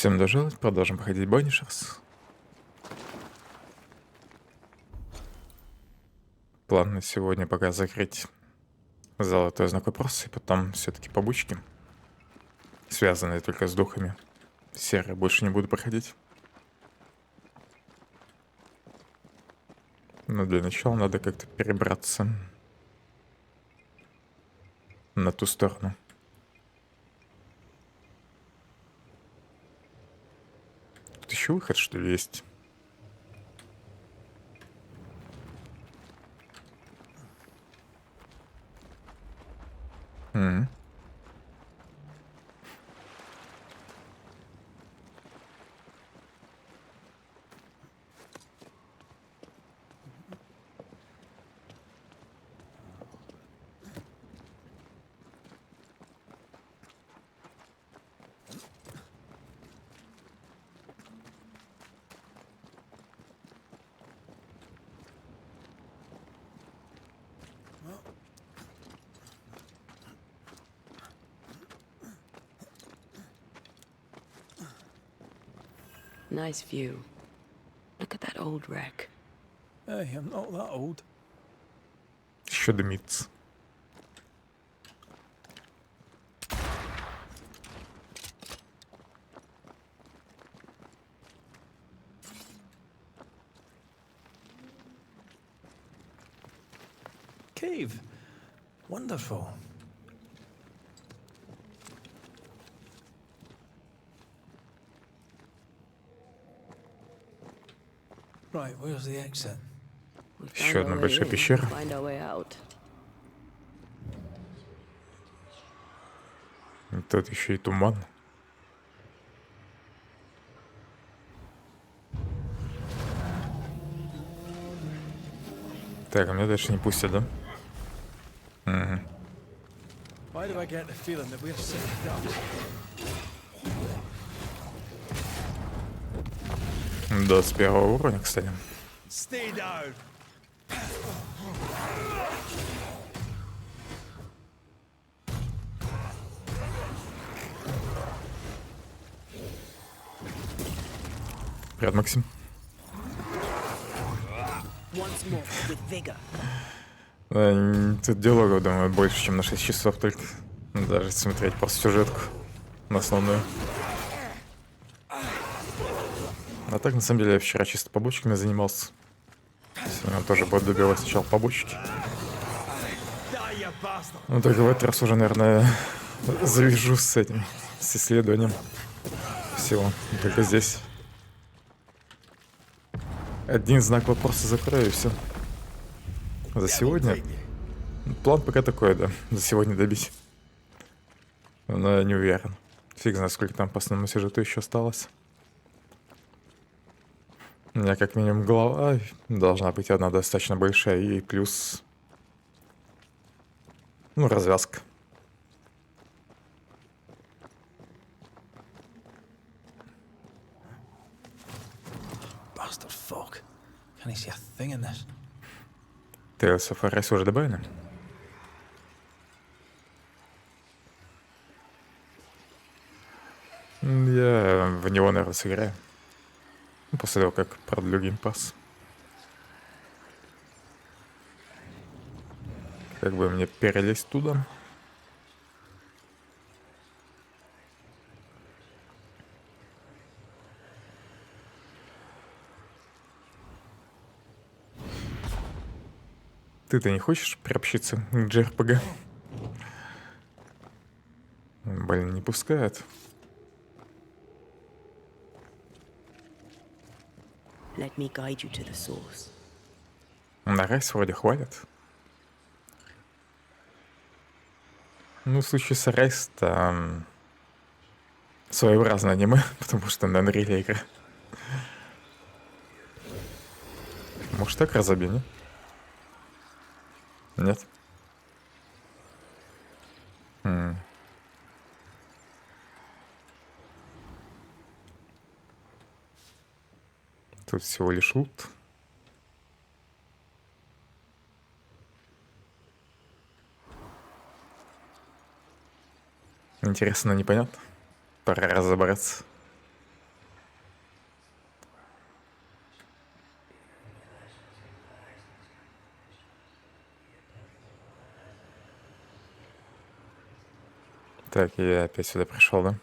Всем дожаловать, продолжим проходить Banishers. План на сегодня пока закрыть золотой знак вопроса и потом все-таки побочки, связанные только с духами. Серые больше не буду проходить. Но для начала надо как-то перебраться на ту сторону. Тут еще выход, что ли, есть? Мгм. Nice view. Look at that old wreck. Hey, I'm not that old. Еще дымится. Cave. Wonderful. Right, where's the exit? We found Еще our одна way большая in, пещера. find our way out. И тут еще и туман. Так, а меня дальше не пустят, да? Угу. Why do I get the feeling that we're sitting ducks? Да, с первого уровня, кстати. Stay down. Привет, Максим. Once more with vigor. Тут диалогов, думаю, больше, чем на 6 часов только. Даже смотреть просто сюжетку на основную. А так, на самом деле, я вчера чисто побочками занимался. Сегодня тоже буду добивать сначала побочки. Die, you bastard. Ну, только в этот раз уже, наверное, завяжу с этим, с исследованием всего. Только здесь. Один знак вопроса закрою, и все. За сегодня. План пока такой, да. За сегодня добить. Но я не уверен. Фиг знает, сколько там по основному сюжету еще осталось. У меня как минимум голова должна быть одна достаточно большая. И плюс... Ну, развязка. Bastard fog. Can I see a thing in this? Tales of Arise уже добавили? Я в него, наверное, сыграю. После того, как продлю геймпасс. Как бы мне перелезть туда? Ты-то не хочешь приобщиться к JRPG? Блин, не пускают. Let me guide you to the source. На райс вроде хвалят. Ну, в случае с Райс там своеобразное аниме, потому что на Unreal игра. Может, так разобьи, не? Нет? Тут всего лишь лут. Интересно, непонятно. Пора разобраться. Так, я опять сюда пришел, да?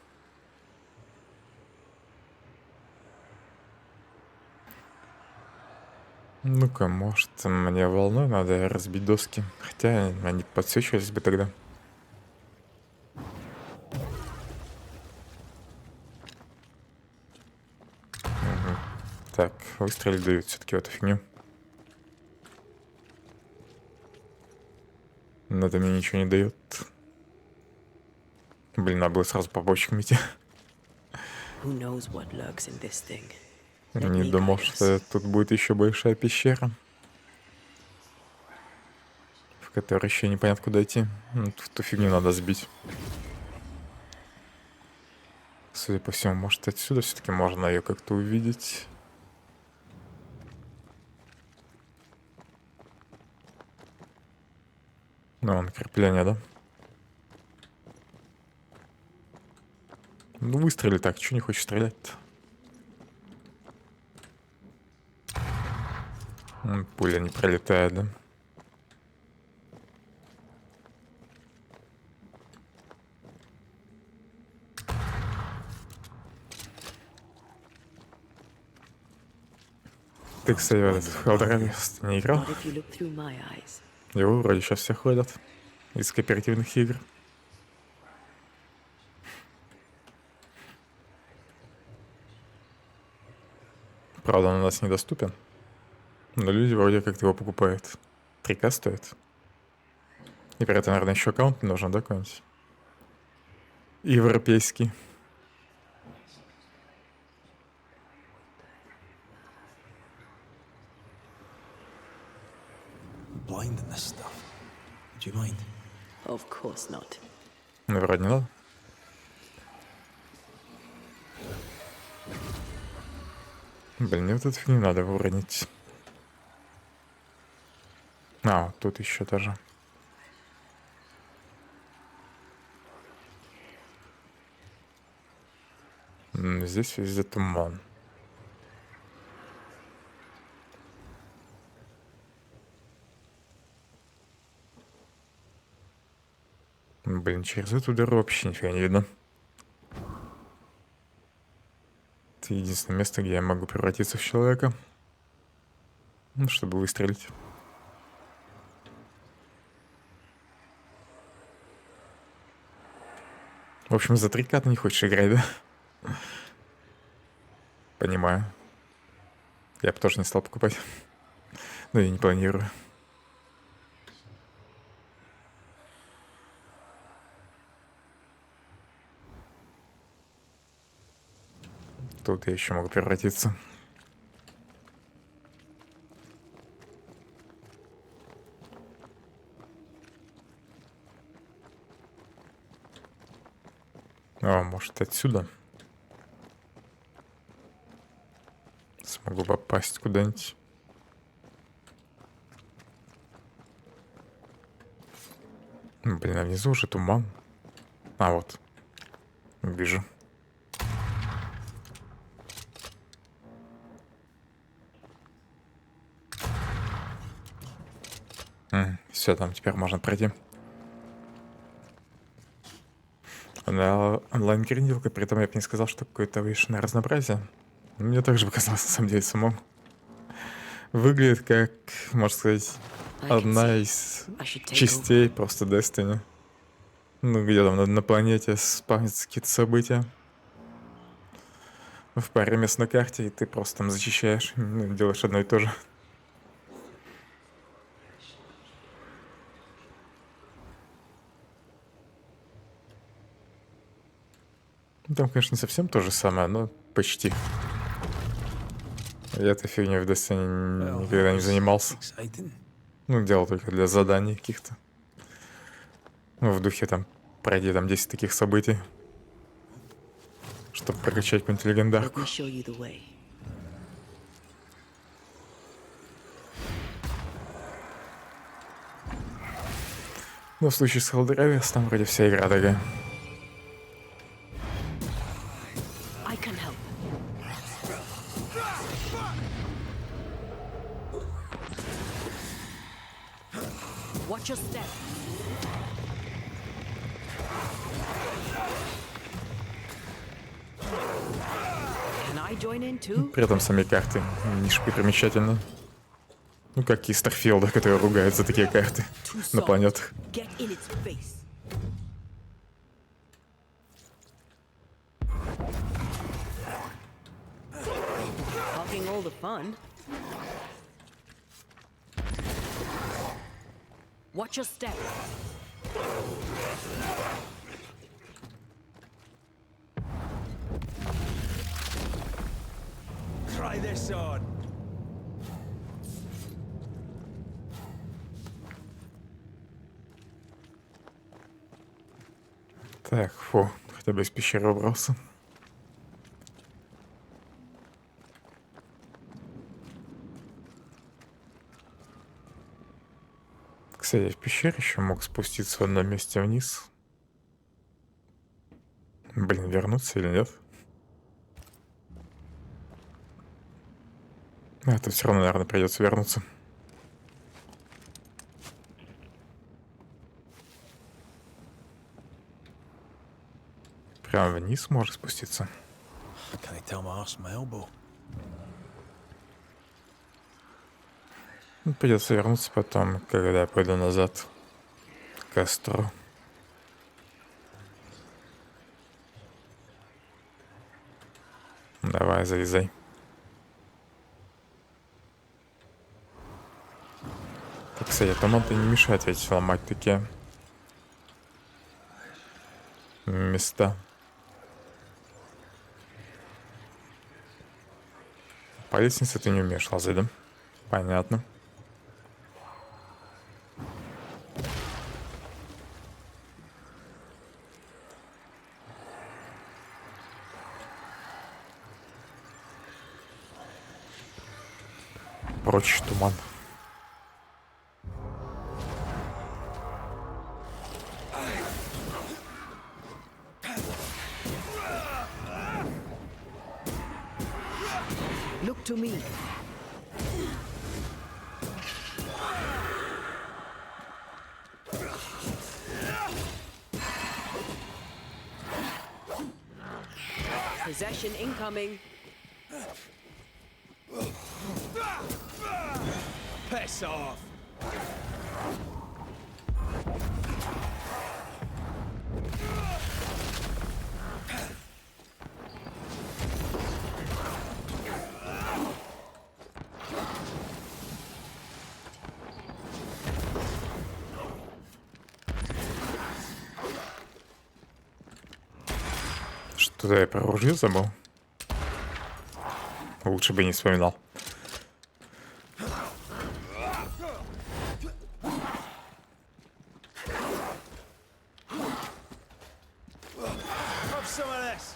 Ну-ка, может, мне волной надо разбить доски. Хотя они подсвечивались бы тогда. Так, выстрелы дают все-таки в эту фигню. Но это мне ничего не дает. Блин, надо было сразу по бочкам идти. Who knows what lurks in this thing? Не думал, что тут будет еще большая пещера, в которой еще непонятно куда идти. Ну, ту фигню надо сбить. Судя по всему, может, отсюда все-таки можно ее как-то увидеть. Ну, вон, крепление, да? Ну, выстрели так, чего не хочешь стрелять-то? Пуля не пролетает, да? Ты, кстати, в этот Hellon не играл? Not if you look through my eyes. Его вроде сейчас все ходят из кооперативных игр. Правда, он у нас недоступен. Но люди вроде как его покупают. 3К стоит. И при этом, наверное, еще аккаунт не нужен, да, какой-нибудь? Европейский. Blind in this stuff. Would you mind? Of course not. Ну, вроде не надо. Блин, мне вот эту фигню надо выронить. А, вот тут еще даже. Здесь везде туман. Блин, через эту дыру вообще нифига не видно. Это единственное место, где я могу превратиться в человека. Ну, чтобы выстрелить. В общем, за 3К ты не хочешь играть, да? Понимаю. Я бы тоже не стал покупать. Но я не планирую. Тут я еще могу превратиться. А, может, отсюда? Смогу попасть куда-нибудь. Блин, а внизу уже туман. А, вот. Вижу. Все, там теперь можно пройти. Она онлайн-гринделка, при этом я бы не сказал, что какое-то высшее разнообразие. Мне также показалось, на самом деле, самому. Выглядит как, можно сказать, одна из частей просто Destiny. Ну, где там на планете спавнятся какие-то события. В паре мест на карте, и ты просто там зачищаешь, ну, делаешь одно и то же. Там, конечно, не совсем то же самое, но почти. Я этой фигней в Destiny никогда не занимался. Exciting. Ну, делал только для заданий каких-то. Ну, в духе там, пройди там 10 таких событий, чтобы прокачать какую-нибудь Let легендарку. me show you the way. Но в случае с Hellon там вроде вся игра такая. I can help. Watch your step. Can I join in too? При этом сами карты не шибко примечательны. Ну, как и Старфилда, которые ругают за такие карты на планетах. Get in its face. Hogging all the fun. Watch your step. Try this on. Так, фу, хотя бы из пещеры убрался. Кстати, я в пещере еще мог спуститься в одном месте вниз. Блин, вернуться или нет? А, это все равно, наверное, придется вернуться. Прямо вниз можешь спуститься. Can I tell my arse from my elbow? Ну, придется вернуться потом, когда я пойду назад к костру. Давай, залезай. Так, кстати, томаты не мешают ведь ломать такие места. По лестнице ты не умеешь лазать, да? Понятно. Прочь туман. Look to me. Possession incoming. Piss off! Что-то я про ружье забыл. Лучше бы не вспоминал. Have some of this!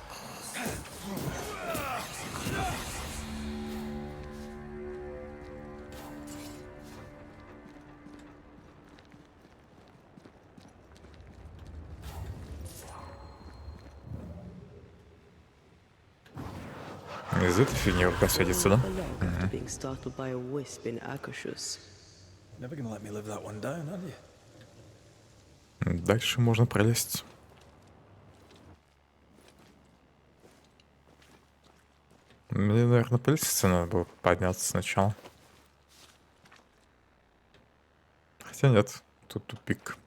Из этой фигни рука светится, да? After being startled by a wisp in Akashus. Never gonna let me live that one down, are you? Дальше можно пролезть. Мне, наверное, по лестнице надо было подняться сначала. Хотя нет, тут тупик.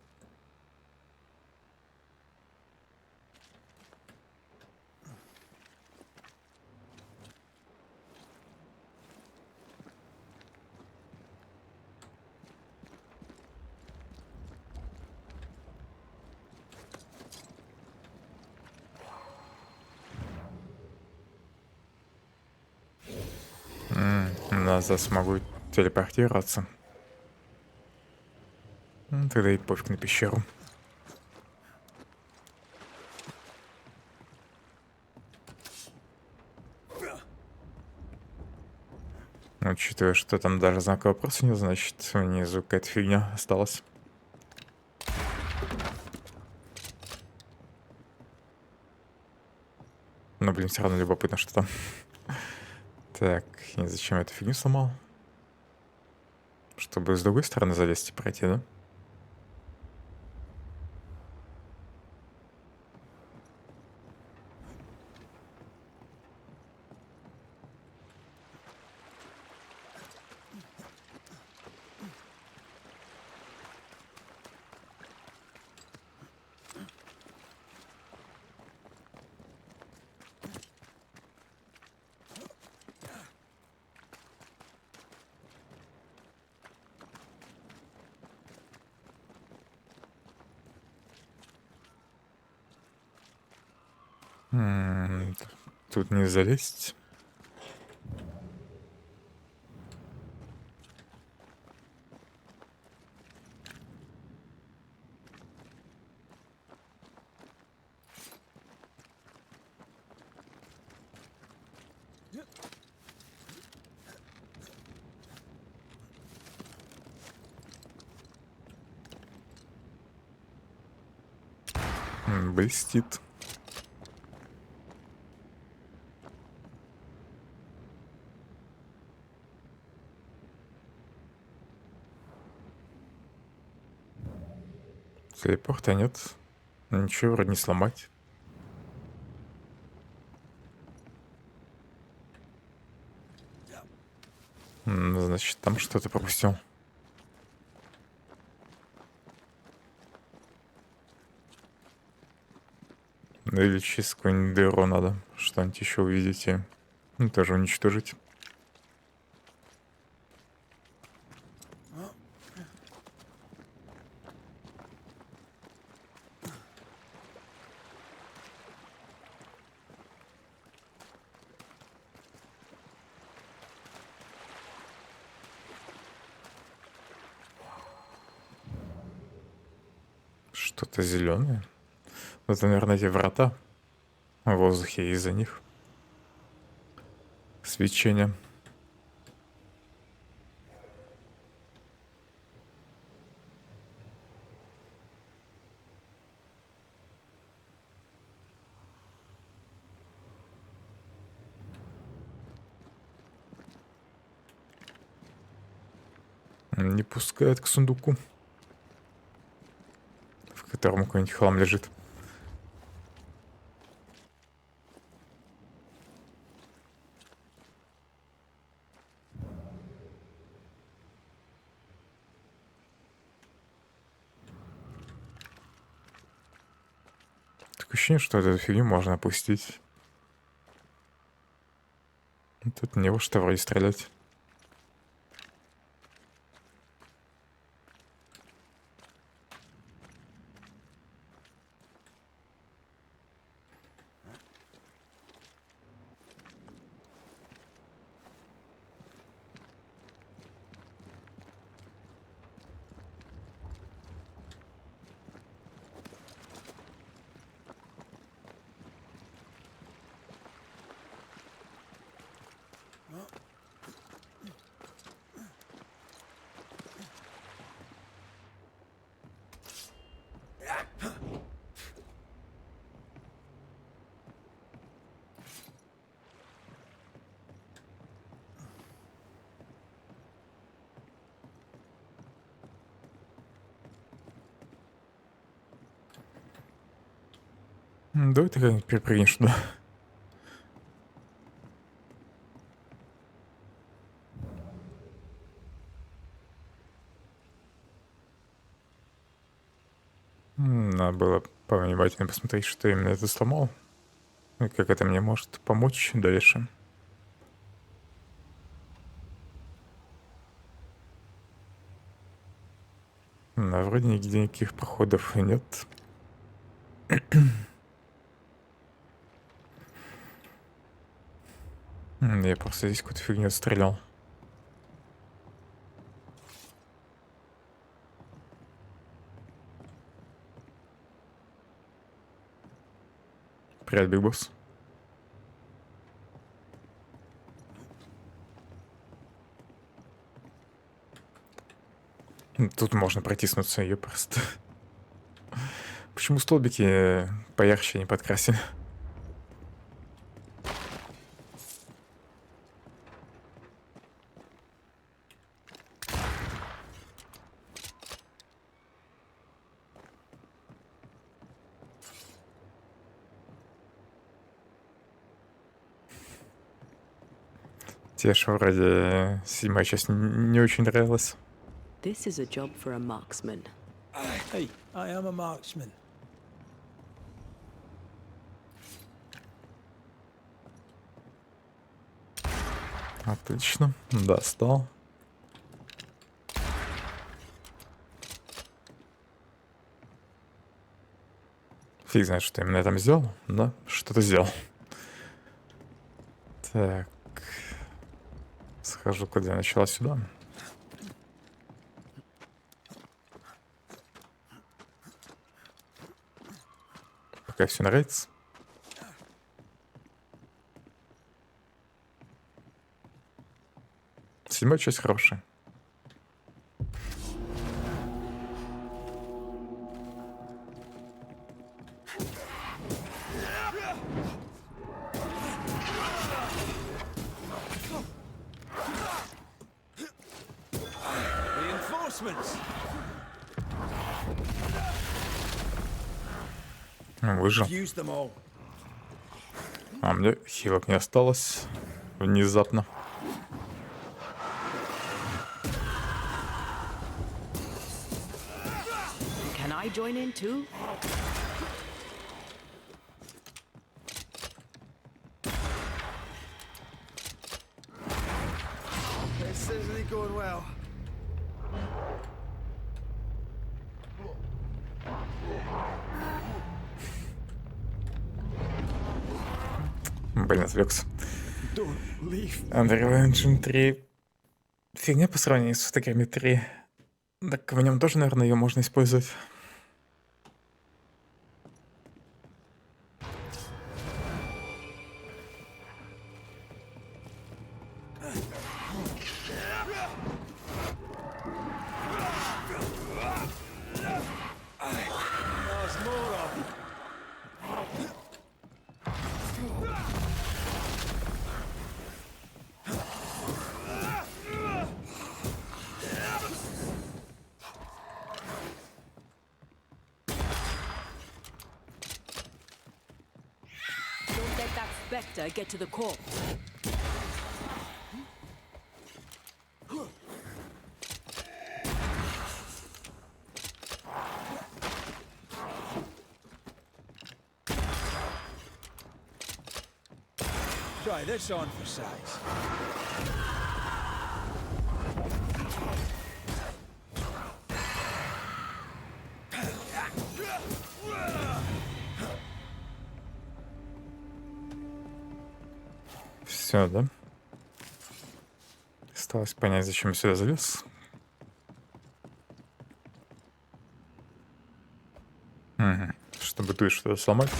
Назад смогу телепортироваться. Ну, тогда и пофиг на пещеру. Учитывая, что там даже знака вопроса нет, значит, внизу какая-то фигня осталась. Но, блин, все равно любопытно, что там. Так, и зачем я эту фигню сломал? Чтобы с другой стороны залезть и пройти, да? Тут не залезть. Блестит. Телепорта нет. Ничего вроде не сломать. Значит, там что-то пропустил. Ну или через какую-нибудь дыру надо что-нибудь еще увидеть и тоже уничтожить. Что-то зеленое. Это, наверное, эти врата в воздухе, из-за них свечение. Не пускает к сундуку, в котором какой-нибудь хлам лежит. Такое ощущение, что эту фигню можно опустить. Тут не во что вроде стрелять. Давай ты как-нибудь перепрыгнешь туда. Надо было повнимательнее посмотреть, что именно это сломал. И как это мне может помочь дальше. Вроде нигде никаких проходов нет. Я просто здесь какую-то фигню стрелял. Привет, Биг Босс. Тут можно протиснуться, ее просто. Почему столбики поярче не подкрасили? Тебе же вроде 7-я часть не очень нравилась. This is a job for a marksman. Hey, I am a marksman. Отлично, достал. Фиг знает, что именно я там сделал, но что-то сделал. Так. Схожу, куда я начала, сюда. Пока все нравится. Седьмая часть хорошая. Reinforcements. Выжил. Use them all. А мне хилок не осталось. Внезапно. Can I join in too? This isn't going well. Блин, отвлекся. Don't leave. Unreal Engine 3. Фигня по сравнению с фотограммой 3. Так в нем тоже, наверное, ее можно использовать. There's more of them. Don't let that spectre get to the corpse. Try this on for size. Все, да? Осталось понять, зачем я сюда залез. Угу. Чтобы тут что-то сломать.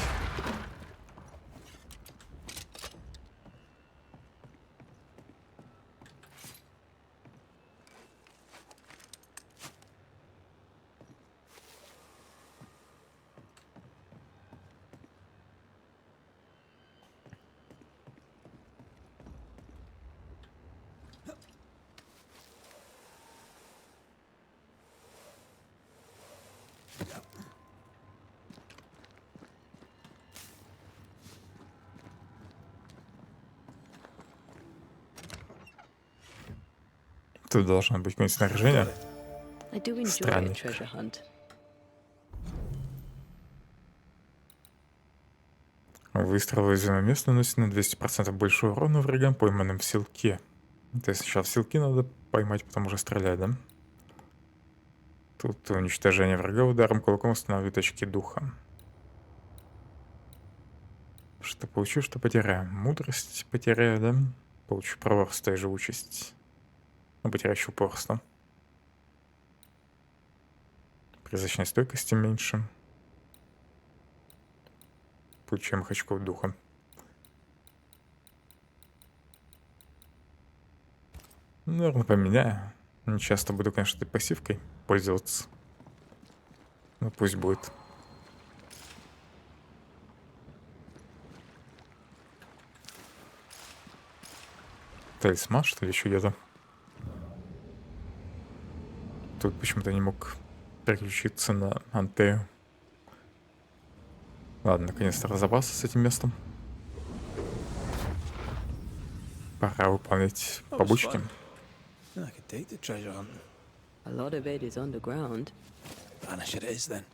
Тут должно быть какое-нибудь снаряжение. I do enjoy a Странник. treasure hunt. Выстрел в уязвимое место наносит на 200% больше урона врагам, пойманным в селке. То есть сначала в селки надо поймать, потом уже стрелять, да? Тут уничтожение врага ударом кулаком устанавливает очки духа. Что получу, что потеряю. Мудрость потеряю, да? Получу проворство и живучесть. Но потеряю еще упорство. При защитной стойкости меньше. Получаем очков духа. Наверное, поменяю. Не часто буду, конечно, этой пассивкой пользоваться. Ну, пусть будет. Талисман, что ли, еще где-то? Тут почему-то не мог переключиться на Антею. Ладно, наконец-то разобрался с этим местом. Пора выполнять побочки. I could take the treasure hunt. A lot of it is underground. Banish it is then.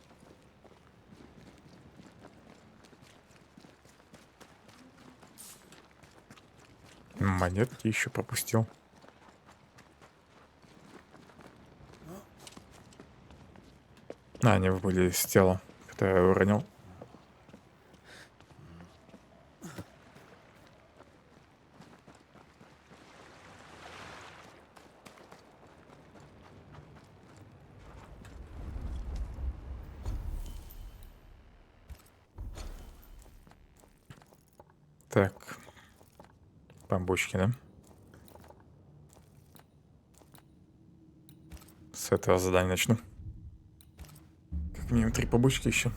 Монетки еще пропустил. А, они были с тела, которое я уронил. Так. Побочки, да? С этого задания начну. Как минимум 3 побочки еще.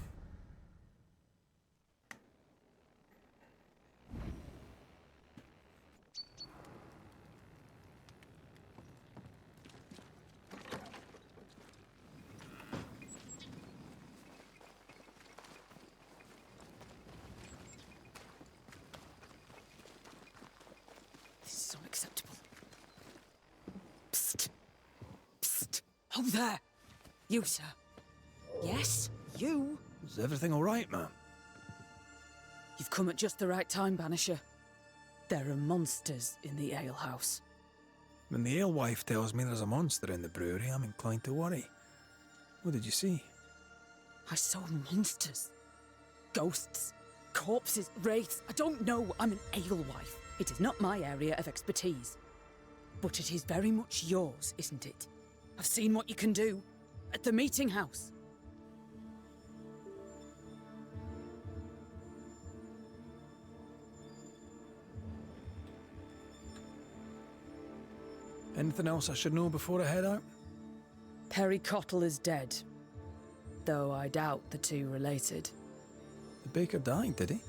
This is unacceptable. Psst. Psst. Oh, there. You, sir. Yes, you. Is everything all right, ma'am? You've come at just the right time, Banisher. There are monsters in the alehouse. When the alewife tells me there's a monster in the brewery, I'm inclined to worry. What did you see? I saw monsters. Ghosts. Corpses. Wraiths. I don't know. I'm an alewife. It is not my area of expertise. But it is very much yours, isn't it? I've seen what you can do. At the meeting house. Anything else I should know before I head out? Perry Cottle is dead. Though I doubt the two related. The baker died, did he?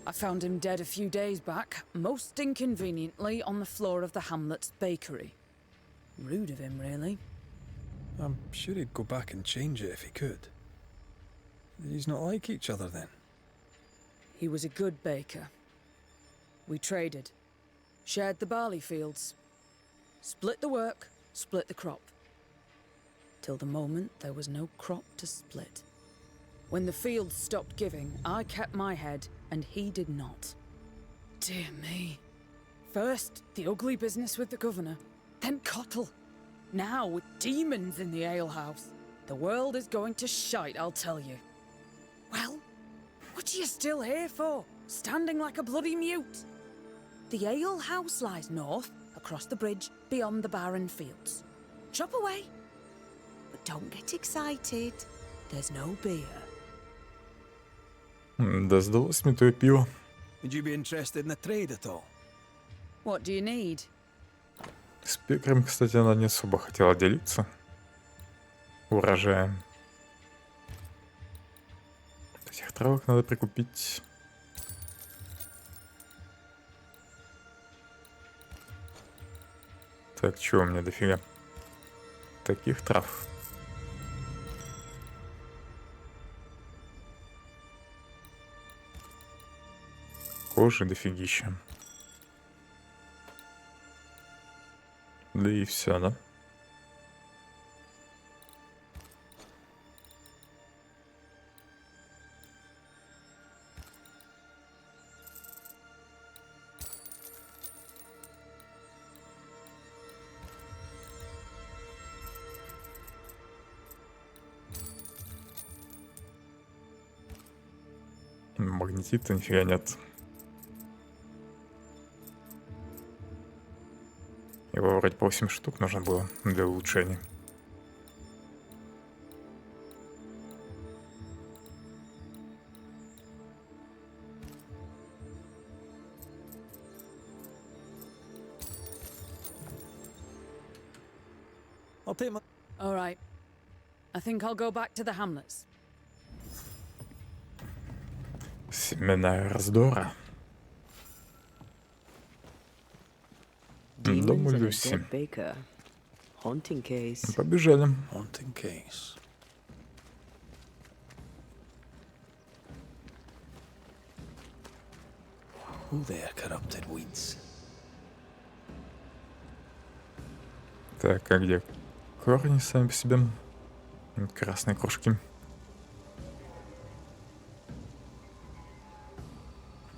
I found him dead a few days back, most inconveniently on the floor of the hamlet's bakery. Rude of him, really. I'm sure he'd go back and change it if he could. He's not like each other then. He was a good baker. We traded. Shared the barley fields. Split the work, split the crop. Till the moment there was no crop to split. When the fields stopped giving, I kept my head, and he did not. Dear me. First, the ugly business with the governor, then Cottle. Now, with demons in the alehouse. The world is going to shite, I'll tell you. Well, what are you still here for? Standing like a bloody mute? The alehouse lies north, across the bridge, beyond the barren fields. Chop away. But don't get excited. There's no beer. Да сдалось мне твое пиво. Would you be interested in a trade at all? What do you need? С пекарем, кстати, она не особо хотела делиться урожаем. Этих травок надо прикупить. Так, чего у меня дофига? Таких трав. Кожи дофигища. Да и все, да? Магнетита нифига нет. Его вроде по 8 штук нужно было для улучшения. I'll take my... All right. I think I'll go back to the hamlets. Семена раздора. Demons Дому and a Люси. dead baker. Haunting case. Побежали. Haunting case. Who there, corrupted weeds? Так, а где корни сами по себе? Красные кружки.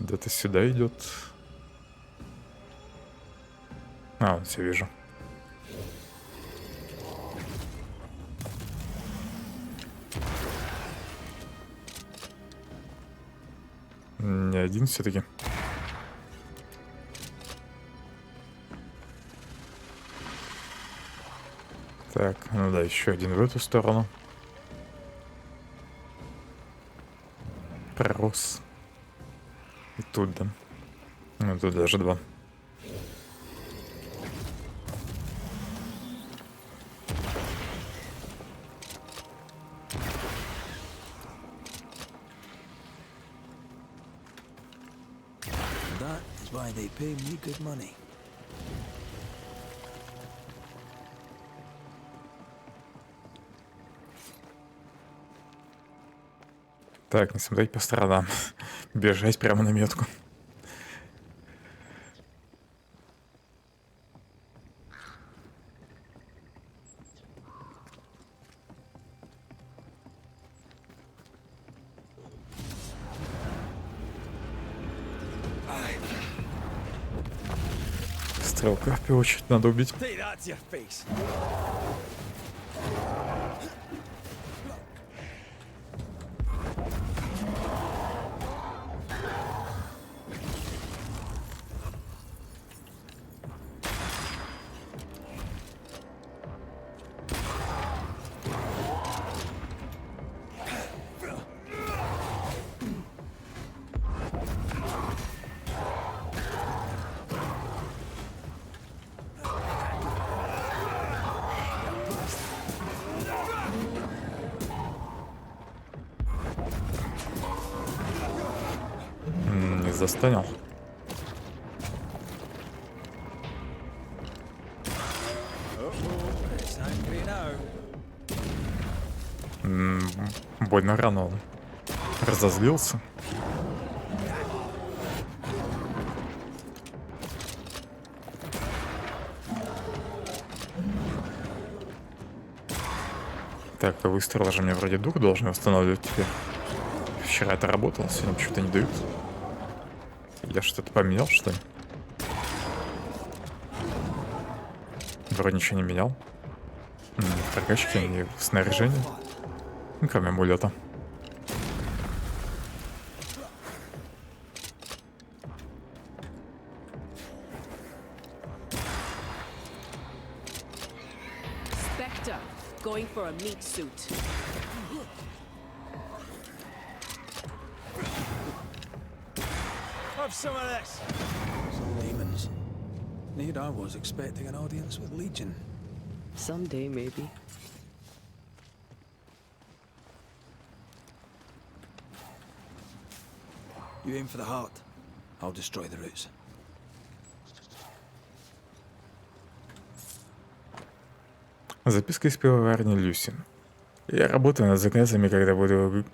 Где-то сюда идет. А, вот все вижу. Не один все-таки. Так, ну да, еще один в эту сторону. Пророс. И тут, да. Ну, тут даже 2. That is why they pay me good money. Так, не смотреть по сторонам. Бежать прямо на метку. Стрелка, в первую очередь, надо убить. Take that to your face. Не застанил. It's angry now. Больно рано он разозлился. Так, выстрел же мне вроде дух должен восстанавливать теперь. Вчера это работало, сегодня почему-то не дают. Я что-то поменял, что ли? Вроде ничего не менял. Ни в прокачке, ни в снаряжении. Ну, кроме амулета. Spectre, going for a meat suit. Have some of this. Some demons. Need I was expecting an audience with Legion. Someday, maybe. You aim for the heart. I'll destroy the roots. Записка из пивоварни Люси. Я работаю над заказами, когда будут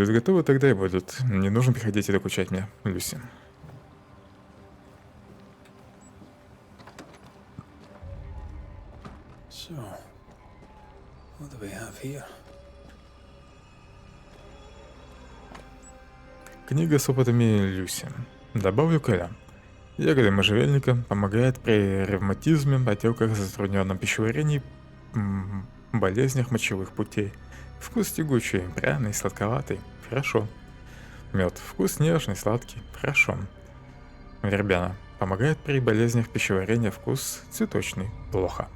готовы, тогда и будут. Не нужно приходить и докучать мне, Люси. So, what do we have here? Книга с опытами Люси. Добавлю Коля. Ягоды можжевельника помогает при ревматизме, отеках, затрудненном пищеварении, болезнях мочевых путей. Вкус тягучий, пряный, сладковатый. Хорошо. Мед. Вкус нежный, сладкий. Хорошо. Вербена. Помогает при болезнях пищеварения. Вкус цветочный. Плохо.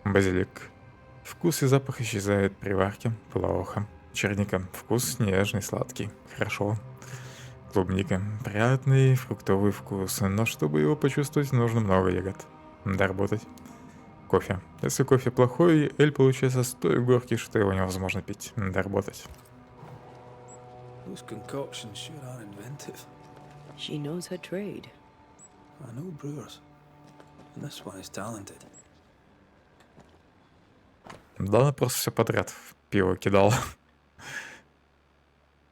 Базилик. Вкус и запах исчезает при варке. Плохо. Черника. Вкус нежный, сладкий. Хорошо. Клубника. Приятный фруктовый вкус, но чтобы его почувствовать, нужно много ягод. Доработать. Кофе. Если кофе плохой, эль получается столь горький, что его невозможно пить. Доработать. Those concoctions sure are inventive. She knows her trade. I know brewers, and this one is talented. Да, она просто все подряд в пиво кидала.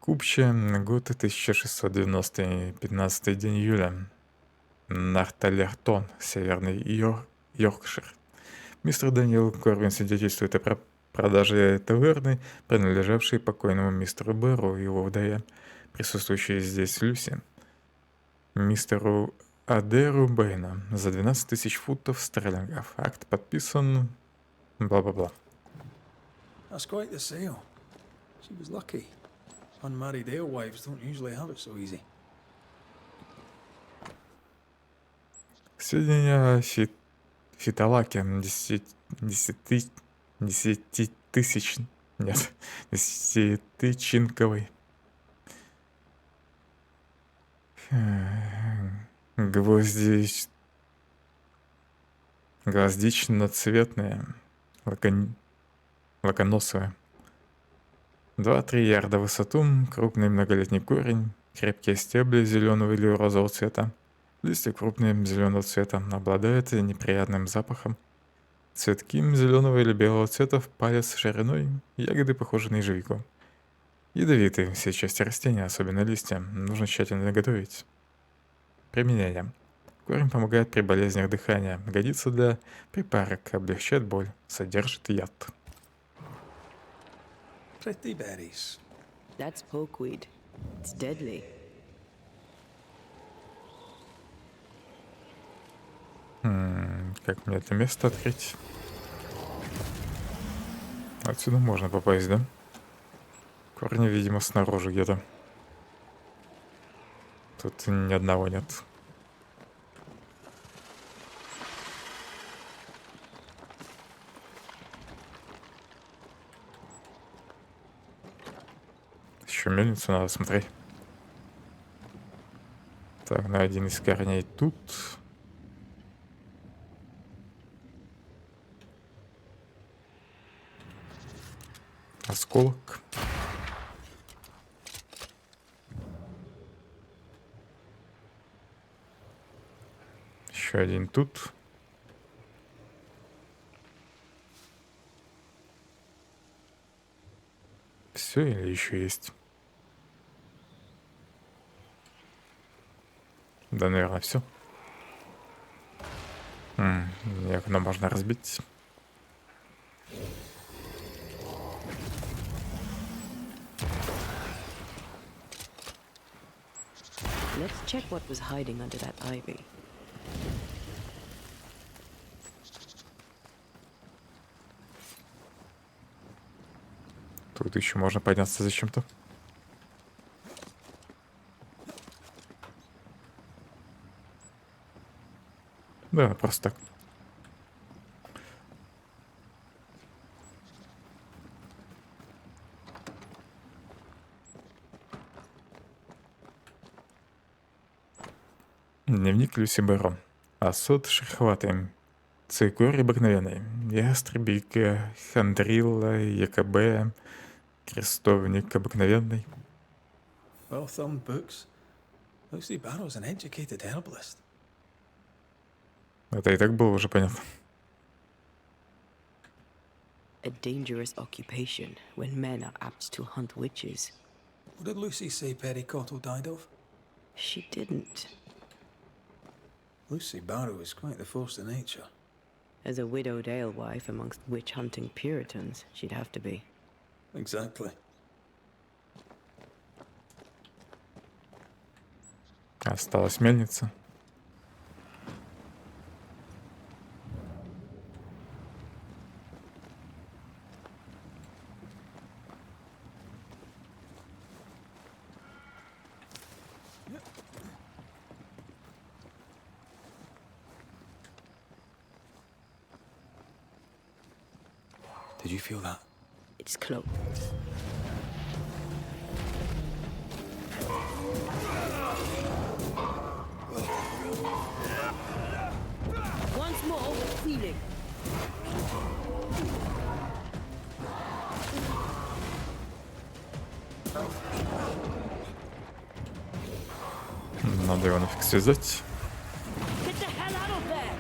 Купче, год 1690, 15 день июля. Нарталертон, северный Йоркшир. Мистер Дэниел Корвин свидетельствует о продаже таверны, принадлежавшей покойному мистеру Беру и его вдове, присутствующей здесь Люси, мистеру Адеру Бэйна за 12 тысяч фунтов стерлингов. Акт подписан... Бла-бла-бла. That's quite the sale. She was lucky. Unmarried alewives don't usually have it so easy. Сведения о фиталаке 10-тысячниковой. Гвоздично-цветные, лаконосовые. 2-3 ярда в высоту, крупный многолетний корень, крепкие стебли зеленого или розового цвета. Листья крупные, зеленого цвета, обладают неприятным запахом. Цветки зеленого или белого цвета в палец шириной, ягоды похожи на ежевику. Ядовитые все части растения, особенно листья, нужно тщательно готовить. Применение. Корень помогает при болезнях дыхания, годится для припарок, облегчает боль, содержит яд. Pretty berries. That's pokeweed. It's deadly. Как мне это место открыть? Отсюда можно попасть, да? Корни, видимо, снаружи где-то. Тут ни одного нет. Еще мельницу надо смотреть. Так, на один из корней тут. Осколок. Еще один тут. Все или еще есть? Да, наверное, все. Окно можно разбить. Let's check what was hiding under that ivy. Тут еще можно подняться зачем-то. Да, просто так. Дневник Люси Барон. Осот шероховатый. Цикорий обыкновенный. Ястребик, хандрилла, ЕКБ, крестовник обыкновенный. Well-thumbed books. Lucy Barrow's an educated herbalist. Это и так было уже понятно. A dangerous occupation when men are apt to hunt witches. What did Lucy say Pericotto died of? She didn't. Lucy Barrow is quite the force of nature. As a widowed alewife amongst witch-hunting Puritans, she'd have to be. Exactly. Осталась мельница. Did you feel that? It's close. Once more, feeling. Надо его нафиг связать. Get the hell out of there!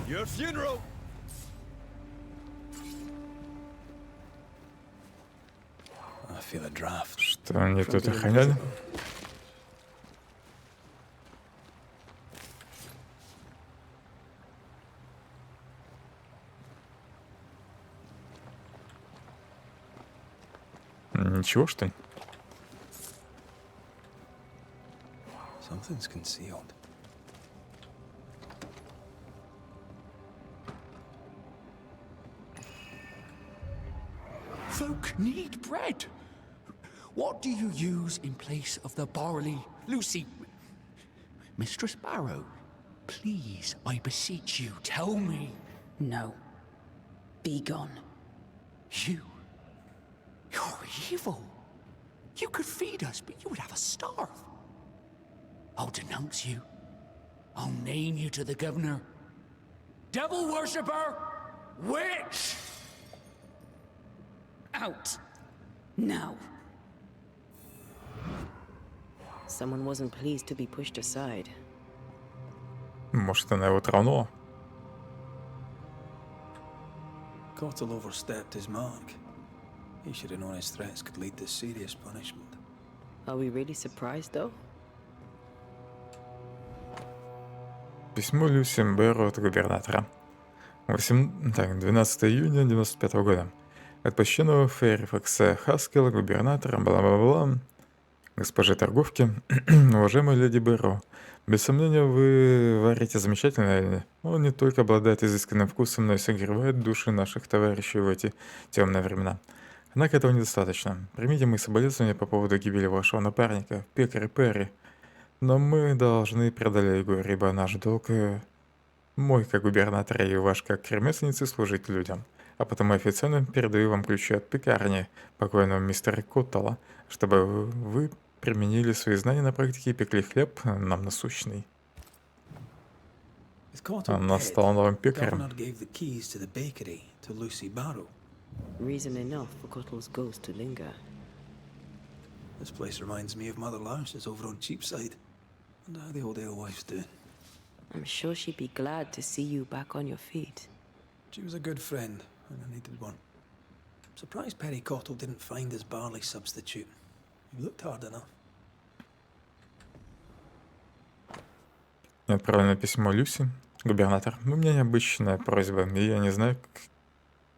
Your funeral. I feel a draft. Что они тут охраняли? Ничего, что ли? Something's concealed. Folk need bread. What do you use in place of the barley? Lucy, Mistress Barrow, please, I beseech you, tell me. No. Be gone. You're evil. You could feed us, but you would have us starve. I'll denounce you. I'll name you to the governor. Devil worshipper! Witch! Out. Now. Someone wasn't pleased to be pushed aside. Может, она его тронула? Cottle overstepped his mark. He should have known his threats could lead to serious punishment. Are we really surprised, though? Письмо Люси Беру от губернатора. 12 июня 95 года. От почтенного Фэрифакса Хаскела, губернатора, бла-бла-бла, госпожи торговки, уважаемая леди Беру, без сомнения, вы варите замечательно. Он не только обладает изысканным вкусом, но и согревает души наших товарищей в эти темные времена. Однако этого недостаточно. Примите мои соболезнования по поводу гибели вашего напарника, пекаря Перри. Но мы должны преодолеть горе, ибо наш долг, мой как губернатора и ваш как ремесленницы, служить людям. А потому официально передаю вам ключи от пекарни покойного мистера Коттала, чтобы вы применили свои знания на практике и пекли хлеб нам насущный. With Cottle Она dead, стала новым the пекарем. governor gave the keys to the bakery to Lucy Barrow. Reason enough for Cottle's ghost to linger. This place reminds me of Mother Louse's over on Cheapside. And how the old alewives doing. I'm sure she'd be glad to see you back on your feet. She was a good friend, and I needed one. I'm surprised Perry Cottle didn't find his barley substitute. He looked hard enough. Мне отправлено письмо Люси. Губернатор, у меня необычная просьба, и я не знаю, к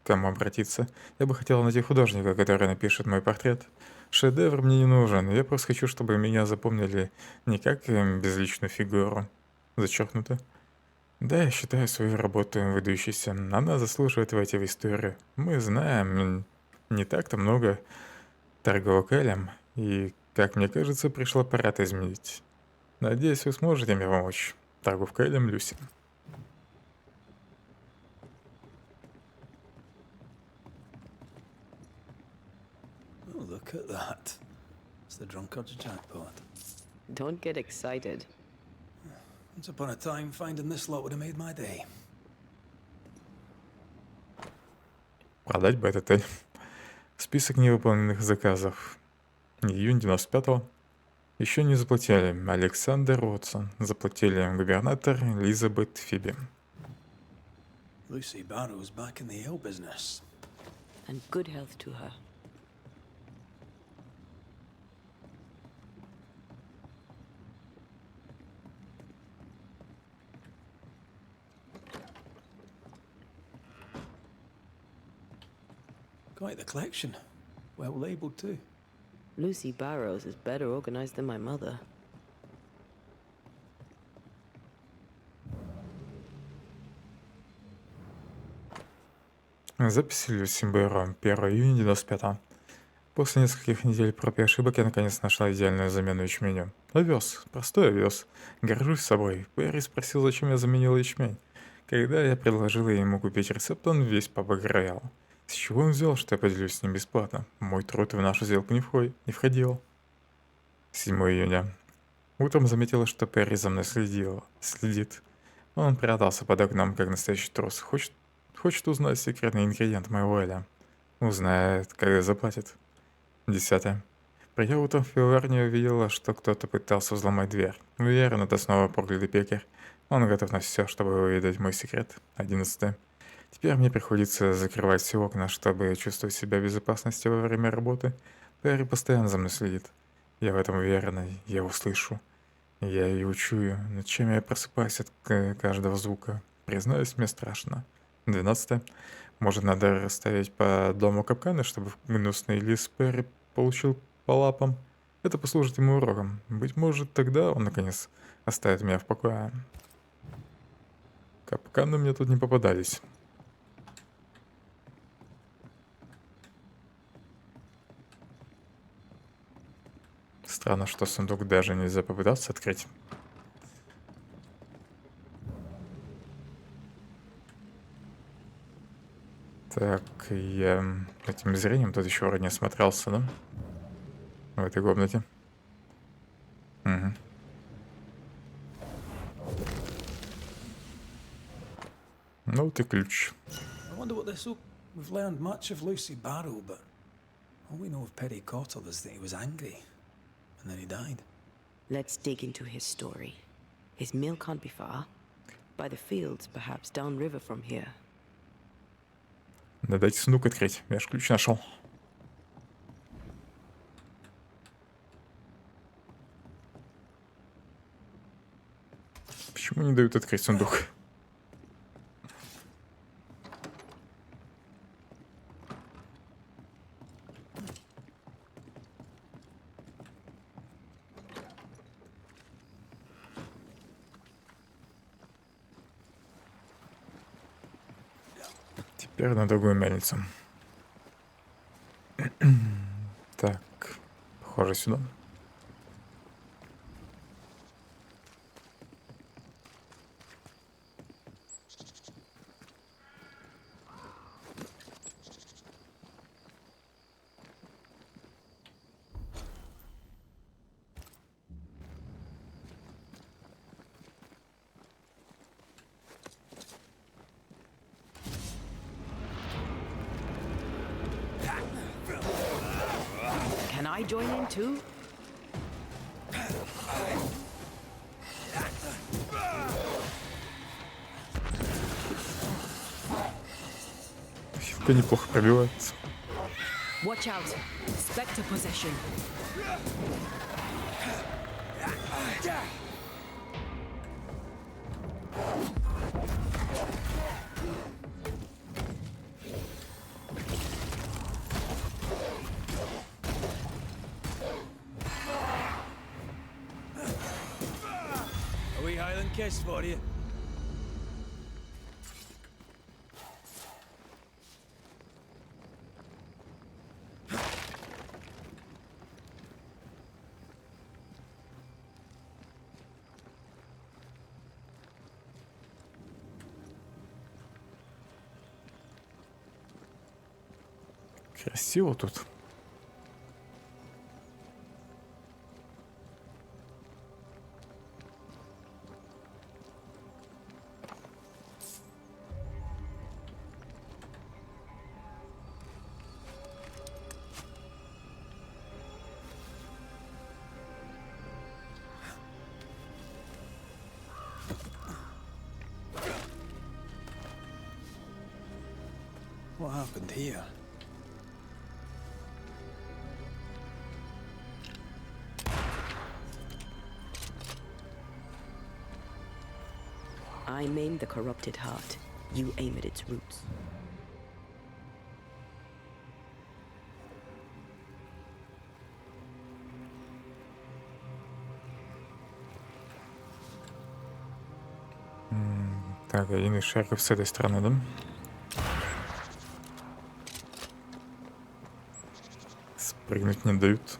кому обратиться. Я бы хотел найти художника, который напишет мой портрет. Шедевр мне не нужен, я просто хочу, чтобы меня запомнили не как безличную фигуру. Зачеркнуто. Да, я считаю свою работу выдающейся. Она заслуживает войти в историю. Мы знаем не так-то много торговок элем, и, как мне кажется, пришла пора это изменить. Надеюсь, вы сможете мне помочь. Торговка элем Люси. Oh, look at that. It's the drunkard's jackpot. Don't get excited. Once upon a time, finding this lot would have made my day. Продать бы этот эль. Список невыполненных заказов. Июнь 95-го. Еще не заплатили Александр Уотсон. Заплатили губернатор Элизабет Фиби. Lucy Barrow's back in the ale business. And good health to her. Quite the collection. Well labelled too. Lucy Barrows is better organized than my mother. Запись Люси Беру. 1 июня 95-го. После нескольких недель проб и ошибок я наконец нашла идеальную замену ячменю. Овес. Простой овес. Горжусь собой. Перри спросил, зачем я заменила ячмень. Когда я предложила ему купить рецепт, он весь побагровел. С чего он взял, что я поделюсь с ним бесплатно? Мой труд в нашу сделку не входил. 7 июня. Утром заметила, что Перри за мной следит. Он прятался под окном, как настоящий трус. Хочет узнать секретный ингредиент моего эля. Узнает, когда заплатит. 10. Придя утром в пивоварню, увидела, что кто-то пытался взломать дверь. Уверен, это снова проклятый пекарь. Он готов на все, чтобы выведать мой секрет. 11. Теперь мне приходится закрывать все окна, чтобы чувствовать себя в безопасности во время работы. Перри постоянно за мной следит. Я в этом уверена, я его слышу. Я ее чую, ночами я просыпаюсь от каждого звука. Признаюсь, мне страшно. 12. Может, надо расставить по дому капканы, чтобы гнусный лис Перри получил по лапам. Это послужит ему уроком. Быть может, тогда он, наконец, оставит меня в покое. Капканы мне тут не попадались. Странно, что сундук даже нельзя попытаться открыть. Так, я этим зрением тут еще вроде не осмотрелся, да? В этой комнате. Угу. Ну вот и ключ. I wonder what this. We've learned much of Lucy Barrow, but all we know of Perry Cottle is that he was angry, and then he died. Let's dig into his story. His mill can't be far. By the fields, perhaps downriver from here. Да дайте сундук открыть. Я ж ключ нашел. Почему не дают открыть сундук? Теперь на другую мельницу. Так, похоже сюда. Can I join in too? Хилка неплохо пробивается. Watch out. Spectre possession. A wee Highland kiss for you. Красиво тут. What happened here? I maim the corrupted heart. You aim at its roots. Так, один из шариков с этой стороны, да? Спрыгнуть не дают.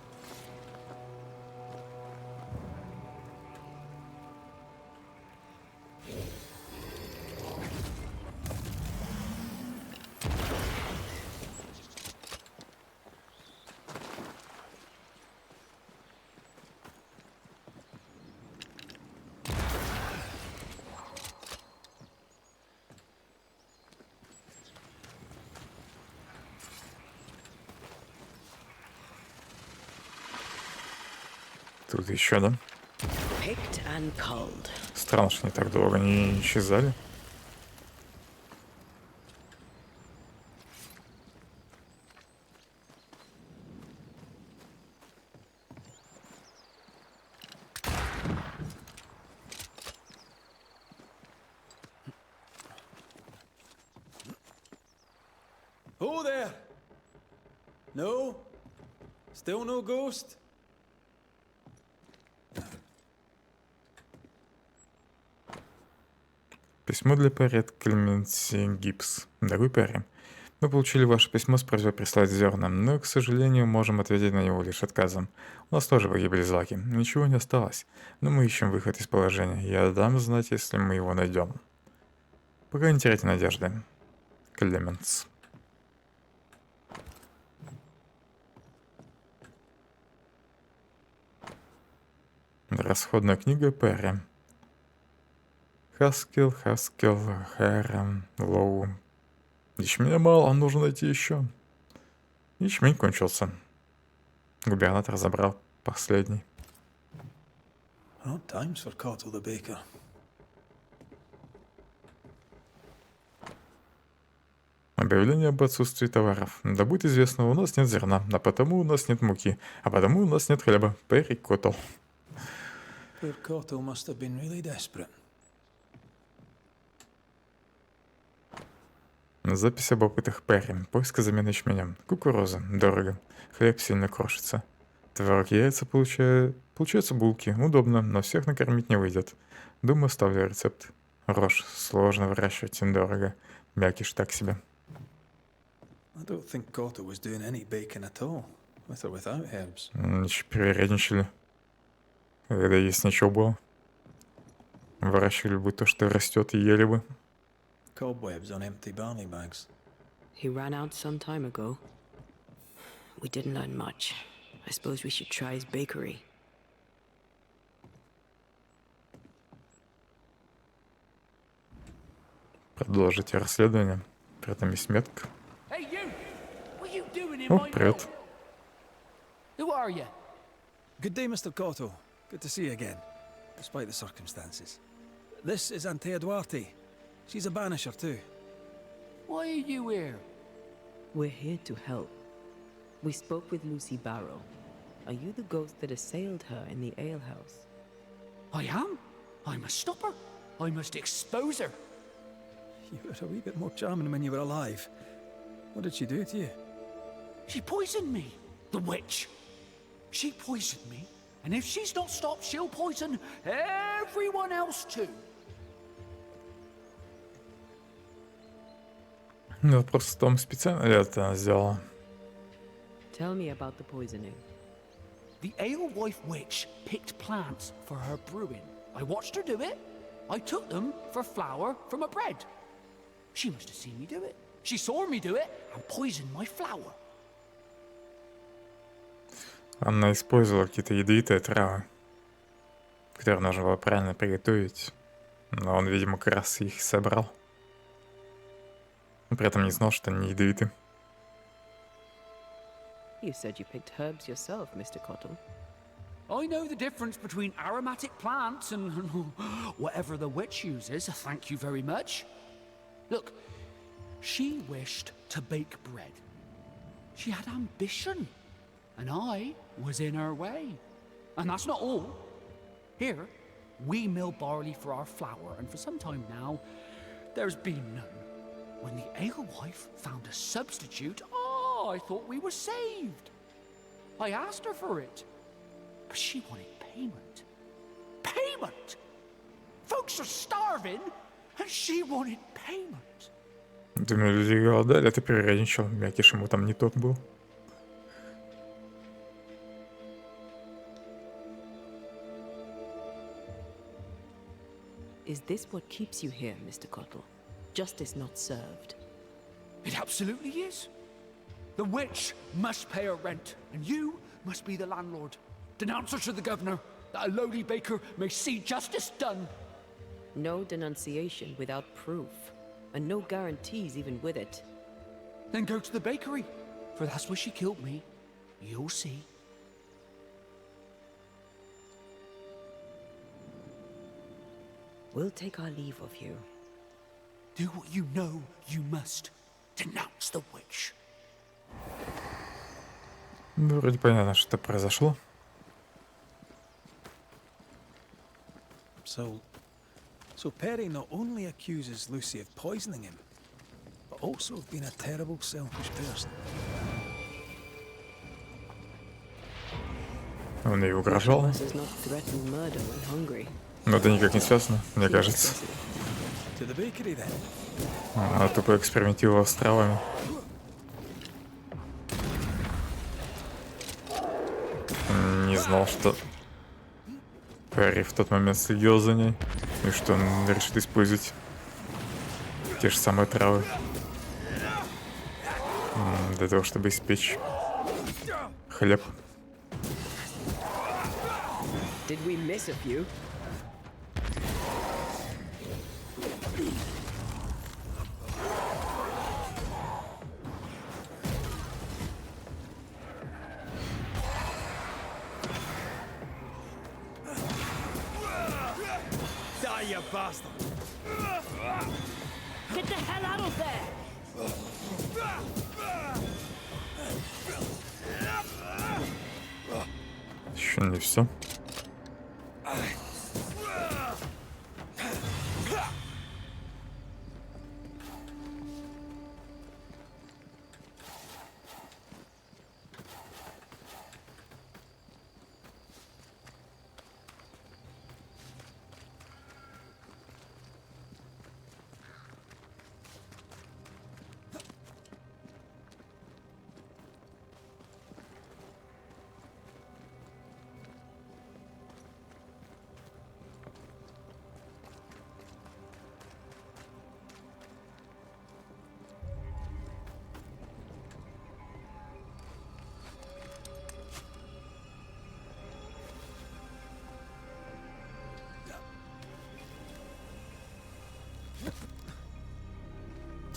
Тут еще, да? Picked and culled. Странно, что не так долго не исчезали. Oh there! No? Still no ghost? Письмо для Перри от Клеменси Гибс. Дорогой Перри, мы получили ваше письмо с просьбой прислать зерна, но, к сожалению, можем ответить на него лишь отказом. У нас тоже погибли злаки, ничего не осталось, но мы ищем выход из положения. Я дам знать, если мы его найдем. Пока не теряйте надежды. Клеменс. Расходная книга Перри. Хаскел, Хэром, Лоу. Ячменя мало, нужно найти еще. Ячмень кончился. Губернатор забрал последний. Odd times for Cottle the baker. Объявление об отсутствии товаров. Да будет известно, у нас нет зерна, а потому у нас нет муки, а потому у нас нет хлеба. Перри Коттл. Poor Cottle must have been really desperate. Запись об опытах Перри. Поиск замены ячменем. Кукуруза. Дорого. Хлеб сильно крошится. Творог, яйца, получаются булки. Удобно, но всех накормить не выйдет. Думаю, оставлю рецепт. Рожь. Сложно выращивать, дорого. Мякиш так себе. I don't think Cottle was doing any baking at all, with or without herbs. Еще перередничали. Когда есть ничего было. Выращивали бы то, что растет, и ели бы. Cobwebs on empty barley bags. He ran out some time ago. We didn't learn much. I suppose we should try his bakery. Продолжите расследование. При этом есть метка. Hey, you! What are you doing in О, my привет. mill? Who are you? Good day, Mr. Cottle. Good to see you again, despite the circumstances. This is Antea Duarte. She's a banisher too. Why are you here? We're here to help. We spoke with Lucy Barrow. Are you the ghost that assailed her in the alehouse? I am. I must stop her. I must expose her. You were a wee bit more charming when you were alive. What did she do to you? She poisoned me. The witch. She poisoned me. And if she's not stopped, she'll poison everyone else too. Вопрос в том, специально ли это сделала. Tell me about the poisoning. The alewife witch picked plants for her brewing. I watched her do it. I took them for flour from her bread. She must have seen me do it. She saw me do it and poisoned my flour. Она использовала какие-то ядовитые травы, которые нужно было правильно приготовить. Но он, видимо, как раз их собрал. Но при этом не знал, что они ядовиты. You said you picked herbs yourself, Mr. Cottle. I know the difference between aromatic plants and whatever the witch uses. Thank you very much. Look, she wished to bake bread. She had ambition, and I was in her way. And that's not all. Here, we mill barley for our flour, and for some time now, there's been none. When the alewife found a substitute, I thought we were saved. I asked her for it, but she wanted payment. Payment! Folks are starving, and she wanted payment. Думаю, люди голодали, а ты перередничал. Мякиш ему там не тот был. Is this what keeps you here, Mr. Cottle? Justice not served. It absolutely is. The witch must pay her rent, and you must be the landlord. Denounce her to the governor, that a lowly baker may see justice done. No denunciation without proof, and no guarantees even with it. Then go to the bakery, for that's where she killed me. You'll see. We'll take our leave of you. Do what you know you must. Denounce the witch. Ну, вроде понятно, что произошло. So Perry not only accuses Lucy of poisoning him, but also of being a terrible, selfish person. Он ей Each of угрожал. us has not threatened murder when hungry. Но это никак не связано, мне кажется. To the bakery then. Она тупо экспериментировала с травами. Не знал, что Перри в тот момент следил за ней. И что он решит использовать те же самые травы. Для того, чтобы испечь хлеб. Did we miss a few? Die, you bastard! Get the hell out of there! Еще не все.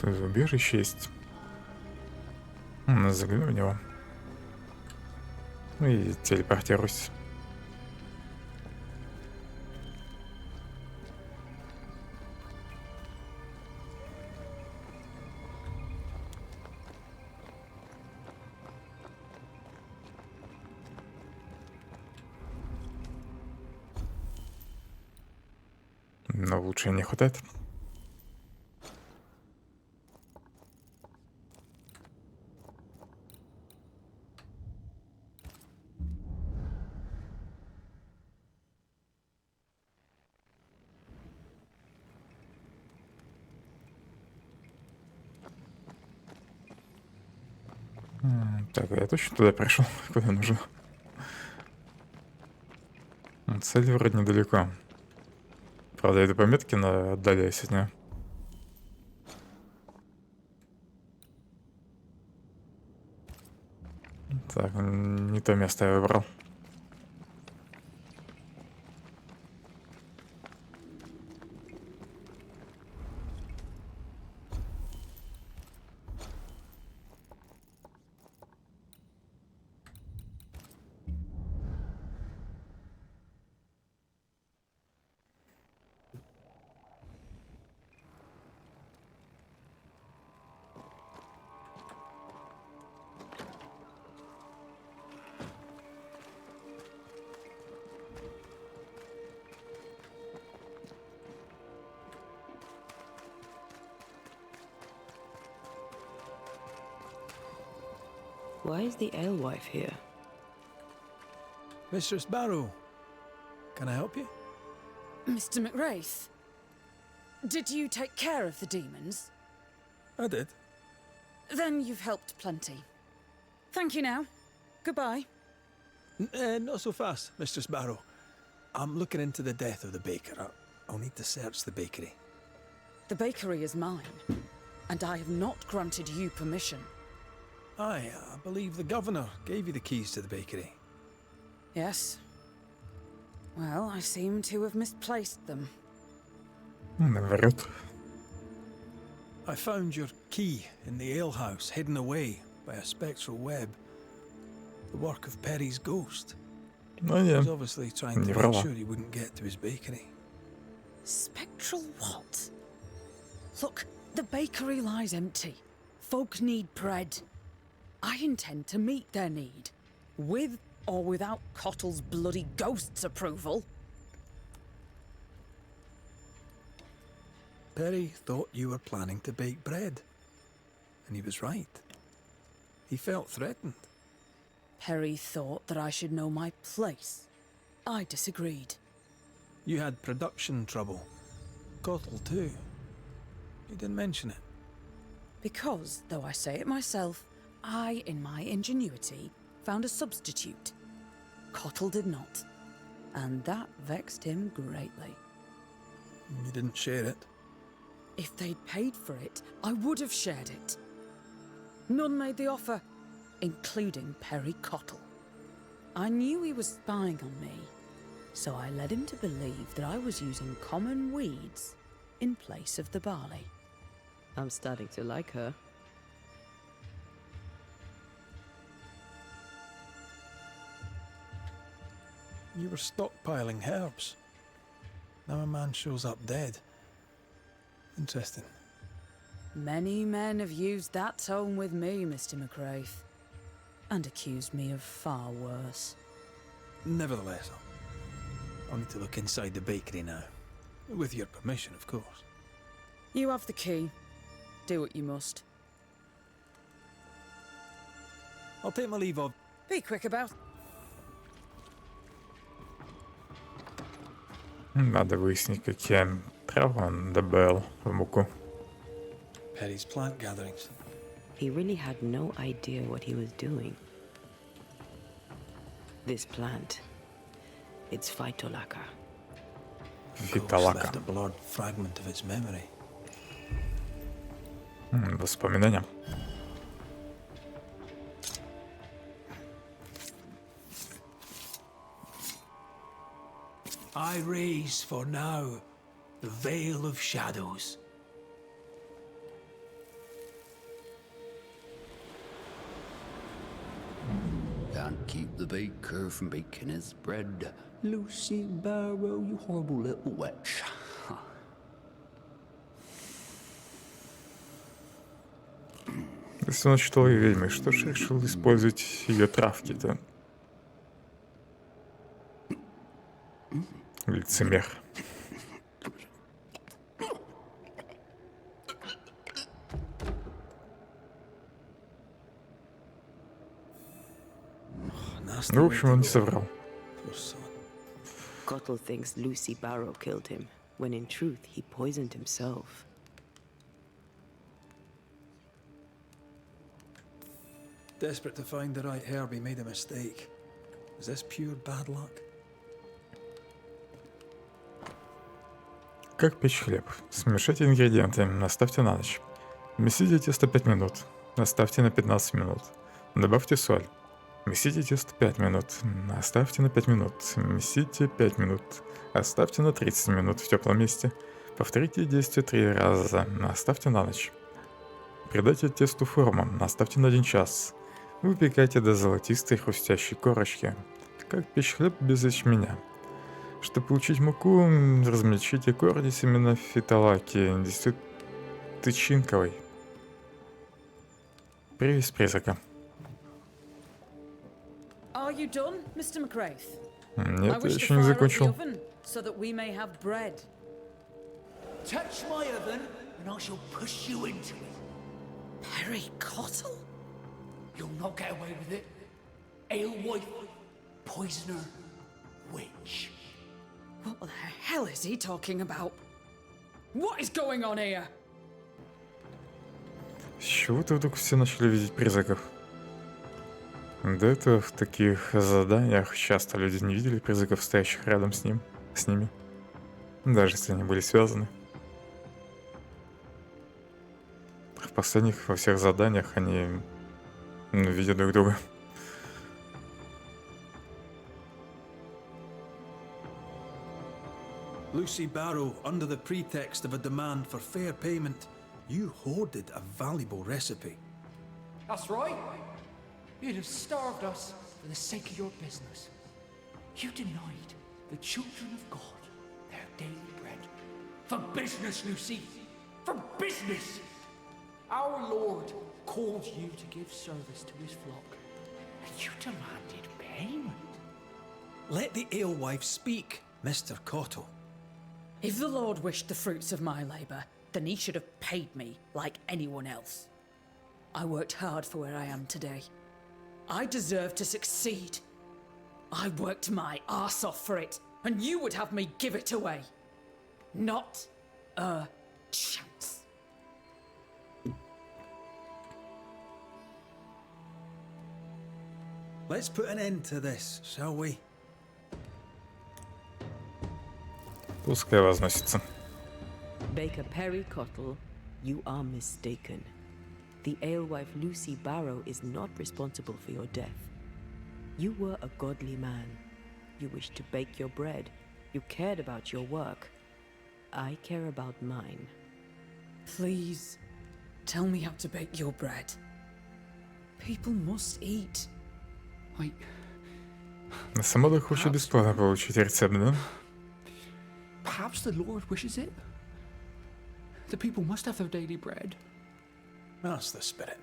Тут убежище есть. Загляну в него. Ну и телепортируюсь. Но лучше не хватает. Так, я точно туда пришел, куда нужно. Цель вроде недалеко. Правда, это пометки на отдаляюсь от нее. Так, не то место я выбрал. Why is the alewife here? Mistress Barrow, can I help you? Mr. McWraith, did you take care of the demons? I did. Then you've helped plenty. Thank you now. Goodbye. Not so fast, Mistress Barrow. I'm looking into the death of the baker. I'll need to search the bakery. The bakery is mine, and I have not granted you permission. Aye, I believe the governor gave you the keys to the bakery. Yes. Well, I seem to have misplaced them. Врет. I found your key in the alehouse, hidden away by a spectral web. The work of Perry's ghost. Ну, He я was obviously trying to не make врала. sure he wouldn't get to his bakery. Spectral what? Look, the bakery lies empty. Folk need bread. I intend to meet their need, with or without Cottle's bloody ghost's approval. Perry thought you were planning to bake bread. And he was right. He felt threatened. Perry thought that I should know my place. I disagreed. You had production trouble. Cottle, too. You didn't mention it. Because, though I say it myself, I, in my ingenuity, found a substitute. Cottle did not, and that vexed him greatly. You didn't share it. If they'd paid for it, I would have shared it. None made the offer, including Perry Cottle. I knew he was spying on me, so I led him to believe that I was using common weeds in place of the barley. I'm starting to like her. You were stockpiling herbs. Now a man shows up dead. Interesting. Many men have used that tone with me, Mr. McCraith, and accused me of far worse. Nevertheless, I'll need to look inside the bakery now. With your permission, of course. You have the key. Do what you must. I'll take my leave of... Be quick about. Надо выяснить, какие травы он добавил в муку. Perry's plant gatherings. He really had no idea what he was doing. This plant, it's phytolacca. Фитолака. Left a blurred fragment of its memory. Воспоминания. I raise for now the veil of shadows. Can't keep the baker from baking his bread. Lucy Barrow, you horrible little witch. Если он считал ее ведьмой, что же решил использовать ее травки-то? Лицемер. Ну, в общем, он не соврал. Cottle thinks Lucy Barrow killed him, when in truth he poisoned himself. Desperate to find the right herb, he made a mistake. Is this pure bad luck? Как печь хлеб? Смешайте ингредиенты, оставьте на ночь. Месите тесто 5 минут, оставьте на 15 минут. Добавьте соль. Месите тесто 5 минут, оставьте на 5 минут. Месите 5 минут, оставьте на 30 минут в теплом месте. Повторите действие 3 раза, оставьте на ночь. Придайте тесту форму, оставьте на 1 час. Выпекайте до золотистой хрустящей корочки. Как печь хлеб без ячменя? Чтобы получить муку, размельчите корни семена фитолаки, тычинковой. Привес призрака. Are you done, Mr. McCraith? Нет, я еще не закончил. So that we may have bread. Touch my oven, and I shall push you into it. Perry Cottle? You'll not get away with it. Alewife, poisoner, witch. What the hell is he talking about? What is going on here? С чего-то вдруг все начали видеть призраков. До этого в таких заданиях часто люди не видели призраков, стоящих рядом с ними. Даже если они были связаны. В последних, во всех заданиях они видят друг друга. Lucy Barrow, under the pretext of a demand for fair payment, you hoarded a valuable recipe. That's right. You'd have starved us for the sake of your business. You denied the children of God their daily bread. For business, Lucy. For business. Our Lord called you to give service to his flock, and you demanded payment. Let the alewife speak, Mr. Cottle. If the Lord wished the fruits of my labour, then he should have paid me like anyone else. I worked hard for where I am today. I deserve to succeed. I worked my arse off for it, and you would have me give it away. Not a chance. Let's put an end to this, shall we? Пускай возносится. Baker Perry Cottle, you are mistaken. The alewife Lucy Barrow is not responsible for your death. You were a godly man. You wished to bake your bread. You cared about your work. I care about mine. Please, tell me how to bake your bread. People must eat. I... Сама хочет бесплатно получить рецепт, да? Perhaps the Lord wishes it? The people must have their daily bread. That's the spirit.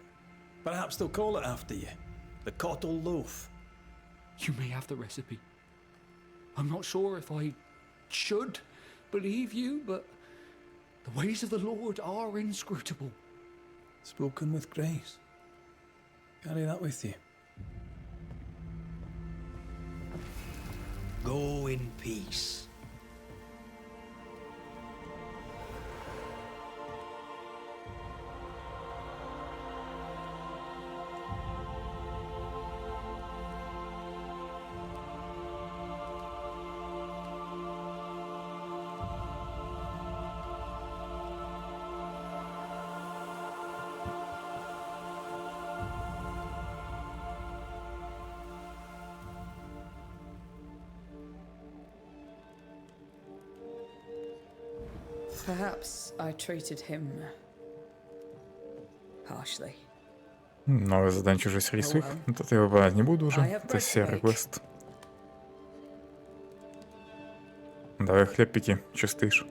Perhaps they'll call it after you. The Cottle Loaf. You may have the recipe. I'm not sure if I should believe you, but the ways of the Lord are inscrutable. Spoken with grace. Carry that with you. Go in peace. Perhaps I treated him harshly. Новое задание чужой среди своих. Вот это я выполнять не буду уже. Это серый квест. Давай хлеб пеки, че стоишь?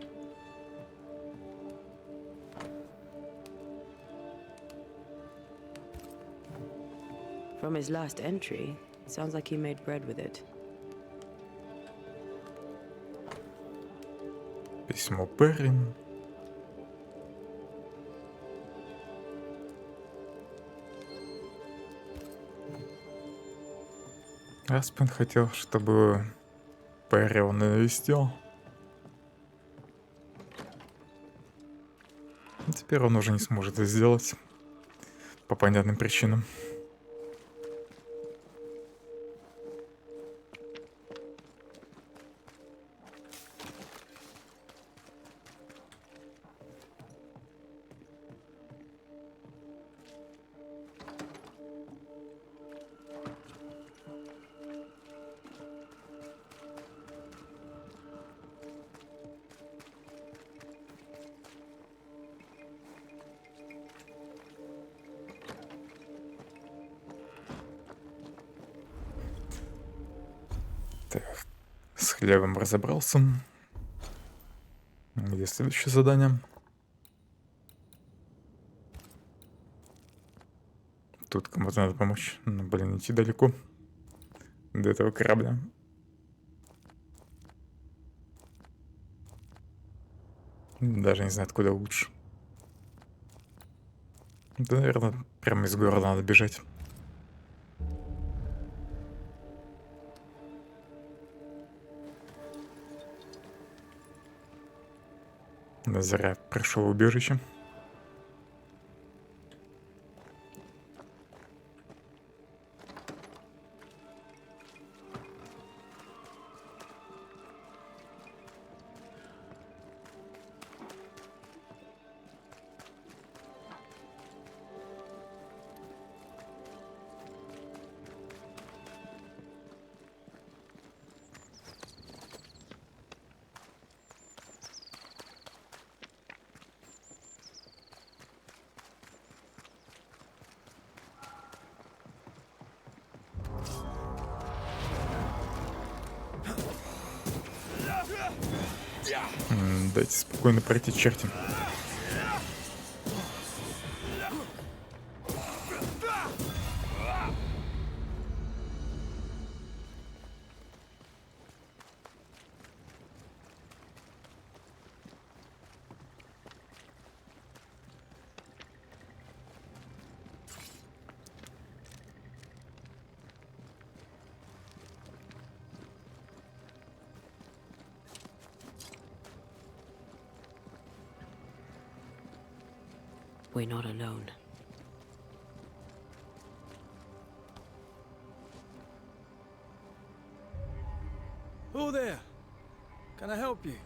From his last entry, sounds like he made bread with it. Письмо Перри. Аспен хотел, чтобы Перри он навестил. Теперь он уже не сможет это сделать. По понятным причинам. Так, с хлебом разобрался. Где следующее задание? Тут кому-то надо помочь. Ну, блин, идти далеко до этого корабля. Даже не знаю, откуда лучше. Да, наверное, прямо из города надо бежать. Зря пришел в убежище. Дайте спокойно пройти, черти. We're not alone. Oh there. Can I help you?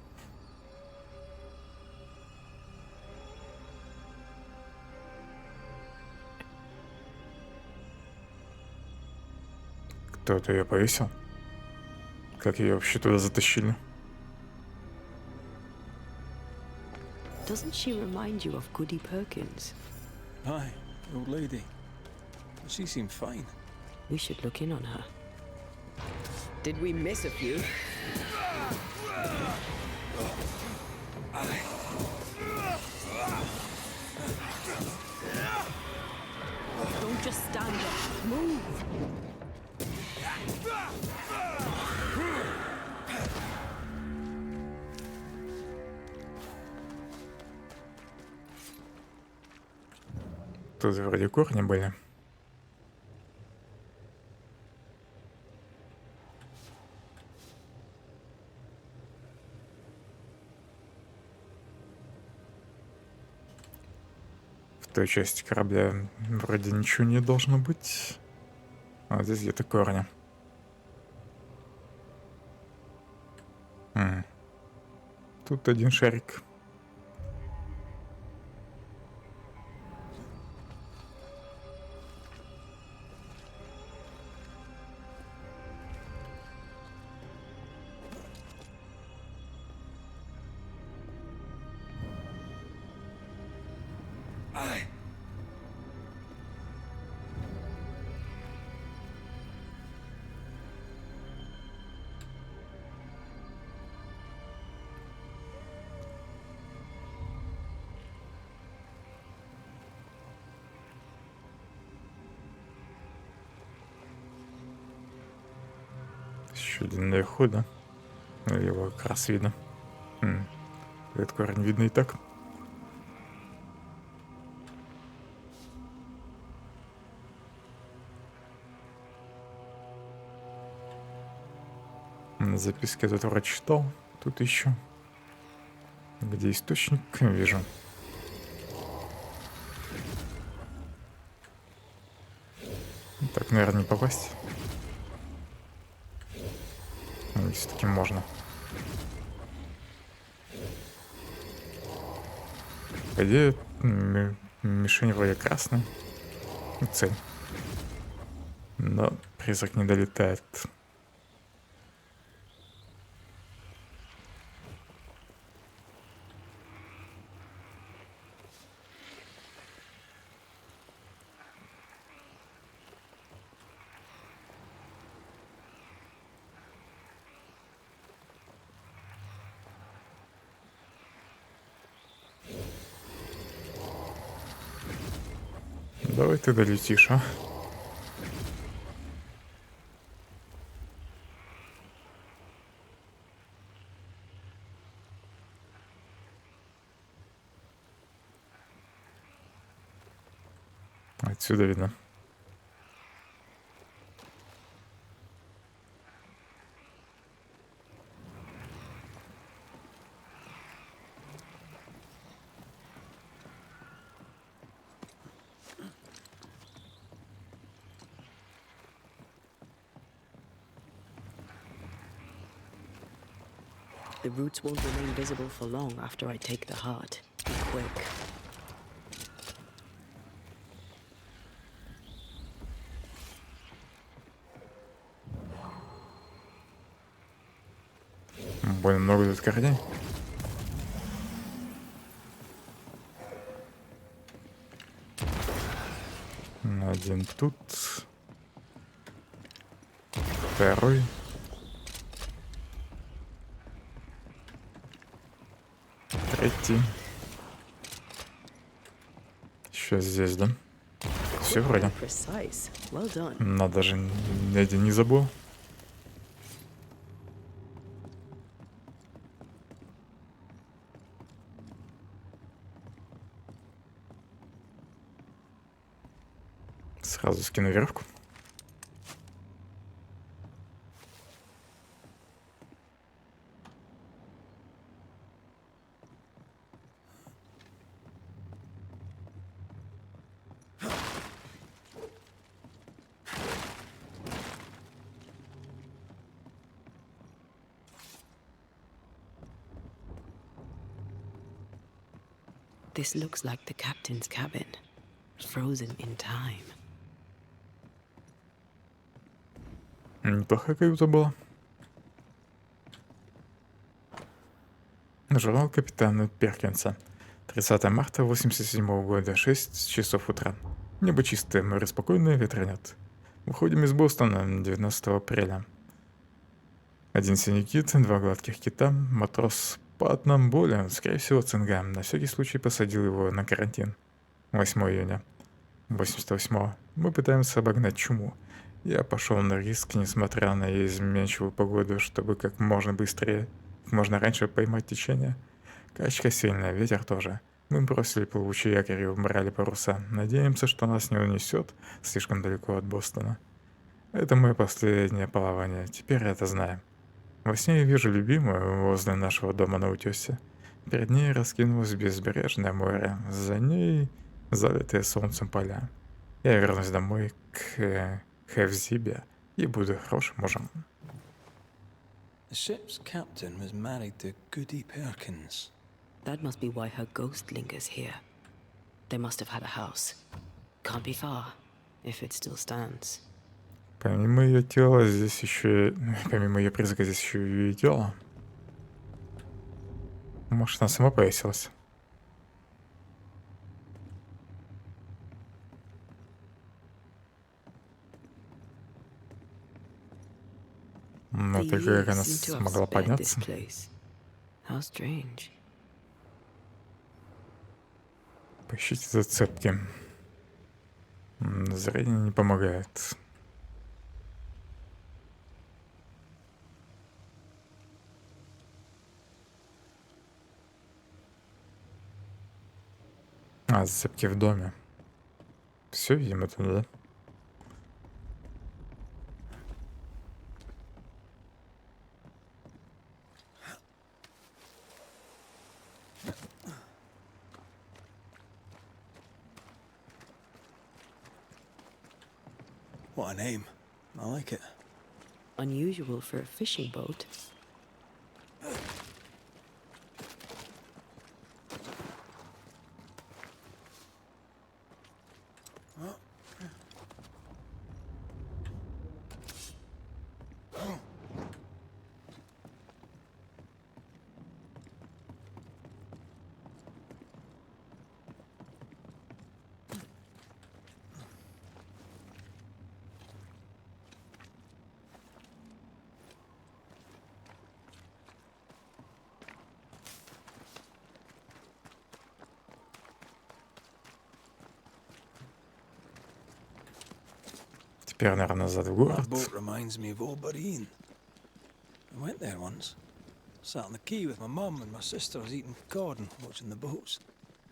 Кто-то ее повесил? Как ее вообще туда затащили? Doesn't she remind you of Goody Perkins? Aye, the old lady. But she seemed fine. We should look in on her. Did we miss a few? Don't just stand there. Move! Тут вроде корни были. В той части корабля вроде ничего не должно быть. А здесь где-то корни. Тут один шарик. Еще один наверху, да? Его как раз видно. Этот корень видно и так. На записке тут вроде читал. Тут еще. Где источник? Вижу. Так, наверное, не попасть. Все-таки можно. По идее, мишень вроде красная. Цель. Но призрак не долетает. Давай ты долетишь, а? Отсюда видно. The roots won't remain visible for long after I take the heart. Be quick. Больно много тут корней. Один тут. Второй. Третий. Еще здесь, да? Все вроде. Precise. Well done. Но даже ни один не забыл. Сразу скину веревку. This looks like the captain's cabin, frozen in time. Неплохая каюта была. Журнал капитана Перкинса. 30 марта 87 года, 6 часов утра. Небо чистое, море спокойное, ветра нет. Выходим из Бостона 19 апреля. Один синий кит, 2 гладких кита, матрос по одному более, скорее всего, цинга. На всякий случай посадил его на карантин. 8 июня 88-го. Мы пытаемся обогнать чуму. Я пошел на риск, несмотря на изменчивую погоду, чтобы как можно быстрее, как можно раньше поймать течение. Качка сильная, ветер тоже. Мы бросили плавучий якорь и убрали паруса. Надеемся, что нас не унесет слишком далеко от Бостона. Это мое последнее плавание, теперь я это знаю. Во сне я вижу любимую возле нашего дома на утесе. Перед ней раскинулось безбрежное море, за ней залитые солнцем поля. Я вернусь домой к Хевзибе и буду хорошим мужем. The ship's captain was married to Goody Perkins. That must be why her ghost lingers here. They must have had a house. Can't be far, if it still stands. Помимо ее тела здесь еще... Помимо ее призрака здесь еще и ее тело. Может, она сама повесилась? Но The только как years она seem to have смогла spared this подняться. place. How strange. Поищите зацепки. Зрение не помогает. Зацепки в доме. Все, видимо, туда. What a name. I like it. Unusual for a fishing boat. Теперь, наверное, назад в That город. boat reminds me of old Bureen. I went there once. Sat on the quay with my mum and my sisters eating cod and watching the boats.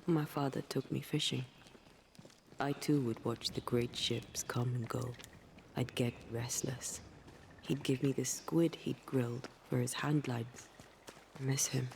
My father took me fishing. I too would watch the great ships come and go. I'd get restless. He'd give me the squid he'd grilled for his hand lines. I miss him.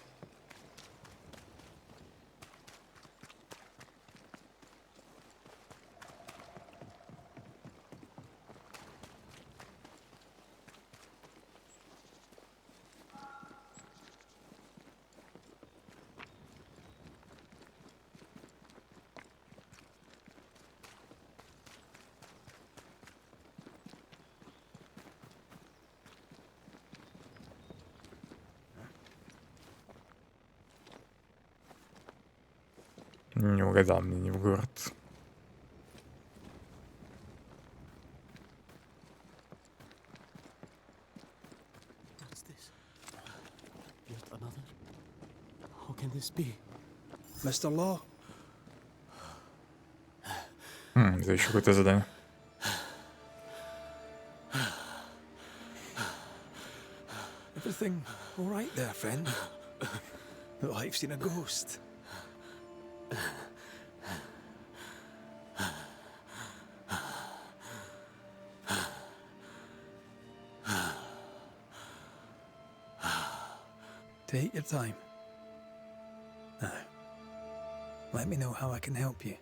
Не угадал, мне не в город. What's this? Yet another? How can this be? Mr. Law? Это еще какое-то задание. Everything all right there, friend? Look like you've seen a ghost. Take your time. Now, let me know how I can help you.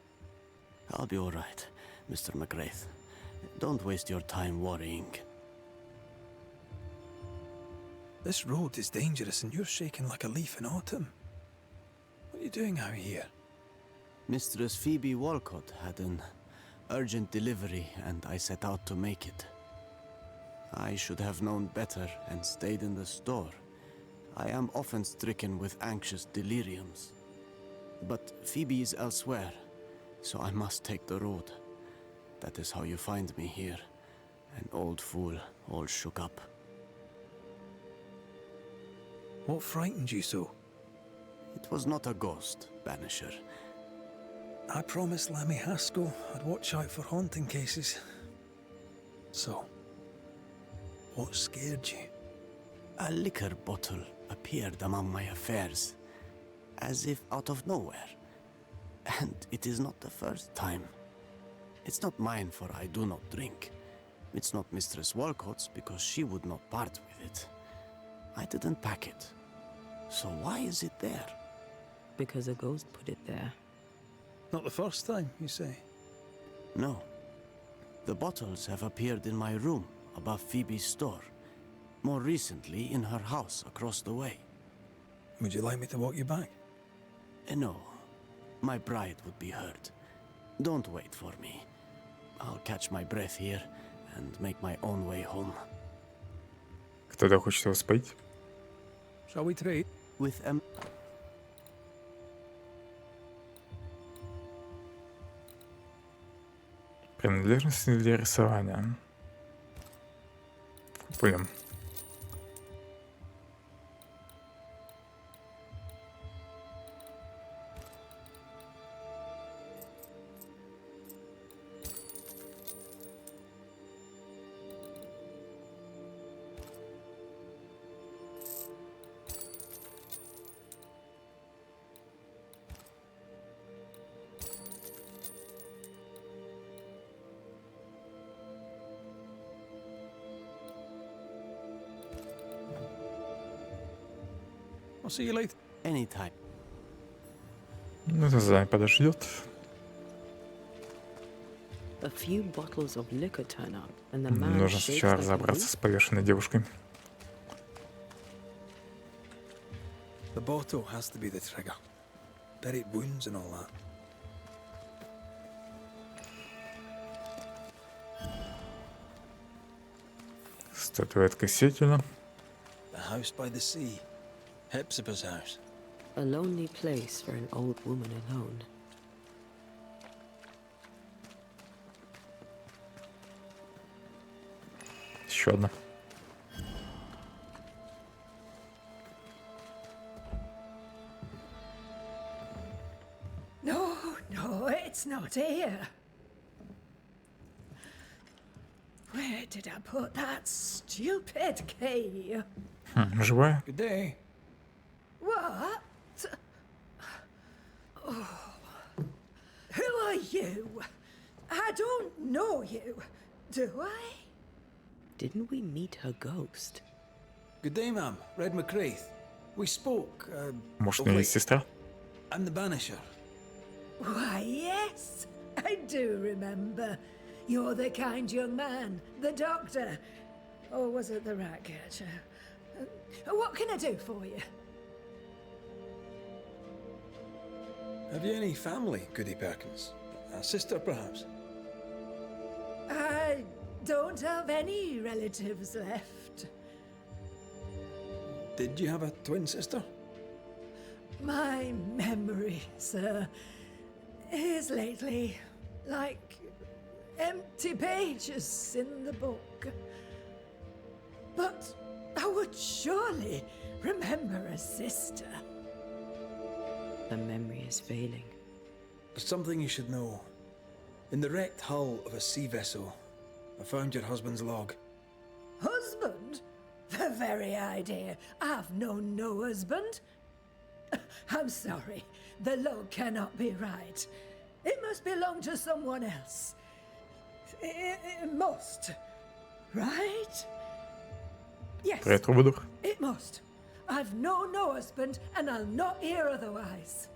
I'll be all right, Mr. McGrath. Don't waste your time worrying. This road is dangerous and you're shaking like a leaf in autumn. What are you doing out here? Mistress Phoebe Walcott had an urgent delivery, and I set out to make it. I should have known better and stayed in the store. I am often stricken with anxious deliriums. But Phoebe is elsewhere, so I must take the road. That is how you find me here, an old fool, all shook up. What frightened you so? It was not a ghost, Banisher. I promised Lammy Haskell I'd watch out for haunting cases. So, what scared you? A liquor bottle appeared among my affairs, as if out of nowhere. And it is not the first time. It's not mine, for I do not drink. It's not Mistress Walcott's, because she would not part with it. I didn't pack it. So why is it there? Because a ghost put it there. Not the first time, you say? No. The bottles have appeared in my room above Phoebe's store. More recently, in her house across the way. Would you like me to walk you back? No. My bride would be hurt. Don't wait for me. I'll catch my breath here and make my own way home. Кто-то хочет его споить? Shall we trade? With Принадлежности для рисования. Купим. I'll see you later. anytime. Ну, это задание подождет. A few bottles of liquor turn up, and the man Нужно shakes сначала like a разобраться leaf. с повешенной девушкой. The bottle has to be the trigger. Buried wounds and all that. Статуэтка Сетина. The house by the sea. Hepzibah's house. A lonely place for an old woman alone. Еще одна. No, no, it's not here. Where did I put that stupid key? Живая? Good day. What? Oh. Who are you? I don't know you, do I? Didn't we meet her ghost? Good day, ma'am. Red McCraith. We spoke, Может, у of нее late. есть сестра? I'm the Banisher. Why, yes, I do remember. You're the kind young man, the doctor. Or was it the rat catcher? What can I do for you? Have you any family, Goody Perkins? A sister, perhaps? I don't have any relatives left. Did you have a twin sister? My memory, sir, is lately like empty pages in the book. But I would surely remember a sister. The memory is failing. There's something you should know. In the wrecked hull of a sea vessel, I found your husband's log. Husband? The very idea. I've known no husband. I'm sorry. The log cannot be right. It must belong to someone else. It must. Right? Yes. Привет, Трубадур. It must. I've known no husband, and I'll not hear otherwise.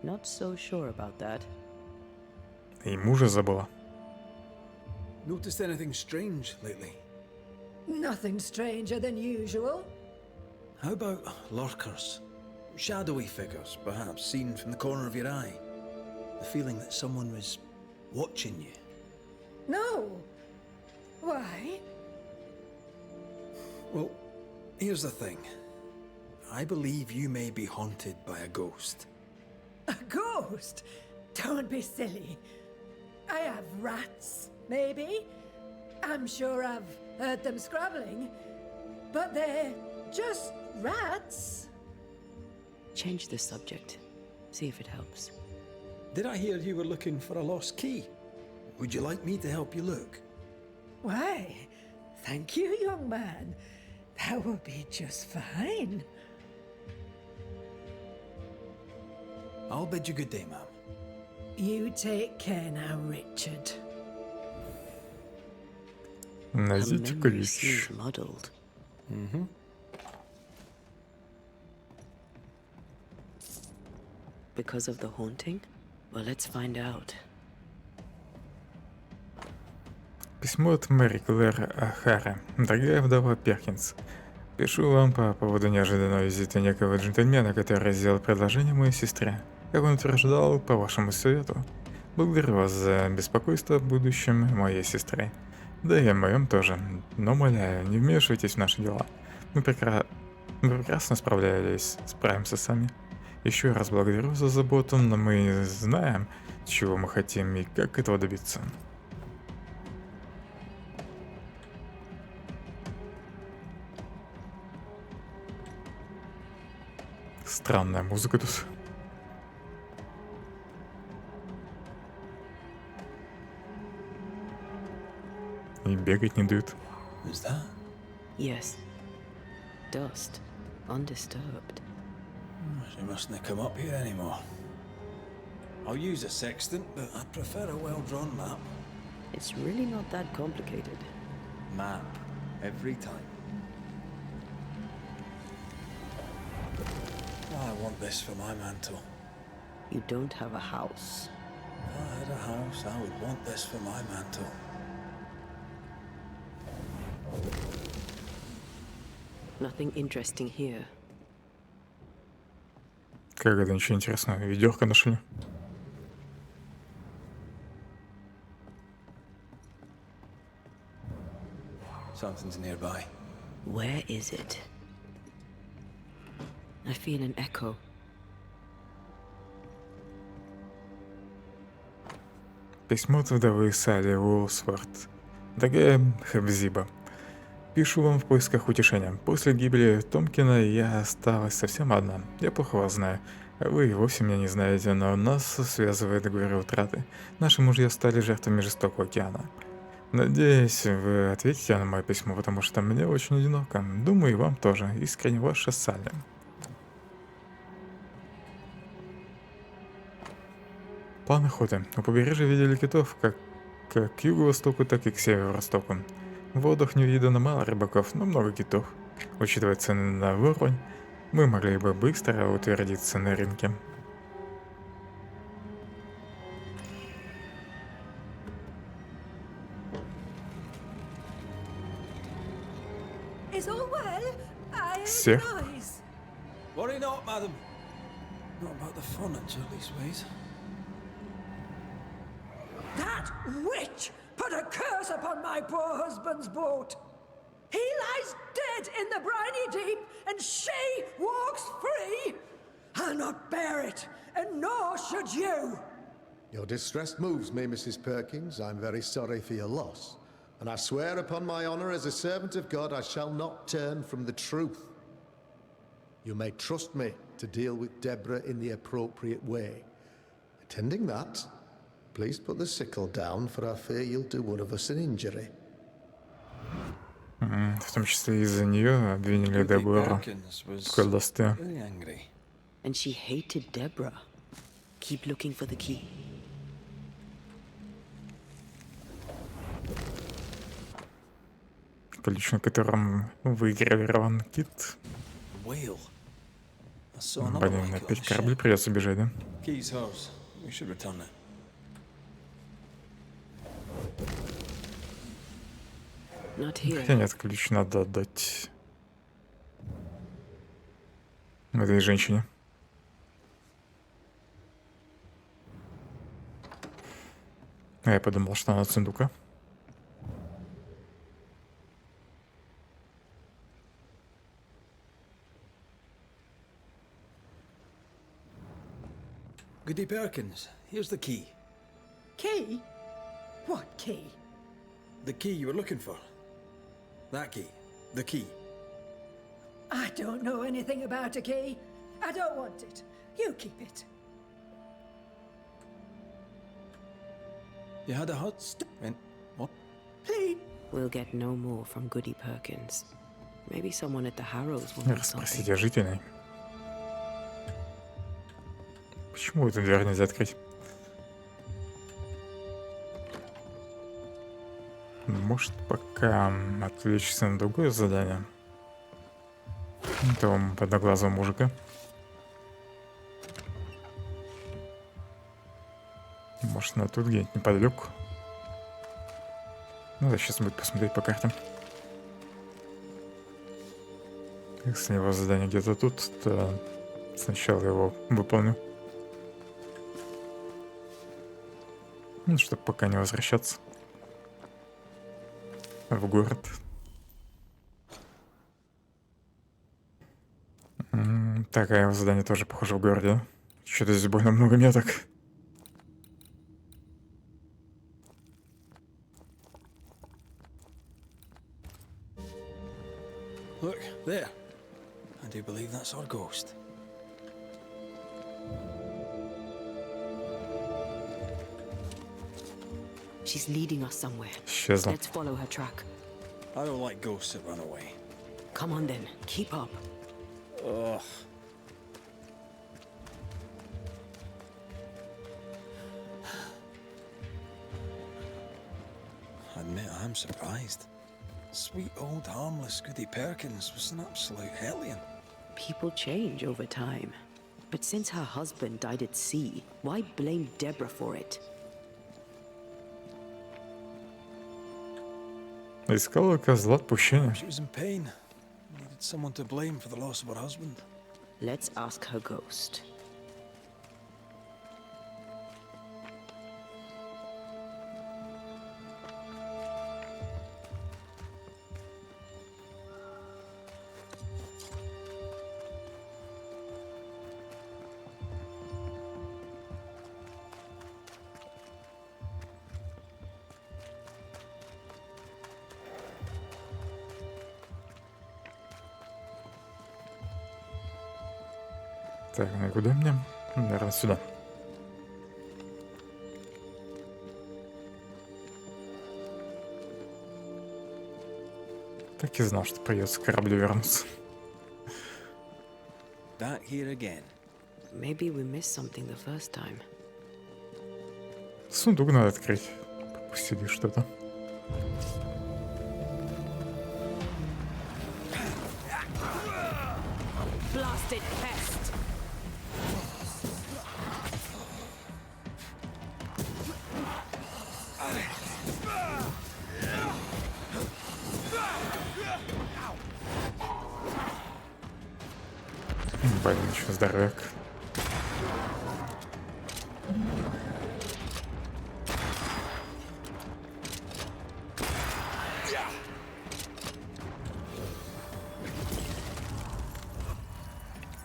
Not so sure about that. И мужа забыла. Noticed anything strange lately? Nothing stranger than usual. How about lurkers? Shadowy figures, perhaps, seen from the corner of your eye? The feeling that someone was watching you. No. Why? Well, here's the thing. I believe you may be haunted by a ghost. A ghost? Don't be silly. I have rats, maybe. I'm sure I've heard them scrabbling. But they're just rats. Change the subject. See if it helps. Did I hear you were looking for a lost key? Would you like me to help you look? Why, thank you, young man. That will be just fine. I'll bid you good day, ma'am. You take care now, Richard. Her Найдите memory ключ. seems muddled. Because of the haunting? Well, let's find out. Письмо от Мэри Клэр Ахара. Дорогая вдова Перкинс, пишу вам по поводу неожиданного визита некого джентльмена, который сделал предложение моей сестре. Как он утверждал, по вашему совету. Благодарю вас за беспокойство о будущем моей сестры. Да и о моем тоже. Но, умоляю, не вмешивайтесь в наши дела. Мы прекрасно справимся сами. Еще раз благодарю за заботу, но мы знаем, чего мы хотим и как этого добиться. Странная музыка тут. И бегать не дают. Who's that? Yes. Dust. Undisturbed. She mustn't come up here anymore. I'll use a sextant, but I'd prefer a well-drawn map. It's really not that complicated. Map. Every time. I want this for my mantle. You don't have a house. If I had a house, I would want this for my mantle. Nothing interesting here. Как это, ничего интересного. Ведерко нашли. Something's nearby. Where is it? I feel an echo. Письмо от вдовы Салли Уолсворт. Дорогая Хабзиба, пишу вам в поисках утешения. После гибели Томкина я осталась совсем одна. Я плохо вас знаю. Вы и вовсе меня не знаете, но нас связывает горе утраты. Наши мужья стали жертвами жестокого океана. Надеюсь, вы ответите на мое письмо, потому что мне очень одиноко. Думаю, и вам тоже. Искренне ваша Салли. План охоты. У побережья видели китов как к юго-востоку, так и к северо-востоку. В водах не видано мало рыбаков, но много китов. Учитывая цены на воронь, мы могли бы быстро утвердиться на рынке. Is all well? I heard Всех. a noise. Worry not, madam. Not about the furniture, leastways. That witch put a curse upon my poor husband's boat. He lies dead in the briny deep, and she walks free. I'll not bear it, and nor should you. Your distress moves me, Mrs. Perkins. I'm very sorry for your loss. And I swear upon my honor as a servant of God, I shall not turn from the truth. You may trust me to deal with Deborah in the appropriate way. Attending that, please put the sickle down, for I fear you'll do one of us an injury. В том числе из-за нее обвинили Добро в колдовстве. Really angry. And she hated Deborah. Keep looking for the key. Ключ, на котором выгравирован кит. Whale. I saw another Блин, like it on опять the корабли ship. придется бежать, да? Key's hers. We should return it. Not here. Хотя нет, ключ надо отдать этой женщине. А я подумал, что она от сундука. Goody Perkins, here's the key. Key? What key? The key you were looking for. That key. The key. I don't know anything about a key. I don't want it. You keep it. You had a hot and what? Please. We'll get no more from Goody Perkins. Maybe someone at the Harrows will know something. Расспросите о жителей. Почему эту дверь нельзя открыть? Может, пока отвлечься на другое задание? Этого одноглазого мужика. Может, на тут где-нибудь неподалеку. Надо сейчас будет посмотреть по картам. Если его задание где-то тут, то сначала его выполню. Ну, чтобы пока не возвращаться в город. Так, а его задание тоже похоже в городе. Что-то здесь больно много меток. Look, there. I do believe that's our ghost. She's leading us somewhere. Исчезла. Let's follow her track. I don't like ghosts that run away. Come on then, keep up. Ugh. I admit I'm surprised. Sweet old harmless Goody Perkins was an absolute hellion. People change over time. But since her husband died at sea, why blame Deborah for it? Искала козла отпущения. She was in pain. Needed someone to blame for the loss of her husband. Let's ask her ghost. Так, ну и куда мне? Наверное, сюда. Так и знал, что придется к кораблю вернуться. Back here again. Maybe we missed something the first time. Сундук надо открыть. Пропустили что-то. Blasted pest! Блин, еще здоровяк.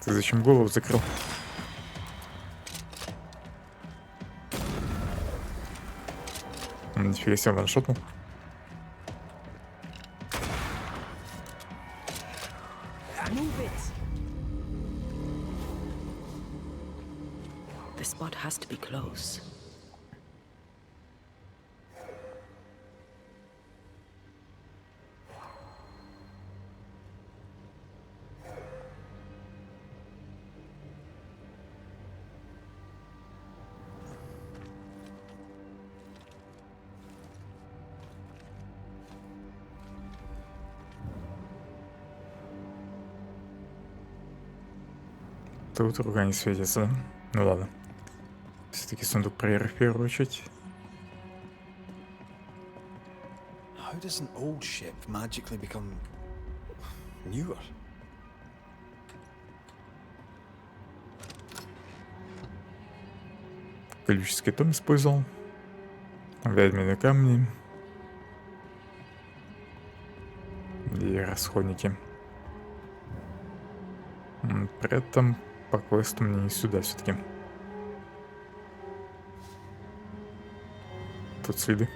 Ты зачем голову закрыл? Нифига себе, ваншотнул. Move it! The spot has to be close. Тут рука не светится, да? Ну ладно. Все-таки сундук проверю в первую очередь. How does an old ship magically become newer? Коллегический том использовал. Ведьмины камни. И расходники. При этом по квесту мне не сюда все-таки. Тут следы.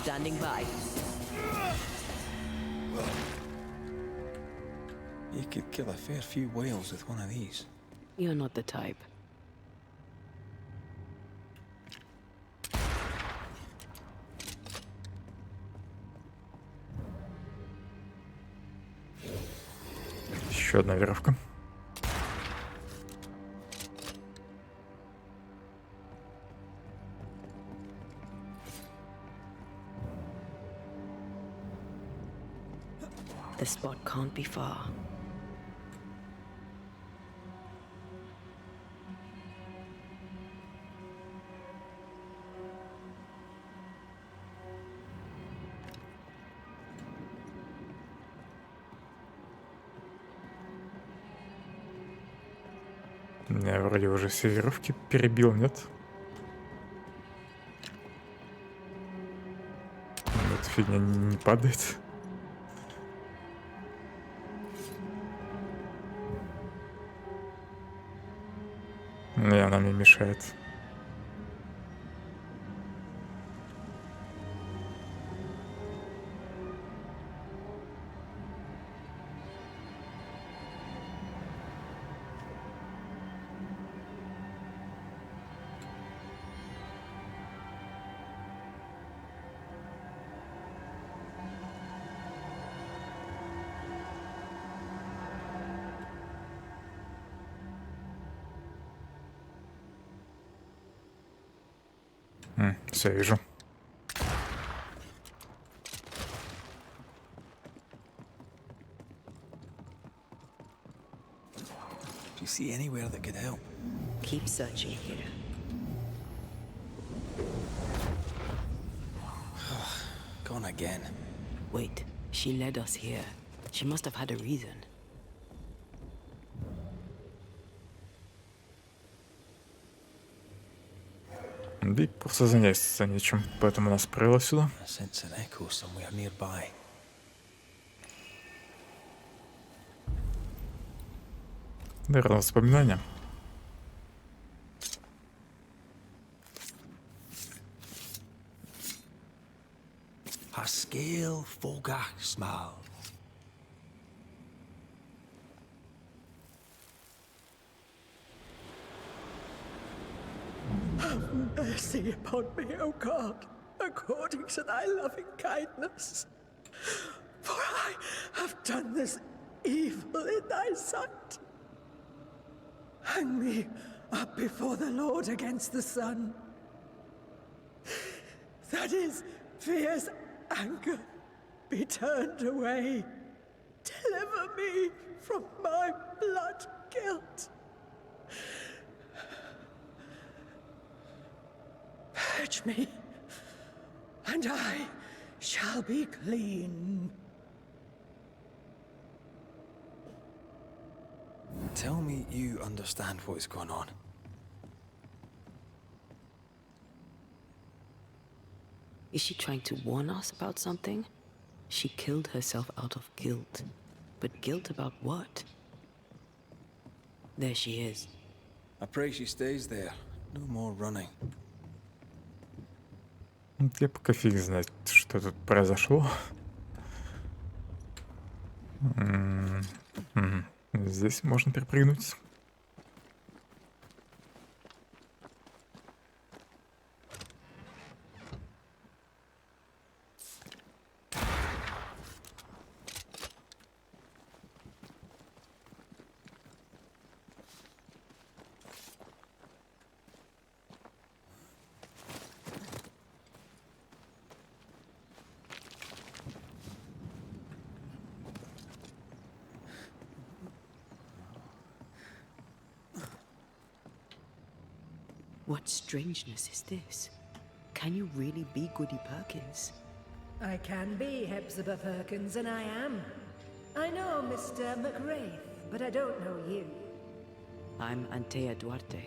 Standing by. You could kill a fair few whales with one of these. You're not the type. Еще одна веревка. The spot can't be far. Я вроде уже все веревки перебил, нет? Эта фигня не падает. И она мне мешает. Все, вижу. Do you see anywhere that could help? Keep searching here. Gone again. Wait, she led us here. She must have had a reason. Да и просто заняться нечем, поэтому нас провело сюда. I sense an echo somewhere nearby. Наверное, воспоминания. A scale fogach small. Mercy upon me, O God, according to thy loving kindness. For I have done this evil in thy sight. Hang me up before the Lord against the sun. That his fierce anger be turned away. Deliver me from my blood guilt. Purge me, and I shall be clean. Tell me you understand what is going on. Is she trying to warn us about something? She killed herself out of guilt. But guilt about what? There she is. I pray she stays there. No more running. Я пока фиг знать, что тут произошло. Здесь можно перепрыгнуть. What strangeness is this? Can you really be Goody Perkins? I can be Hepzibah Perkins, and I am. I know Mr. McWraith, but I don't know you. I'm Antea Duarte.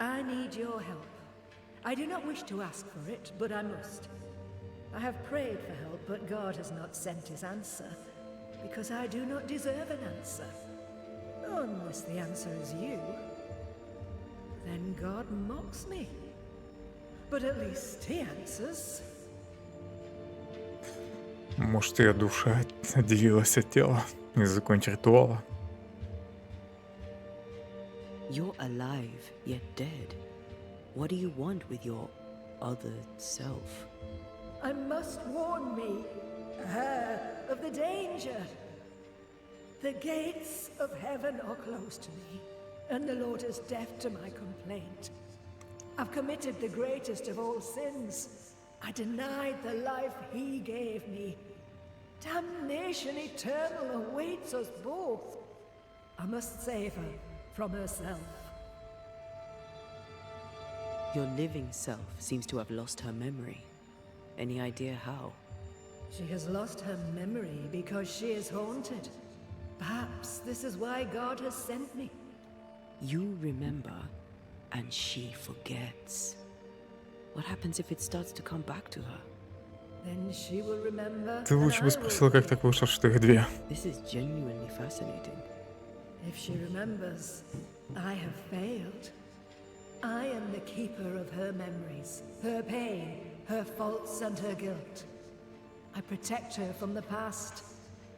I need your help. I do not wish to ask for it, but I must. I have prayed for help, but God has not sent his answer, because I do not deserve an answer. Unless the answer is you. Then God mocks me. But at least he answers. Может, ее душа отделилась от тела и закончить ритуала. You're alive, yet dead. What do you want with your other self? I must warn me, her, of the danger. The gates of heaven are close to me, and the Lord is deaf to my complaint. I've committed the greatest of all sins. I denied the life he gave me. Damnation eternal awaits us both. I must save her from herself. Your living self seems to have lost her memory. Any idea how? She has lost her memory because she is haunted. Perhaps this is why God has sent me. You remember, and she forgets. What happens if it starts to come back to her? Then she will remember. Ты лучше бы and I will спросила, как так вышло, что их две. This is genuinely fascinating. If she remembers, I have failed. I am the keeper of her memories, her pain, her faults and her guilt. I protect her from the past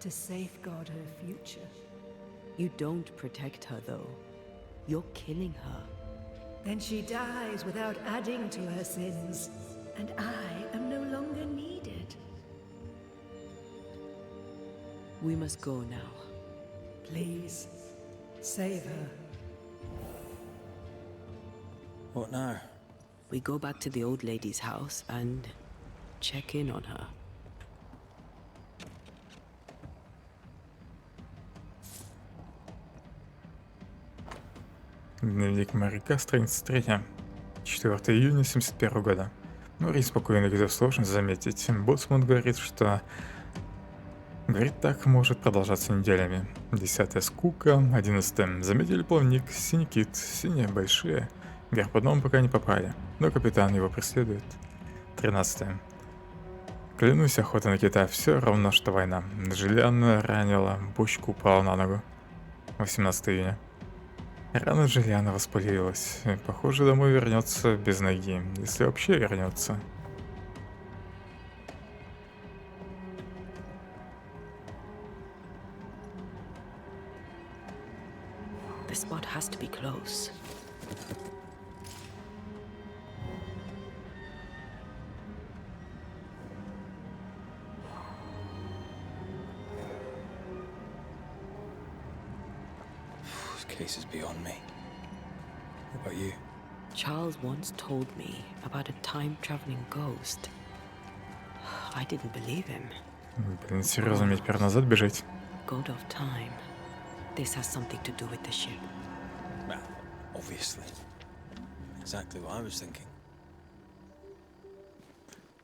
to safeguard her future. You don't protect her, though. You're killing her. Then she dies without adding to her sins, and I am no longer needed. We must go now. Please, save her. What now? We go back to the old lady's house and check in on her. Дневник моряка, страница 3. 4 июня 71 года. Море спокойно, где сложно заметить. Боцман говорит, что... Говорит, так может продолжаться неделями. 10 скука. 11 заметили плавник, синий кит, синие большие. Вверх по дном пока не попали, но капитан его преследует. 13 клянусь, охота на кита, все равно, что война. Джиллиан ранила, бочка упала на ногу. 18 июня. Рана Джиллиана воспалилась. Похоже, домой вернется без ноги, если вообще вернется. The spot has to be close. This case is beyond me. What about you? Charles once told me about a time-traveling ghost. I didn't believe him. Блин, серьезно, мне теперь назад бежать? God of time. This has something to do with the ship. Well, obviously. Exactly what I was thinking.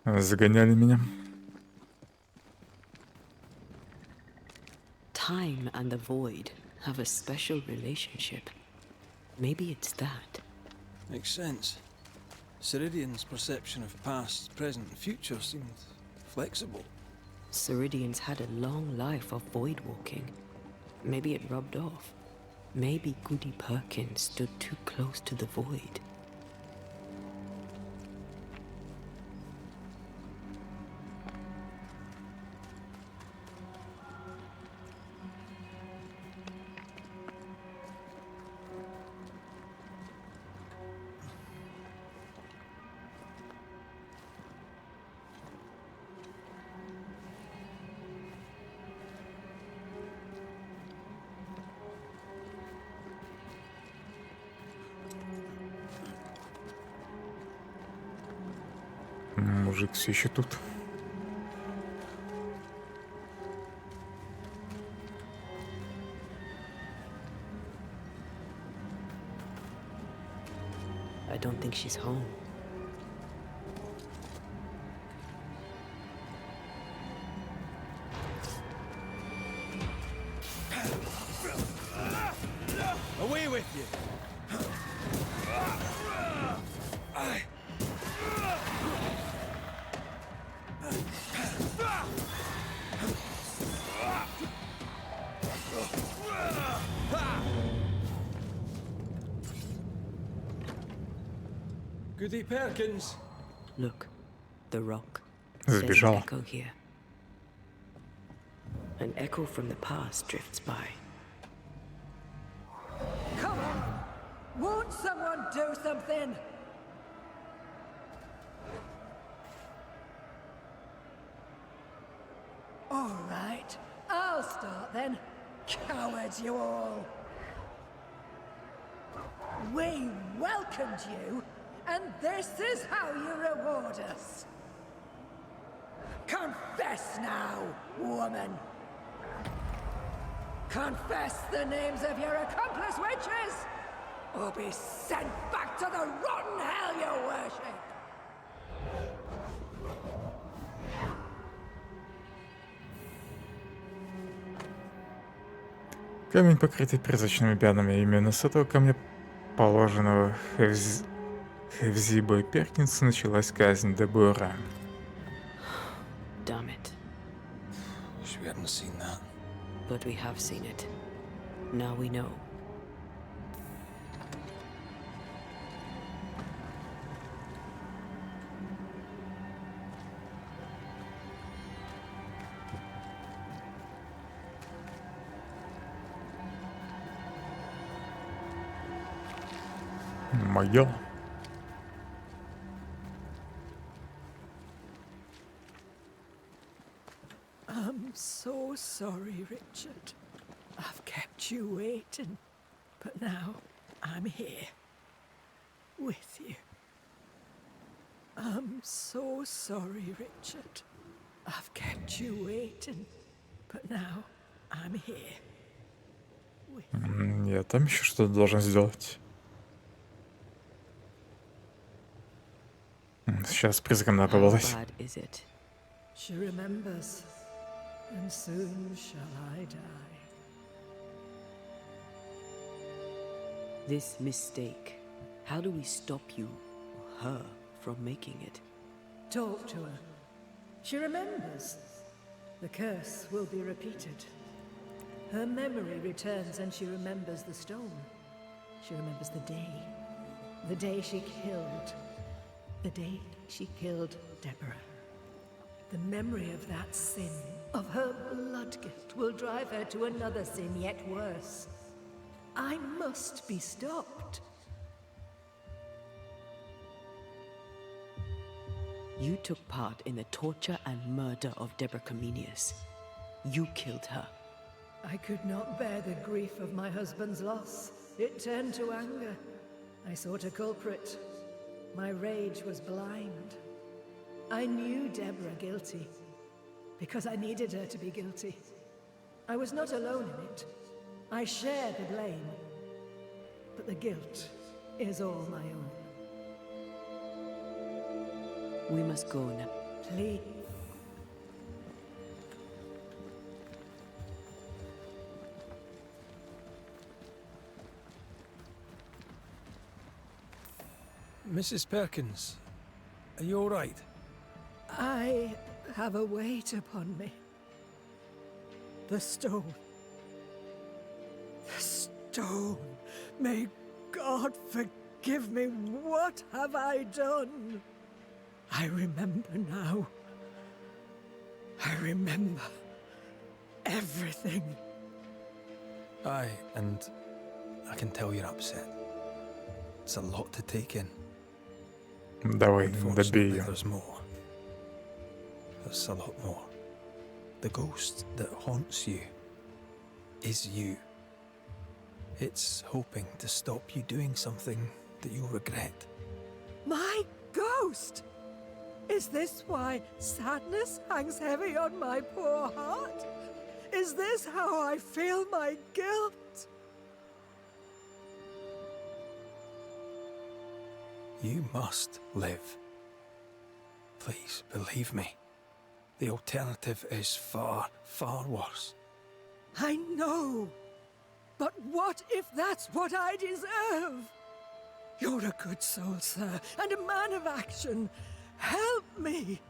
Загоняли меня. Time and the void have a special relationship. Maybe it's that. Makes sense. Ceridian's perception of past, present, and future seemed flexible. Ceridians had a long life of void walking. Maybe it rubbed off. Maybe Goody Perkins stood too close to the void. Мужик все еще тут. I don't think she's home. Away with you! Goody Perkins! Look, the rock. There's an Сбежала. echo here. An echo from the past drifts by. Come on! Won't someone do something? All right, I'll start then. Cowards, you all! We welcomed you, and this is how you reward us. Confess now, woman! Confess the names of your accomplice witches, or be sent back to the rotten hell you worship! Камень, покрытый призрачными пятнами. Именно с этого камня, положенного Хевзибой Перкинс, началась казнь Добра. Damn it. Wish we hadn't seen that. But we have seen it. Now we know. Моё. I'm so sorry, Richard. I've kept you waiting, but now I'm here. With you. I'm so sorry, Richard. I've kept you waiting, but now I'm here. Я там еще что-то должен сделать. Сейчас с призраком надо How поболтать. bad is it? She remembers, and soon shall I die. This mistake. How do we stop you, or her, from making it? Talk to her. She remembers. The curse will be repeated. Her memory returns and she remembers the stone. She remembers the day she killed. The day she killed Deborah. The memory of that sin, of her blood guilt, will drive her to another sin yet worse. I must be stopped. You took part in the torture and murder of Deborah Comenius. You killed her. I could not bear the grief of my husband's loss. It turned to anger. I sought a culprit. My rage was blind. I knew Deborah guilty, because I needed her to be guilty. I was not alone in it. I share the blame. But the guilt is all my own. We must go now. Please. Mrs. Perkins, are you all right? I have a weight upon me. The stone. The stone. May God forgive me. What have I done? I remember now. I remember everything. Aye, and I can tell you're upset. It's a lot to take in. Давай, добей Unfortunately, ее. there's more. There's a lot more. The ghost that haunts you is you. It's hoping to stop you doing something that you'll regret. My ghost! Is this why sadness hangs heavy on my poor heart? Is this how I feel my guilt? You must live. Please, believe me. The alternative is far, far worse. I know. But what if that's what I deserve? You're a good soul, sir, and a man of action. Help me.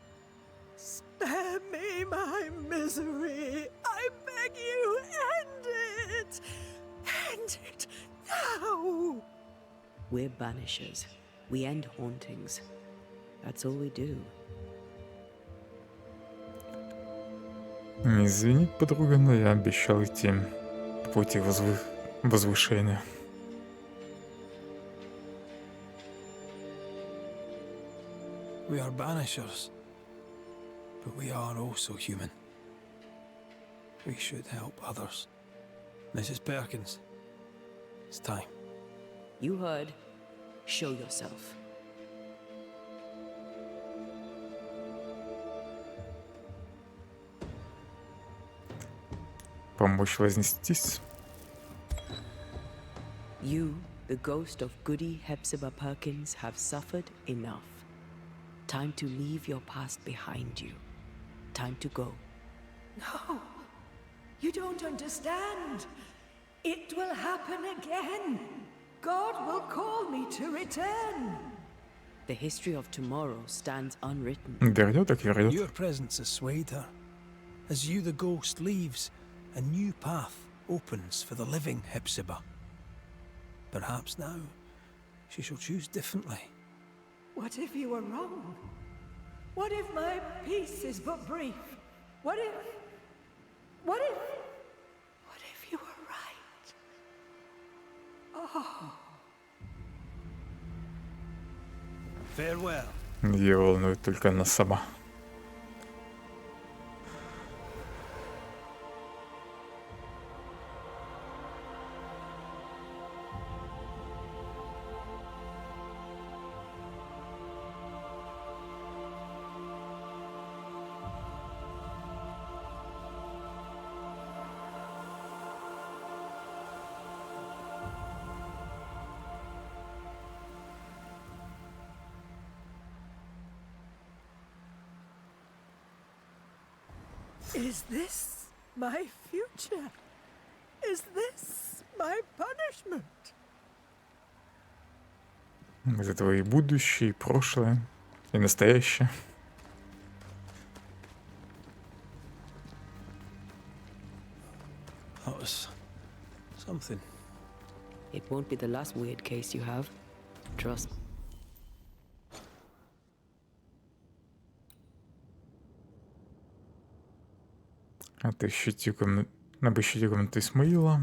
Spare me my misery. I beg you, end it. End it now. We're banishers. We end hauntings. That's all we do. Извини, подруга, но я обещал идти по пути возвышения. We are banishers, but we are also human. We should help others. Mrs. Perkins, it's time. You heard. Show yourself. Помочь вознестись. You, the ghost of Goody Hepzibah Perkins, have suffered enough. Time to leave your past behind you. Time to go. No, you don't understand. It will happen again. God will call me to return. The history of tomorrow stands unwritten. Вернет, так вернет. Your presence assuaged her. As you, the ghost, leaves, a new path opens for the living Hepzibah. Perhaps now she shall choose differently. What if you were wrong? What if my peace is but brief? What if you were right? Oh. Farewell. Ее волнует только она сама. Is this my future? Is this my punishment? Из этого и будущее, и прошлое, и настоящее. That was something. It won't be the last weird case you have. Trust me. Отыщите комнату Исмаила.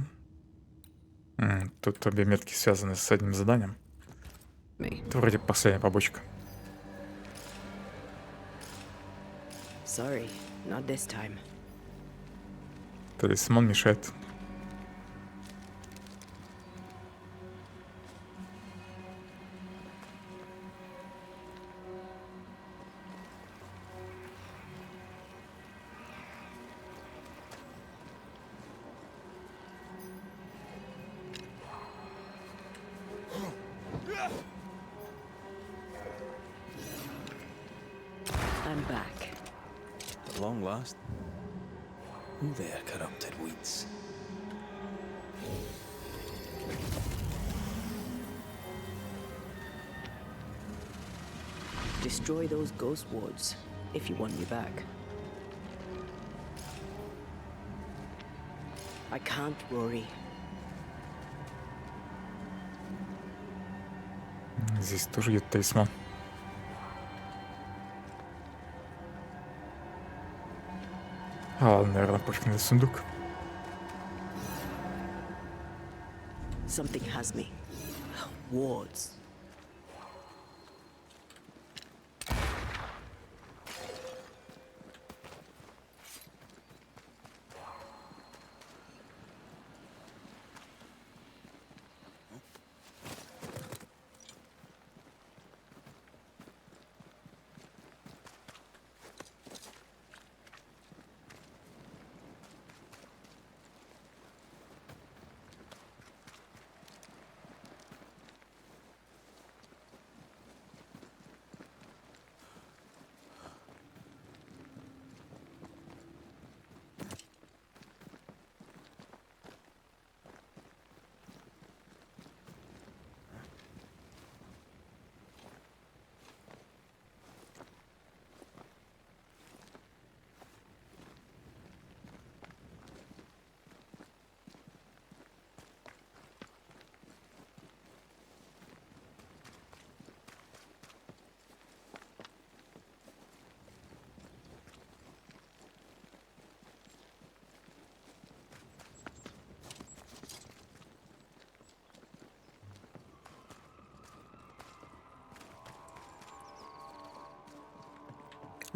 Тут обе метки связаны с одним заданием. Это вроде последняя побочка. Sorry, not this time. Талисман мешает. I'm back. At long last. Who there, corrupted weeds? Destroy those ghost wards if you want me back. I can't, Rory. Здесь тоже есть талисман. Ладно, наверное, пофиг на сундук. Something has me. Wards.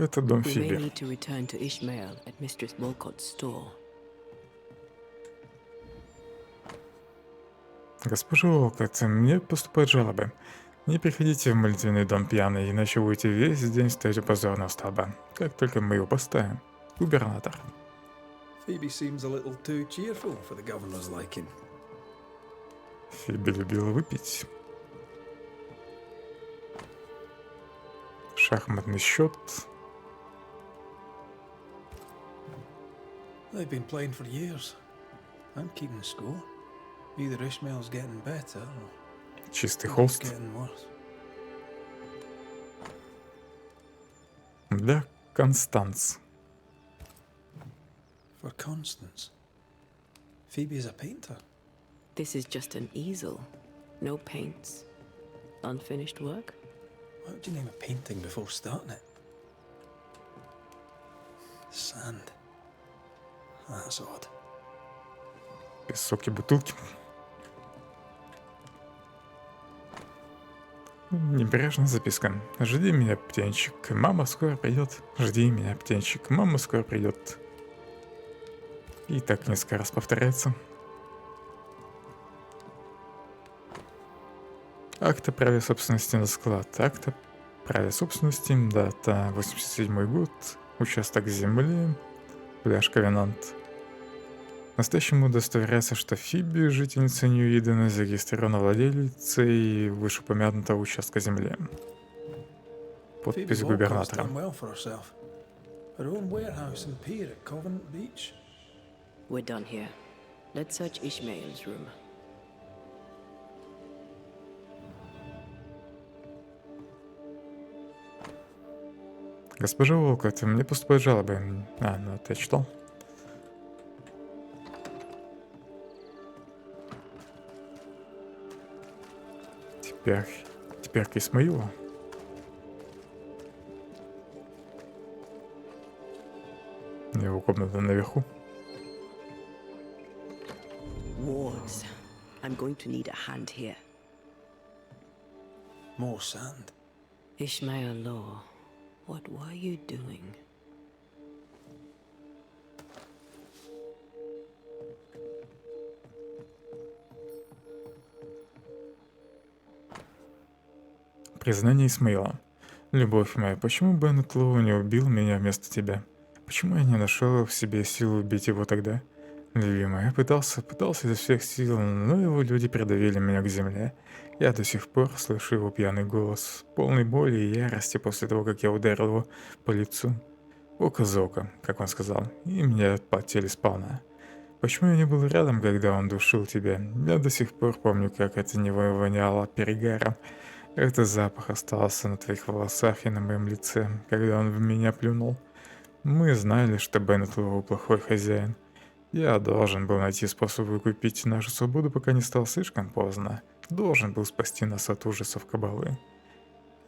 Это дом We may Фиби. need to return to Ishmael at Mistress Walcott's store. Госпожа Уолкотт, мне поступают жалобы. Не приходите в молитвенный дом пьяный, иначе будете весь день стоять у позорного столба. Как только мы его поставим. Губернатор. Phoebe seems a little too cheerful for the governor's liking. Фиби любила выпить. Шахматный счет. They've been playing for years. I'm keeping score. Either Ishmael's getting better or Чистый he's холст. getting worse. Для Констанс. For Constance. Phoebe's a painter. This is just an easel. No paints. Unfinished work? Why would you name a painting before starting it? Sand. That's odd. Песок и бутылки. Небрежная записка. Жди меня, птенчик, мама скоро придет. Жди меня, птенчик, мама скоро придет. И так несколько раз повторяется. Акт о праве собственности на склад. Акт о праве собственности. Дата 87 год. Участок земли. Пляж Ковенант. Настоящему удостоверяется, что Фиби, жительница Нью-Идена, зарегистрирована владелицей вышеупомянутого участка земли. Подпись Phoebe Walcott's губернатора. done well for herself. Her own warehouse and pier at Covent Beach. We're done here. Let's search Ishmael's room. Госпожа Уолкотт, мне поступают жалобы. Ну это я читал. Теперь к Исмаилу. Его комната наверху. Wars. I'm going to need a hand here. More sand. Ishmael Law, what were you doing? Признание Исмаила. Любовь моя, почему Беннет Лоу не убил меня вместо тебя? Почему я не нашел в себе силы убить его тогда? Любимая, я пытался изо всех сил, но его люди придавили меня к земле. Я до сих пор слышу его пьяный голос, полный боли и ярости после того, как я ударил его по лицу. Око за око, как он сказал, и мне отплатили сполна. Почему я не был рядом, когда он душил тебя? Я до сих пор помню, как это не воняло перегаром. Этот запах остался на твоих волосах и на моем лице, когда он в меня плюнул. Мы знали, что Беннет Лоу плохой хозяин. Я должен был найти способ выкупить нашу свободу, пока не стало слишком поздно. Должен был спасти нас от ужасов кабалы.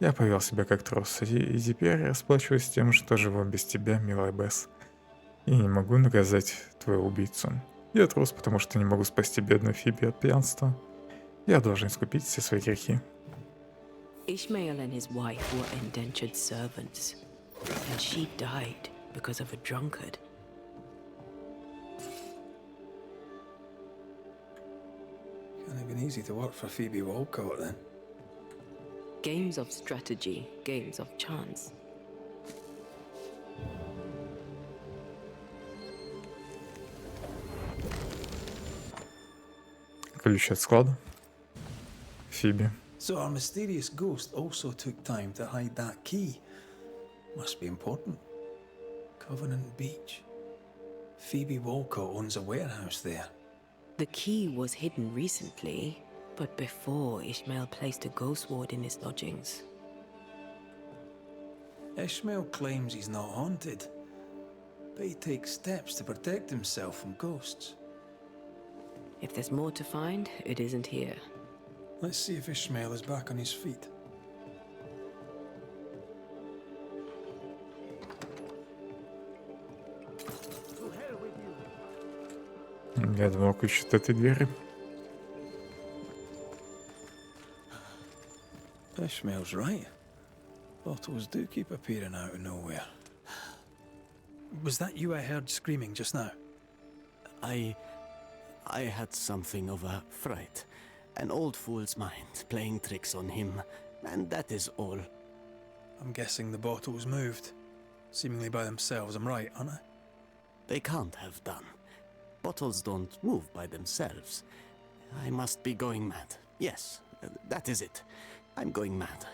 Я повел себя как трус, и теперь расплачиваюсь тем, что живу без тебя, милая Бесс. И не могу наказать твоего убийцу. Я трус, потому что не могу спасти бедную Фиби от пьянства. Я должен искупить все свои грехи. Ishmael and his wife were indentured servants, and she died because of a drunkard. Can't have been easy to work for Phoebe Walcott then. Games of strategy, games of chance. Ключ от склада. Фиби. So our mysterious ghost also took time to hide that key. Must be important. Covenant Beach. Phoebe Walcott owns a warehouse there. The key was hidden recently, but before Ishmael placed a ghost ward in his lodgings. Ishmael claims he's not haunted, but he takes steps to protect himself from ghosts. If there's more to find, it isn't here. Let's see if Ishmael is back on his feet. Я думал, ключ от этой двери. Ishmael's right. Bottles do keep appearing out of nowhere. Was that you I heard screaming just now? I had something of a fright. An old fool's mind playing tricks on him, and that is all. I'm guessing the bottles moved, seemingly by themselves. I'm right, aren't I? They can't have done. Bottles don't move by themselves. I must be going mad. Yes, that is it. I'm going mad.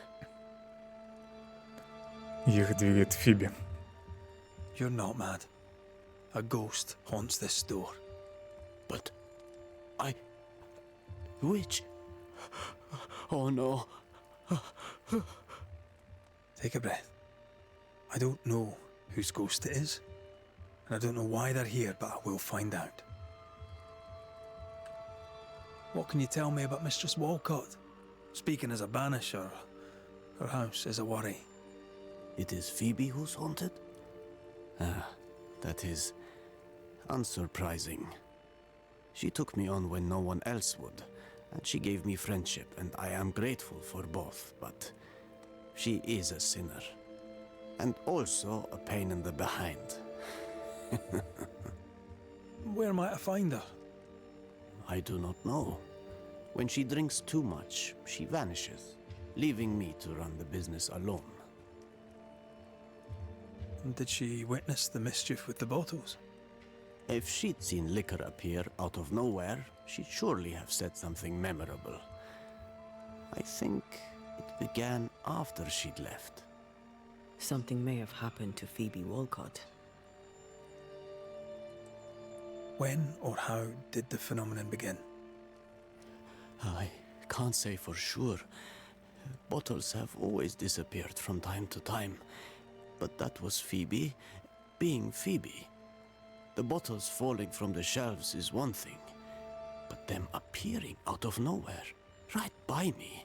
Их двигает Фиби. You're not mad. A ghost haunts this store. But which? Oh no. Take a breath. I don't know whose ghost it is, and I don't know why they're here, but I will find out. What can you tell me about Mistress Walcott? Speaking as a banisher, her house is a worry. It is Phoebe who's haunted? Ah, that is unsurprising. She took me on when no one else would, and she gave me friendship, and I am grateful for both, but she is a sinner. And also a pain in the behind. Where am I to find her? I do not know. When she drinks too much, she vanishes, leaving me to run the business alone. Did she witness the mischief with the bottles? If she'd seen liquor appear out of nowhere, she'd surely have said something memorable. I think it began after she'd left. Something may have happened to Phoebe Walcott. When or how did the phenomenon begin? I can't say for sure. Bottles have always disappeared from time to time. But that was Phoebe being Phoebe. The bottles falling from the shelves is one thing, but them appearing out of nowhere, right by me,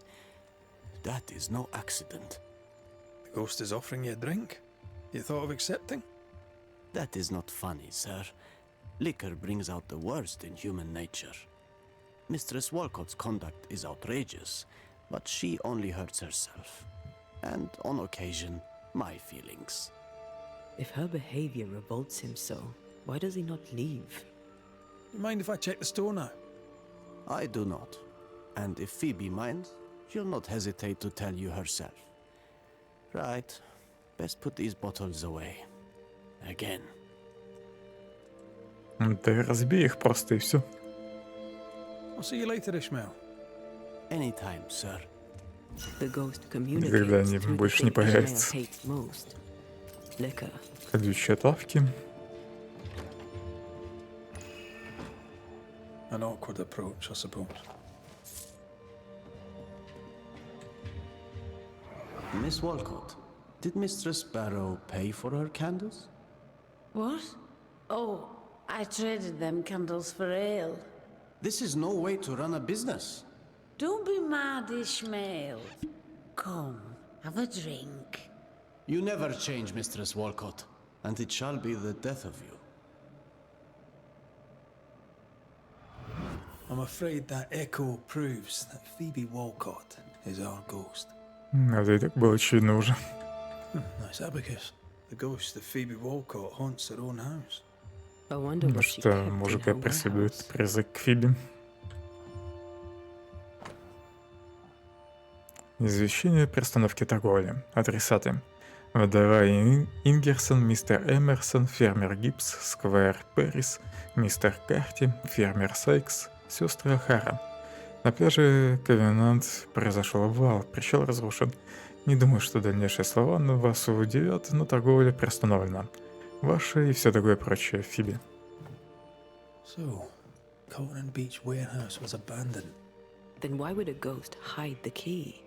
that is no accident. The ghost is offering you a drink? You thought of accepting? That is not funny, sir. Liquor brings out the worst in human nature. Mistress Walcott's conduct is outrageous, but she only hurts herself. And on occasion, my feelings. If her behavior revolts him so, why does he not leave? You mind if I check the store now? I do not. And if Phoebe minds, she'll not hesitate to tell you herself. Right. Best put these bottles away. Again. Да разбей их просто и все. I'll see you later, Ishmael. Anytime, sir. The ghost Никогда communicates они through the больше не thing Ishmael появятся. hates most. Liquor. Колючие лавки. An awkward approach, I suppose. Miss Walcott, did Mistress Barrow pay for her candles? What? Oh, I traded them candles for ale. This is no way to run a business. Don't be mad, Ishmael. Come, have a drink. You never change, Mistress Walcott, and it shall be the death of you. I'm afraid that echo proves that Phoebe Walcott is our ghost. Это и так было очевидно уже. Nice abacus. The ghost of Phoebe Walcott haunts her own house. I wonder Ну what she что, kept in мужика her преследует warehouse. призыв к Фиби. Извещение перестановки торговли. Адресаты. Вдова Ингерсон, мистер Эмерсон, фермер Гибс, Сквайр Перрис, мистер Карти, фермер Сайкс, сестры Охара. На пляже Ковенант произошел обвал, причал разрушен. Не думаю, что дальнейшие слова вас удивят, но торговля приостановлена. Ваши и все такое прочее, Фиби. So, Cotton Beach warehouse was abandoned. Then why would a ghost hide the key?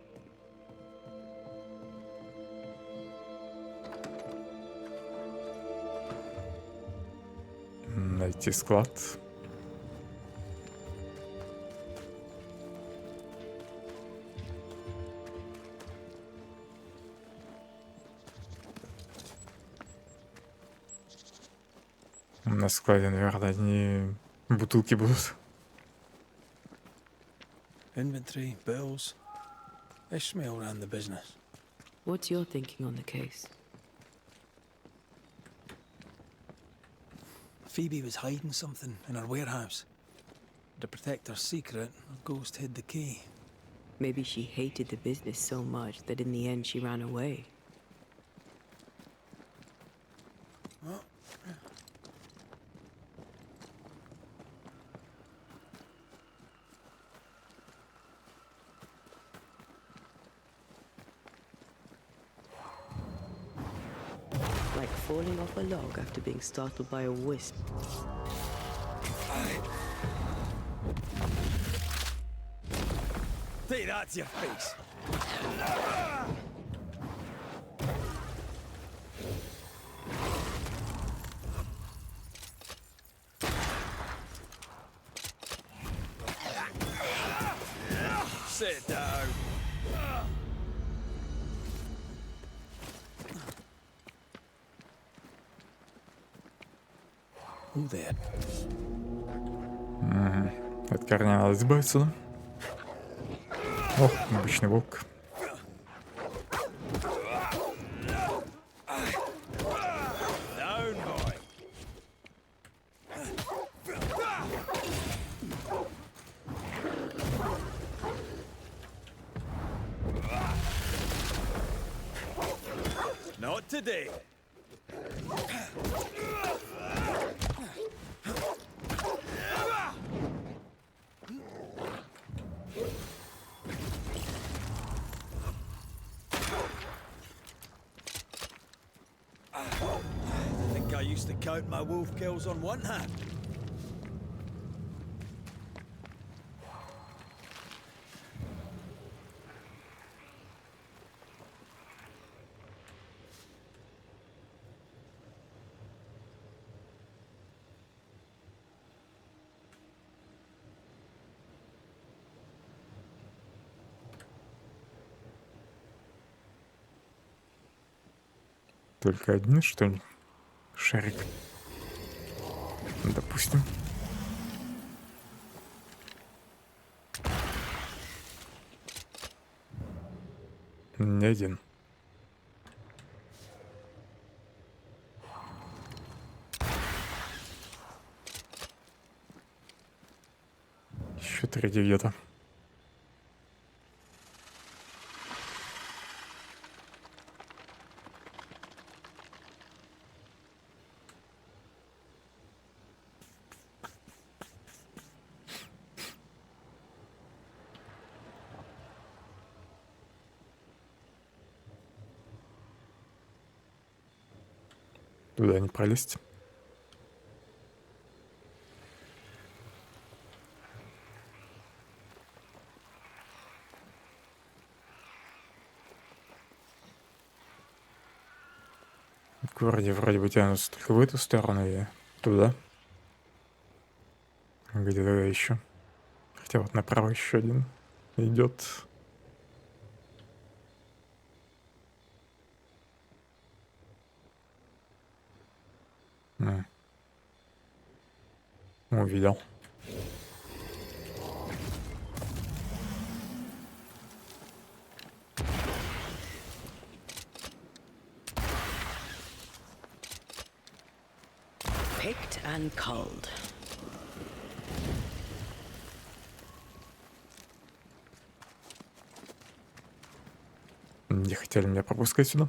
Найти склад. На складе, наверное, одни бутылки будут. Inventory, bills. Ishmael ran the business. What's your thinking on the case? Phoebe was hiding something in her warehouse. To protect her secret, her ghost hid the key. Maybe she hated the business so much that in the end she ran away. Like falling off a log after being startled by a wisp. Take that to your face. Sit down. Who there? От корня надо избавиться, да? Ох, обычный волк. Down, boy. Not today. I used to count my wolf kills on one hand. Только один, что ли? Шарик. Допустим. Не один. Еще третий где-то. Туда не пролезть. В городе вроде бы тянутся только в эту сторону и туда. Где-то еще. Хотя вот направо еще один идет. Увидел. Picked and culled. Не хотели меня пропускать сюда.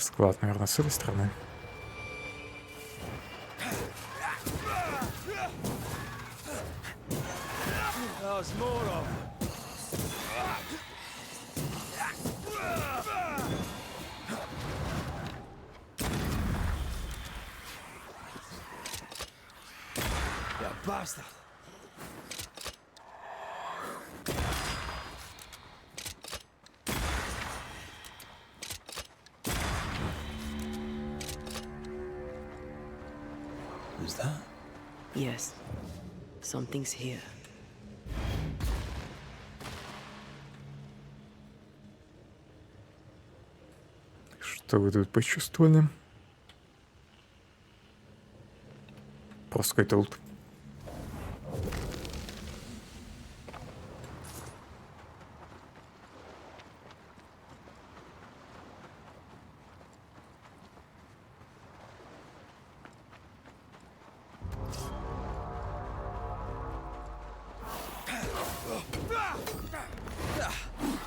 Склад, наверное, с этой стороны. Bastard! Is that? Yes. Something's here. Что вы тут почувствовали? Просто какой-то лут.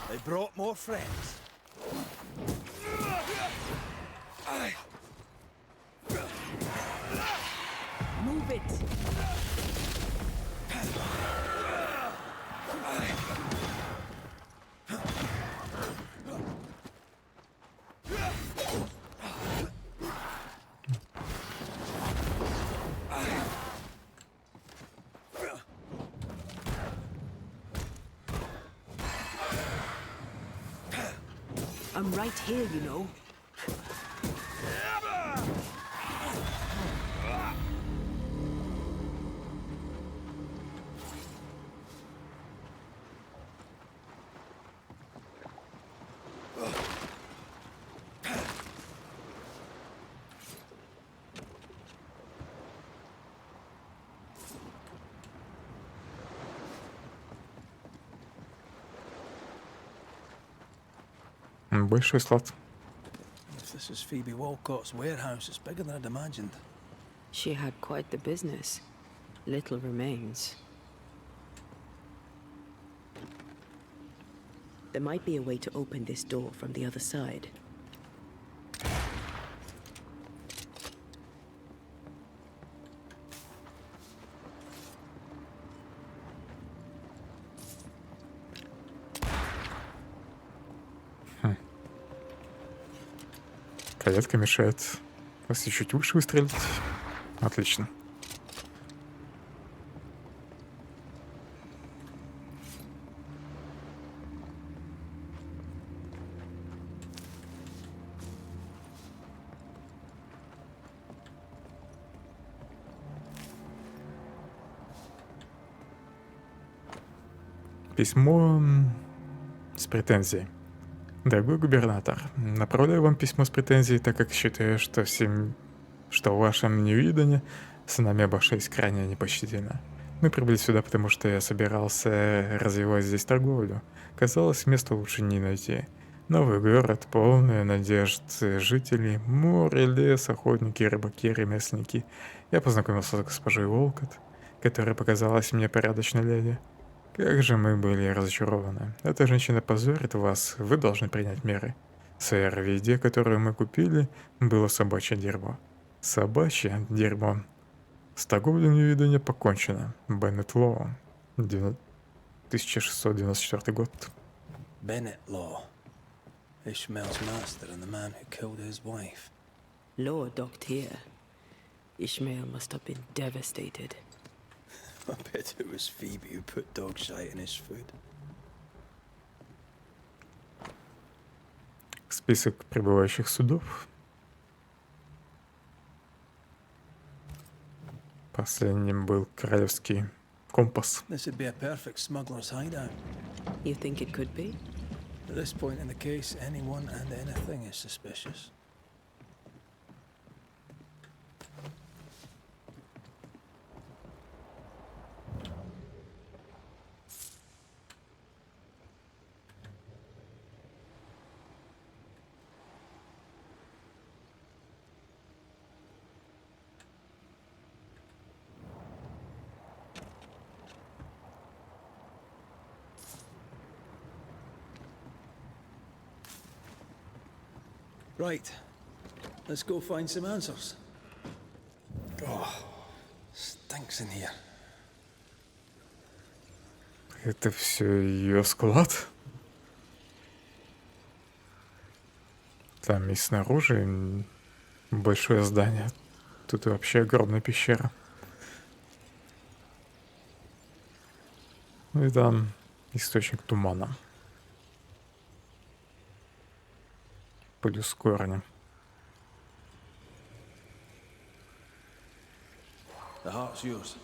They brought more friends. Move it! I'm right here, you know. Большой склад. If this is Phoebe Walcott's warehouse, it's bigger than I'd imagined. She had quite the business. Little remains. There might be a way to open this door from the other side. Каятка мешает. Если чуть выше выстрелить. Отлично. Письмо с претензией. Дорогой губернатор, направляю вам письмо с претензией, так как считаю, что в вашем невидании с нами обошлись крайне непощадительно. Мы прибыли сюда, потому что я собирался развивать здесь торговлю. Казалось, места лучше не найти. Новый город, полный надежд жителей, море, лес, охотники, рыбаки, ремесленники. Я познакомился с госпожой Волкот, которая показалась мне порядочной леди. Как же мы были разочарованы. Эта женщина позорит вас, вы должны принять меры. Сэр, в еде, которую мы купили, было собачье дерьмо. Собачье дерьмо. С торговлей невидания покончено. Беннет Лоу. 1694 год. Bennett Law. Ishmael's master and the man who killed his wife. Law docked here. Ishmael must have been devastated. I bet it was Phoebe who put dog shite in his food. Список прибывающих судов. Последним был королевский компас. This would be a perfect smuggler's hideout. You think it could be? At this point in the case, anyone and anything is suspicious. Right, Let's go find some answers. Oh, stinks in here. Это все ее склад. Там и снаружи большое здание. Тут вообще огромная пещера. Ну и там источник тумана. Плюс корни. The heart's yours.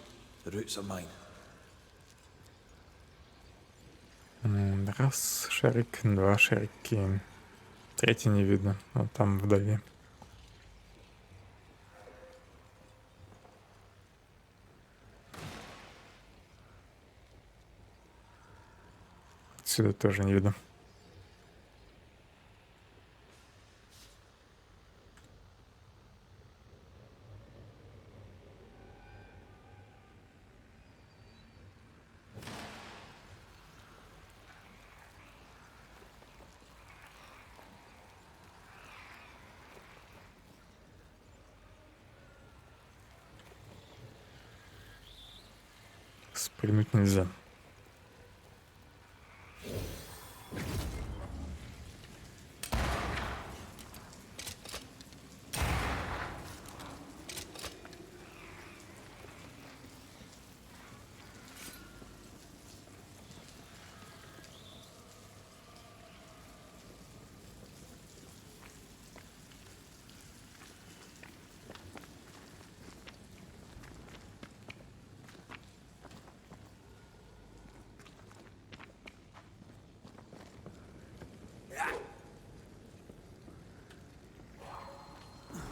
The roots are mine. Раз шарик, два шарики. Третий не видно. Вот там вдали. Отсюда тоже не видно. Спрыгнуть нельзя.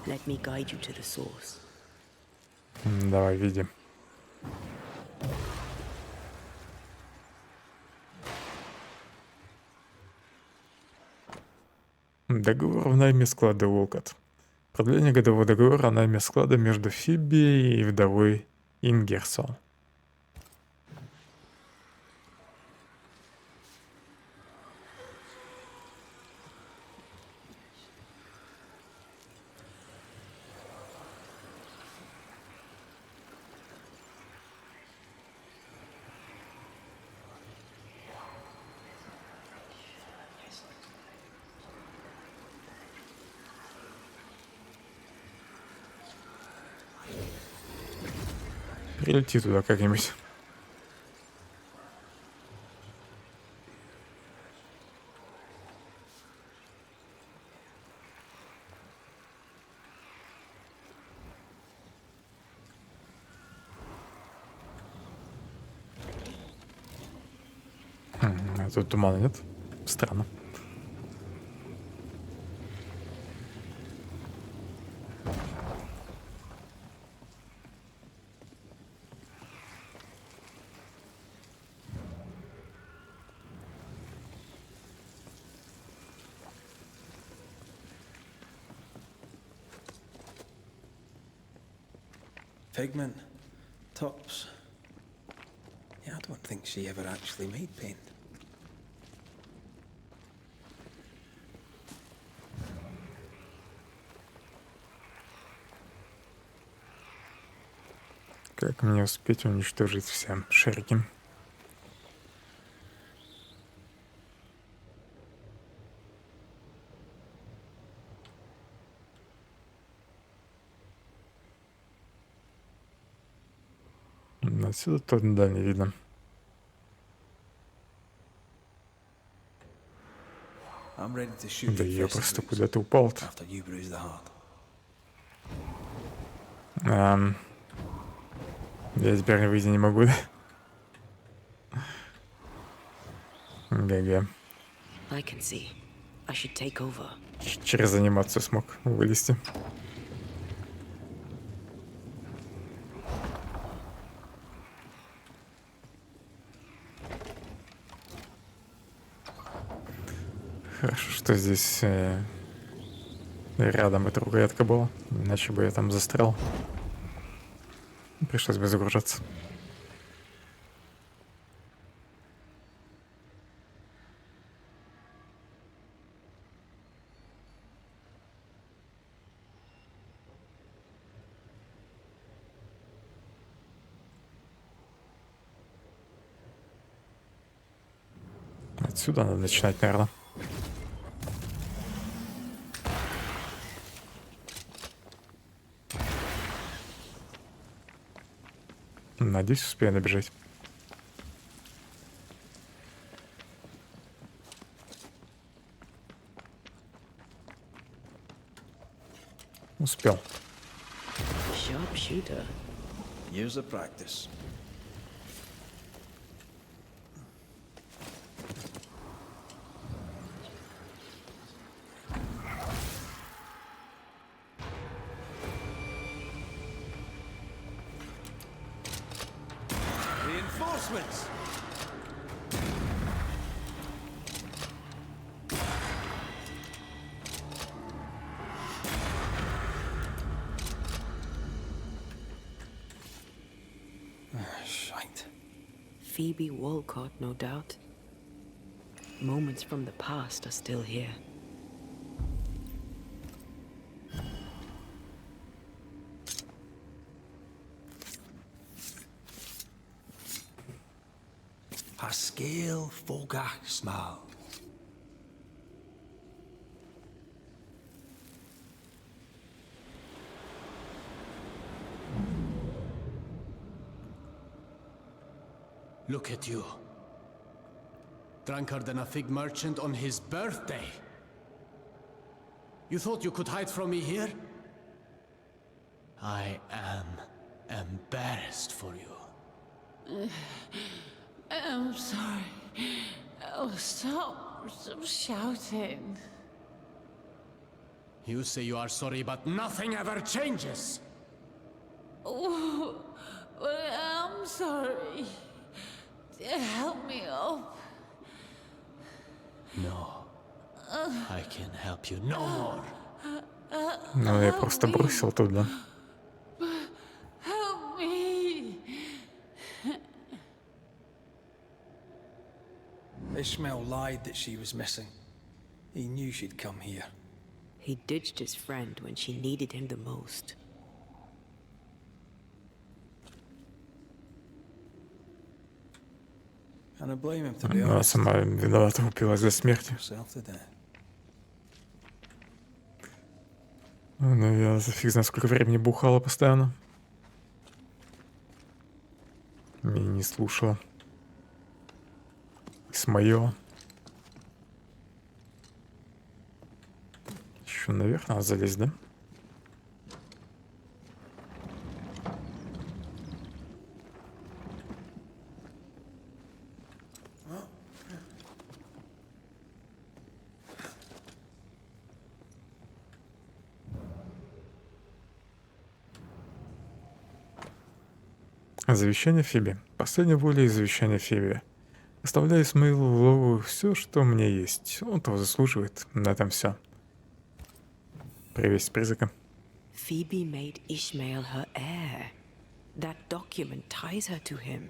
Let me guide you to the source. Давай, видим. Договор в найме склада Волкот. Продление годового договора о найме склада между Фибией и вдовой Ингерсол. Прилети туда как-нибудь. А тут тумана нет? Странно. Pigment, tops. Yeah, I don't think she ever actually made paint. Как мне успеть уничтожить все шарики? Отсюда туда не видно. I'm ready to shoot Да for я first просто boots куда-то упал-то. after you bruise the heart. Я теперь выйти не могу, да? ГГ. I can see. I should take over. Через анимацию смог вылезти. Хорошо, что здесь рядом эта рукоятка была, иначе бы я там застрял. Пришлось бы загружаться. Отсюда надо начинать, наверное. Надеюсь, успею набежать. Успел. Sharpshooter. Years of practice. Reinforcements! Shite. Phoebe Walcott, no doubt. Moments from the past are still here. Pascal Fogachsmal. Look at you. Drunkard than a fig merchant on his birthday. You thought you could hide from me here? I am embarrassed for you. I'm sorry. Oh, stop shouting. You say you are sorry, but nothing ever changes. Oh, well, I'm sorry. Help me up. No. I can help you no more. Ну, я просто бросил туда. Help me. Ishmael lied that she was missing. He knew she'd come here. He ditched his friend when she needed him the most. And I blame him, to be Она honest. сама виновата, упилась до смерти. Herself to death. Ну, я за фиг знает сколько времени бухала постоянно. Меня не слушала. Смоила. Еще наверх надо залезть, да? Завещание Фиби. Последняя воля и завещание Фиби. Оставляю Исмаилу в лову все, что у меня есть. Он того заслуживает. На этом все. Привет, призрака. Phoebe made Ishmael her heir. That document ties her to him.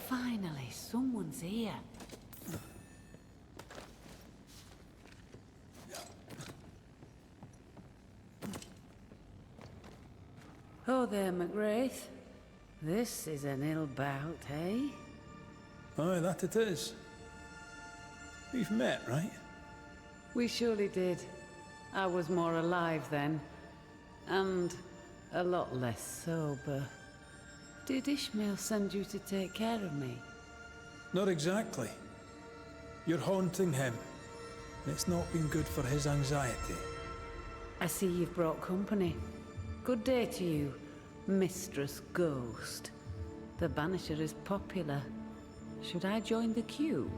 Finally, someone's here. Oh there, McGrath. This is an ill bout, eh? Aye, that it is. We've met, right? We surely did. I was more alive then. And a lot less sober. Did Ishmael send you to take care of me? Not exactly. You're haunting him. It's not been good for his anxiety. I see you've brought company. Good day to you, Mistress Ghost. The Banisher is popular. Should I join the queue?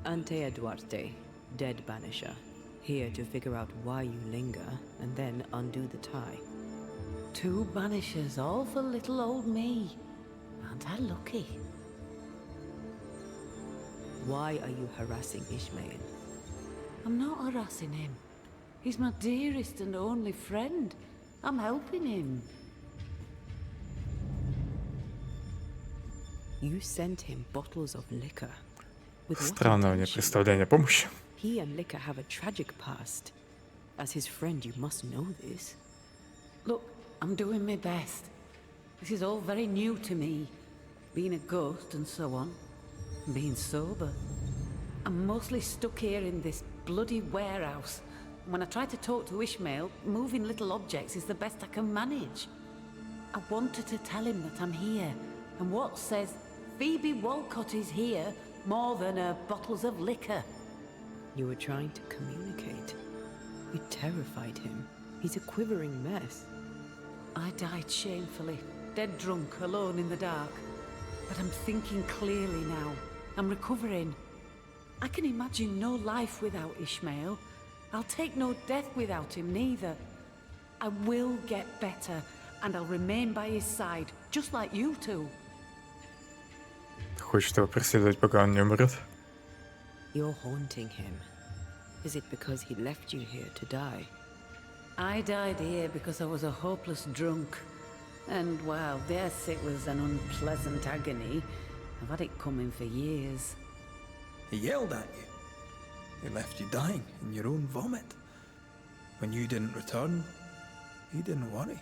Ante Duarte, dead Banisher. Here to figure out why you linger and then undo the tie. 2 Banishers, all for little old me. Aren't I lucky? Why are you harassing Ishmael? I'm not harassing him. He's my dearest and only friend. I'm helping him. You sent him bottles of liquor. With what Странное у нее intention? представление о помощи. He and liquor have a tragic past. As his friend, you must know this. Look, I'm doing my best. This is all very new to me. Being a ghost and so on. Being sober. I'm mostly stuck here in this bloody warehouse. When I try to talk to Ishmael, moving little objects is the best I can manage. I wanted to tell him that I'm here, and what says Phoebe Walcott is here more than her bottles of liquor. You were trying to communicate. You terrified him. He's a quivering mess. I died shamefully, dead drunk, alone in the dark. But I'm thinking clearly now. I'm recovering. I can imagine no life without Ishmael. I'll take no death without him neither. I will get better, and I'll remain by his side, just like you two. Хочет его преследовать, пока он не умрет. You're haunting him. Is it because he left you here to die? I died here because I was a hopeless drunk. And while yes, it was an unpleasant agony, I've had it coming for years. He yelled at you. He left you dying in your own vomit. When you didn't return, he didn't worry.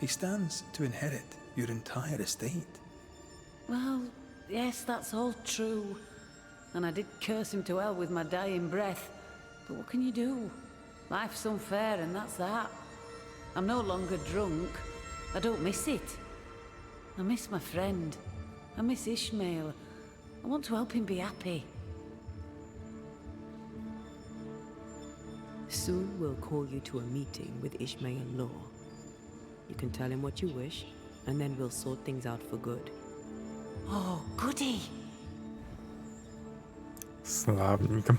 He stands to inherit your entire estate. Well, yes, that's all true. And I did curse him to hell with my dying breath. But what can you do? Life's unfair, and that's that. I'm no longer drunk. I don't miss it. I miss my friend. I miss Ishmael. I want to help him be happy. Soon we'll call you to a meeting with Ishmael Law. You can tell him what you wish, and then we'll sort things out for good. Oh, goody! Славненько.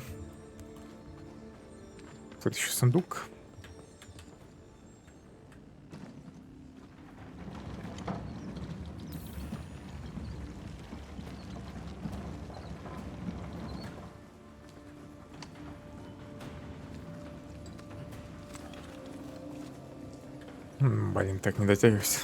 Тут еще сундук. Блин, так не дотягивайся.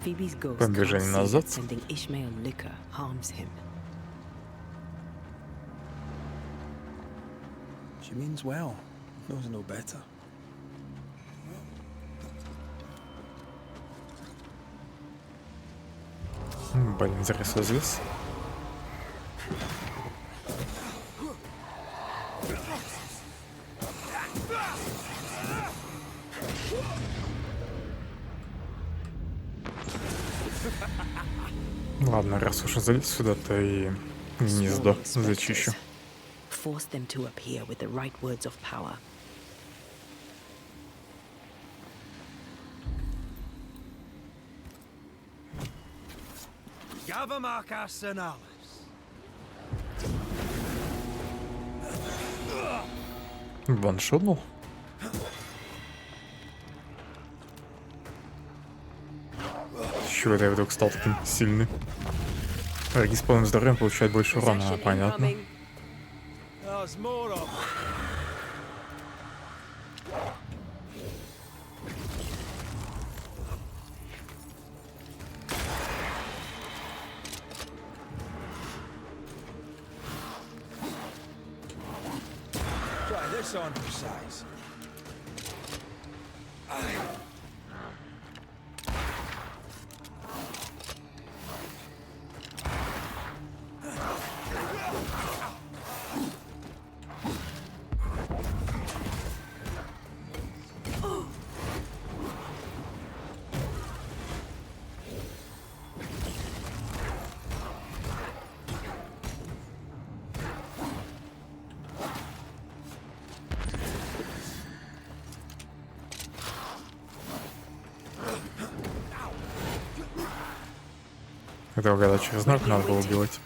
Phoebe's ghost Движение can't see назад. that sending Ishmael liquor harms him. She means well, knows no better. Блин, зря слезлись. Ладно, раз уж залез сюда, то и гнездо зачищу. Force them to appear with the right words of power. Ваншотнул? С чего это я вдруг стал таким сильным? Враги с полным здоровьем получают больше урона, понятно. Try this on for size. Этого года через ног надо было убивать.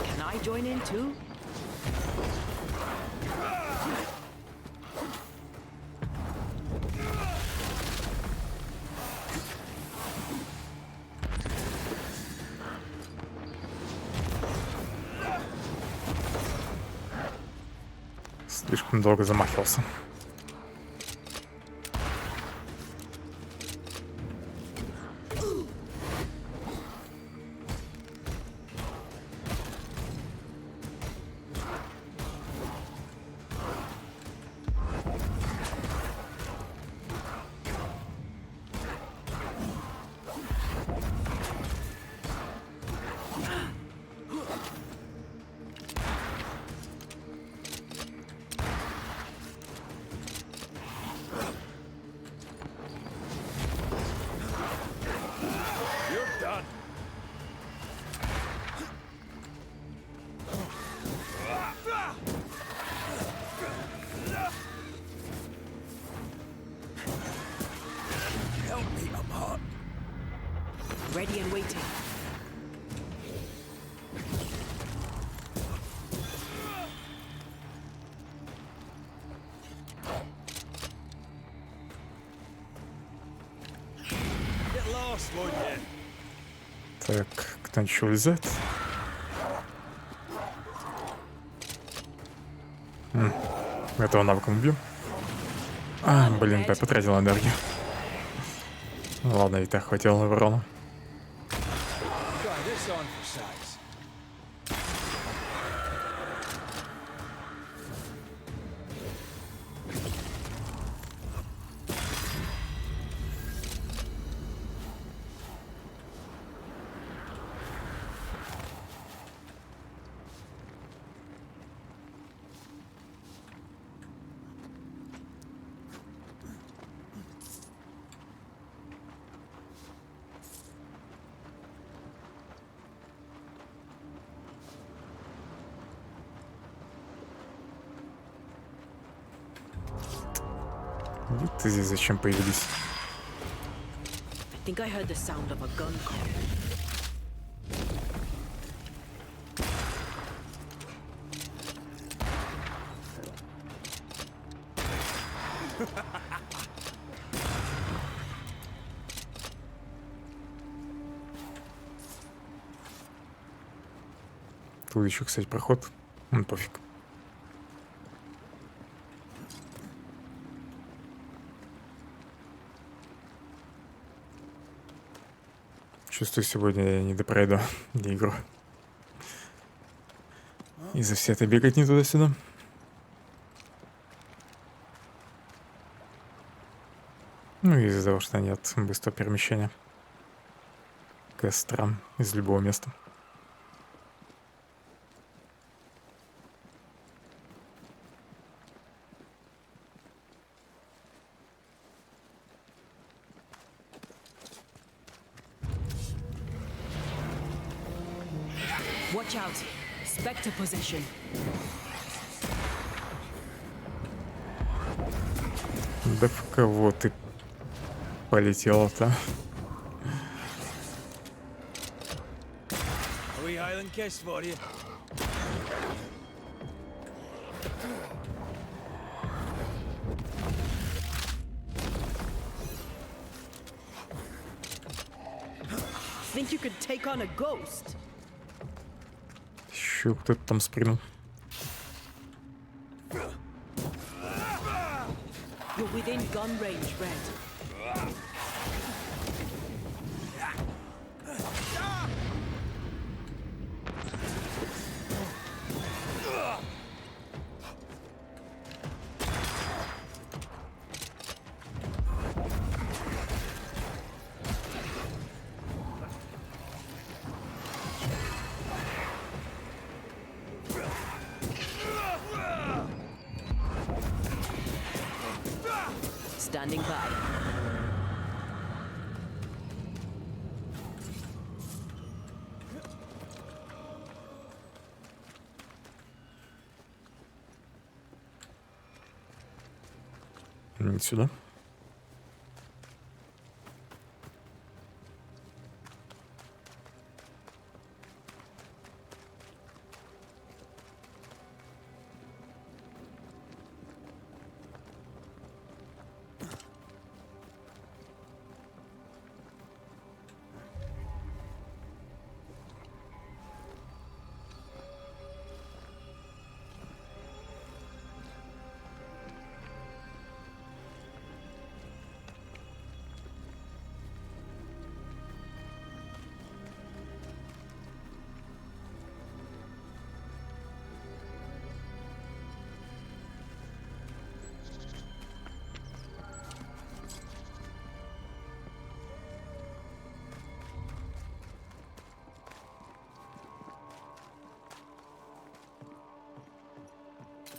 Can I join in too? Слишком долго замахивался. Ready and waiting. Так, кто-нибудь еще влезает? Этого навыком убью. А, блин, я потратил энергию. Ладно, и так хватило урона. Ты здесь зачем появились? I think I heard the sound of a gun call. Тут еще, кстати, проход. Пофиг. Чувствую, сегодня я не допройду игру. Из-за всей этой бегать не туда-сюда. Ну и из-за того, что нет быстрого перемещения к кострам из любого места. Watch out. Spectre possession. Да в кого ты полетела-то? Think you could take on a ghost? Еще кто-то там спрыгнул. You're within gun range, Red. Standing by. Не сюда.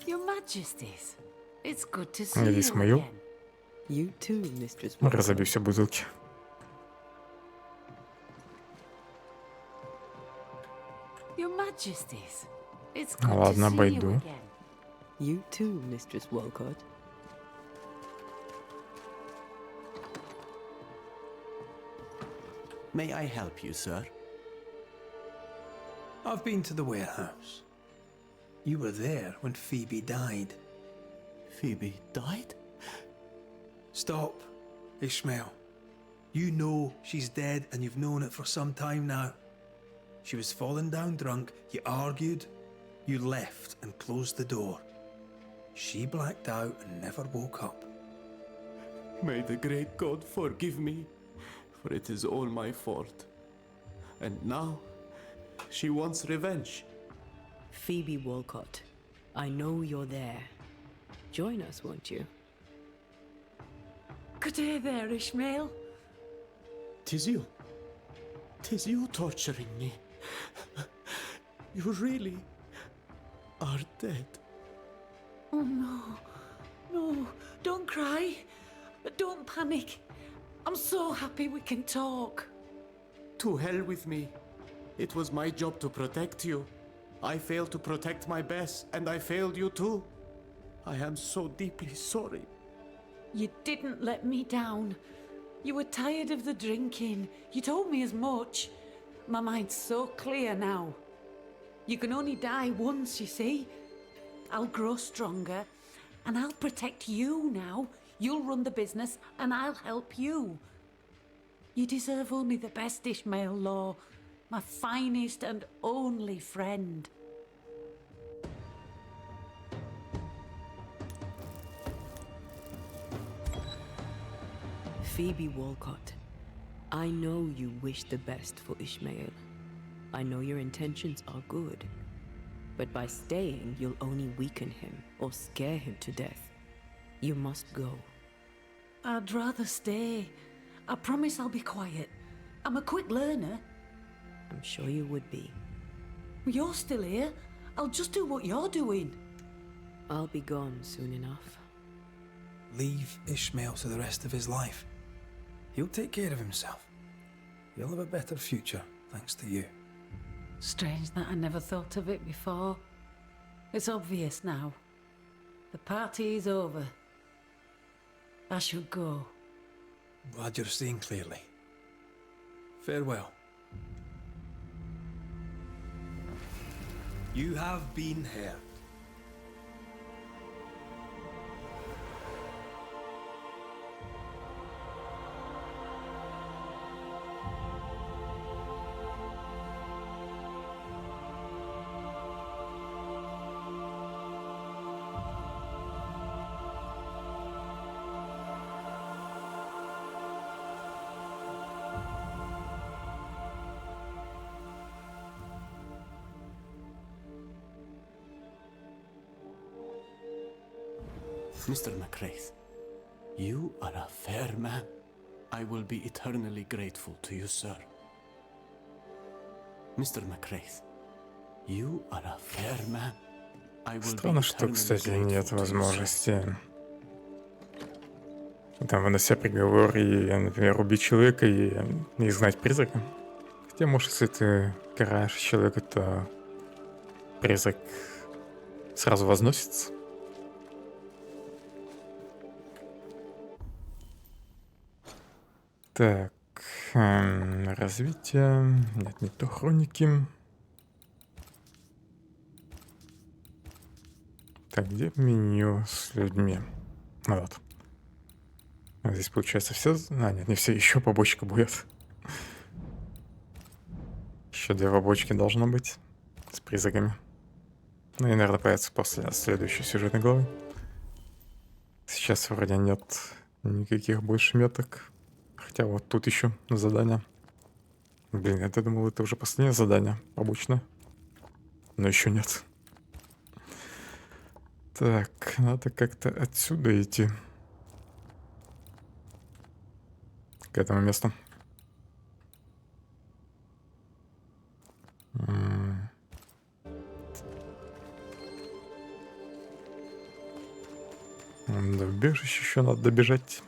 Your Majesties, it's good to see Надеюсь, you мою. again. You too, Mistress Walcott. Разобью все бутылки. Your Majesties, it's good to Ладно, see you обойду. again. You too, Mistress Walcott. May I help you, sir? I've been to the warehouse. You were there when Phoebe died. Phoebe died? Stop, Ishmael. You know she's dead and you've known it for some time now. She was falling down drunk, you argued, you left and closed the door. She blacked out and never woke up. May the great God forgive me, for it is all my fault. And now, she wants revenge. Phoebe Walcott, I know you're there. Join us, won't you? Good day there, Ishmael. 'Tis you. 'Tis you torturing me. You really are dead. Oh no, no, don't cry. Don't panic. I'm so happy we can talk. To hell with me. It was my job to protect you. I failed to protect my best, and I failed you too. I am so deeply sorry. You didn't let me down. You were tired of the drinking. You told me as much. My mind's so clear now. You can only die once, you see. I'll grow stronger, and I'll protect you now. You'll run the business, and I'll help you. You deserve only the best, Ishmael Law. My finest and only friend. Phoebe Walcott, I know you wish the best for Ishmael. I know your intentions are good. But by staying, you'll only weaken him or scare him to death. You must go. I'd rather stay. I promise I'll be quiet. I'm a quick learner. I'm sure you would be. You're still here. I'll just do what you're doing. I'll be gone soon enough. Leave Ishmael to the rest of his life. He'll take care of himself. He'll have a better future, thanks to you. Strange that I never thought of it before. It's obvious now. The party is over. I should go. Glad you're seeing clearly. Farewell. You have been heard. Mr. McCraith, you are a fair man. I will be eternally grateful to you, sir. Mr. McCraith, you are a fair man. I will Странно, be что, eternally кстати, нет grateful to you, sir. возможности там выносить приговор и, например, убить человека и изгнать призрака. Хотя, может, если ты караешь человека, то призрак сразу возносится. Так, развитие. Нет, не то хроники. Так, где меню с людьми? Ну вот. А здесь получается все. А, нет, не все, еще побочка будет. Еще 2 побочки должно быть с призраками. Ну и, наверное, появится после следующей сюжетной главы. Сейчас вроде нет никаких больше меток. Хотя вот тут еще задание. Блин, я думал, это уже последнее задание побочное. Но еще нет. Так, надо как-то отсюда идти. К этому месту. До убежища еще надо добежать.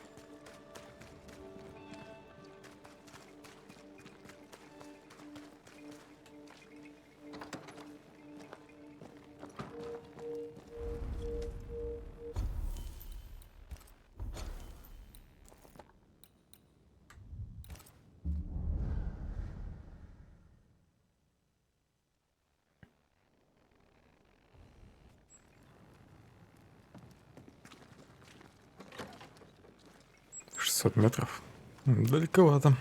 Метров. Далековато.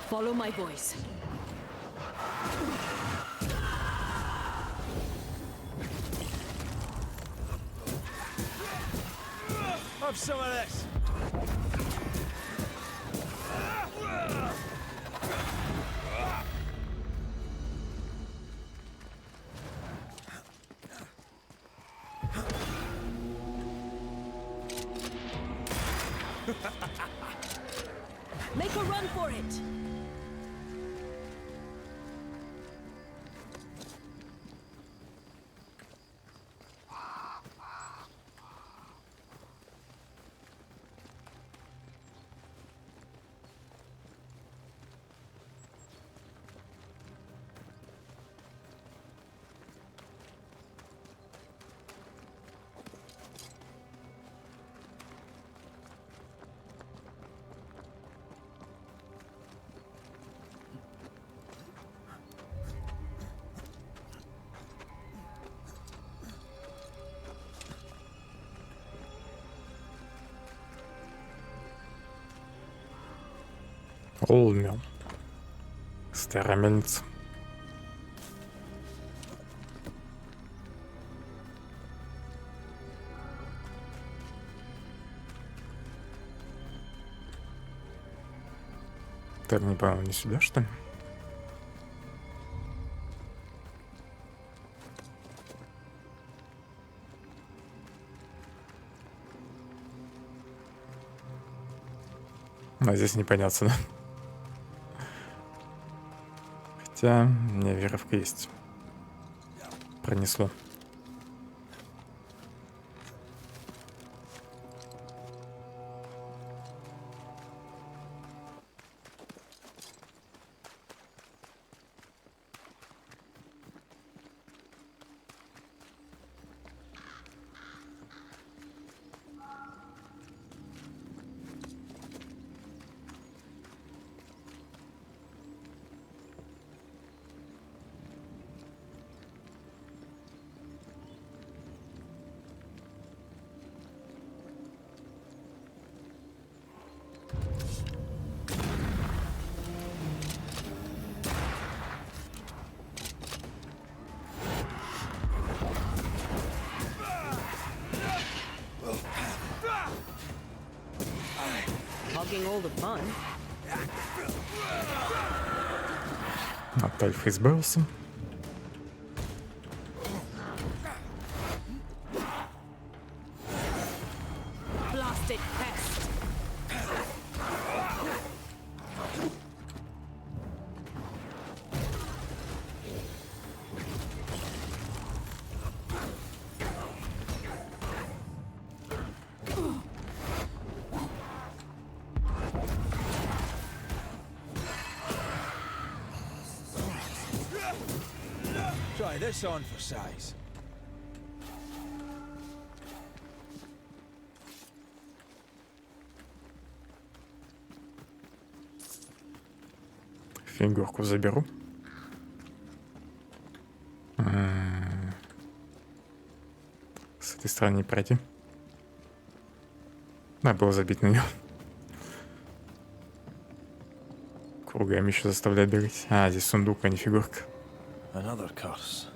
Follow my voice. Have some of this. Make a run for it. Олмел. Старая мельница. Так, не понял, не сюда, что ли? А здесь непонятно, да? Хотя, у меня веровка есть. Пронесло. Hogging all the fun. От Альфа избавился. Blasted pest. Try this on for size. Фигурку заберу. С этой стороны не пройти. Надо было забить на нее. Кругами еще заставляет бегать. А, здесь сундук, а не фигурка. Another curse.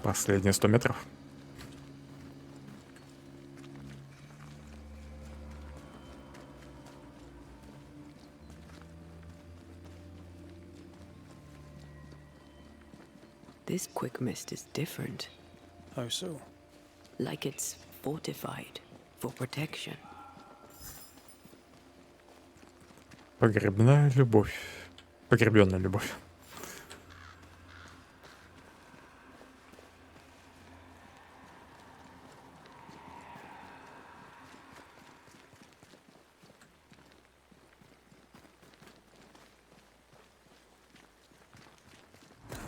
Последние 100 метров. This quick mist is different. How so? Like it's fortified for protection. Погребная любовь. Погребенная любовь.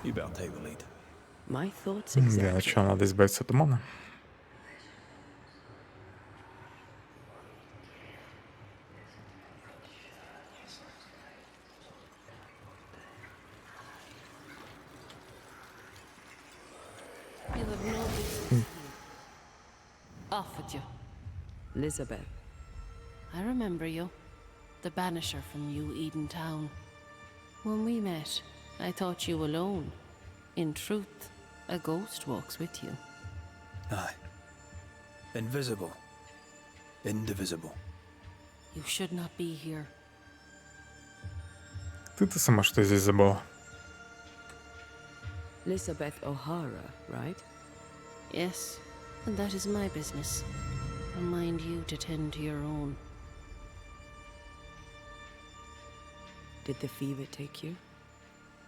You better take the lead. My thoughts Для exactly. начала надо избавиться от тумана. You have no business here. Off with you. Elizabeth, I remember you. The Banisher from New Eden Town. When we met, I thought you alone. In truth, a ghost walks with you. Aye. Invisible. Indivisible. You should not be here. Ты-то сама что здесь забыла? Elizabeth O'Hara, right? Yes, and that is my business. I'll mind you to tend to your own. Did the fever take you?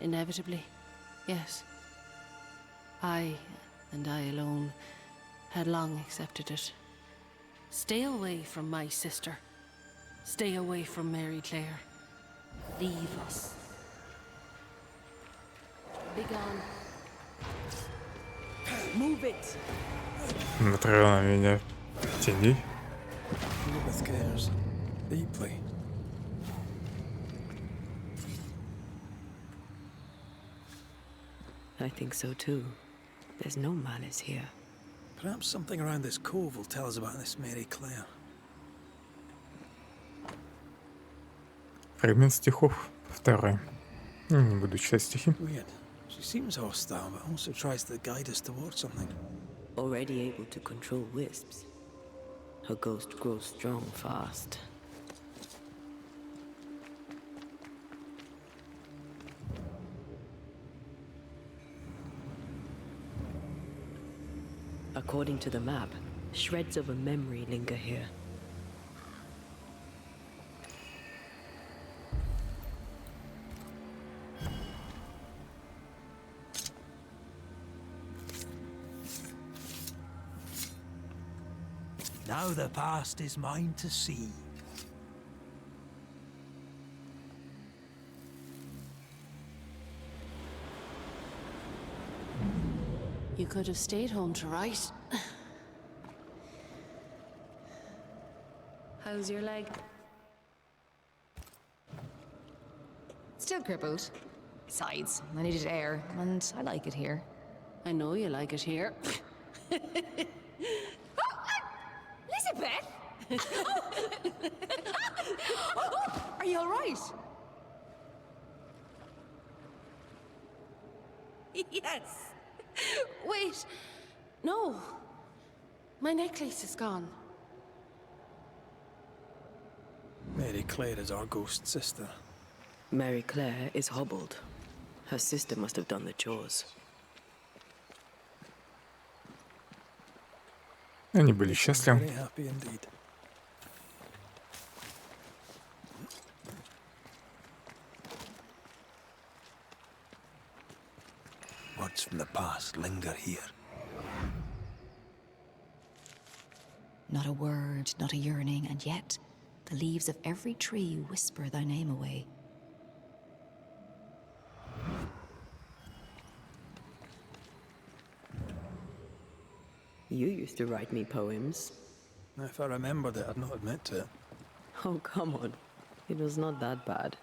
Inevitably, yes. I, and I alone, had long accepted it. Stay away from my sister. Stay away from Mary Claire. Leave us. Be gone. Move it! Натравила на меня теней. Elizabeth cares deeply. I think so too. There's no malice here. Perhaps something around this cove will tell us about this Mary Claire. Фрагмент стихов. Второй. Не буду читать стихи. Weird. She seems hostile, but also tries to guide us towards something. Already able to control wisps. Her ghost grows strong fast. According to the map, shreds of a memory linger here. Now the past is mine to see. You could have stayed home to write. How's your leg? Still crippled. Besides, I needed air, and I like it here. I know you like it here. Elizabeth! Are you all right? Yes. Wait. No. My necklace is gone. Mary Claire is our ghost sister. Mary Claire is hobbled. Her sister must have done the chores. Они были счастливы. Very happy indeed. Words from the past linger here. Not a word, not a yearning, and yet the leaves of every tree whisper thy name away. You used to write me poems. If I remembered it, I'd not admit to it. Oh, come on. It was not that bad.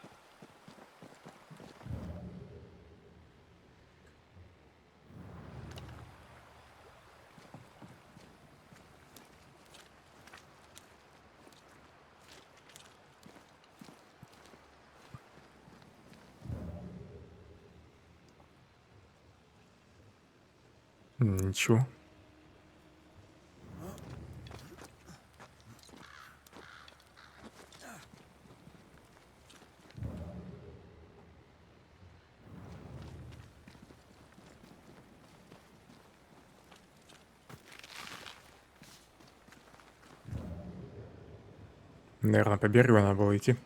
Ничего. Наверное, по берегу надо было идти.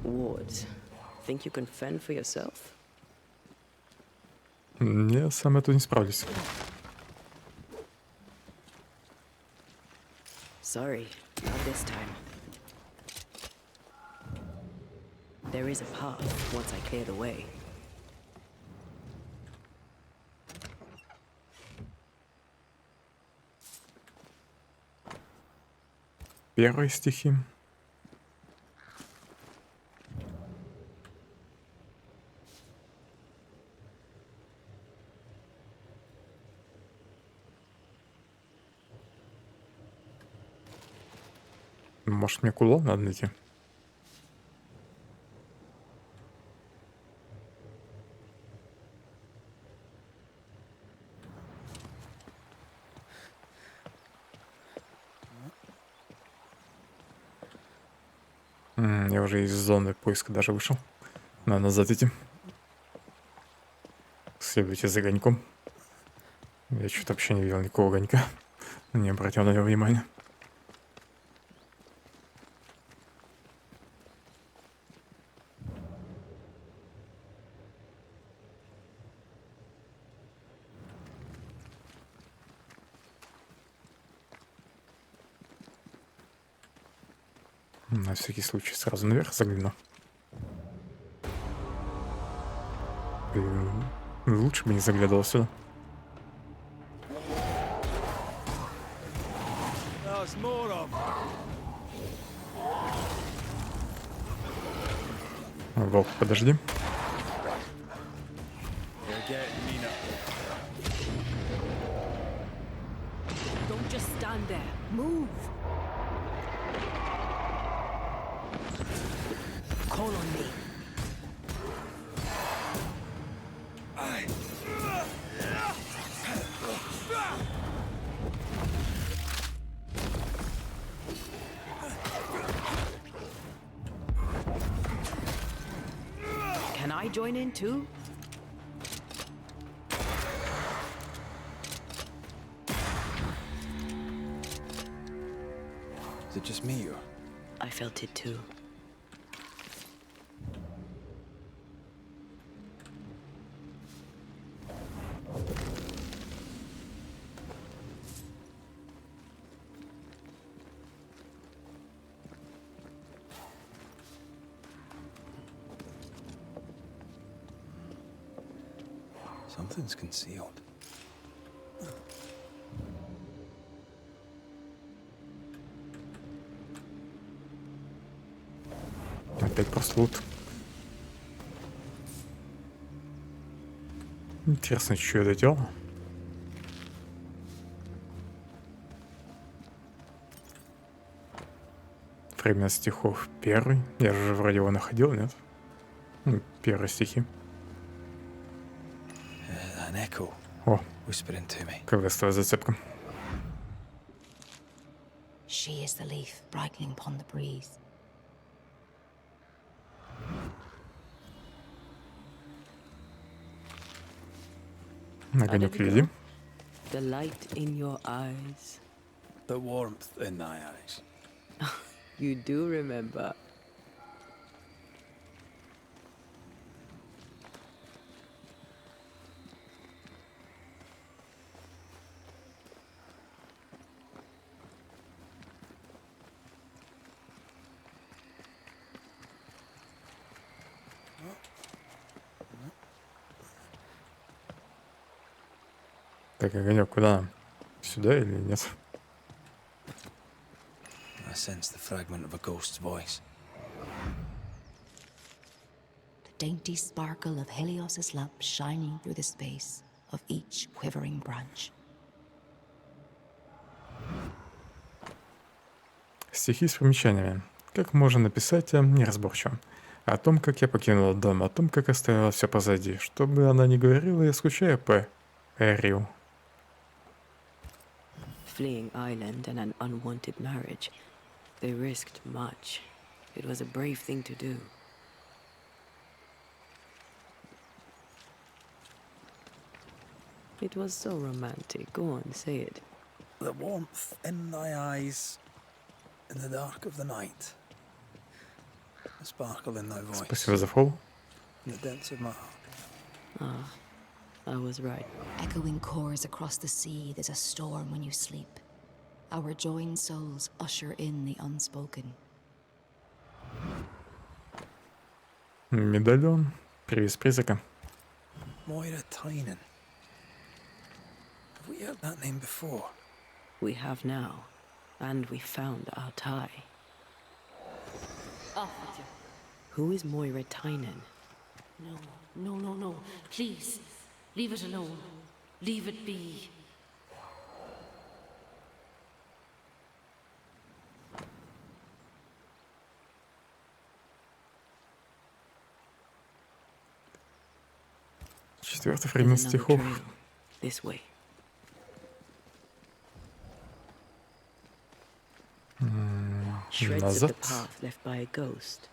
Ward, think you can fend for yourself? Я сам это не справлюсь. Sorry, not this time. There is a path once I clear the way. Первые стихи. Может, мне кулон надо найти? Я уже из зоны поиска даже вышел. Надо назад идти. Следуйте за огоньком. Я что-то вообще не видел никакого огонька. Не обратил на него внимания. На всякий случай сразу наверх загляну. Лучше бы не заглядывал сюда. Волк, подожди. Don't just stand there. Move. Call on me. Can I join in too? Is it just me or? I felt it too. Something's concealed. Опять просто лут. Интересно, что это делал? Фрагмент стихов первый. Я же вроде его находил, нет? Первые стихи. An echo О, whispering to me. квестовая зацепка. She is the leaf brightening upon the breeze. Огонек впереди. The light in your eyes. The warmth in thy eyes. You do remember. Так, огонек куда нам? Сюда или нет? I sense the fragment of a ghost's voice. The dainty sparkle of Helios's lamp shining through the space of each quivering branch. Стихи с примечаниями. Как можно написать неразборчиво? О том, как я покинула дом, о том, как оставила все позади. Что бы она ни говорила, я скучаю по Эрил. Fleeing island and an unwanted marriage. They risked much. It was a brave thing to do. It was so romantic. Go on, say it. The warmth in thy eyes, in the dark of the night. The sparkle in thy voice, Спасибо за фолл. in the depths of my heart. I was right. Echoing chords across the sea, there's a storm when you sleep. Our joined souls usher in the unspoken. Медальон. Привет с призрака. Moira Tynan. Have we heard that name before? We have now, and we found our tie. Off with you. Who is Moira Tynan? No. Please, leave it alone. Leave it be. Четвертый There's фрагмент another стихов. trail. This way. Shreds of the Назад. path left by a ghost.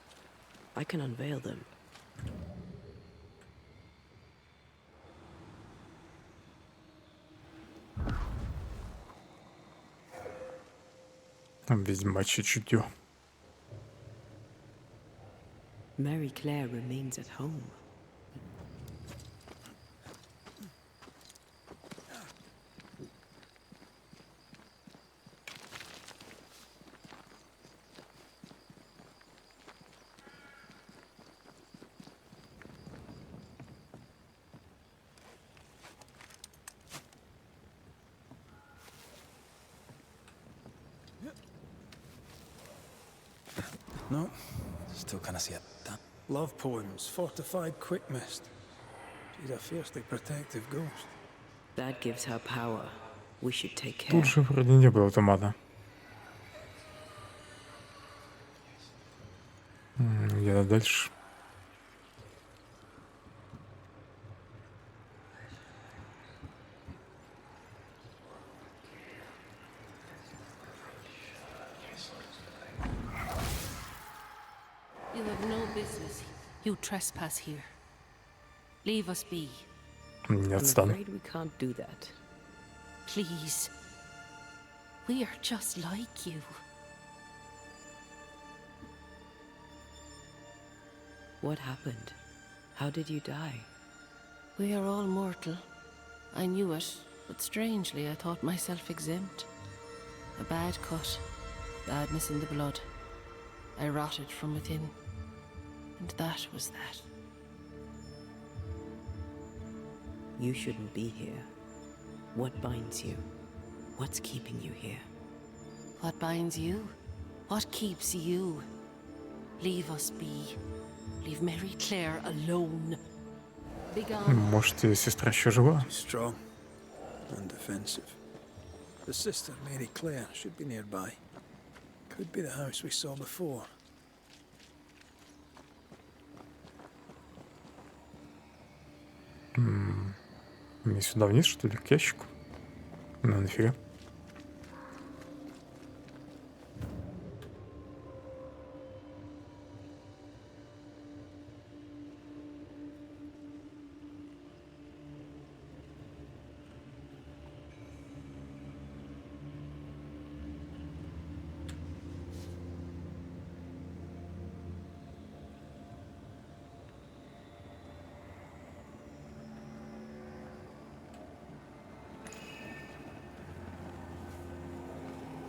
I can unveil them. Ведьмачье чутье. Mary Claire remains at home. No, still can't see it. Love poems, fortified quick mist. She's a fiercely protective ghost. That gives her power. We should take care. Тут же вроде не было тумана. Я дальше. You have no business. You trespass here. Leave us be. Не I'm отстану. afraid we can't do that. Please. We are just like you. What happened? How did you die? We are all mortal. I knew it, but strangely I thought myself exempt. A bad cut, badness in the blood. I rotted from within, and that was that. You shouldn't be here. What binds you? What's keeping you here? What binds you? What keeps you? Leave us be. Leave Mary Claire alone. Begone. Может, ее сестра еще жива? She's strong and defensive. The sister, Mary Claire, should be nearby. Could be the house we saw before. Мне сюда вниз, что ли, к ящику? Ну, нафига?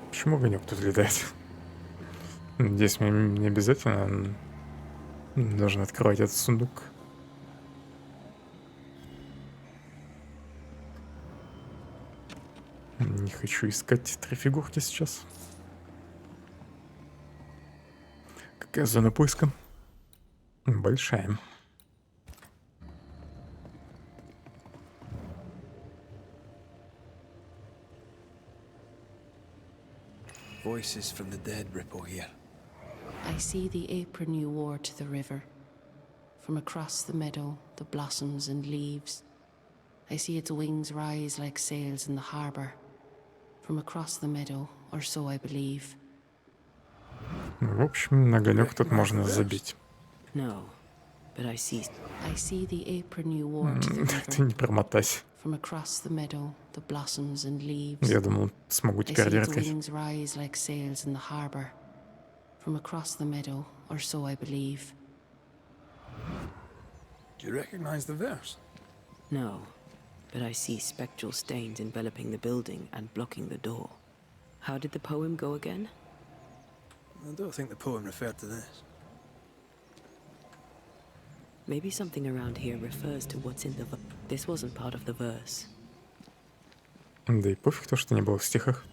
Почему огонек тут летает? Надеюсь, мне не обязательно должен открывать этот сундук. Не хочу искать 3 фигурки сейчас. Какая зона поиска? Большая. Voices from the dead ripple here. I see the apron you wore to the river. From across the meadow, the blossoms and leaves. I see its wings rise like sails in the harbor. From across the meadow, or so I believe. В общем, на огонек тут можно забить. No, but I see the apron you wore to the Ты river. не промотайся. From across the meadow, the blossoms and leaves. Я думал, смогу I теперь see its деркать. wings rise like sails in the harbor. From across the meadow, or so I believe. Do you recognize the verse? no, but I see spectral stains enveloping the building and blocking the door. How did the poem go again? I don't think the poem referred to this. Maybe something around here refers to what's in the This wasn't part of the verse. Да и пофиг то, что не было в стихах.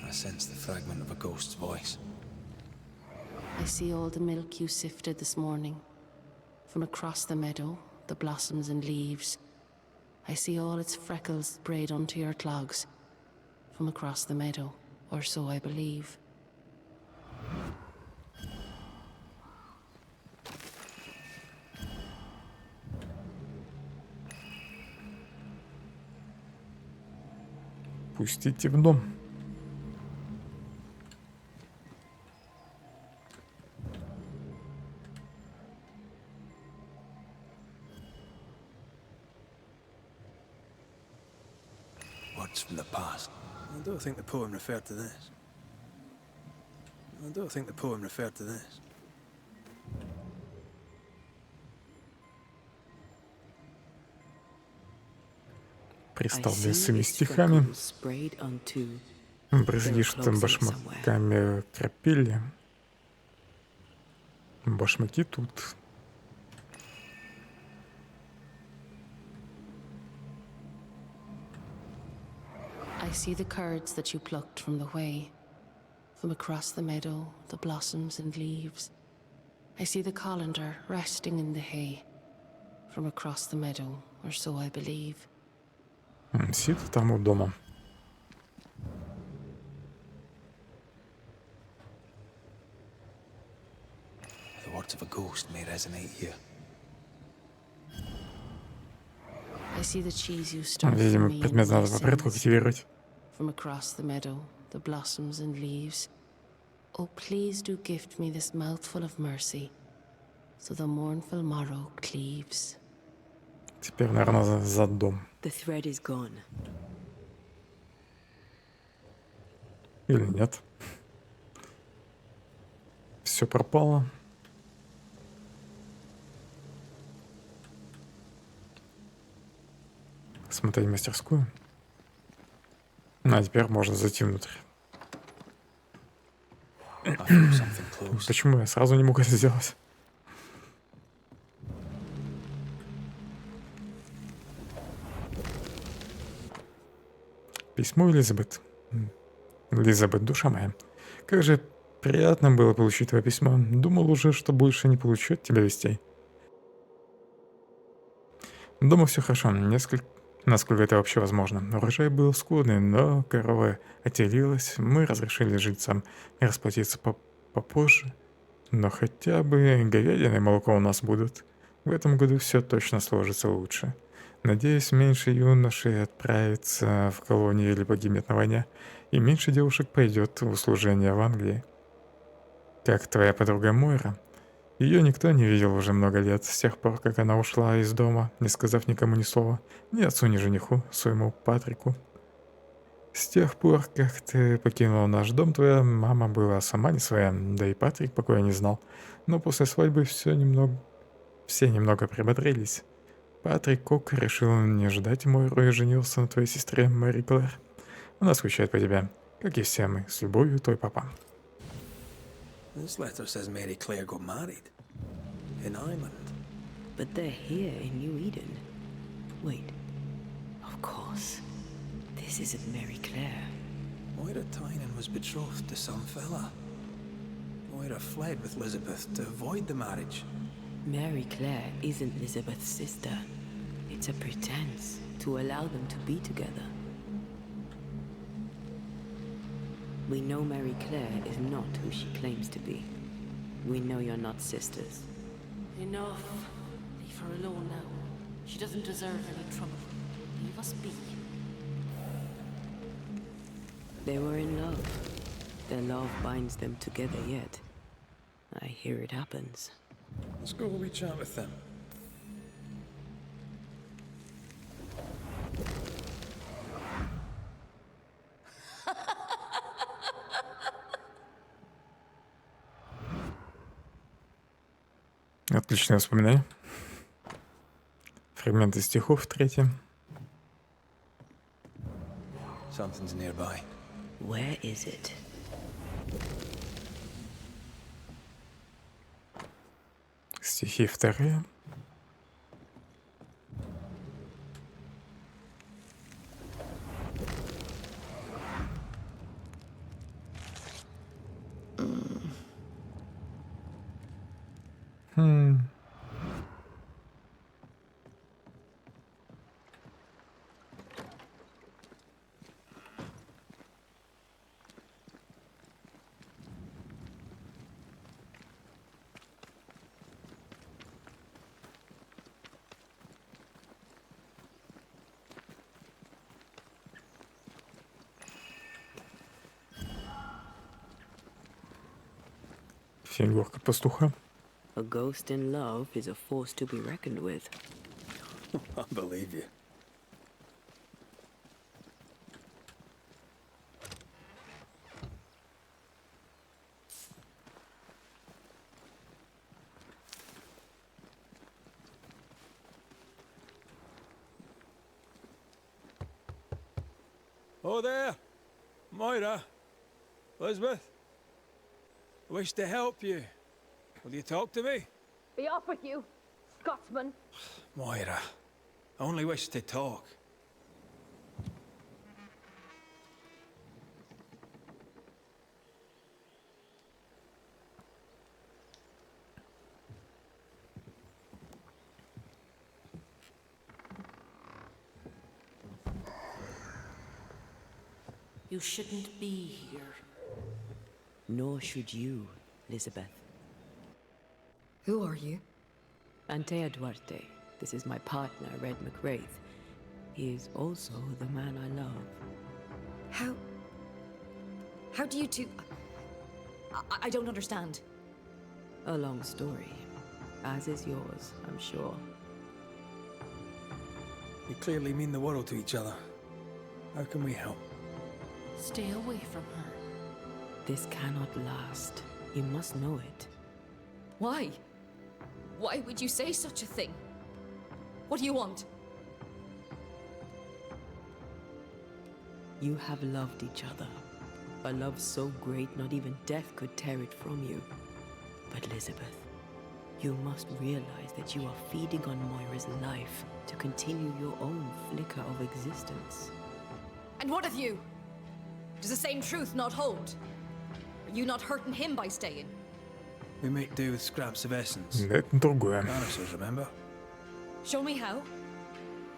I sense the fragment of a ghost's voice. I see all the milk you sifted this morning. From across the meadow, the blossoms and leaves. I see all its freckles sprayed onto your clogs. From across the meadow, or so I believe. Пустите в дом. Words from the past. I don't think the poem referred to this. I don't think the poem referred to this. Пристал I see лесыми its стихами. freckles sprayed onto Брызгишь там башмаками крапили. Башмаки тут. I see the curds that you plucked from the way. From across the meadow, the blossoms and leaves. I see the colander resting in the hay. From across the meadow, or so I believe. Сидит там у дома. The words of a ghost may resonate here. I see the cheese you stole from Видимо, me in предмет my надо в порядку sins. активировать. From across the meadow, the blossoms and leaves. Oh, please do gift me this mouthful of mercy, so the mournful morrow cleaves. Теперь, наверное, за дом. The thread is gone. Или нет. Все пропало. Смотреть мастерскую. А теперь можно зайти внутрь. I feel something close. Почему я сразу не мог это сделать? Письмо Элизабет. Элизабет, душа моя. Как же приятно было получить твое письмо. Думал уже, что больше не получу от тебя вестей. Дома все хорошо, насколько это вообще возможно. Урожай был скудный, но корова отелилась. Мы разрешили жильцам расплатиться попозже. Но хотя бы говядина и молоко у нас будут. В этом году все точно сложится лучше. Надеюсь, меньше юношей отправится в колонию или погибнет на войне, и меньше девушек пойдет в услужение в Англии. Как твоя подруга Мойра. Ее никто не видел уже много лет, с тех пор, как она ушла из дома, не сказав никому ни слова, ни отцу, ни жениху, своему Патрику. С тех пор, как ты покинула наш дом, твоя мама была сама не своя, да и Патрик покоя не знал. Но после свадьбы все немного приободрились. Патрик Кок решил не ждать Мойру и женился на твоей сестре Мэри Клэр. Она скучает по тебе, как и все мы. С любовью, твой папа. This letter says Mary Clare got married. In Ireland. But they're here in New Eden. Wait. Of course. This isn't Mary Clare. Moira Tynan was betrothed to some fella. Moira fled with Elizabeth to avoid the marriage. Mary Clare isn't Elizabeth's sister. It's a pretense to allow them to be together. We know Mary Claire is not who she claims to be. We know you're not sisters. Enough. Leave her alone now. She doesn't deserve any trouble. Leave us be. They were in love. Their love binds them together yet. I hear it happens. Let's go we chat with them. Отличное воспоминание. Фрагменты стихов, третий. Something's nearby. Where is it? Стихи вторые. Фигурка пастуха. A ghost in love is a force to be reckoned with. I believe you. Oh there, Moira, Elizabeth. I wish to help you. Will you talk to me? Be off with you, Scotsman. Moira, I only wish to talk. You shouldn't be here. Nor should you, Elizabeth. Who are you? Antea Duarte. This is my partner, Red McWraith. He is also the man I love. How do you two... I don't understand. A long story. As is yours, I'm sure. We clearly mean the world to each other. How can we help? Stay away from her. This cannot last. You must know it. Why? Why would you say such a thing? What do you want? You have loved each other. A love so great not even death could tear it from you. But Elizabeth, you must realize that you are feeding on Moira's life to continue your own flicker of existence. And what of you? Does the same truth not hold? Are you not hurting him by staying? We make do with scraps of essence. Это другое. Banishers, remember? Show me how.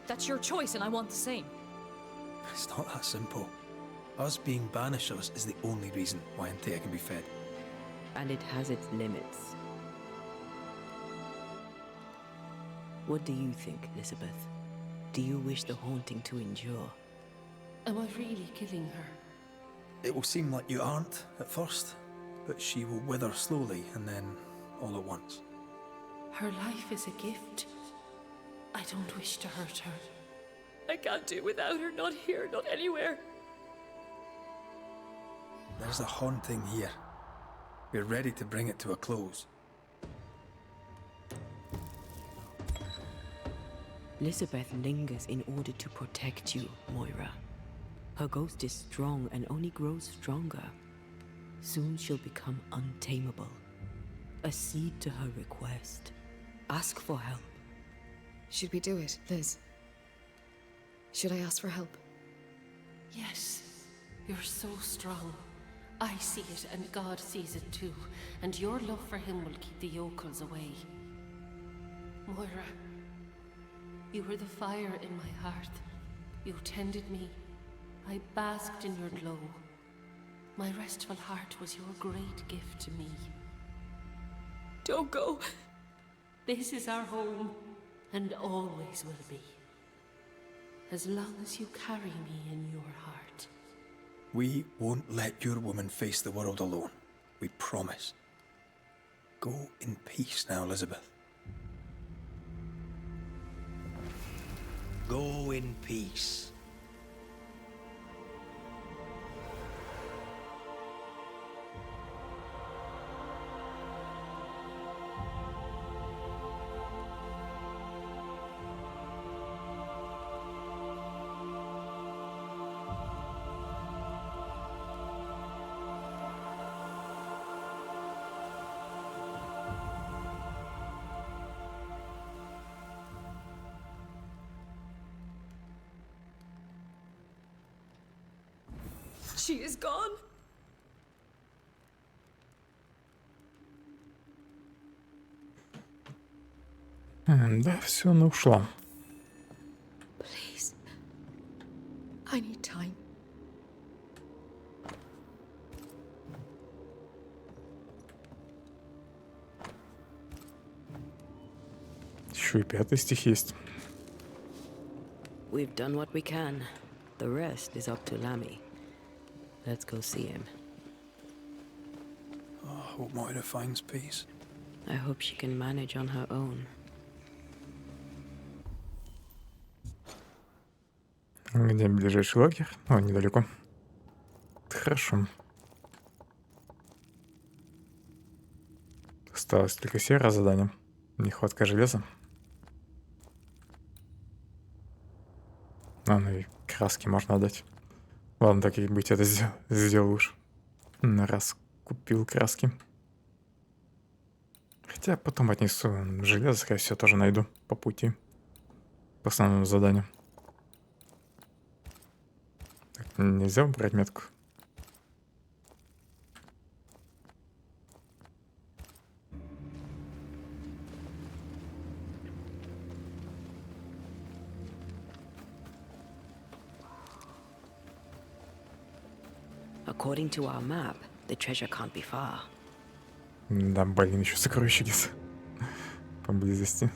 That's your choice and I want the same. It's not that simple. Us being Banishers is the only reason why Antea can be fed. And it has its limits. What do you think, Elizabeth? Do you wish the haunting to endure? Am I really killing her? It will seem like you aren't at first, but she will wither slowly and then all at once. Her life is a gift. I don't wish to hurt her. I can't do without her, not here, not anywhere. There's a haunting here. We're ready to bring it to a close. Elizabeth lingers in order to protect you, Moira. Her ghost is strong and only grows stronger. Soon she'll become untamable. Accede to her request. Ask for help. Should we do it, Liz? Should I ask for help? Yes, you're so strong. I see it and God sees it too. And your love for him will keep the yokels away. Moira, you were the fire in my heart. You tended me. I basked in your glow. My restful heart was your great gift to me. Don't go. This is our home, and always will be. As long as you carry me in your heart. We won't let your woman face the world alone. We promise. Go in peace now, Elizabeth. Go in peace. She is gone. Да, все, она ушла. Please. I need time. Еще и 5-й стих есть. We've done what we can. The rest is up to Lammy. Let's go see him. Oh, I hope Moira finds peace. I hope she can manage on her own. Где ближайший лагерь? О, недалеко. Хорошо. Осталось только серое задание. Нехватка железа. А, ну и краски можно отдать. Ладно, так и быть, это сделал уж. Раз купил краски. Хотя потом отнесу железо, скорее всего, тоже найду по пути. По основному заданию. Так, нельзя убрать метку. According to our map, the treasure can't be far. Да, блин, еще сокровища где-то поблизости.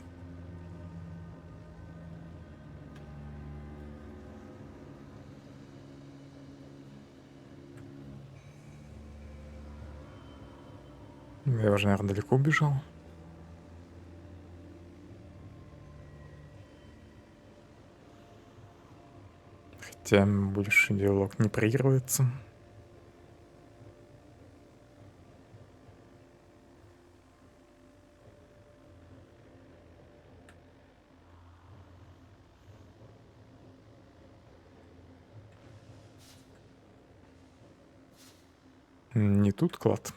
Я уже, наверное, далеко убежал. Хотя больше диалог не проигрывается. Не тут клад.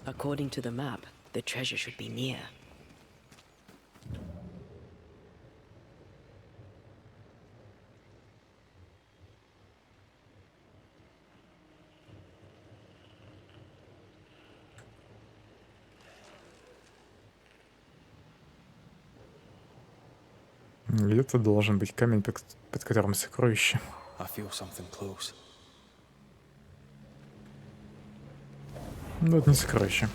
According to the map, the treasure should be near. Где-то должен быть камень, под которым сокровище. I feel something close. Ну, это не сокровище.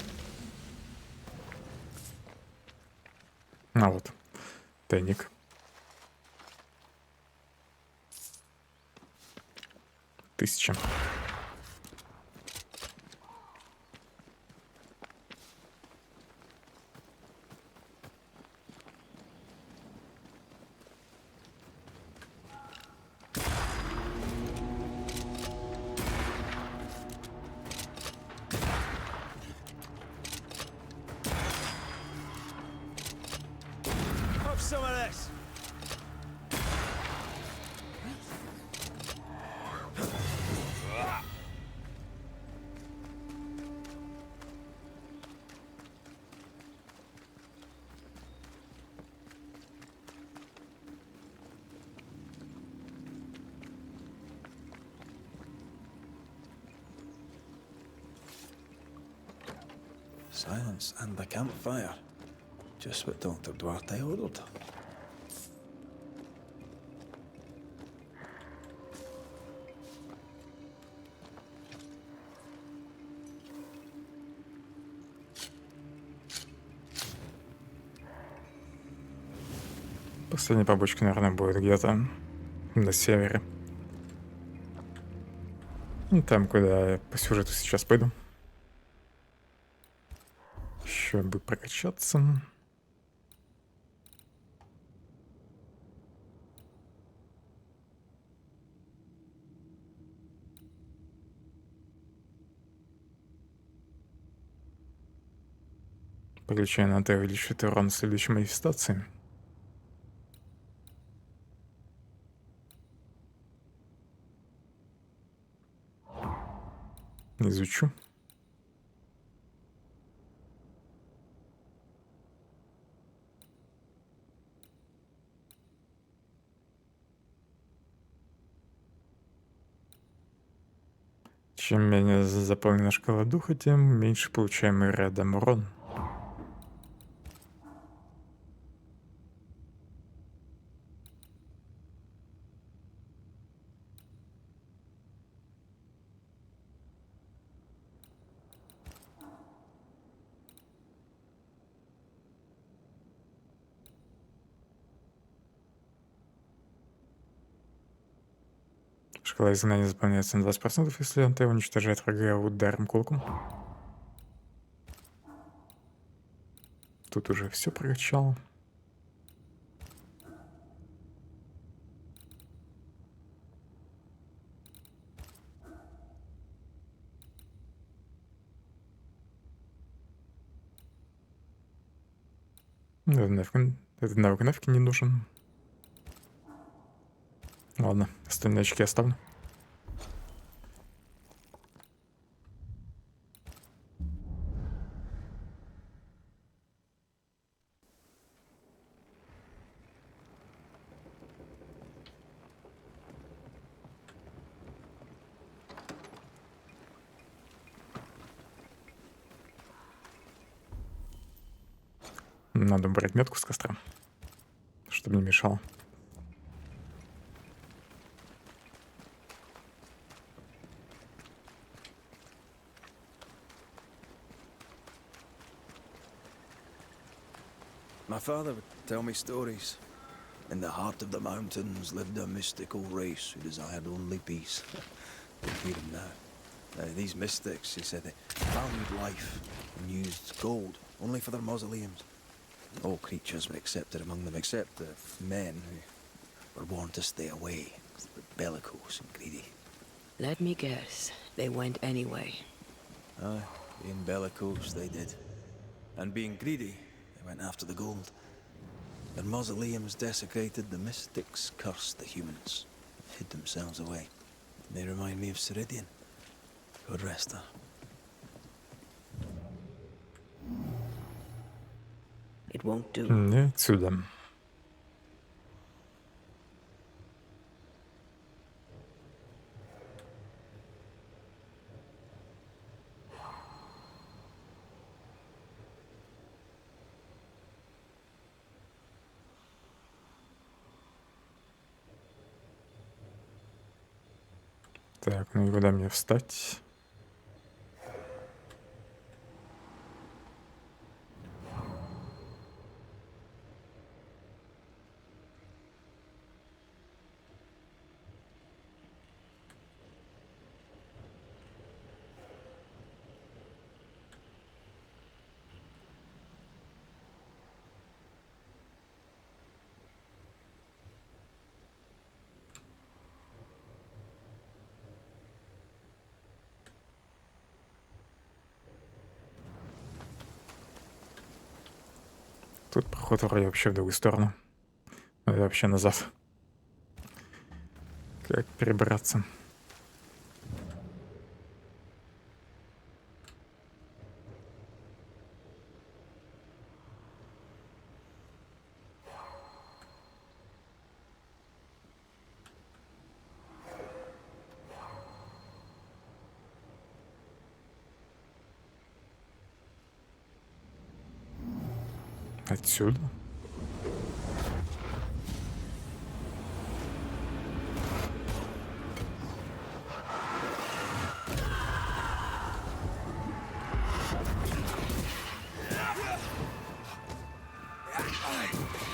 А вот, тайник. Тысяча. Some of this. Silence and the campfire. Just what Dr. Duarte ordered. Последняя побочка, наверное, будет где-то на севере. Ну, там, куда я по сюжету сейчас пойду. Еще бы прокачаться. Переключаю на Т, увеличивает урон следующей манифестации. Изучу. Чем менее заполнена шкала духа, тем меньше получаемый рядом урон. Шкала изгнания заполняется на 20%, если он уничтожает врага ударом кулаком. Тут уже все прокачал. Этот навык нафиг не нужен. Ладно, остальные очки оставлю. Надо убрать метку с костра, чтобы не мешало. My father would tell me stories. In the heart of the mountains lived a mystical race who desired only peace. You hear him now. These mystics, he said, they valued life and used gold only for their mausoleums. All creatures were accepted among them, except the men who were born to stay away, because they were bellicose and greedy. Let me guess. They went anyway. Aye, being bellicose, they did. And being greedy, they went after the gold. Their mausoleums desecrated, the mystics cursed the humans, hid themselves away. They remind me of Ceridian. God rest her. It won't do. Не отсюда. Так, ну и куда мне встать? Тут проход вроде вообще в другую сторону. И вообще назад. Как перебраться? Отсюда?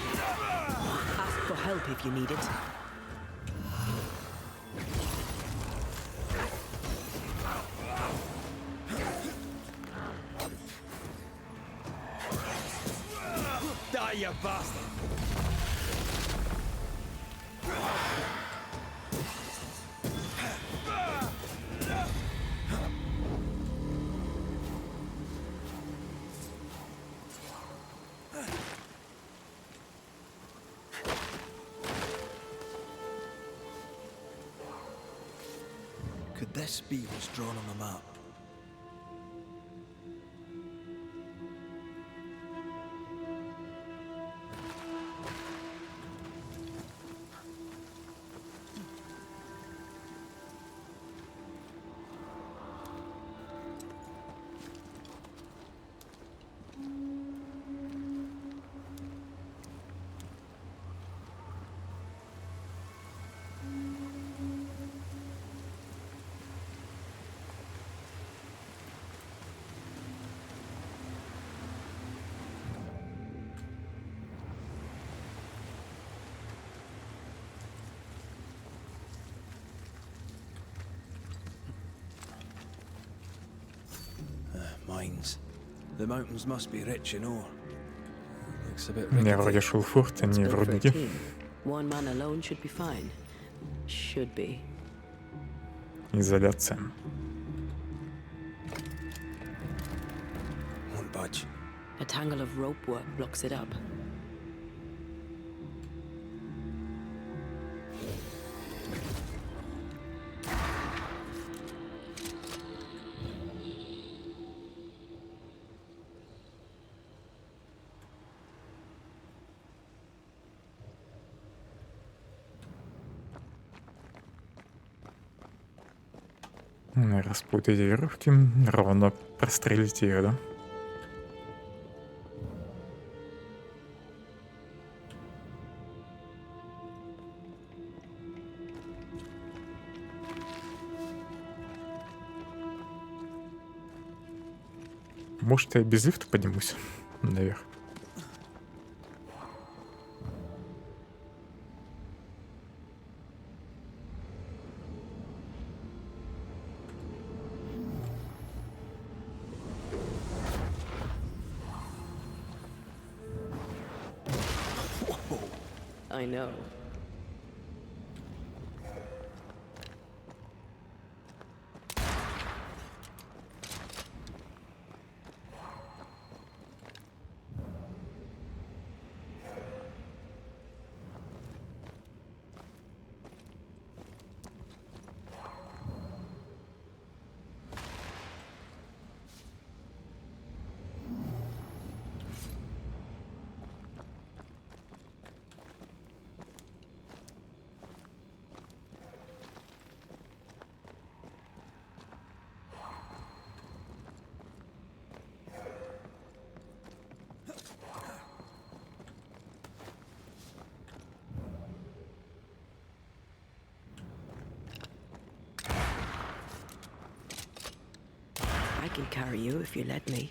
Ask for help if you need it. Die, you bastard! Could this be what's drawn on the map? Mines. The mountains must be rich in ore. Looks a bit Я rickety. вроде шел в форт, а не Let's в go for a рудники. team. One man alone should be fine. Should be. Изоляция. Won't budge. A tangle of rope work blocks it up. Распутайте веревки, ровно прострелите их, да? Может, я без лифта поднимусь наверх? I know. I can carry you if you let me.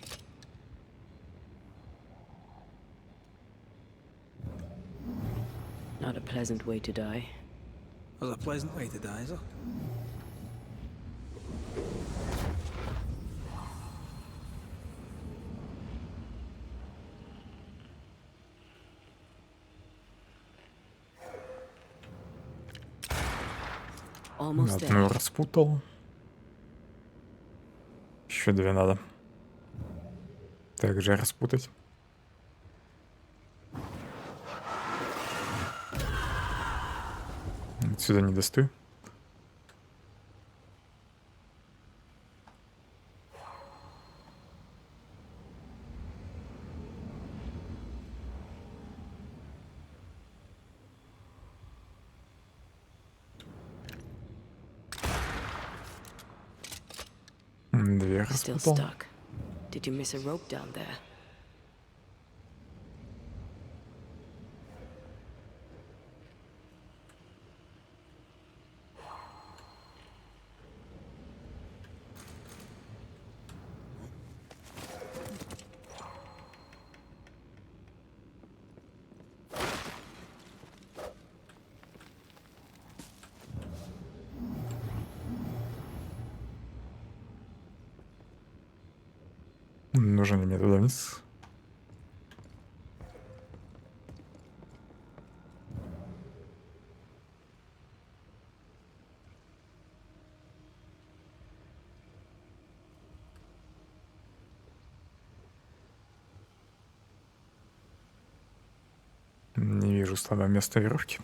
Not a pleasant way to die. There's a pleasant way to die, is there? Almost there. Одну распутал. Еще две надо. Также распутать. Отсюда не достаю. Две Still распутал. stuck. Did you miss a rope down there? Нужно ли мне туда вниз? Не вижу слабое место веревки.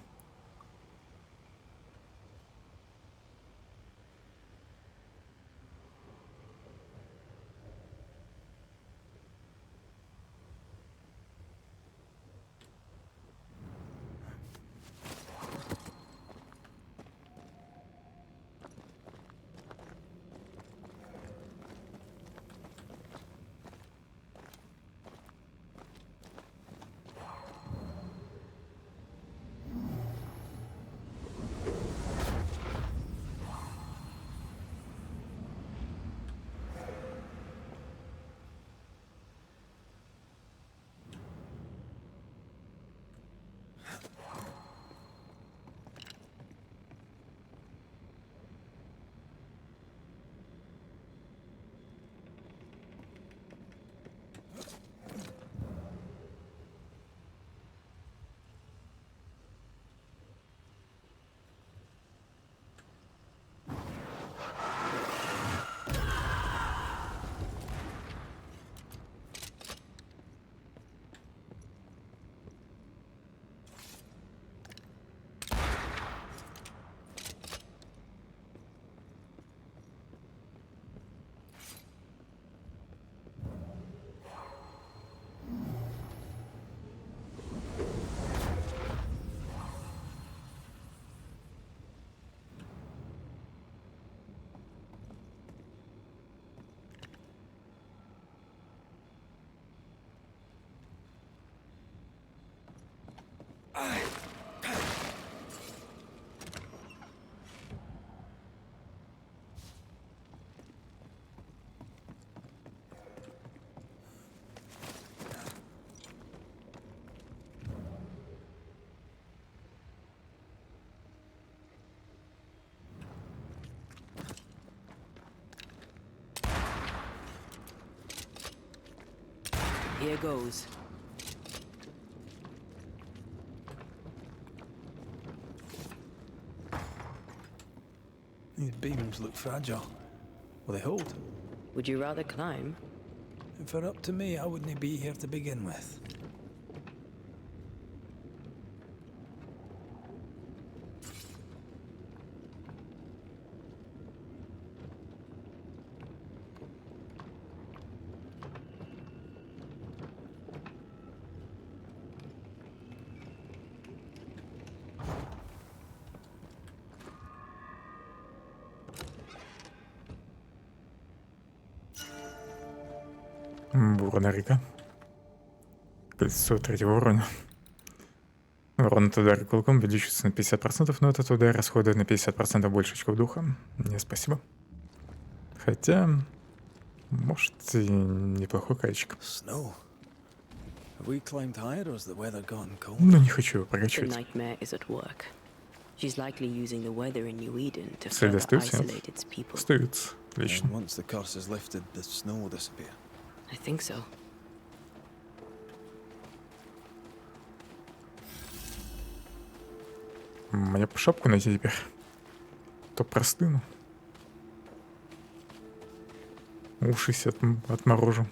Here goes. These beams look fragile. Will they hold? Would you rather climb? If it were up to me, I wouldn't be here to begin with. Бурная река. Кольцо третьего уровня. Урон от удара кулаком увеличивается на 50%, но этот удар расходует на 50% больше очков духа. Не, спасибо. Хотя, может, и неплохой кайчик. Но не хочу его прокачивать. Цель остается? Остается. Отлично. I think so. Мне по шапку найти теперь. То простыну. Уши себе отморожу.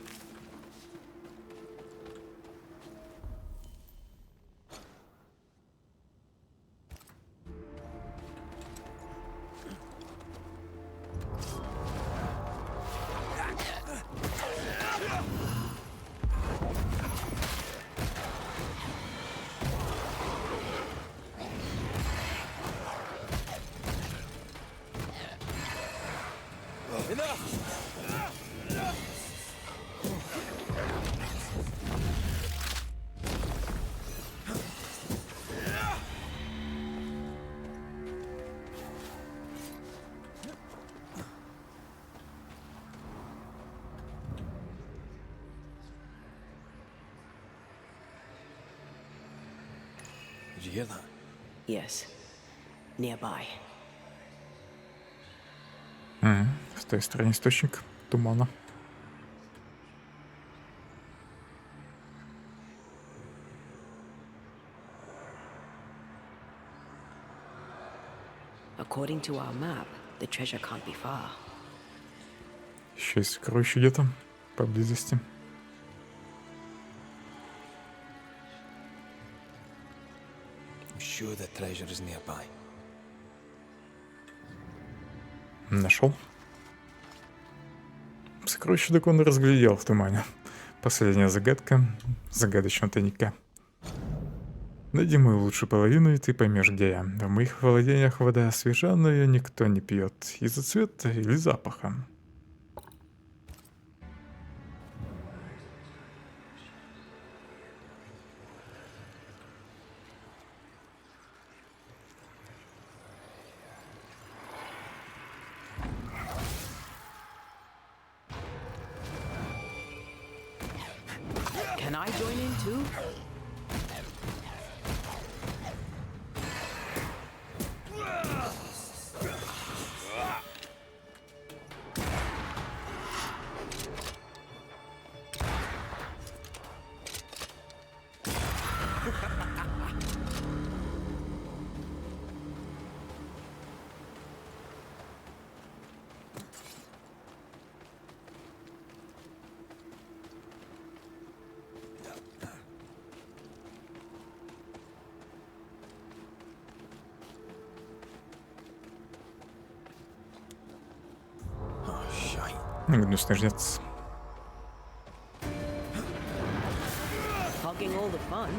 Did you hear that? Yes. Nearby. В той стороне источник тумана. According to our map, the treasure can't be far. Еще есть сокровище где-то поблизости. I'm sure the treasure is nearby. Нашел. Сокровище так он разглядел в тумане. Последняя загадка загадочного тайника. Найди мою лучшую половину, и ты поймешь, где я. В моих владениях вода свежа, но ее никто не пьет. Из-за цвета или запаха. Can I join in too? Гнусный жнец. Hogging all the fun.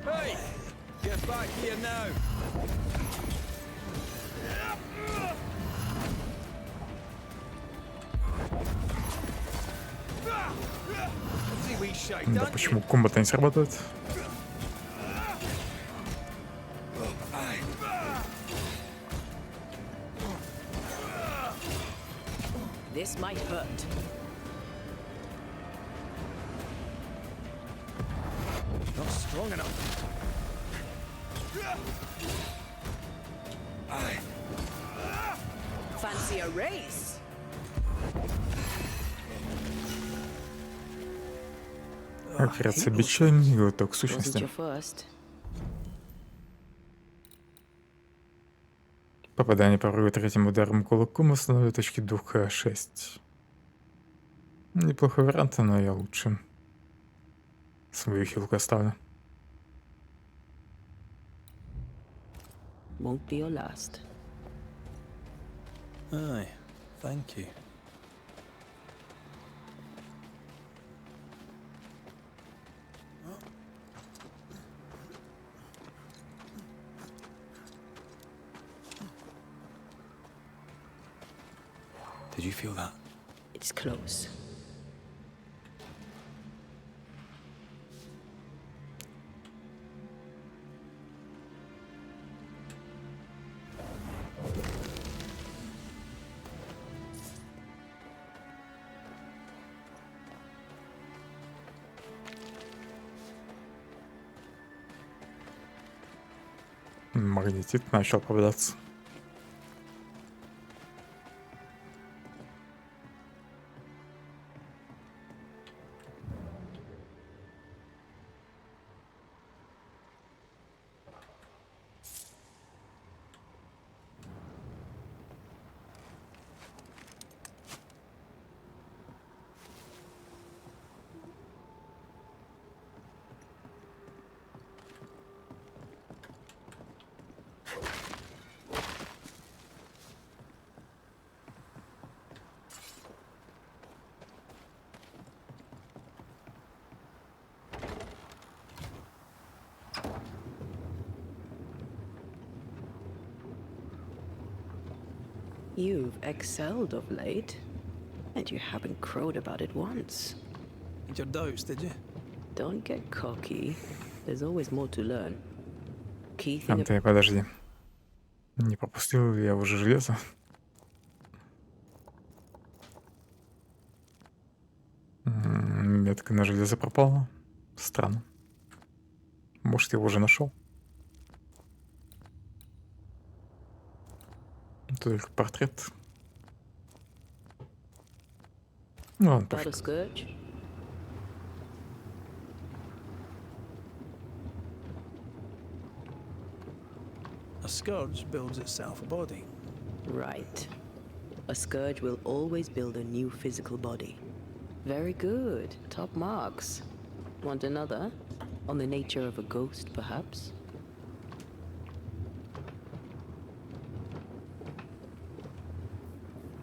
Hey! Get back here now! Да почему комбо-то не срабатывает? This might hurt. Not strong enough. Fancy a race? Операция бича и глоток Wasn't сущности. your first. Попадание порой третьим ударом кулаком остановит точки духа 6. Неплохой вариант, но я лучше свою хилку оставлю. Won't be your last. Aye, thank you. Did you feel that? It's close. Магнетит начал попадаться. You've excelled of late, and you haven't crowed about it once. Had your doubts, did you? Don't get cocky. There's always more to learn. Key thing. Антей, подожди. Не пропустил ли я уже железо? Метка на железо пропала. Странно. Может, я его уже нашел? Только портрет. Ну, ладно, Battle пофиг. Scourge? A scourge builds itself a body. Right. A scourge will always build a new physical body. Very good. Top marks. Want another? On the nature of a ghost, perhaps?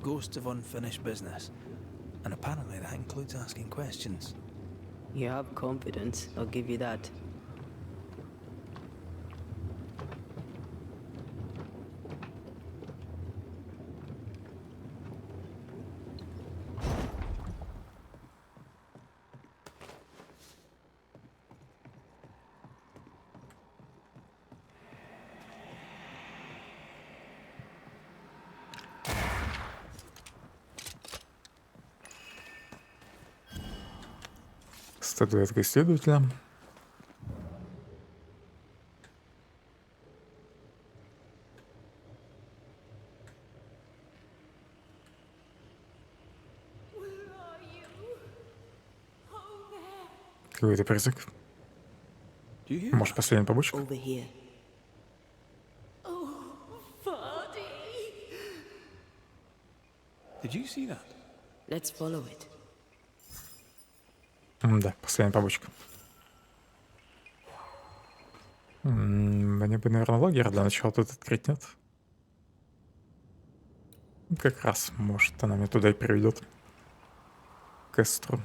Ghosts of unfinished business. And apparently that includes asking questions. You have confidence, I'll give you that. Статуэтка исследователя. Какой-то призык. Может, последняя побочка? Over here. Did you see that? Let's follow it. Да, последняя побочка. Мне бы, наверное, лагерь для начала тут открыть, нет? Как раз, может, она меня туда и приведет. К эстру.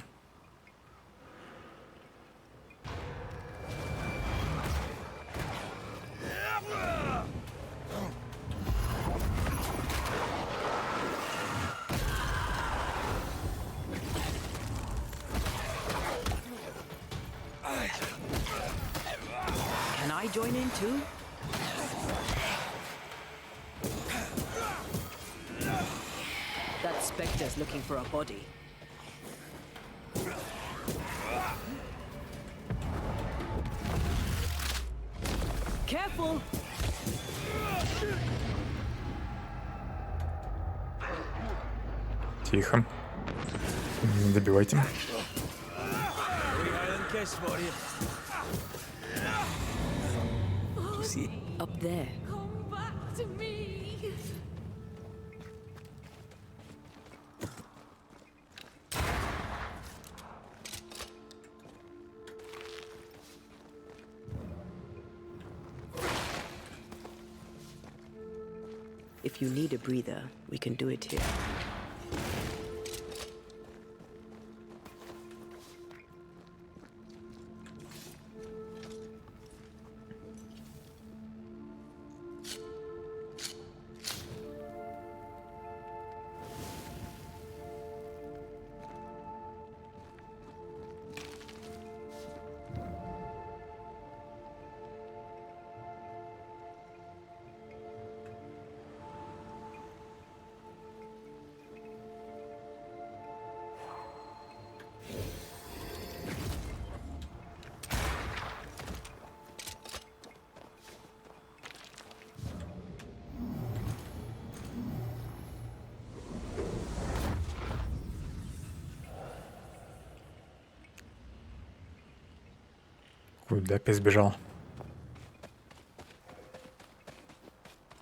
Can I join in too? That specter's looking for a body. Careful! Тихо. Не добивайте. Up there. Come back to me. If you need a breather, we can do it here. Куда опять сбежал?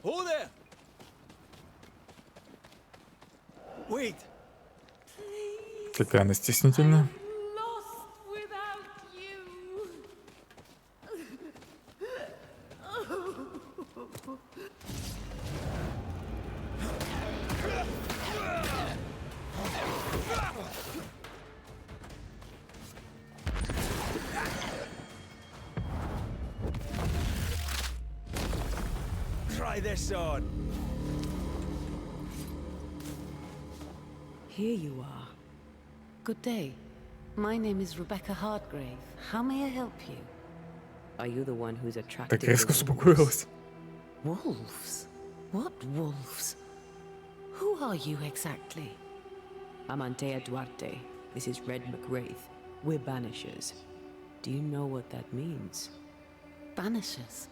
Oh there! Wait! Какая она стеснительная. Lost without you. Try this on! Here you are. Good day. My name is Rebecca Hardgrave. How may I help you? Are you the one who's attracted Так резко to wolves? успокоилась. Wolves? What wolves? Who are you exactly? I'm Antea Duarte. This is Red McWraith. We're Banishers. Do you know what that means? Banishers?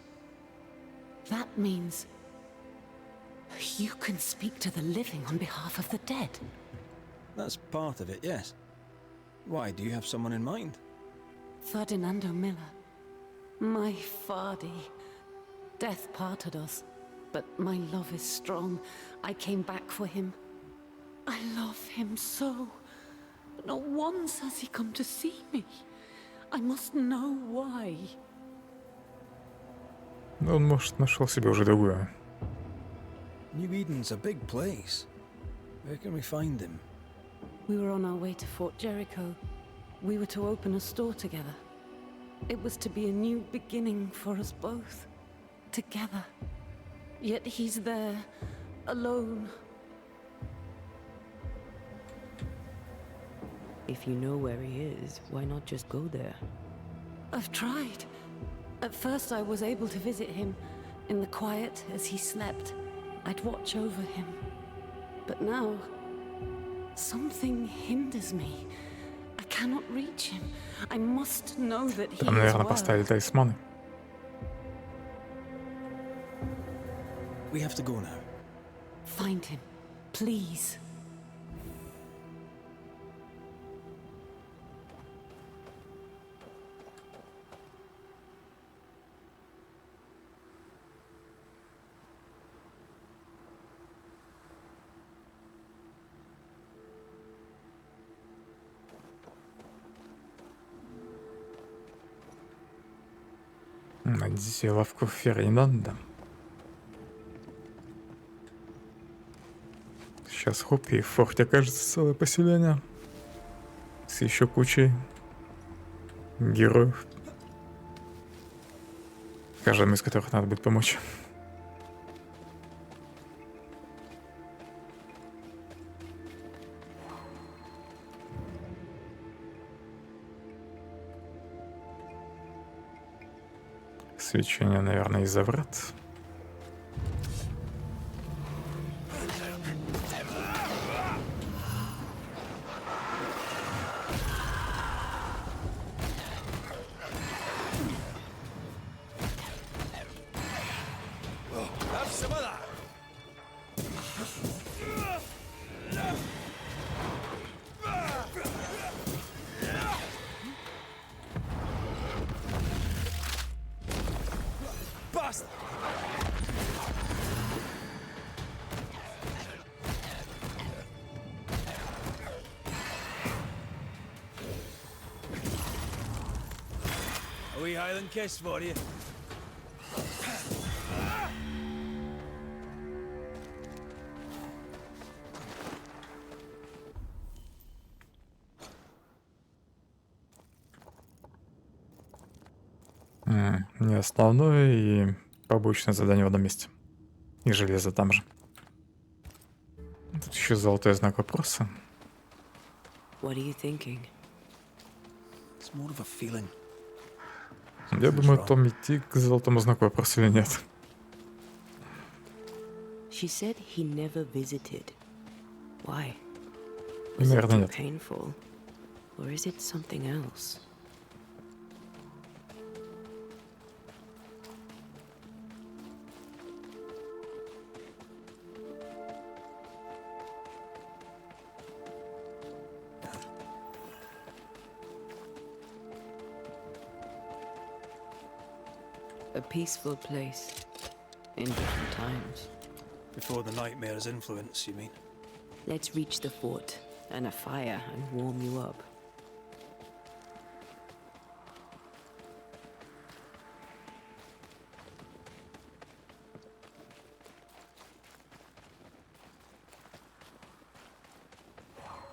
That means... You can speak to the living on behalf of the dead. That's part of it, yes. Why, do you have someone in mind? Ferdinando Miller. My Fardy. Death parted us, but my love is strong. I came back for him. I love him so. But not once has he come to see me. I must know why. Ну, он, может, нашел себе уже другую. New Eden's a big place. Where can we find him? We were on our way to Fort Jericho. We were to open a store together. It was to be a new beginning for us both. Together. Yet he's there, alone. If you know where he is, why not just go there? I've tried. At first I was able to visit him in the quiet as he slept. I'd watch over him. But now, something hinders me. I cannot reach him. I must know that he Там, is наверное, well. поставили талисманы. We have to go now. Find him, please. Найдите лавку Фердинанда. Сейчас хоп, и в форте окажется целое поселение. С еще кучей героев. Каждому из которых надо будет помочь. Свечение, наверное, из-за врат. A wee Highland kiss for you. Не основное и побочное задание в одном месте. И железо там же. Тут еще золотой знак вопроса. What are you thinking? It's more of a feeling. Я думаю, Том идти к золотому знаку вопроса или нет. She said he never visited. Why? И, Was it наверное, too нет. painful? Or is it something else? A peaceful place in different times. Before the nightmare's influence, you mean? Let's reach the fort and a fire and warm you up.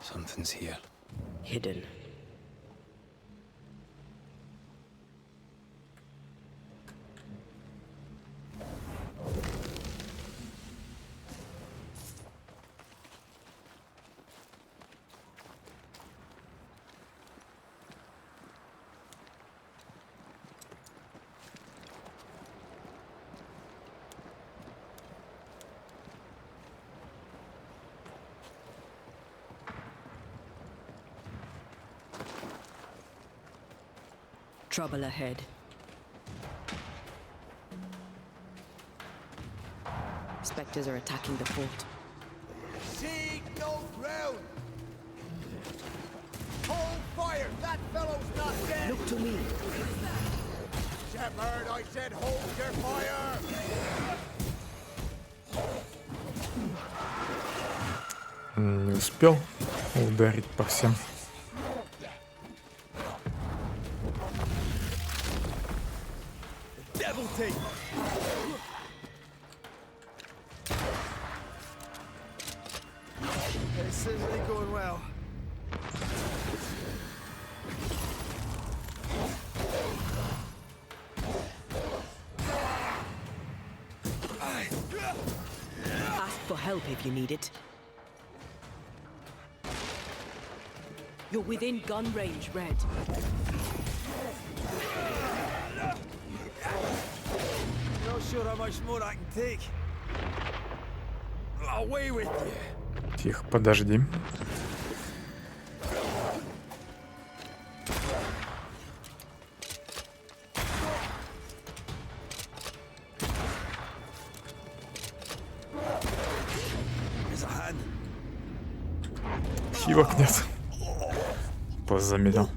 Something's here. Hidden. Trouble ahead. specters are attacking the fort. Seek no ground! Hold fire! That fellow's not dead! Look to me. Shepherd, I said hold your fire! Не успел ударить по всем. Devil take! This isn't going well. Ask for help if you need it. You're within gun range, Red. Not sure how much more I can take. Away with you. Тихо, подожди. Силок нет. Позамелял.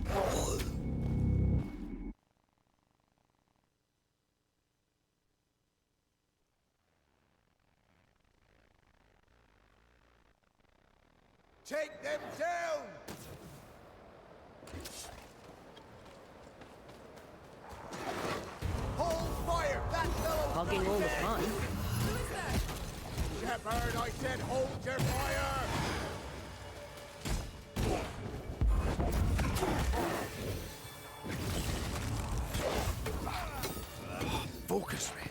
Take them down! Hold fire! That fellow's Hogging not all the dead. fun. Shepherd, I said hold your fire! Focus, Red.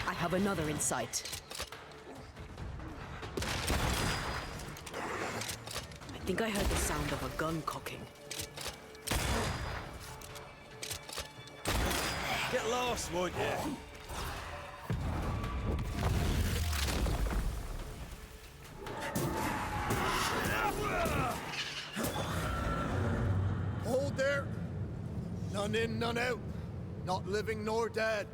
I have another in sight. I think I heard the sound of a gun cocking. Get lost, won't you? Hold there. None in, none out. Not living nor dead.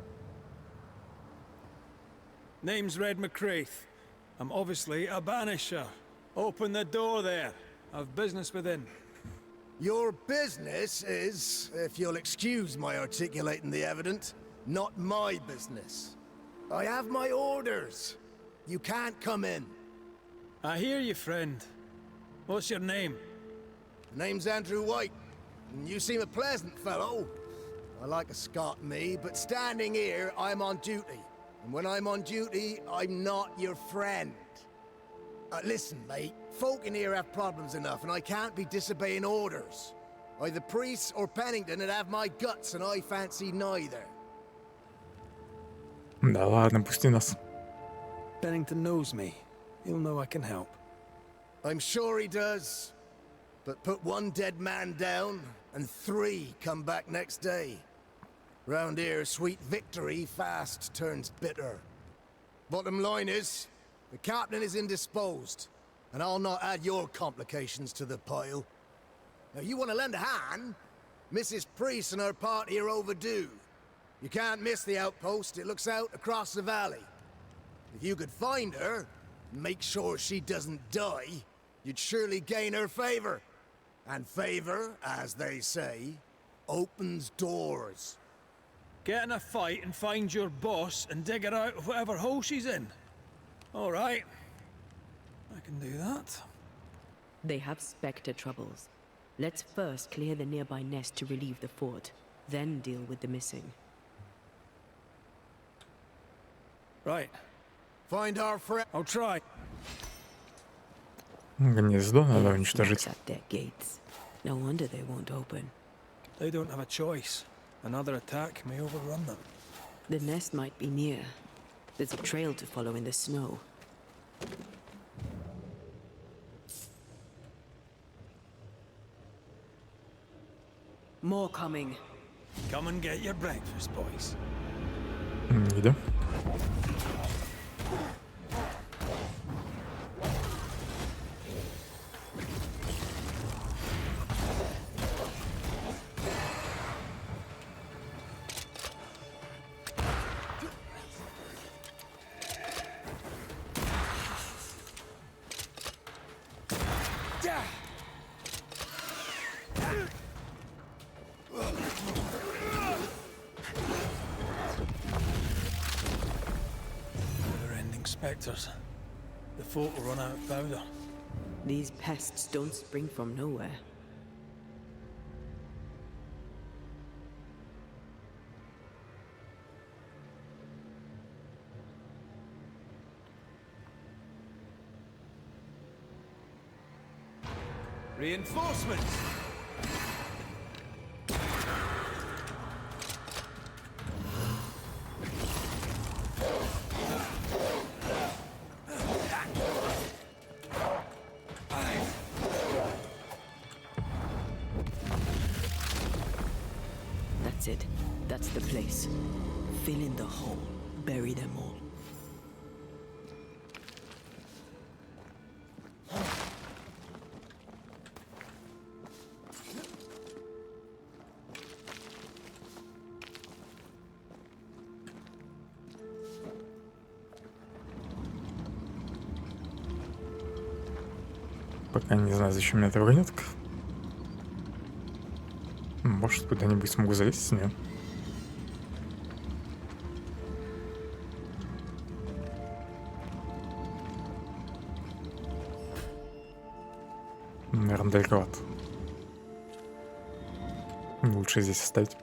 Name's Red McCraith. I'm obviously a banisher. Open the door there. I've business within. Your business is, if you'll excuse my articulating the evident, not my business. I have my orders. You can't come in. I hear you, friend. What's your name? Name's Andrew White, and you seem a pleasant fellow. I like a Scot, me, but standing here, I'm on duty. And when I'm on duty, I'm not your friend. Listen, mate, folk in here have problems enough, and I can't be disobeying orders. Either priests or Pennington would have my guts, and I fancy neither. Да ладно, пусти нас. Bennington knows me. He'll know I can help. I'm sure he does. But put one dead man down, and 3 come back next day. Round here, sweet victory fast turns bitter. Bottom line is, the captain is indisposed, and I'll not add your complications to the pile. Now, you want to lend a hand? Mrs. Priest and her party are overdue. You can't miss the outpost, it looks out across the valley. If you could find her, and make sure she doesn't die, you'd surely gain her favor. And favor, as they say, opens doors. Get in a fight and find your boss and dig her out of whatever hole she's in. All right. I can do that. They have Spectre troubles. Let's first clear the nearby nest to relieve the fort, then deal with the missing. Right. Find our friend. I'll try. Гнездо надо Snakes уничтожить. at their gates. No wonder they won't open. They don't have a choice. Another attack may overrun them. The nest might be near. There's a trail to follow in the snow. More coming. Come and get your breakfast, boys. Идем. Never-ending spectres. The folk will run out of powder. These pests don't spring from nowhere. Reinforcements! That's it. That's the place. Fill in the hole. Bury them all. Пока не знаю, зачем мне эта вагонетка. Может, куда-нибудь смогу залезть с нее. Наверное, далековато. Лучше здесь оставить.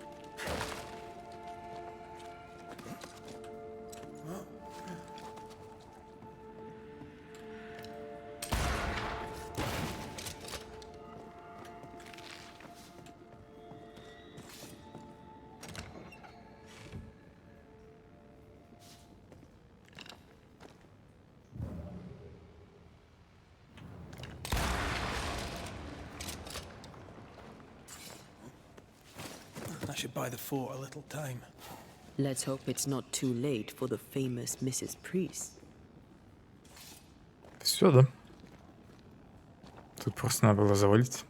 I should buy the fort a little time. Let's hope it's not too late for the famous Mrs. Priest. Все, да? Тут просто надо было завалить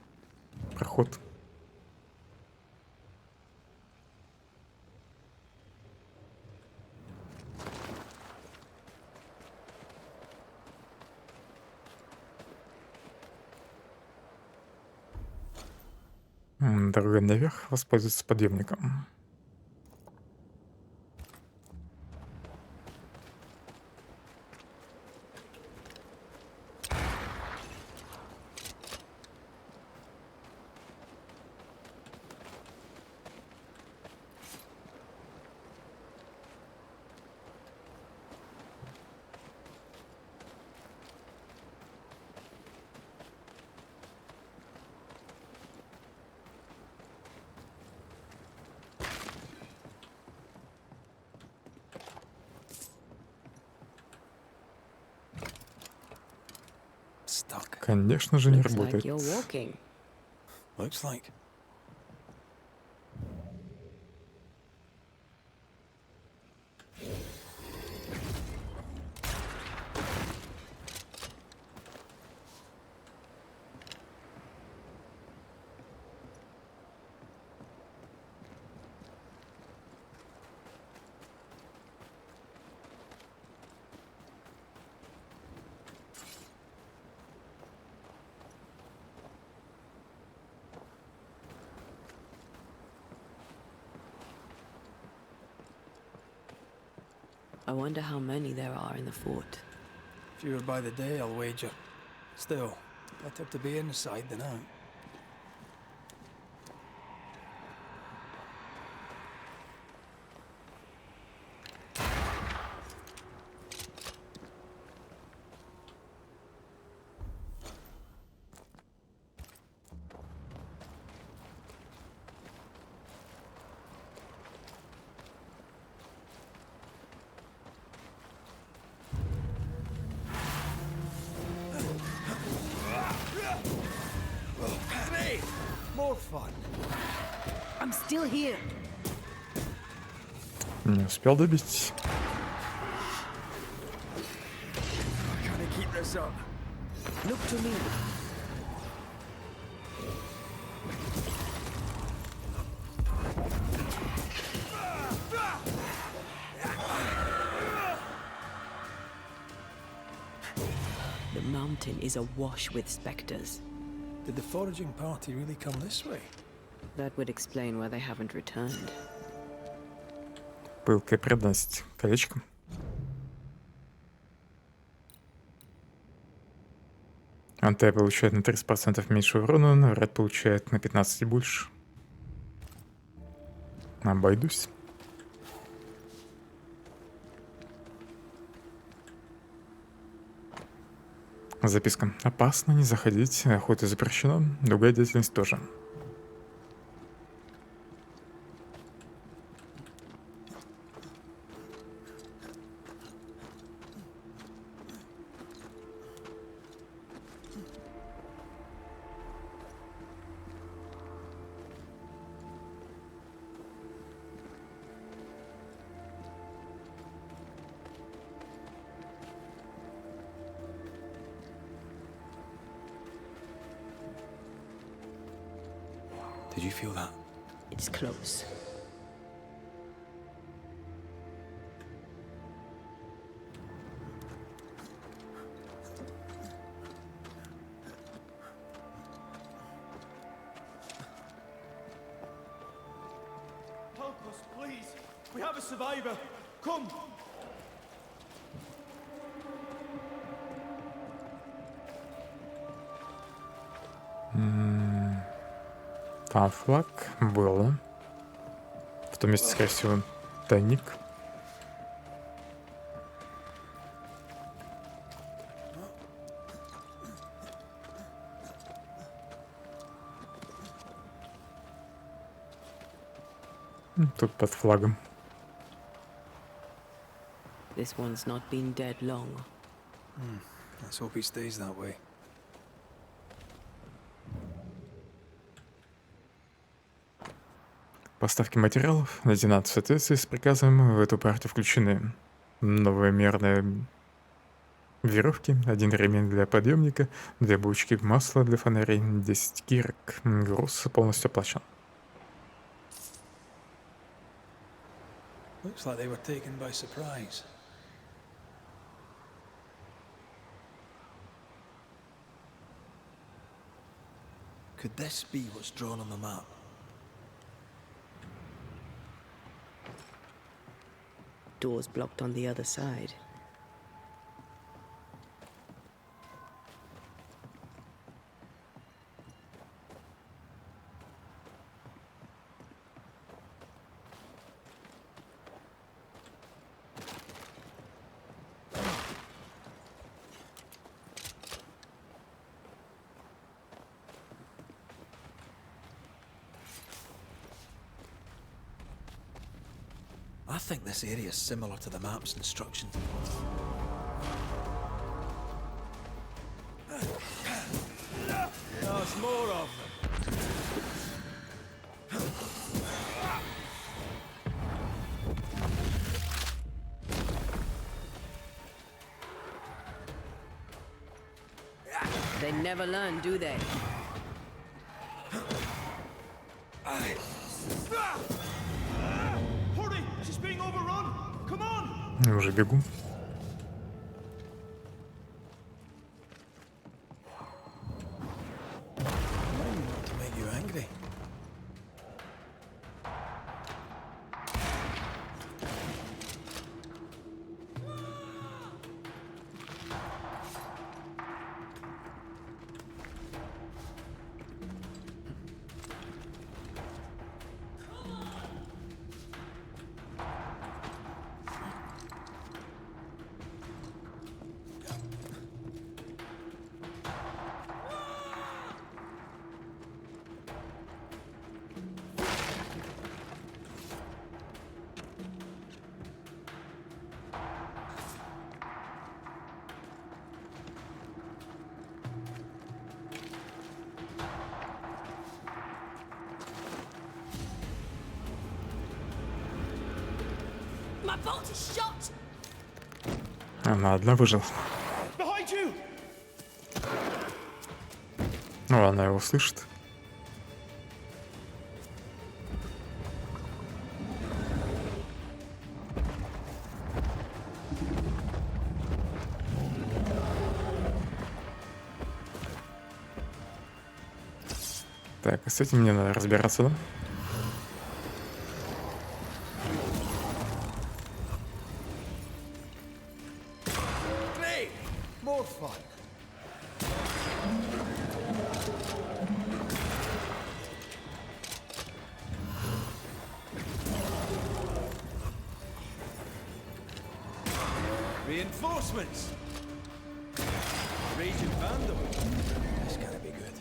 проход. Дорога наверх, воспользоваться подъемником. Конечно же, не Looks like работает. you're walking. Looks like. I wonder how many there are in the fort. Fewer by the day, I'll wager. Still, better to be inside than out. More fun. I'm still here. Не успел добить. Look to me. The mountain is awash with specters. Did the foraging party really come this way? That would explain why they haven't returned. Пылкая преданность. Колечко. Антея получает на 30% меньше урона, но Ред получает на 15 и больше. Обойдусь. Записка. Опасно, не заходить, охота запрещена, другая деятельность тоже. Did you feel that? It's close. Help us, please. We have a survivor. Come. Там флаг было. В том месте, скорее всего, тайник. Тут под флагом. This one's not been dead long. Let's hope he stays that way. Поставки материалов на в соответствии с приказом в эту партию включены новые мерные веревки, 1 ремень для подъемника, 2 бочки масла для фонарей, 10 кирок. Груз полностью оплачен. Looks like they were taken by surprise. Could this be what's drawn on the map? Doors blocked on the other side. I think this area is similar to the map's instructions. There's more of them. They never learn, do they? Hurry! She's being overrun! Come on! Я уже бегу. Not to make you angry. My bolt is shot. Она одна выжила. Behind you! Ну, она его слышит. Так, а с этим мне надо разбираться, да? Great! More fun. Reinforcements! Raging Vandal. That's gonna be good.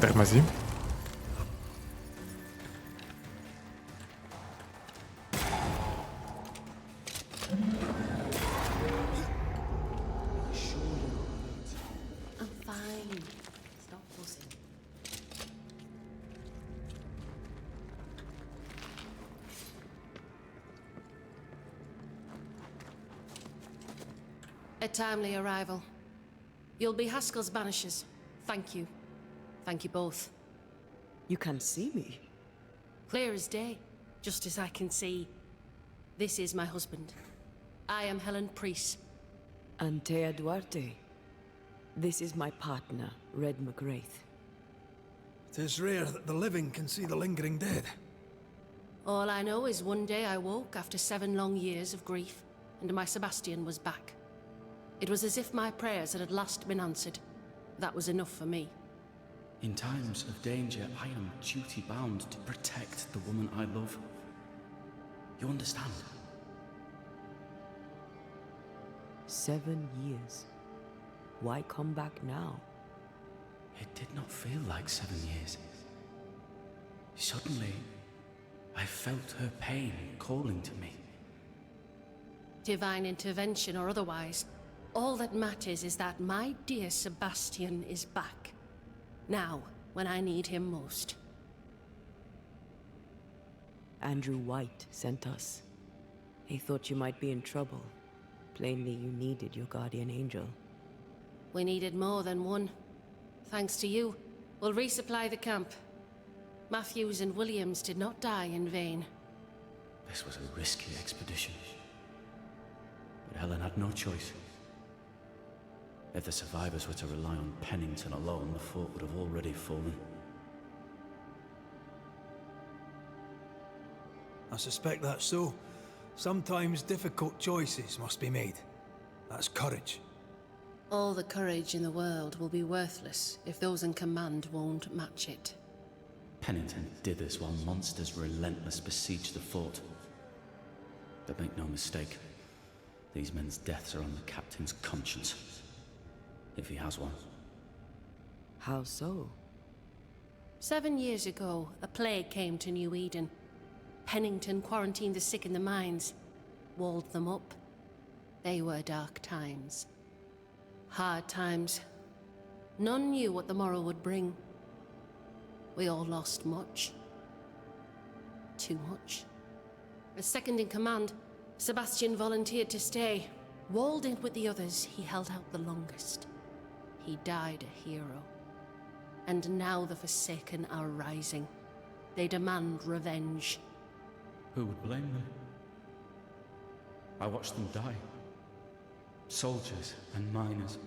Тормози. I'm fine. Stop fussing. A timely arrival. You'll be Haskell's Banishers. Thank you. Thank you both. You can see me. Clear as day, just as I can see. This is my husband. I am Helen Priest. Antea Duarte. This is my partner, Red McGrath. 'Tis rare that the living can see the lingering dead. All I know is one day I woke after 7 long years of grief, and my Sebastian was back. It was as if my prayers had at last been answered. That was enough for me. In times of danger, I am duty-bound to protect the woman I love. You understand? 7 years. Why come back now? It did not feel like 7 years. Suddenly, I felt her pain calling to me. Divine intervention or otherwise, all that matters is that my dear Sebastian is back. Now, when I need him most. Andrew White sent us. He thought you might be in trouble. Plainly, you needed your guardian angel. We needed more than one. Thanks to you, we'll resupply the camp. Matthews and Williams did not die in vain. This was a risky expedition. But Helen had no choice. If the survivors were to rely on Pennington alone, the fort would have already fallen. I suspect that's so. Sometimes difficult choices must be made. That's courage. All the courage in the world will be worthless if those in command won't match it. Pennington did this while monsters relentless besieged the fort. But make no mistake, these men's deaths are on the captain's conscience. If he has one. How so? 7 years ago, a plague came to New Eden. Pennington quarantined the sick in the mines, walled them up. They were dark times. Hard times. None knew what the morrow would bring. We all lost much. Too much. As second in command, Sebastian volunteered to stay. Walled in with the others, he held out the longest. He died a hero. And now the Forsaken are rising. They demand revenge. Who would blame them? I watched them die. Soldiers and miners,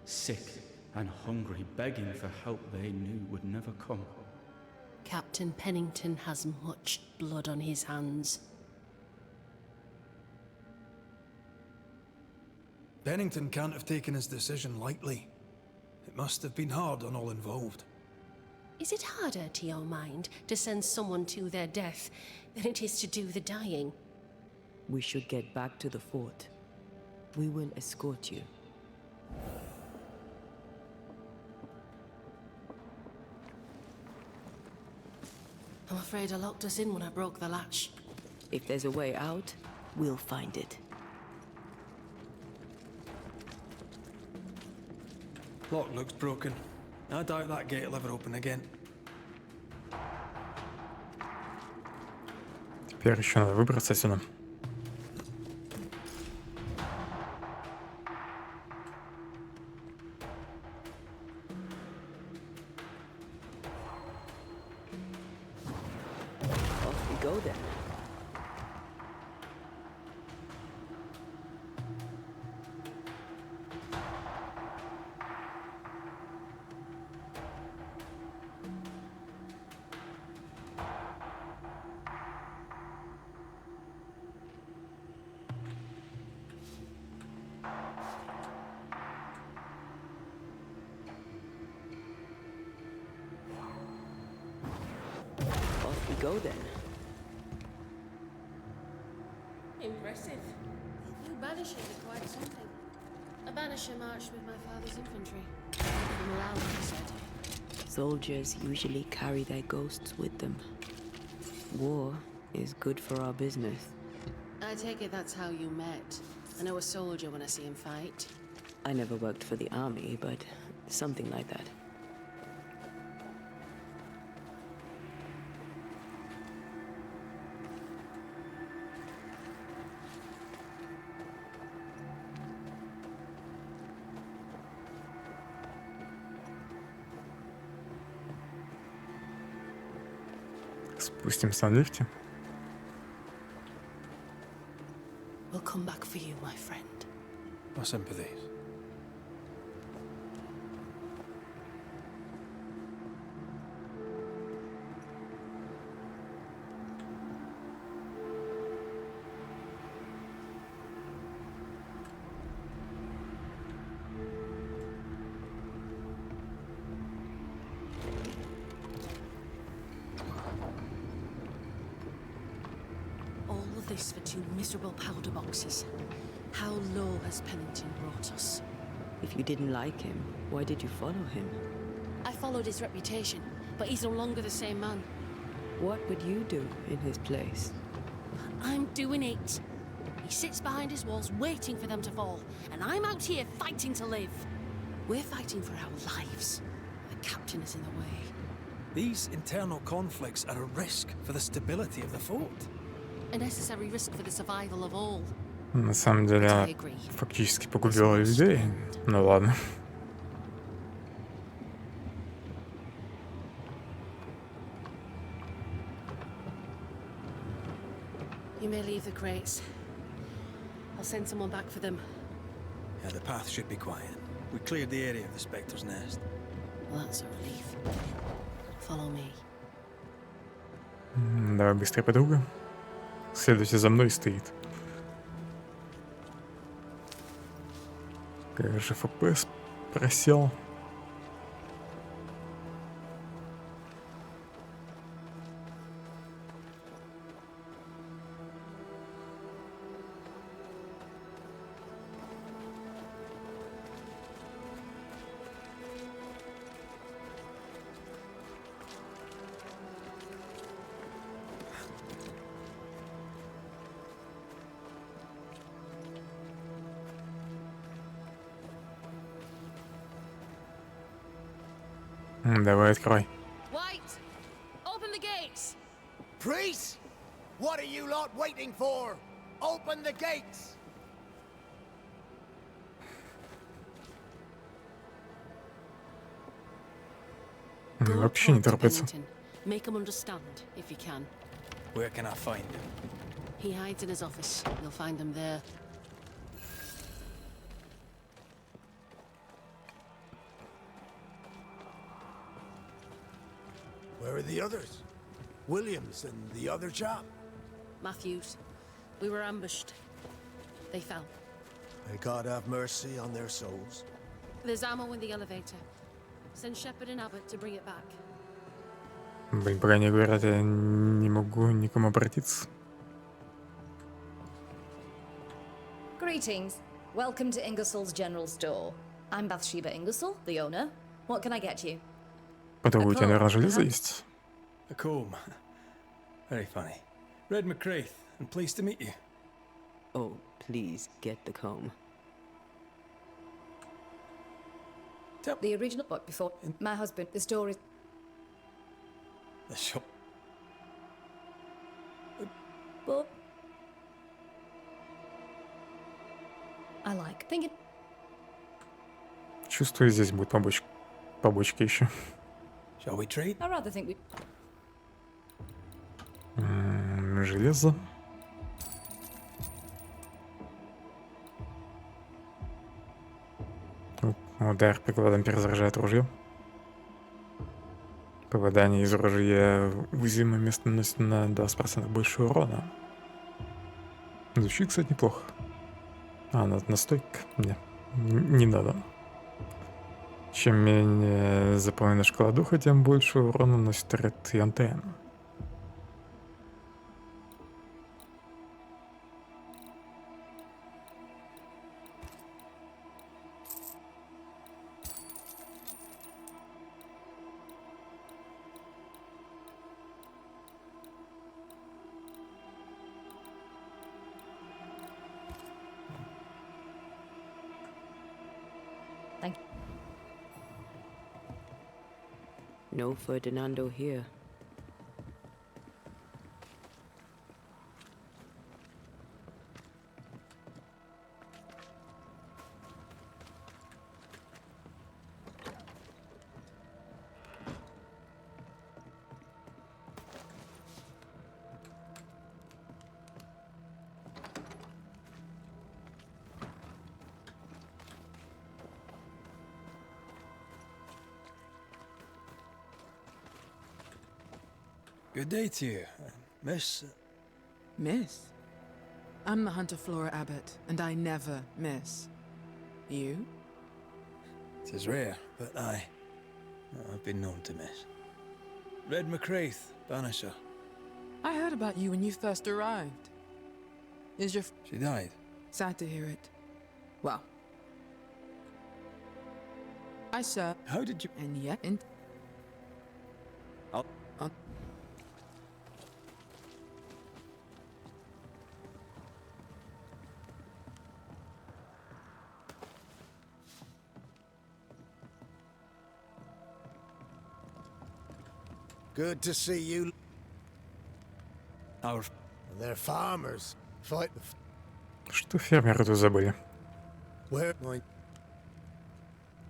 sick and hungry, begging for help they knew would never come. Captain Pennington has much blood on his hands. Pennington can't have taken his decision lightly. It must have been hard on all involved. Is it harder, to your mind, to send someone to their death than it is to do the dying? We should get back to the fort. We will escort you. I'm afraid I locked us in when I broke the latch. If there's a way out, we'll find it. Lock looks broken. I doubt that gate will ever open again. Теперь еще надо выбраться отсюда. Off we go then. Off we go then. Impressive. You Banishers are quite something. A Banisher marched with my father's infantry. From around, he said. Soldiers usually carry their ghosts with them. War is good for our business. I take it that's how you met. I know a soldier when I see him fight. I never worked for the army, but something like that. Спустимся на лифте. We'll come back for you, my friend. My sympathies. All of this for 2 miserable powder boxes. How low has Pennington brought us? If you didn't like him, why did you follow him? I followed his reputation, but he's no longer the same man. What would you do in his place? I'm doing it. He sits behind his walls waiting for them to fall, and I'm out here fighting to live. We're fighting for our lives. The captain is in the way. These internal conflicts are a risk for the stability of the fort. A necessary risk for the survival of all. На самом деле, она фактически погубила людей. Ну ладно. You may leave the crates. I'll send someone back for them. Yeah, the path should be quiet. We cleared the area of the Spectre's nest. Well, that's a relief. Follow me. Давай быстрее, подруга. Следуйте за мной, стоит. Как же FPS просел. Давай, открой. Wait! Open the gates! Priest! What are you lot waiting for? Open the gates! Вообще не торопится. Make him understand, if you can. Where can I find him? He hides in his office. You'll find him there. Where are the others? Williams and the other chap? Matthews. We were ambushed. They fell. May God have mercy on their souls. There's ammo in the elevator. Send Shepard and Abbott to bring it back. Блин, пока не говорят, я не могу никому обратиться. Greetings. Welcome to Ingersoll's General Store. I'm Bathsheba Ingersoll, the owner. What can I get you? Подруга, у тебя, наверное, железо есть? A comb. Very funny. Red McCraith, and pleased to meet you. Oh, please get the comb. The original book before my husband. The story. The shop. but I like thinking. Чувствую, здесь будет побочки еще. Shall we trade? I rather think we. Железо. Удар прикладом перезаряжает ружье. Попадание из ружья в уязвимое место наносит на 20% больше урона. Звучит, кстати, неплохо. Настойка? Не надо. Чем менее заполнена шкала духа, тем больше урона наносит ред и антен. No Ferdinando here. Good day to you, Miss. Miss? I'm the Hunter Flora Abbot, and I never miss. You? It is rare, but I've been known to miss. Red McCraith, Banisher. I heard about you when you first arrived. Is your... She died. Sad to hear it. Well... I saw... How did you... And yet... Good to see you. Our... They're farmers. Fight the... Что фермеры тут забыли? Where my...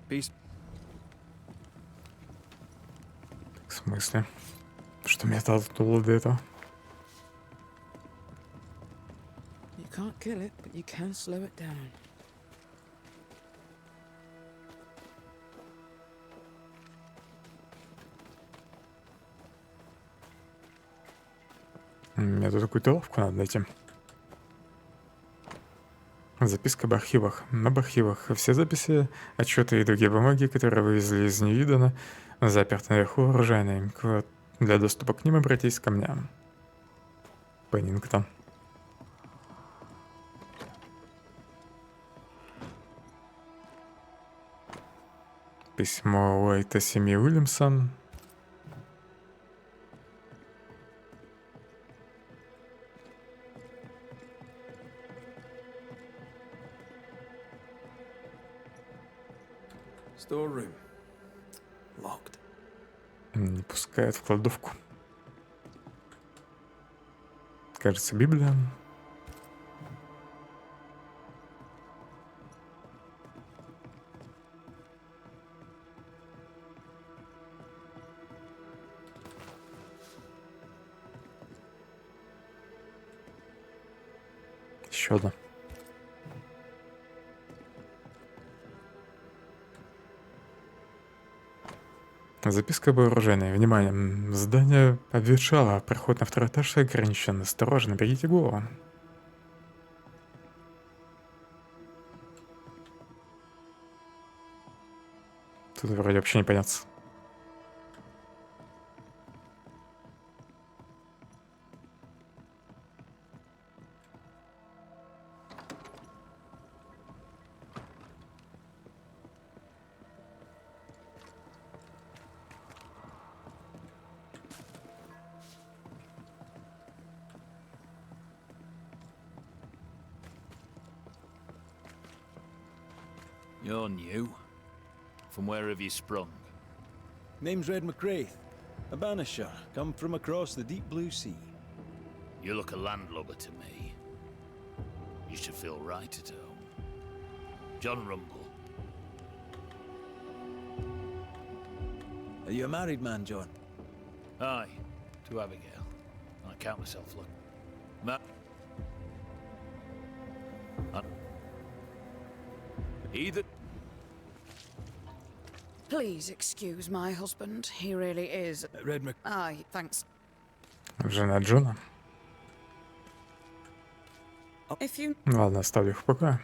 Peace. В смысле? Что меня толкнуло до этого? You can't kill it, but you can slow it down. Мне тут какую-то лавку надо найти. Записка об архивах. Об архивах. Все записи, отчеты и другие бумаги, которые вывезли из Ньюидона, заперты наверху оружейной. Для доступа к ним обратись ко мне. Пеннингтон. Письмо Уайта семьи Уильямса. Storeroom. Locked. Не пускают в кладовку. Кажется, Библия. Еще одна. Записка об вооружении. Внимание. Здание обветшало. Проход на второй этаж ограничен. Осторожно, берите голову. Тут вроде вообще непонятно. You're new. From where have you sprung? Name's Red McCraith, a banisher, come from across the deep blue sea. You look a landlubber to me. You should feel right at home. John Rumble. Are you a married man, John? Aye, to Abigail. I count myself lucky. Either. Please excuse my husband. He really is. Redmond. Aye, thanks. Жена Джона. If you... Ладно, оставлю их в покое.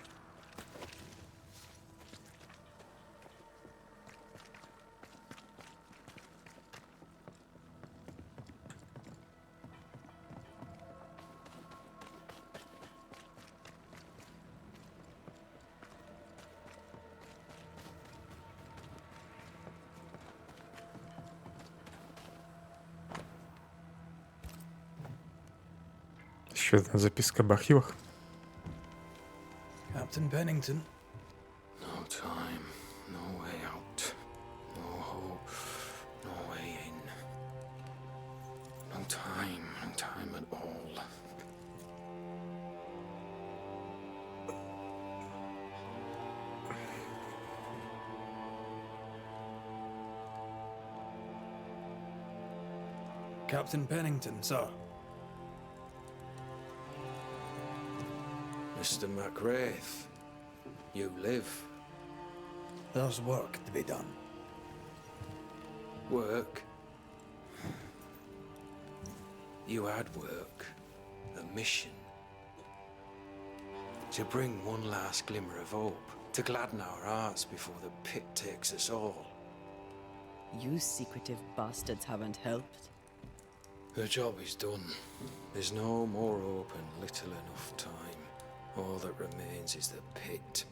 Еще одна записка об архивах. Captain Pennington. No time, no way out, no hope, no way in. No time at all. Captain Pennington, sir. Mr. McWraith, you live. There's work to be done. Work? You had work, a mission. To bring one last glimmer of hope, to gladden our hearts before the pit takes us all. You secretive bastards haven't helped. The job is done. There's no more hope and little enough time. All that remains is the pit.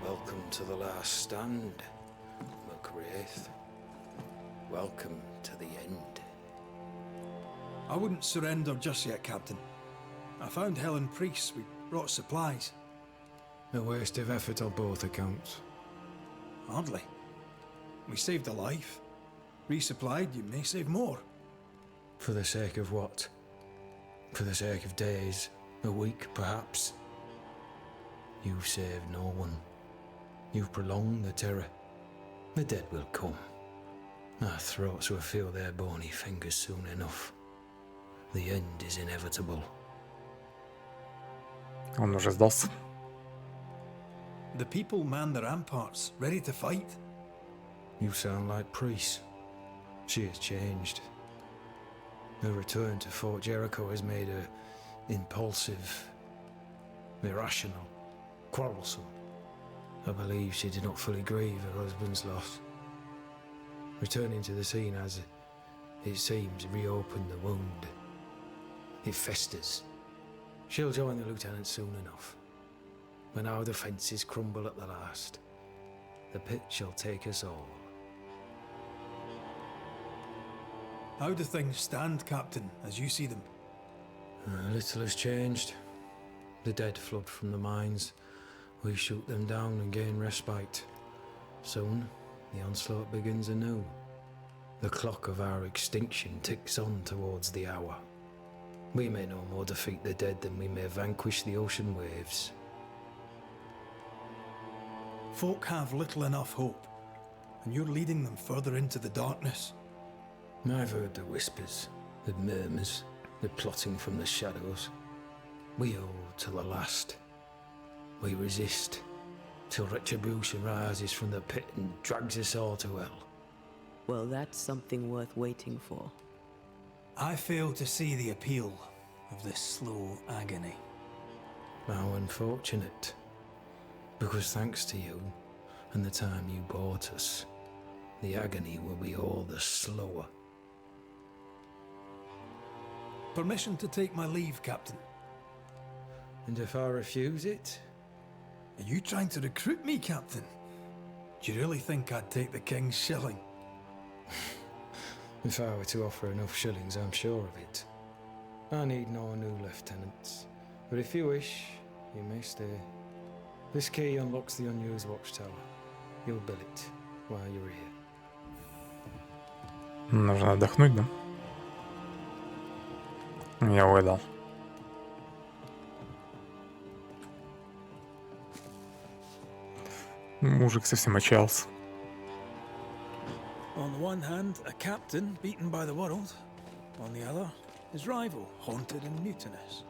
Welcome to the last stand, McWraith. Welcome to the end. I wouldn't surrender just yet, Captain. I found Helen priests. We brought supplies. A waste of effort on both accounts. Hardly. We saved a life. Resupplied, you may save more. For the sake of what? For the sake of days, a week perhaps? You've saved no one. You've prolonged the terror. The dead will come. Our throats will feel their bony fingers soon enough. The end is inevitable. Он уже сдался. The people man the ramparts, ready to fight. You sound like priests. She has changed. Her return to Fort Jericho has made her impulsive, irrational, quarrelsome. I believe she did not fully grieve her husband's loss. Returning to the scene has, it seems, reopened the wound. It festers. She'll join the lieutenant soon enough. When our defences crumble at the last, the pit shall take us all. How do things stand, Captain, as you see them? Little has changed. The dead flood from the mines. We shoot them down and gain respite. Soon, the onslaught begins anew. The clock of our extinction ticks on towards the hour. We may no more defeat the dead than we may vanquish the ocean waves. Folk have little enough hope, and you're leading them further into the darkness. I've heard the whispers, the murmurs, the plotting from the shadows. We hold till the last. We resist, till retribution rises from the pit and drags us all to hell. Well, that's something worth waiting for. I fail to see the appeal of this slow agony. How unfortunate. Because thanks to you, and the time you bought us, the agony will be all the slower. Permission to take my leave, Captain. And if I refuse it? Are you trying to recruit me, Captain? Do you really think I'd take the King's shilling? If I were to offer enough shillings, I'm sure of it. I need no new lieutenants. But if you wish, you may stay. This key unlocks the unused watchtower. You'll bill it while you're here. Нужно отдохнуть, да? Я угадал. Мужик совсем отчаялся. On the one hand, a captain beaten by the world. On the other, his rival, haunted and mutinous.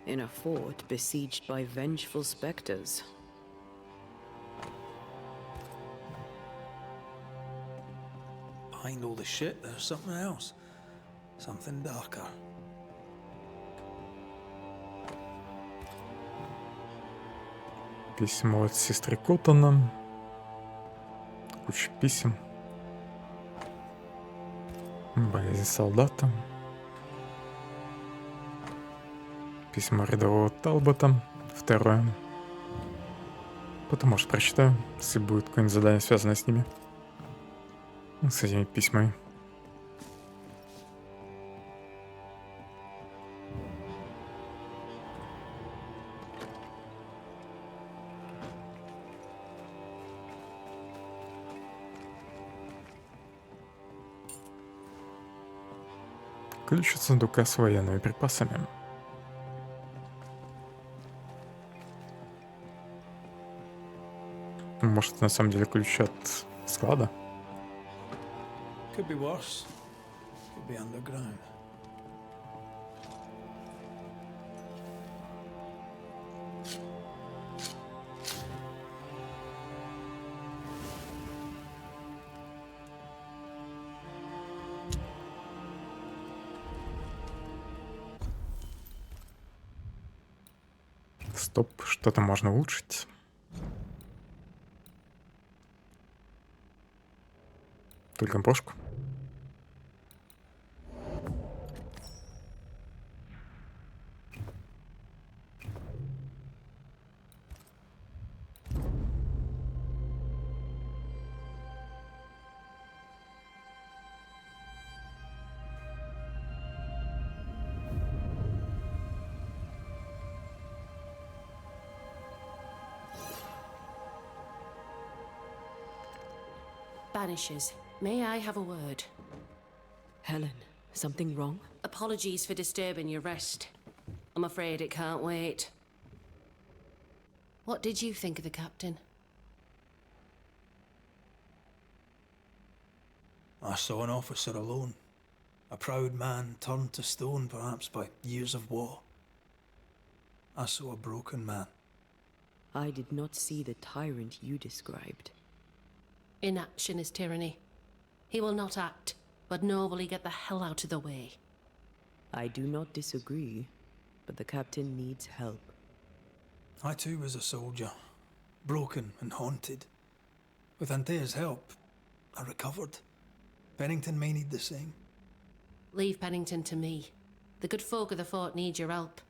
In a fort besieged by vengeful specters. Behind all the shit, there's something else. Something darker. Письмо от сестры Коттона. Куча писем. Болезнь солдата. Письмо рядового Талбота. Второе. Потом, может, прочитаю, если будет какое-нибудь задание, связанное с ними. С этими письмами. Ключ от сундука с военными припасами. Может, на самом деле ключ от склада? Could be worse. Could be underground. Стоп, что-то можно улучшить. Только брошку. Banishers, may I have a word? Helen, something wrong? Apologies for disturbing your rest. I'm afraid it can't wait. What did you think of the captain? I saw an officer alone. A proud man turned to stone, perhaps by years of war. I saw a broken man. I did not see the tyrant you described. Inaction is tyranny. He will not act, but nobly get the hell out of the way. I do not disagree, but the captain needs help. I too was a soldier, broken and haunted. With Antea's help, I recovered. Pennington may need the same. Leave Pennington to me. The good folk of the fort need your help.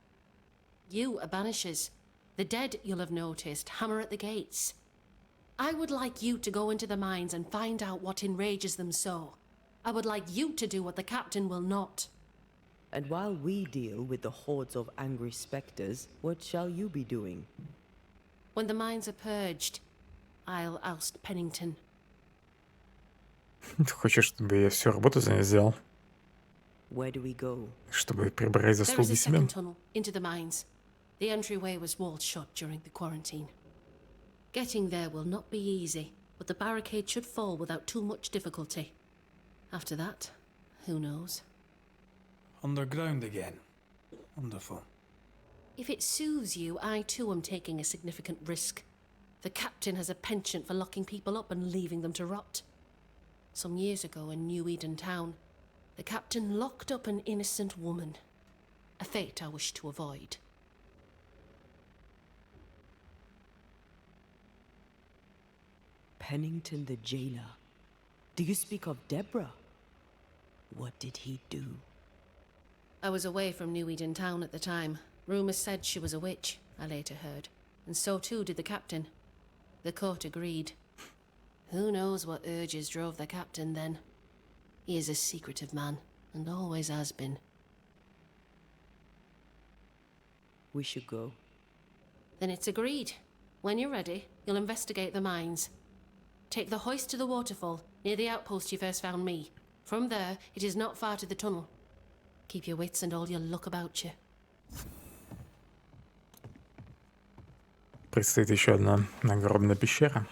You are Banishers. The dead, you'll have noticed, hammer at the gates. I would like you to go into the mines and find out what enrages them so. I would like you to do what the captain will not. And while we deal with the hordes of angry specters, what shall you be doing? When the mines are purged, I'll oust Pennington. Ты хочешь, чтобы я всю работу за ней сделал? Where do we go? Чтобы прибрать There заслуги is a себе? second tunnel into the mines. The entryway was walled shut during the quarantine. Getting there will not be easy, but the barricade should fall without too much difficulty. After that, who knows? Underground again. Wonderful. If it soothes you, I too am taking a significant risk. The captain has a penchant for locking people up and leaving them to rot. Some years ago in New Eden Town, the captain locked up an innocent woman. A fate I wish to avoid. Pennington the jailer. Do you speak of Deborah? What did he do? I was away from New Eden Town at the time. Rumours said she was a witch, I later heard. And so too did the captain. The court agreed. Who knows what urges drove the captain then? He is a secretive man, and always has been. We should go. Then it's agreed. When you're ready, you'll investigate the mines. take the hoist to the waterfall, near the outpost you first found me. From there, it is not far to the tunnel. Keep your wits and all your luck about you. Предстоит еще одна огромная пещера.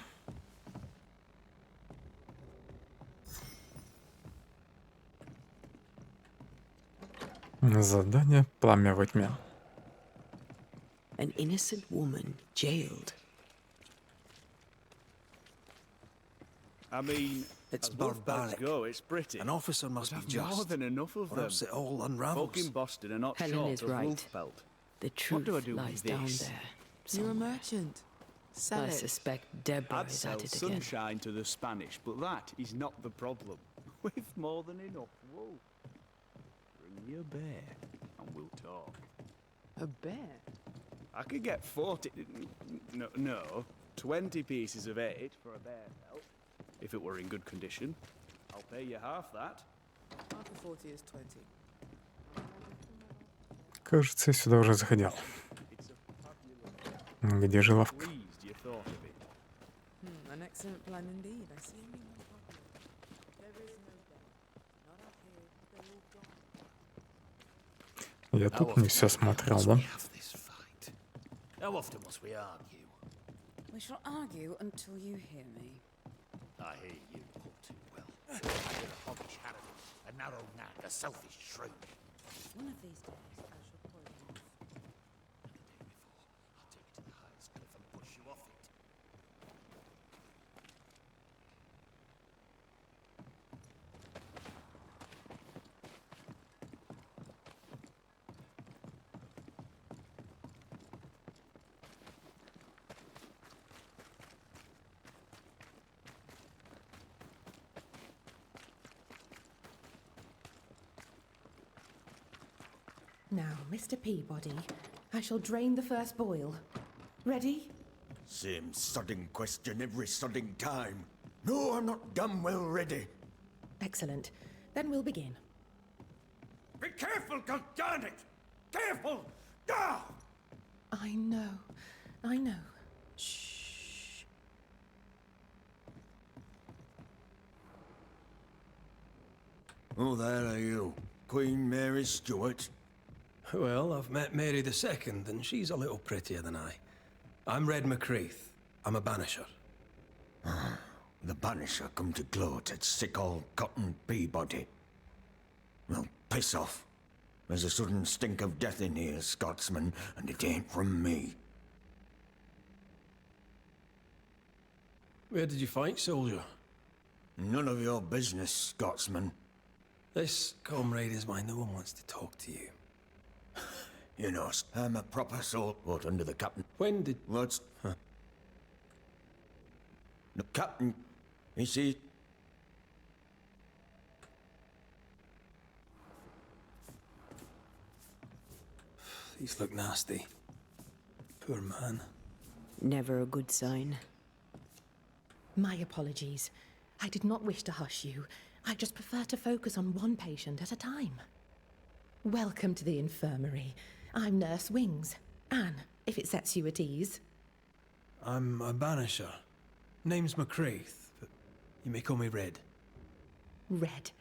Задание «Пламя во тьме». An innocent woman jailed. I mean, It's as wolf pals barbaric. go, it's pretty. An officer must But be I've more just, than enough of or them. else it all unravels. Folk in Boston are not Helen short is of right. wolf pelt. The What do I truth do lies with down this? there. You're a somewhere. merchant. Sell I it. suspect Deborah I'd is sell at it again. sunshine to the Spanish, but that is not the problem. We've more than enough wool. Bring me a bear, and we'll talk. A bear? I could get 40... No, 20 pieces of 8 for a bear pelt, if it were in good condition. I'll pay you half that. Half of 40 is 20. Кажется, я сюда уже заходил. Где же лавка? Pleased you thought of it. An excellent plan indeed. I see you mean popular. There is no bear. Not up here. They're all gone. Я тут не все смотрел, да? How often must we argue? We shall argue until you hear me. I hear you all too well. You're a hoggish harridan, a narrow knack, a selfish shrew. One of these days, I shall pull you off. I'll take you to the highest cliff and push you off it. Now, Mr. Peabody, I shall drain the first boil. Ready? Same sodding question every sodding time. No, I'm not damn well ready. Excellent. Then we'll begin. Be careful, goddarn it! Careful! Ah! I know. I know. Who the hell are you? Queen Mary Stuart? Well, I've met Mary II, and she's a little prettier than I. I'm Red McCreath. I'm a banisher. The banisher come to gloat at sick old Cotton Peabody. Well, piss off. There's a sudden stink of death in here, Scotsman, and it ain't from me. Where did you fight, soldier? None of your business, Scotsman. This, comrade, is why no one wants to talk to you. You know, I'm a proper soul, but under the captain. When did... What's... Huh. The captain, you see... These look nasty. Poor man. Never a good sign. My apologies. I did not wish to hush you. I just prefer to focus on one patient at a time. Welcome to the infirmary. I'm Nurse Wings. Anne, if it sets you at ease. I'm a banisher. Name's McCreath, but you may call me Red. Red.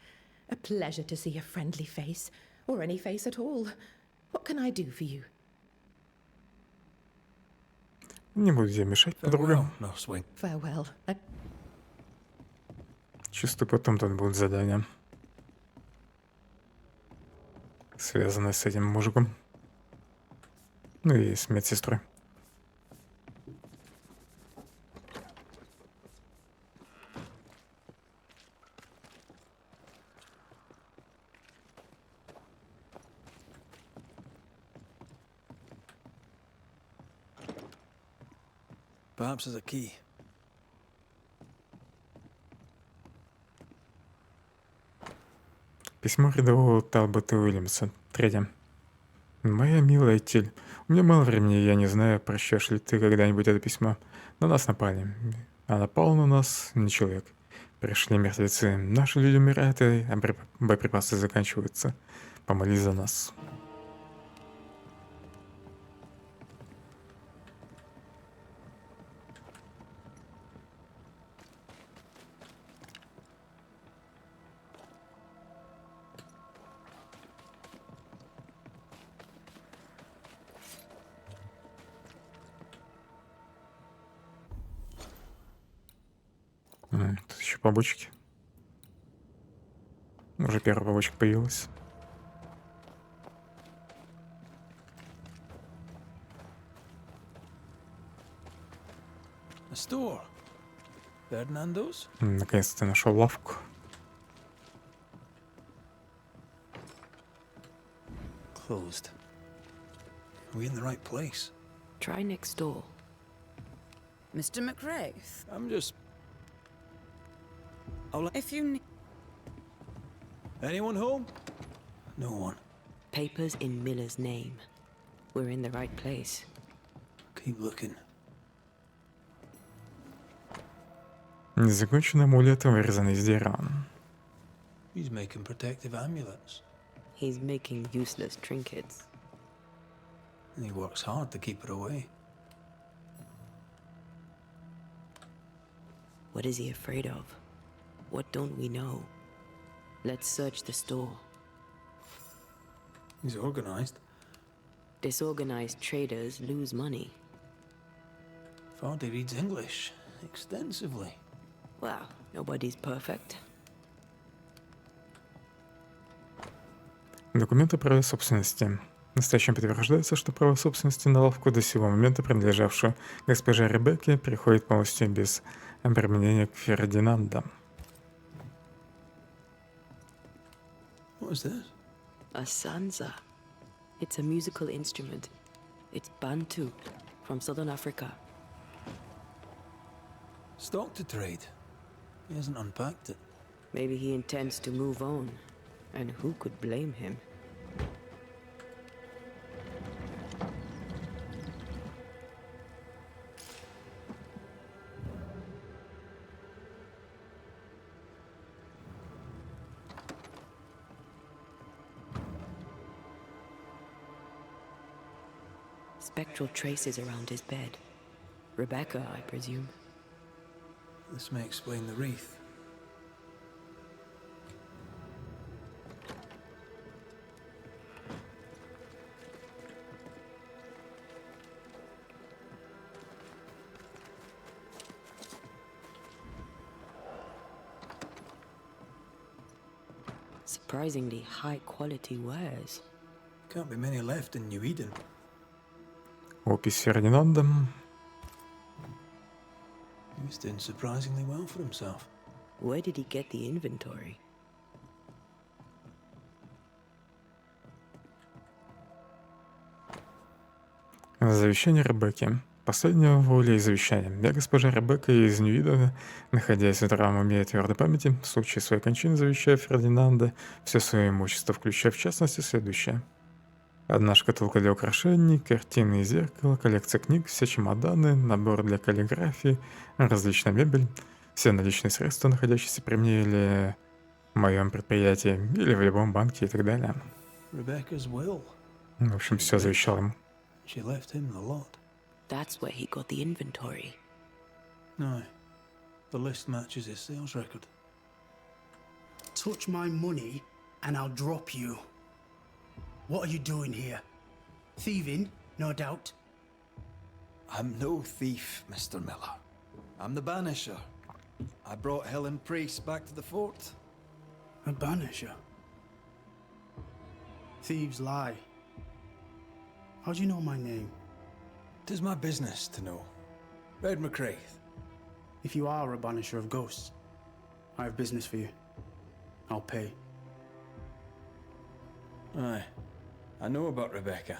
A pleasure to see a friendly face, or any face at all. What can I do for you? Не буду тебе мешать, подруга. Farewell. Чувствую, потом тут будут задания, связанные с этим мужиком. Ну и с медсестрой. Perhaps there's a key. Письмо рядового Талбота Уильямса. 3. Моя милая Тиль, у меня мало времени, я не знаю, прощаешь ли ты когда-нибудь это письмо. На нас напали. А напал на нас не человек. Пришли мертвецы. Наши люди умирают, и боеприпасы заканчиваются. Помолись за нас. еще побочки. Уже первая побочка появилась. A store. Fernando's? Наконец-то нашел лавку. Closed. Are we in the right place? Try next door. Mr. McRae, I'm just... if you need... Anyone home? No one. Papers in Miller's name. We're in the right place. Keep looking. Незаконченный амулет, вырезанный из дерева. He's making protective amulets. He's making useless trinkets. And he works hard to keep it away. What is he afraid of? What don't we know? Let's search the store. He's organized. Disorganized traders lose money. Vardy reads English extensively. Well, nobody's perfect. Документы о праве собственности. В настоящем подтверждается, что право собственности на лавку до сего момента, принадлежавшее госпоже Ребекке, переходит полностью без обременения к Фердинанду. What is this? A sanza. It's a musical instrument. It's Bantu from southern Africa. Stock to trade. He hasn't unpacked it. Maybe he intends to move on. And who could blame him? Spectral traces around his bed. Rebecca, I presume. This may explain the wreath. Surprisingly high-quality wares. Can't be many left in New Eden. Опись с Фердинандом. He's doing surprisingly well for himself. Where did he get the inventory? Завещание Ребекки. Последняя воля и завещание. Я, госпожа Ребекка из Ньюидена, находясь в здравом уме и твердой памяти, в случае своей кончины завещаю Фердинанда все свое имущество, включая в частности следующее. Одна шкатулка для украшений, картины и зеркало, коллекция книг, все чемоданы, набор для каллиграфии, различная мебель, все наличные средства, находящиеся при мне или в моем предприятии, или в любом банке и так далее. Rebecca's will. В общем, все завещал ему. She left him the lot. That's where he got the inventory. No. The list matches his sales record. Touch my money and I'll drop you. What are you doing here? Thieving, no doubt. I'm no thief, Mr. Miller. I'm the Banisher. I brought Helen Priest back to the fort. A Banisher? Thieves lie. How do you know my name? 'Tis my business to know. Red McCraith. If you are a Banisher of ghosts, I have business for you. I'll pay. Aye. I know about Rebecca.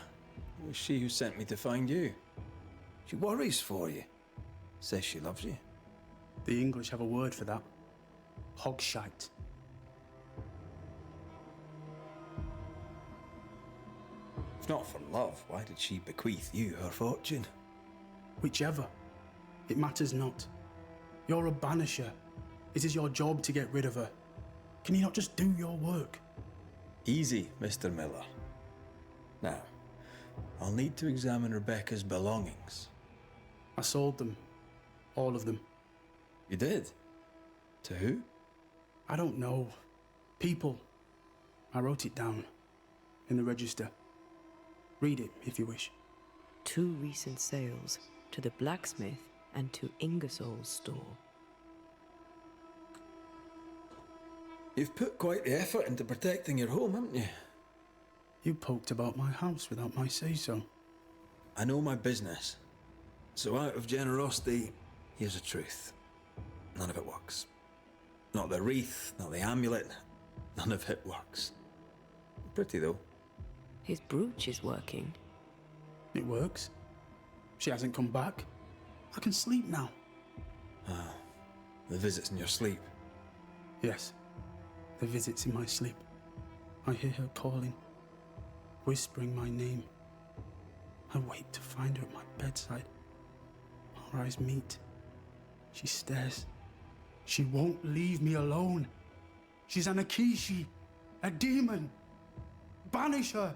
It was she who sent me to find you. She worries for you. Says she loves you. The English have a word for that. Hogshite. If not for love, why did she bequeath you her fortune? Whichever. It matters not. You're a Banisher. It is your job to get rid of her. Can you not just do your work? Easy, Mr. Miller. Now, I'll need to examine Rebecca's belongings. I sold them. All of them. You did? To who? I don't know. People. I wrote it down. In the register. Read it, if you wish. 2 recent sales. To the blacksmith and to Ingersoll's store. You've put quite the effort into protecting your home, haven't you? You poked about my house without my say-so. I know my business. So out of generosity, here's the truth. None of it works. Not the wreath, not the amulet. None of it works. Pretty, though. His brooch is working. It works. She hasn't come back. I can sleep now. Ah, the visits in your sleep. Yes, the visits in my sleep. I hear her calling, whispering my name. I wait to find her at my bedside. Our eyes meet. She stares. She won't leave me alone. She's an Akishi, a demon. Banish her.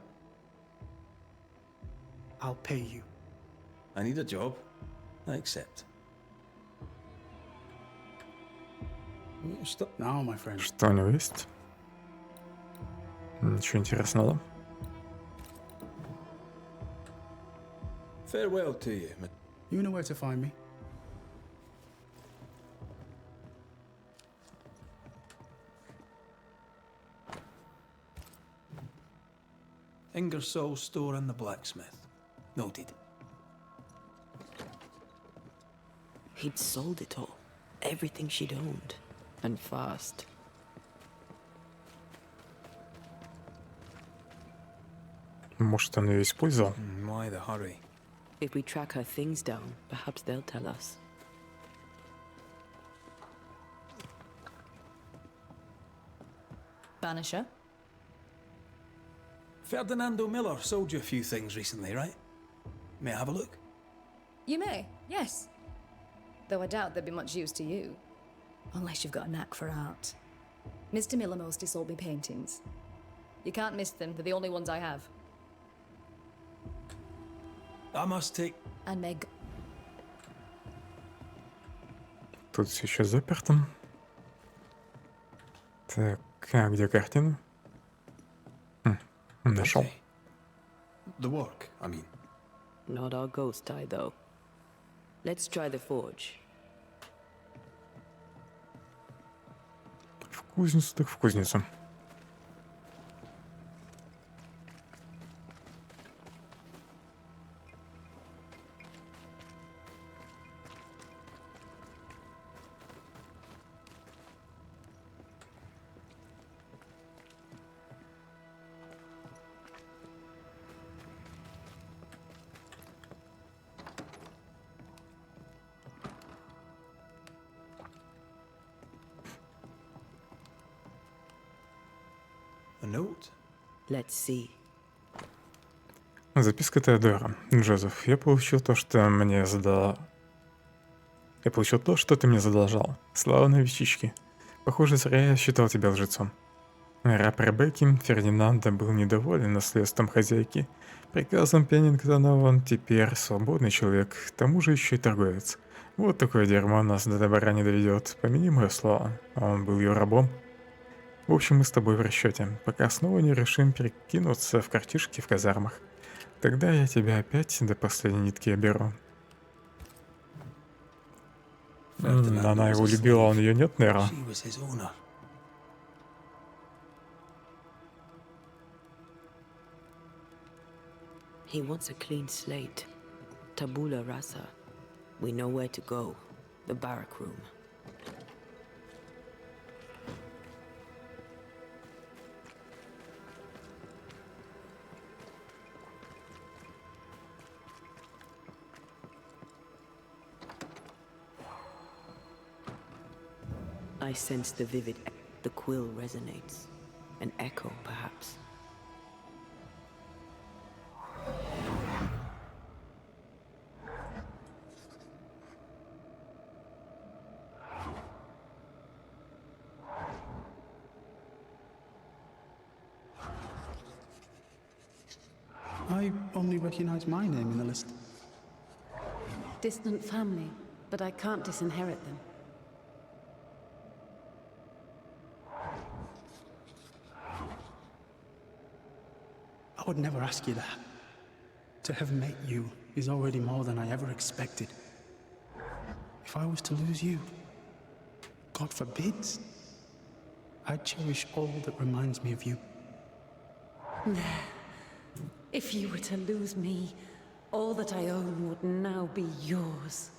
I'll pay you. I need a job. I accept. Now, my friend. Что у него есть? Ничего интересного. Farewell to you. You know where to find me. Ingersoll's store and the blacksmith. Noted. He'd sold it all. Everything she'd owned. And fast. Может, он ее использовал? Why the hurry? If we track her things down, perhaps they'll tell us. Banisher? Ferdinando Miller sold you a few things recently, right? May I have a look? You may, yes. Though I doubt they'd be much use to you. Unless you've got a knack for art. Mr. Miller mostly sold me paintings. You can't miss them, they're the only ones I have. I must take... And Meg... Тут все еще заперто. Так, а где картина? Нашел. The work, I mean. Not our ghost eye, though. Let's try the forge. В кузницу так в кузницу. A note? Let's see. Записка Теодора. Джозеф, я получил то, что ты мне задолжал. Славные вещички. Похоже, зря я считал тебя лжецом. Раб Ребекки Фердинанда был недоволен наследством хозяйки. Приказом Пеннингтона он теперь свободный человек, к тому же еще и торговец. Вот такое дерьмо нас до добра не доведет. Помяни мое слово. Он был ее рабом. В общем, мы с тобой в расчете, пока снова не решим перекинуться в картишки в казармах. Тогда я тебя опять до последней нитки оберу. Она его любила, он ее нет, наверное. He wants a clean slate. Tabula rasa. We know where to go. The barrack room. I sense the vivid... The quill resonates. An echo, perhaps. I only recognize my name in the list. Distant family, but I can't disinherit them. I would never ask you that. To have met you is already more than I ever expected. If I was to lose you, God forbids, I cherish all that reminds me of you. There. If you were to lose me, all that I own would now be yours.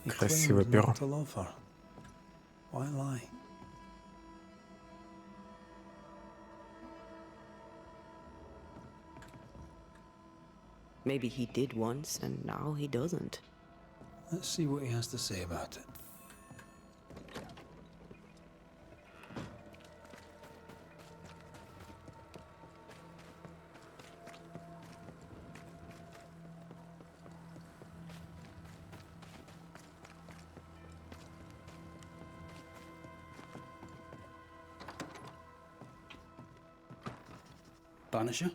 Красивое перо. To love her. Why lie? Maybe he did once, and now he doesn't. Let's see what he has to say about it. Banisher?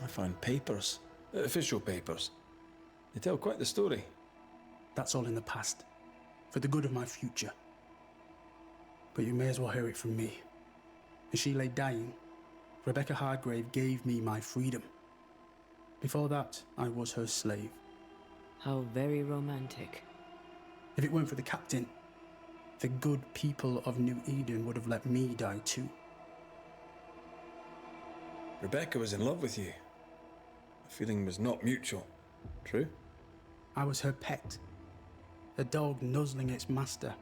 I found papers. Official papers. They tell quite the story. That's all in the past. For the good of my future. But you may as well hear it from me. As she lay dying, Rebecca Hardgrave gave me my freedom. Before that, I was her slave. How very romantic. If it weren't for the captain, the good people of New Eden would have let me die too. Rebecca was in love with you. The feeling was not mutual. True? I was her pet. A dog nuzzling its master,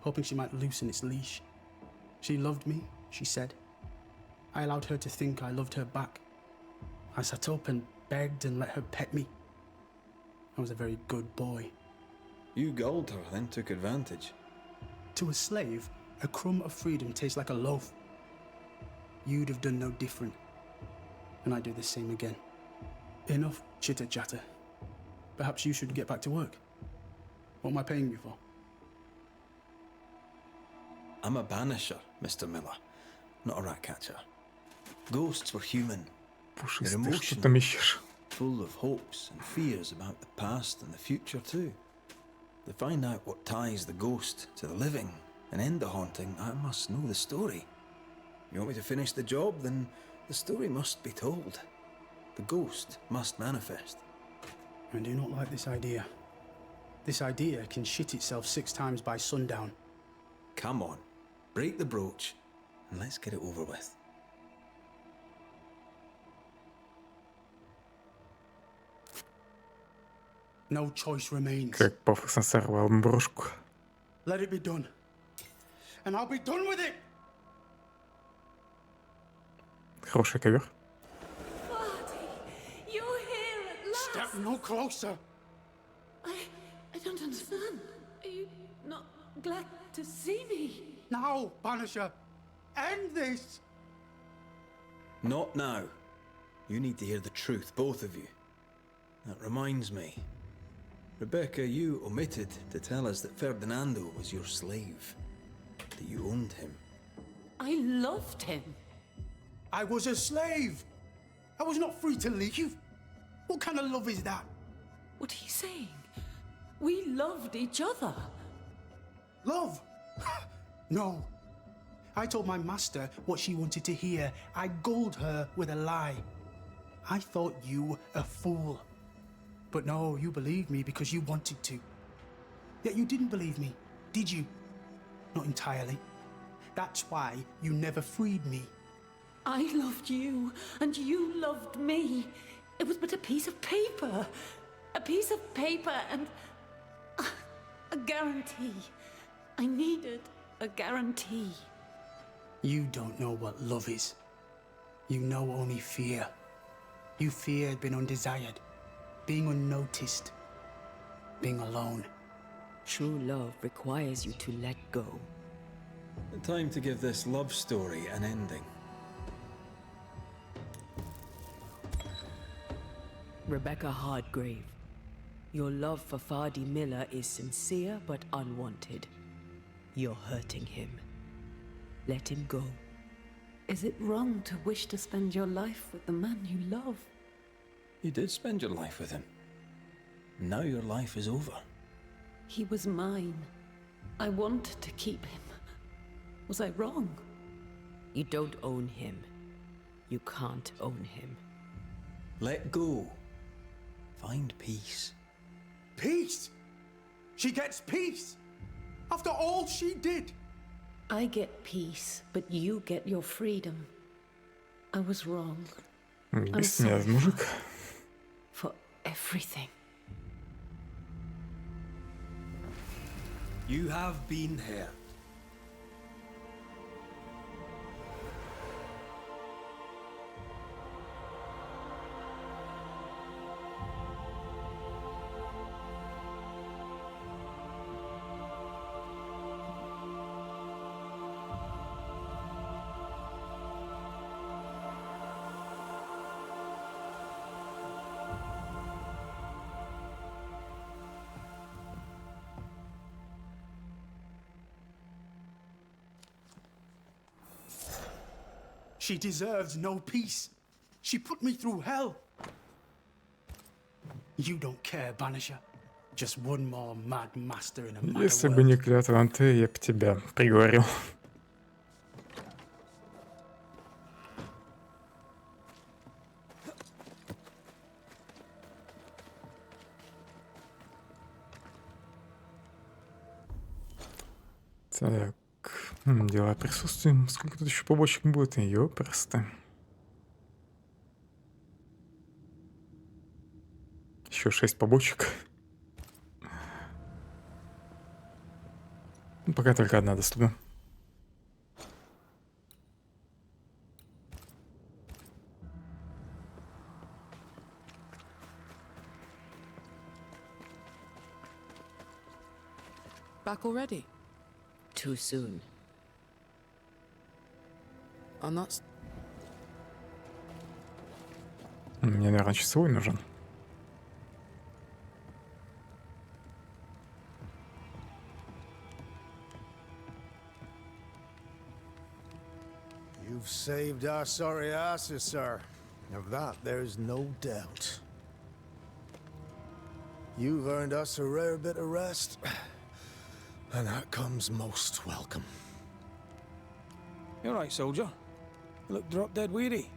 hoping she might loosen its leash. She loved me, she said. I allowed her to think I loved her back. I sat up and begged and let her pet me. I was a very good boy. You gulled her, then took advantage. To a slave, a crumb of freedom tastes like a loaf. You'd have done no different. And I'd do the same again. Enough chitter-chatter. Perhaps you should get back to work. What am I paying you for? I'm a banisher, Mr. Miller, not a rat catcher. Ghosts were human. They're emotional, full of hopes and fears about the past and the future too. To find out what ties the ghost to the living and end the haunting, I must know the story. You want me to finish the job, then the story must be told. The ghost must manifest. I do not like this idea. This idea can shit itself 6 times by sundown. Come on, break the brooch and let's get it over with. No choice remains. Как пафосно сорвал брошку. Let it be done. And I'll be done with it! Хороший ковер. You're here at last! Step no closer! I don't understand. Are you not glad to see me? Now, Banisher! End this! Not now. You need to hear the truth, both of you. That reminds me. Rebecca, you omitted to tell us that Ferdinando was your slave. That you owned him. I loved him. I was a slave! I was not free to leave. What kind of love is that? What are you saying? We loved each other. Love? No. I told my master what she wanted to hear. I gulled her with a lie. I thought you a fool. But no, you believed me because you wanted to. Yet you didn't believe me, did you? Not entirely. That's why you never freed me. I loved you, and you loved me. It was but a piece of paper. A piece of paper and a guarantee. I needed a guarantee. You don't know what love is. You know only fear. You feared being undesired, being unnoticed, being alone. True love requires you to let go. Time to give this love story an ending. Rebecca Hardgrave, your love for Fardy Miller is sincere but unwanted. You're hurting him. Let him go. Is it wrong to wish to spend your life with the man you love? You did spend your life with him. Now your life is over. He was mine. I wanted to keep him. Was I wrong? You don't own him. You can't own him. Let go. Find peace. Peace? She gets peace? After all she did? I get peace, but you get your freedom. I was wrong. I'm sorry мужик. for everything. You have been here. She deserves no peace. She put me through hell. You don't care, Banisher. Just one more mad master in a mad Если world. бы не клятва Анте, я бы тебя приговорил. Так, дела присутствуем. Сколько тут еще побочек будет? Ёпросто. Еще 6 побочек. Ну, пока только одна доступна. Back already? Too soon. I'm not... Мне, наверное, часовой нужен. You've saved our sorry asses, sir. Of that, there's no doubt. You've earned us a rare bit of rest, and that comes most welcome. You all right, soldier? You look drop dead weary.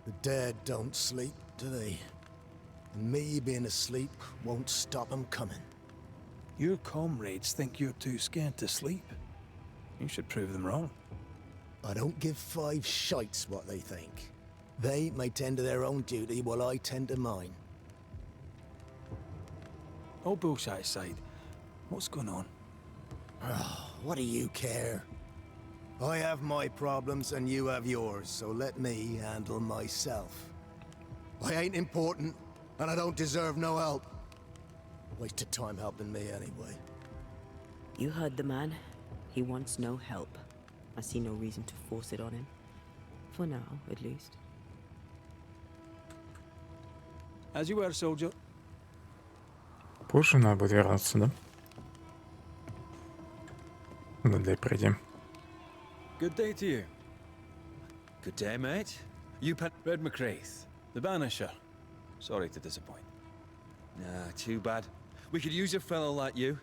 The dead don't sleep, do they? And me being asleep won't stop 'em coming. Your comrades think you're too scared to sleep. You should prove them wrong. I don't give 5 shites what they think. They may tend to their own duty while I tend to mine. All bullshit aside, what's going on? What do you care? I have my problems and you have yours, so let me handle myself. I ain't important, and I don't deserve no help. Wasted time helping me anyway. You heard the man. He wants no help. I see no reason to force it on him. For now, at least. As you were, soldier. Позже надо будет вернуться, да? Ну, дай пройдем. Good day to you. Good day, mate. You Red McCraith, the Banisher. Sorry to disappoint. Nah, too bad. We could use a fellow like you.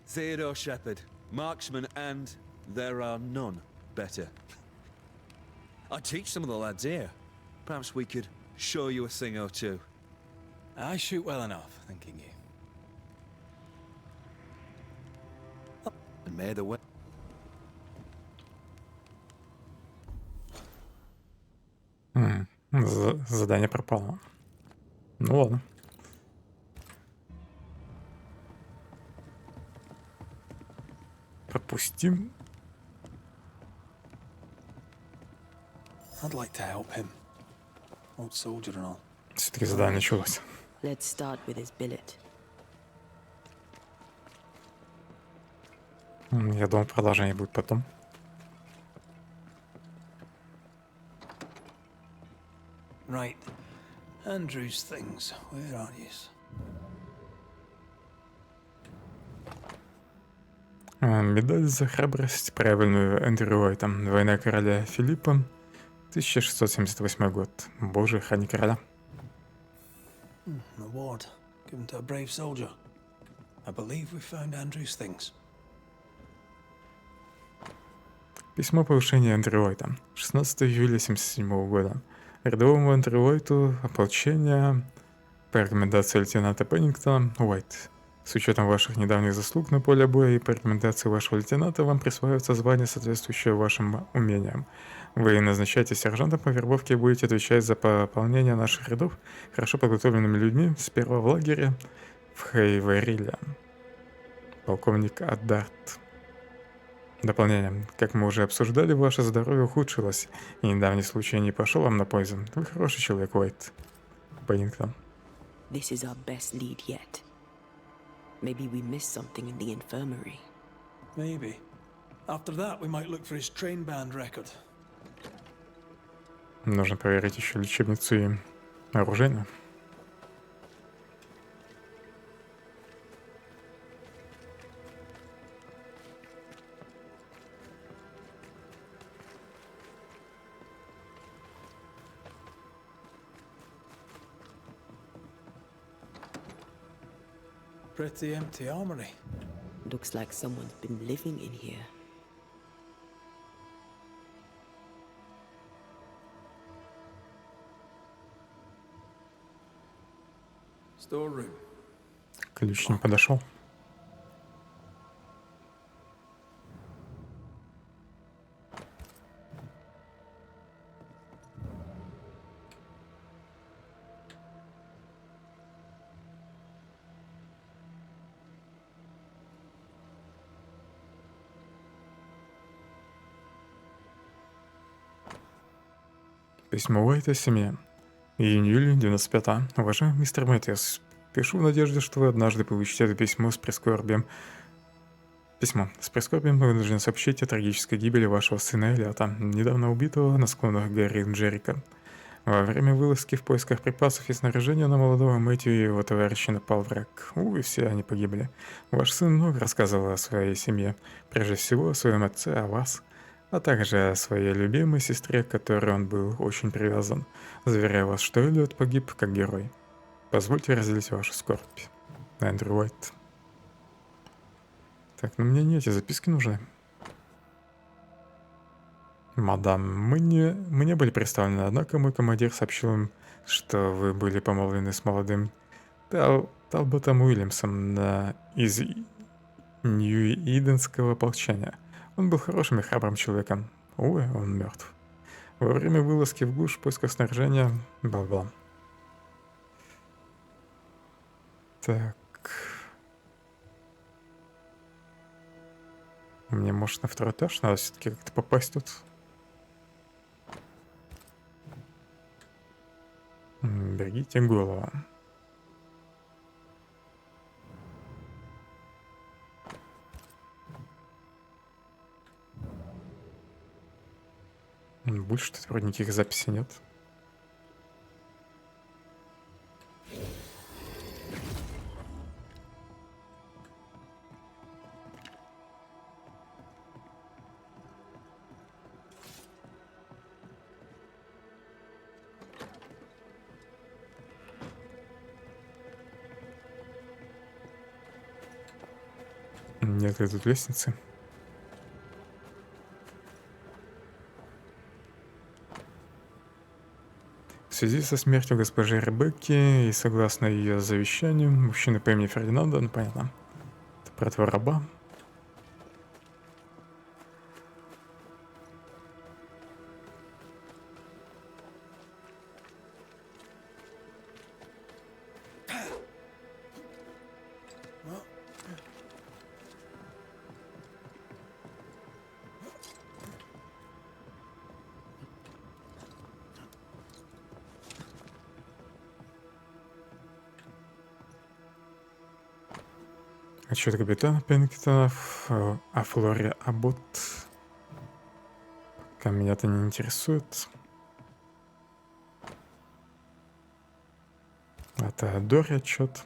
Theodore Shepherd, marksman, and there are none better. I'd teach some of the lads here. Perhaps we could show you a thing or two. I shoot well enough, thinking you. And may the way... Задание пропало. Ну ладно. Пропустим. I'd like to help him. Old soldier and all. Все-таки задание началось. Let's start with his billet. Я думал, продолжение будет потом. Right. Andrew's things. Where are you? Медаль за храбрость, правильную Эндрю Уайтом. Война короля Филиппа, 1678 год. Божий храни короля. An award given to a brave soldier. I believe we found Andrew's things. Письмо повышения Эндрю Уайта, 16 июля 77 года. Рядовому Эндрю Уайту ополчения по рекомендации лейтенанта Пеннингтона. Уайт. С учетом ваших недавних заслуг на поле боя и по рекомендации вашего лейтенанта вам присваивается звание, соответствующее вашим умениям. Вы назначаетесь сержантом по вербовке и будете отвечать за пополнение наших рядов хорошо подготовленными людьми сперва в лагере в Хейвериле. Полковник Аддарт. Дополнение. Как мы уже обсуждали, ваше здоровье ухудшилось, и недавний случай не пошел вам на пользу. Вы хороший человек, Уайт. Пеннингтон. This is our best lead yet. Maybe we missed something in the infirmary. Maybe. After that, we might look for his train band record. Нужно проверить еще лечебницу и оружие. Pretty empty armory. Looks like someone's been living in here. Storeroom. Ключ не подошел. Письмо Уайта семье. Июнь 95. Уважаемый мистер Мэтьюс, пишу в надежде, что вы однажды получите это письмо с прискорбием. Письмо. С прискорбием вынужден сообщить о трагической гибели вашего сына Элиота, недавно убитого на склонах горы Джерика. Во время вылазки в поисках припасов и снаряжения на молодого Мэтью и его товарища напал враг. И все они погибли. Ваш сын много рассказывал о своей семье, прежде всего о своем отце, о вас, а также о своей любимой сестре, к которой он был очень привязан. Заверяю вас, что Эллиот погиб как герой. Позвольте разделить вашу скорбь. Эндрю Уайт. Так, ну мне не эти записки нужны. Мадам, мы не были представлены, однако мой командир сообщил им, что вы были помолвлены с молодым Талботом Уильямсом из Нью-Иденского ополчения. Он был хорошим и храбрым человеком. Увы, он мертв. Во время вылазки в глушь в поисках снаряжения... Бла-бла. Так... Мне, может, на второй этаж надо все-таки как-то попасть тут? Берегите голову. Больше тут вроде никаких записей нет. Нет ли тут лестницы? В связи со смертью госпожи Ребекки и согласно ее завещанию, мужчина по имени Фердинанда, ну понятно, это про твоего раба. Отчет капитана Пеннингтона о Флоре Аббот. Пока меня это не интересует. Это Дори отчет.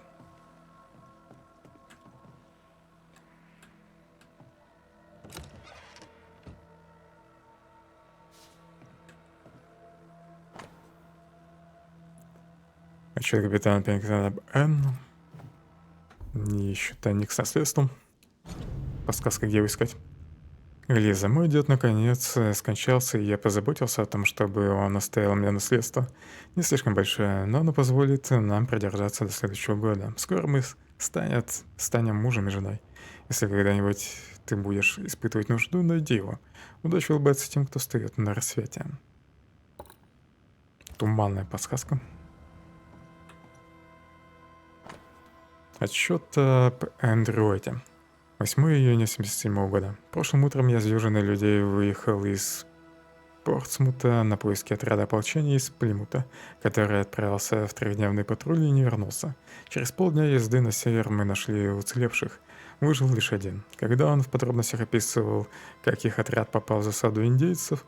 Отчет капитана Пеннингтона об Энн. И еще тайник с наследством. Подсказка, где его искать. Лиза, мой дед наконец скончался, и я позаботился о том, чтобы он оставил мне наследство. Не слишком большое, но оно позволит нам продержаться до следующего года. Скоро мы станем мужем и женой. Если когда-нибудь ты будешь испытывать нужду, найди его. Удача улыбается тем, кто встает на рассвете. Туманная подсказка. Отчет об Андроиде. 8 июня 1977 года. Прошлым утром я с дюжиной людей выехал из Портсмута на поиски отряда ополчения из Плимута, который отправился в трехдневный патруль и не вернулся. Через полдня езды на север мы нашли уцелевших. Выжил лишь один. Когда он в подробностях описывал, как их отряд попал в засаду индейцев,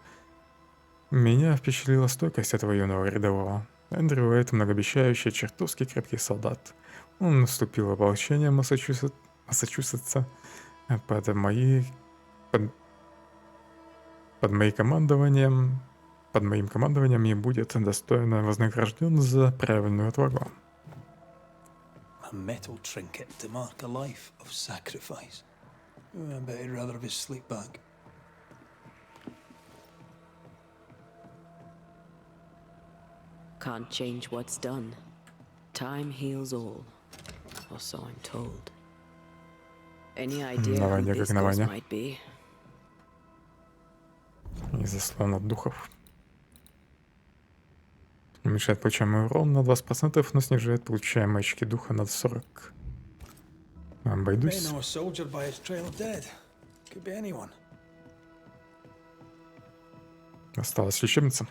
меня впечатлила стойкость этого юного рядового. Эндрю Уэйт — многообещающий, чертовски крепкий солдат. Он вступил в ополчение Массачусетса под моим командованием и будет достойно вознагражден за правильную отвагу. A metal trinket to mark a life of sacrifice. I bet he'd rather have his sleep back. Can't change what's done. Time heals all, or so I'm told. Any idea who this ghost might be? И заслон от духов. Уменьшает получаемый урон на 20%, но снижает получаемые очки духа на 40%. Обойдусь. Осталась лечебница.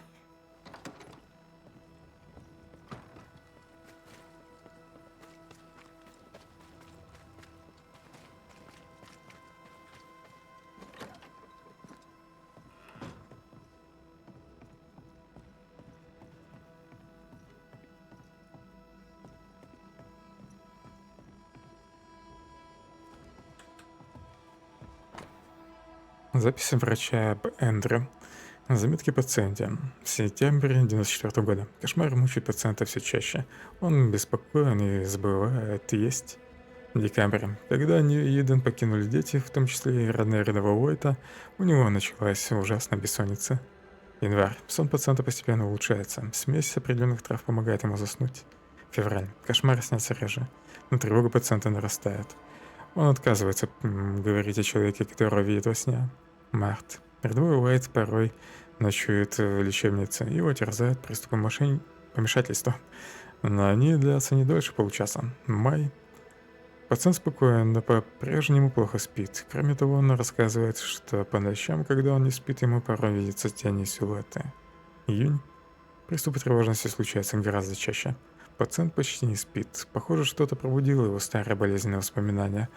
Записи врача об Эндрю. Заметки пациенте. Сентябрь 94 года. Кошмары мучают пациента все чаще. Он беспокоен и забывает есть. Декабрь. Когда Нью-Иден покинули дети, в том числе и родные рядового Уайта, у него началась ужасная бессонница. Январь. Сон пациента постепенно улучшается. Смесь определенных трав помогает ему заснуть. Февраль. Кошмары снятся реже, но тревога пациента нарастает. Он отказывается говорить о человеке, которого видит во сне. Март. Рядовой Уайт порой ночует в лечебнице, его терзают приступы помешательства, но они длятся не дольше получаса. Май. Пациент спокоен, но по-прежнему плохо спит. Кроме того, он рассказывает, что по ночам, когда он не спит, ему порой видятся тени и силуэты. Июнь. Приступы тревожности случаются гораздо чаще. Пациент почти не спит. Похоже, что-то пробудило его старые болезненные воспоминания.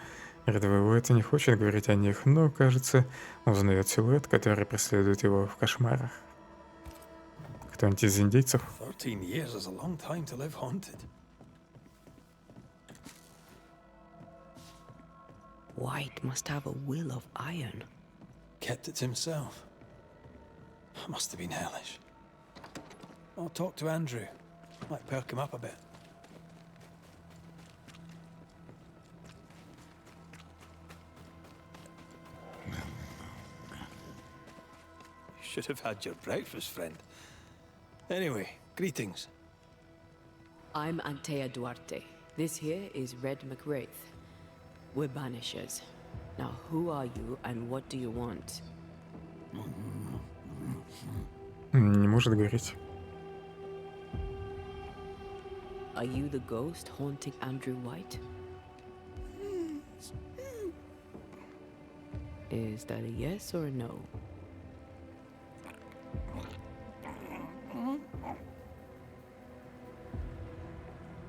Рядовой Уайт не хочет говорить о них, но, кажется, узнает силуэт, который преследует его в кошмарах. Кто-нибудь из индейцев? 13 years is a long time to live haunted. White must have a will of iron. Kept it to himself. Must have been hellish. I'll talk to Andrew. Might perk him up a bit. You should have had your breakfast, friend. Anyway, greetings. I'm Antea Duarte. This here is Red McWraith. We're Banishers. Now, who are you and what do you want? Не может говорить. Are you the ghost haunting Andrew White? Is that a yes or a no?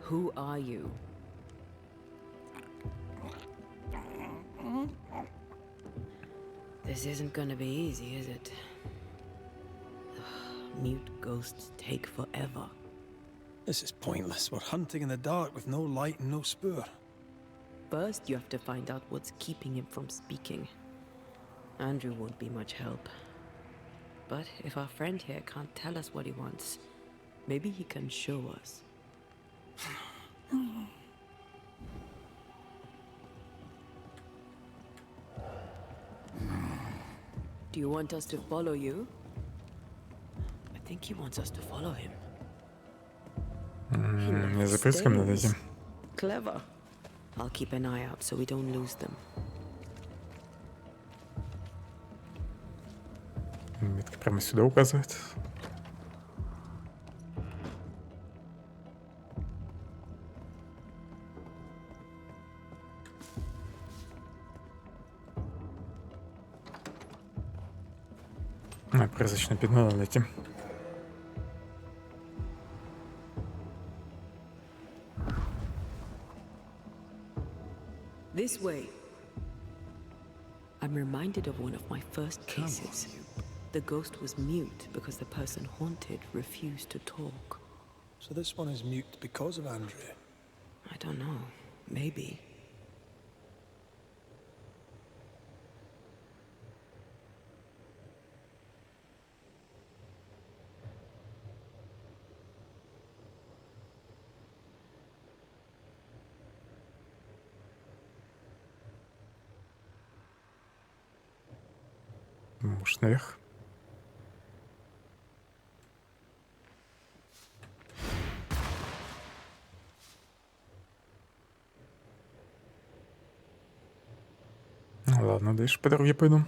Who are you? This isn't gonna be easy, is it? Mute ghosts take forever. This is pointless. We're hunting in the dark with no light and no spoor. First, you have to find out what's keeping him from speaking. Andrew won't be much help. But if our friend here can't tell us what he wants, maybe he can show us. Do you want us to follow you? I think he wants us to follow him. Я за поиском над этим. Clever. I'll keep an eye out so we don't lose them. Метка прямо сюда указывает. Прозрачное пятно надо найти. This way. I'm reminded of one of my first cases. The ghost was mute because the person haunted refused to talk. So this one is mute because of Andrew? I don't know. Maybe. Может, наверх? Ладно, дальше по дороге пойду.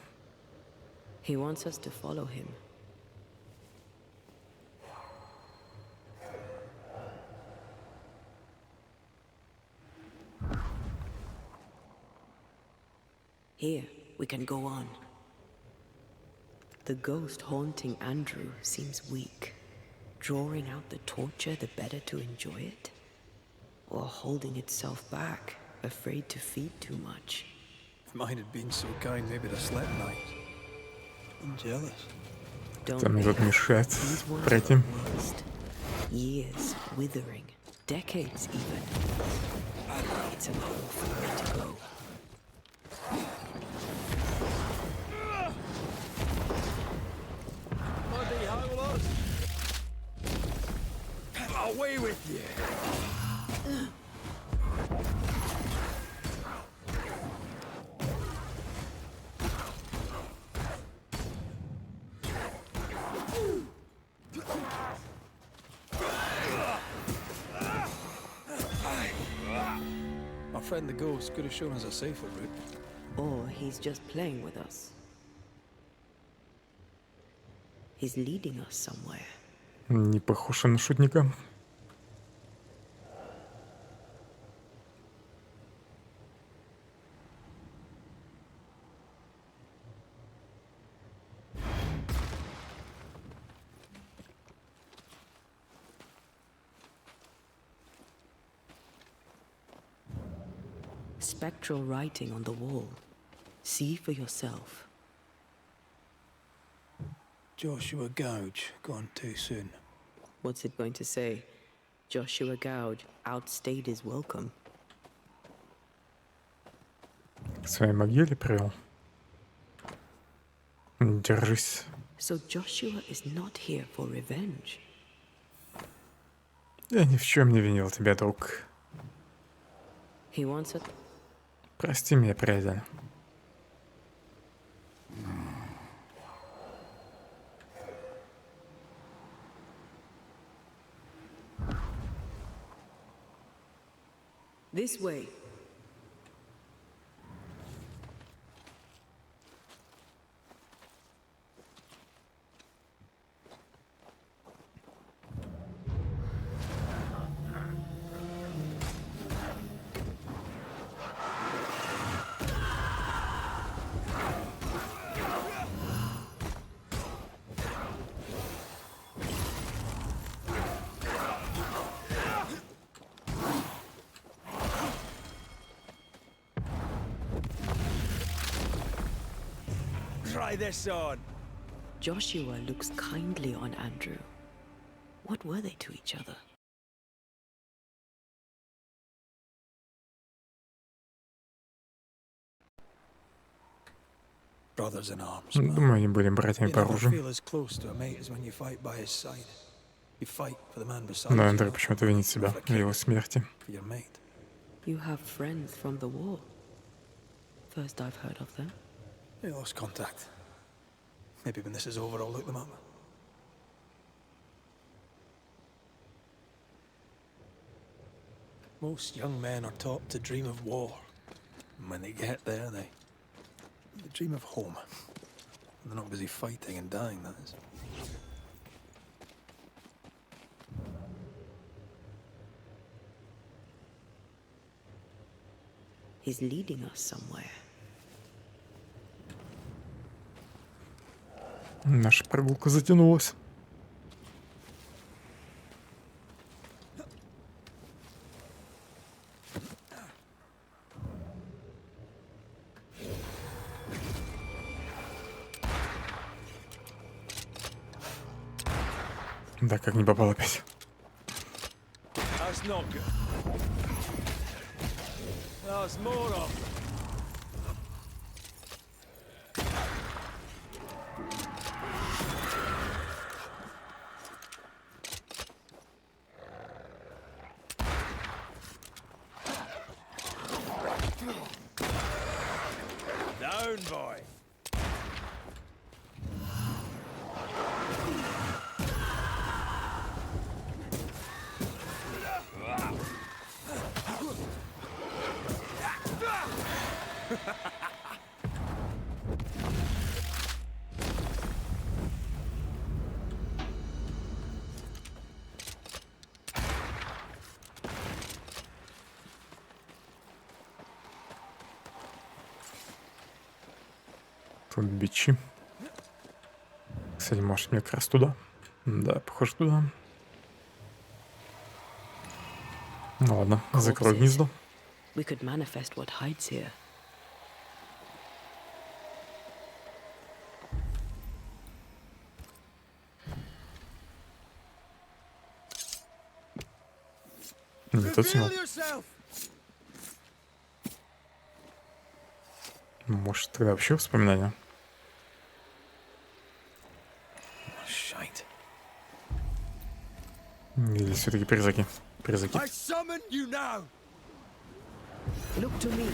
He wants us to follow him. Here, we can go on. The ghost haunting Andrew seems weak. Drawing out the torture the better to enjoy it? Or holding itself back, afraid to feed too much? If mine had been so kind, maybe I'd have slept night. I'm jealous. Там мне тут мешает пройти. Years withering, decades even. It's an awful way to go. Bloody howlers! Away with you! Our friend the ghost could have shown us a safer route. Or he's just playing with us. He's leading us somewhere. Не похож на шутника. Spectral writing on the wall. See for yourself. Joshua Gouge, gone too soon. What's it going to say? Joshua Gouge outstayed his welcome. К своей могиле привел. Держись. So Joshua is not here for revenge. Я ни в чем не винил тебя, друг. He wants it. Прости меня, приятель. This way. Try this on. Joshua looks kindly on Andrew. What were they to each other? Brothers in arms. Думаю, они были братьями по You never оружию. feel as close to a mate as when you fight by his side. You fight for the man beside Но you, Андрей not почему-то винит себя в его смерти. for your mate. You have friends from the war. First I've heard of them. They lost contact. Maybe when this is over, I'll look them up. Most young men are taught to dream of war. And when they get there, they dream of home. They're not busy fighting and dying, that is. He's leading us somewhere. Наша прогулка затянулась. Да, как не попал опять. That's not good. That's more of. Down, boy. Тут бичи. Кстати, может мне как раз туда? Да, похоже туда. Ну ладно, закрою гнездо. We could manifest what hides here. Не тот снял. Может, тогда вообще воспоминания? Или все-таки призраки? Призраки. Look to me.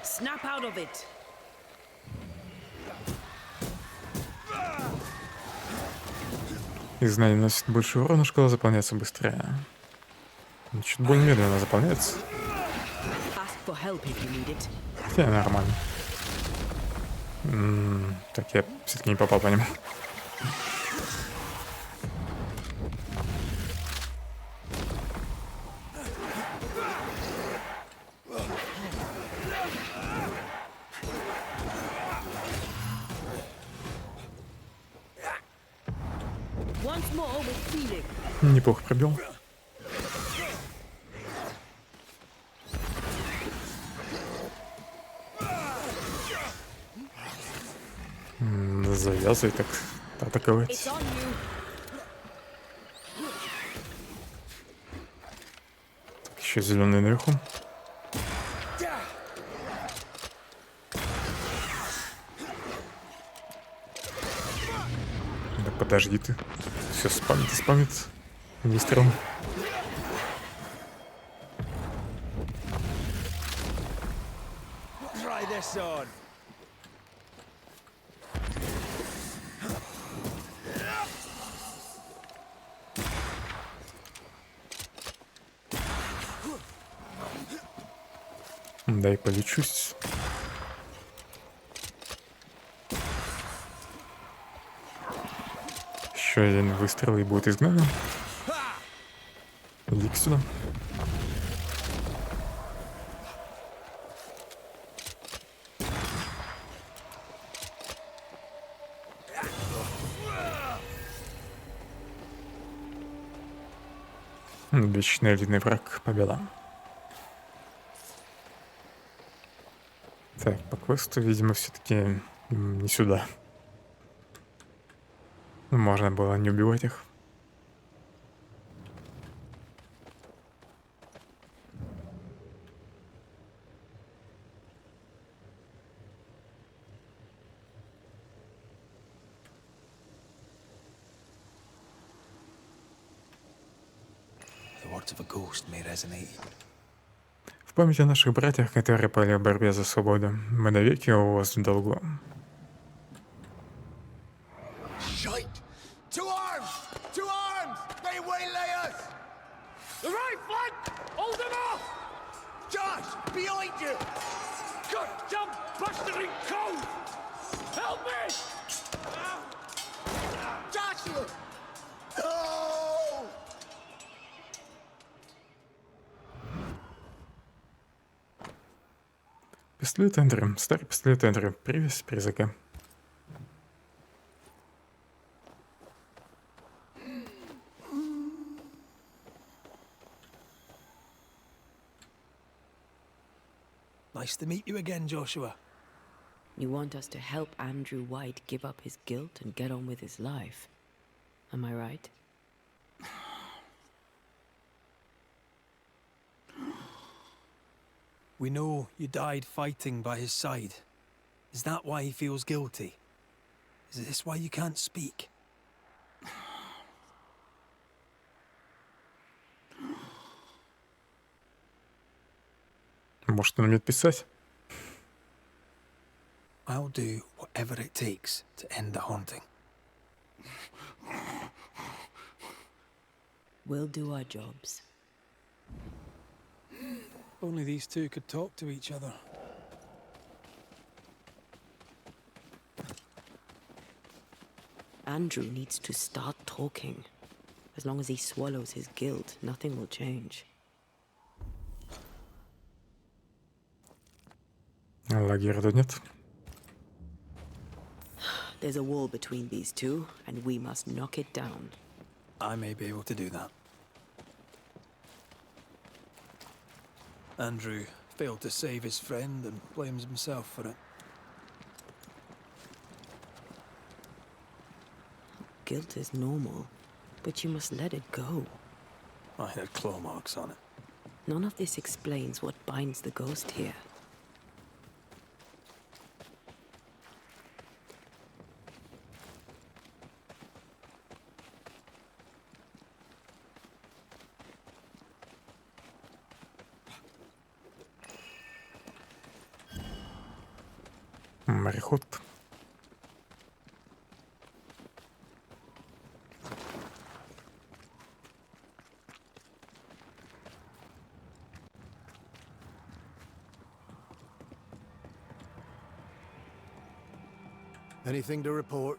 Snap out of it. Их знания наносят больше урона, шкала заполняется быстрее. Чуть более медленно заполняется. Ask for help if you need it. Хотя нормально. Так, я все-таки не попал по ним. Once more with feeling. Неплохо пробил. Завязывай так атаковать. Так, еще зеленый наверху. Да подожди ты. Все спамит. Выстрелом. Дай полечусь. Еще один выстрел и будет изгнание. Иди-ка сюда. Вечный элитный враг. Победа. Так, по квесту, видимо, все-таки не сюда. Можно было не убивать их. память о наших братьях, которые пали в борьбе за свободу. Мы навеки у вас в долгу. Shite! To arms! To arms! They waylay us! The right flank! Hold them off! Josh! Behind you! Good jump, blustering cold! Help me! Joshua! No! Пистолет Эндрю. Старый пистолет Эндрю. Привязь призрака. Nice to meet you again, Joshua. You want us to help Andrew White give up his guilt and get on with his life. Am I right? We know you died fighting by his side. Is that why he feels guilty? Is this why you can't speak? Может, он умеет писать? I'll do whatever it takes to end the haunting. We'll do our jobs. Only these two could talk to each other. Andrew needs to start talking. As long as he swallows his guilt, nothing will change. Лагеря тут нет. There's a wall between these two, and we must knock it down. I may be able to do that. Andrew failed to save his friend and blames himself for it. Guilt is normal, but you must let it go. I had claw marks on it. None of this explains what binds the ghost here. Мореход. Anything to report?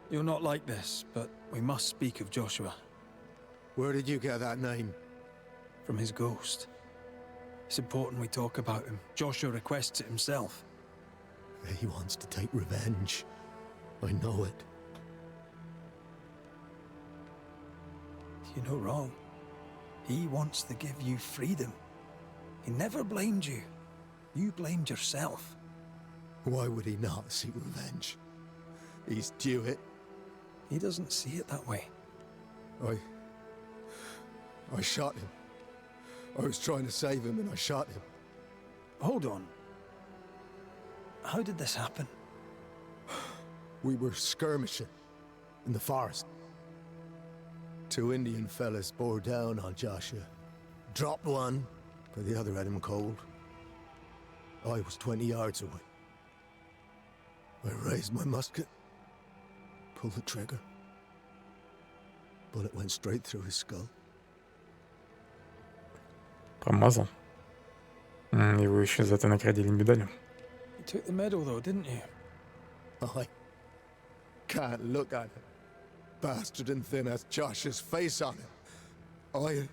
You're not like this, but we must speak of Joshua. Where did you get that name? From his ghost. It's important we talk about him. Joshua requests it himself. He wants to take revenge. I know it. You're no wrong. He wants to give you freedom. He never blamed you. You blamed yourself. Why would he not seek revenge? He's due it. He doesn't see it that way. I shot him. I was trying to save him and I shot him. Hold on. How did this happen? We were skirmishing in the forest. Two Indian fellas bore down on Joshua. Dropped one, but the other had him cold. I was 20 yards away. I raised my musket, pulled the trigger. Bullet went straight through his skull. Промазал. Его еще за это наградили медалью. You took the medal though, didn't you? I can't look at it. Bastard and thin as Josh's face on it. I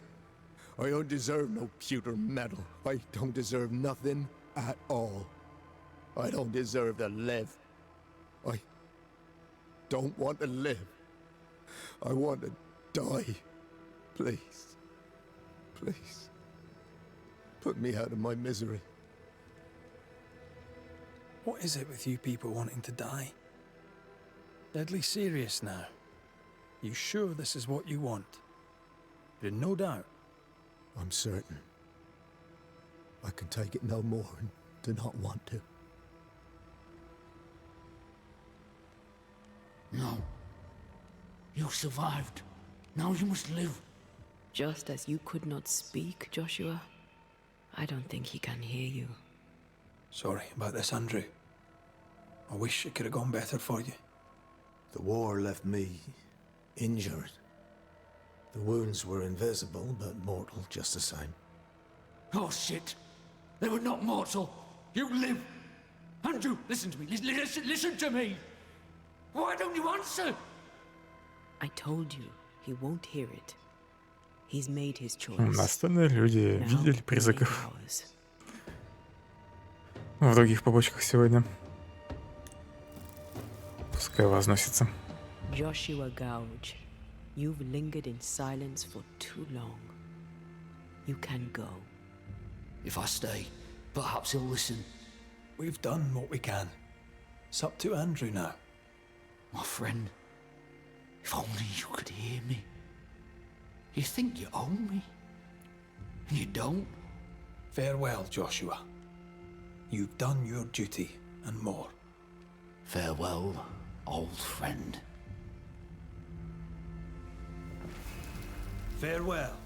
don't deserve no pewter medal. I don't deserve nothing at all. I don't deserve to live. I don't want to live. I want to die. Please. Please. Put me out of my misery. What is it with you people wanting to die? Deadly serious now. You sure this is what you want? You're in no doubt. I'm certain. I can take it no more and do not want to. No. You survived. Now you must live. Just as you could not speak, Joshua, I don't think he can hear you. Sorry about this, Andrew. I wish it could have gone better for you. The war left me injured. The wounds were invisible, but mortal just the same. Oh, shit. They were not mortal. You live. Andrew, listen to me. Listen to me. Why don't you answer? I told you, he won't hear it. He's made his choice. Остальные люди видели призраков в других побочках сегодня. Пускай возносится. Joshua Gouge, you've lingered in silence for too long. You can go. If I stay, perhaps he'll listen. We've done what we can. It's up to Andrew now. My friend, if only you could hear me. You think you own me, and you don't. Farewell, Joshua. You've done your duty and more. Farewell, old friend. Farewell.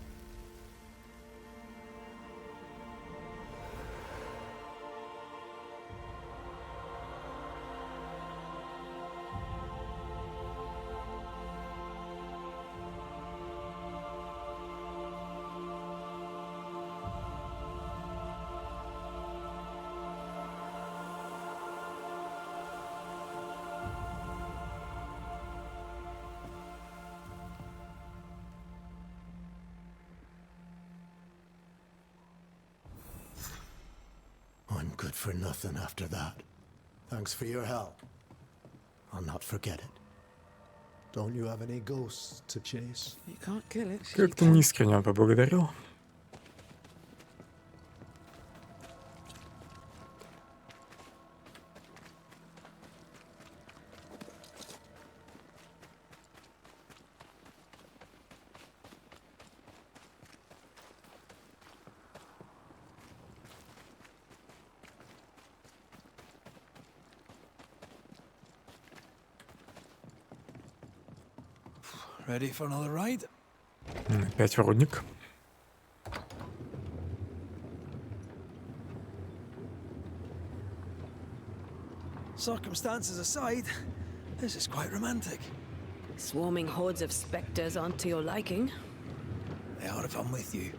I'm good for nothing after that. Thanks for your help. I'll not forget it. Don't you have any ghosts to chase? You can't kill it. Как-то неискренне он поблагодарил. Ready for another ride? Опять врудник. Circumstances aside, this is quite romantic. Swarming hordes of spectres aren't to your liking. They are if I'm with you.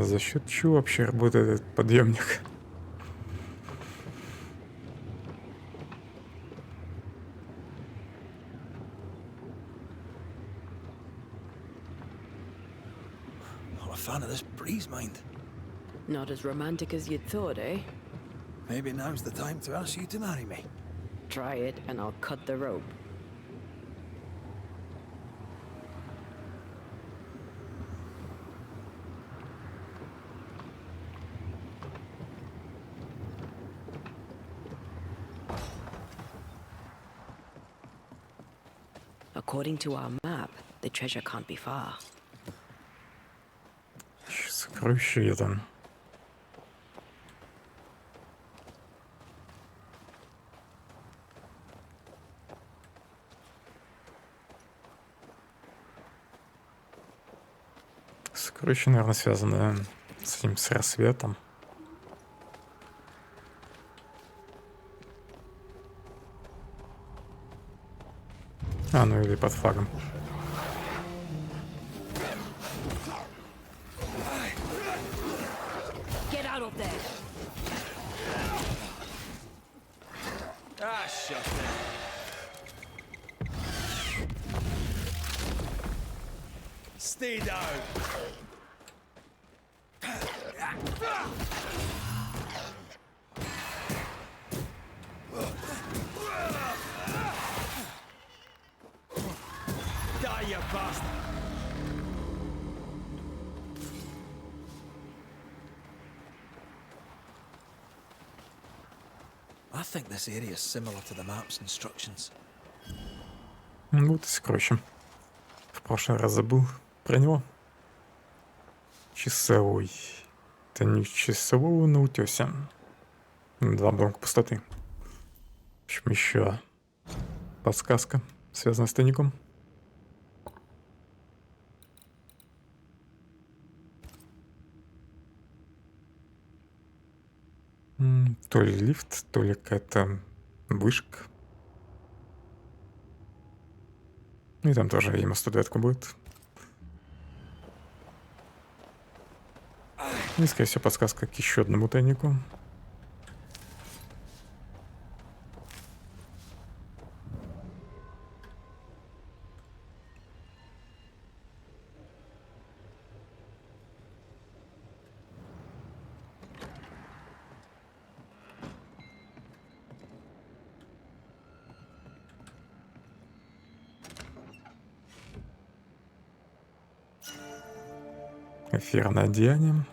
За счет чего вообще работает этот подъемник? Fan of this breeze, mind. Not as romantic as you'd thought, eh? Maybe now's the time to ask you to marry me. Try it and I'll cut the rope. According to our map, the treasure can't be far. Сокровище где-то. Сокровище, наверное, связано с этим, с рассветом. А, ну или под флагом. Stay down. Die, you bastard. I think this area is similar to the map's instructions. Вот и сокровище. В прошлый раз забыл про него. Часовой. Это не часового на утесе. Два блока пустоты. В общем, еще подсказка, связанная с тайником. То ли лифт, то ли какая-то вышка. И там тоже, видимо, статуэтка будет. И, скорее всего, подсказка к еще одному тайнику. Эфирное деяние.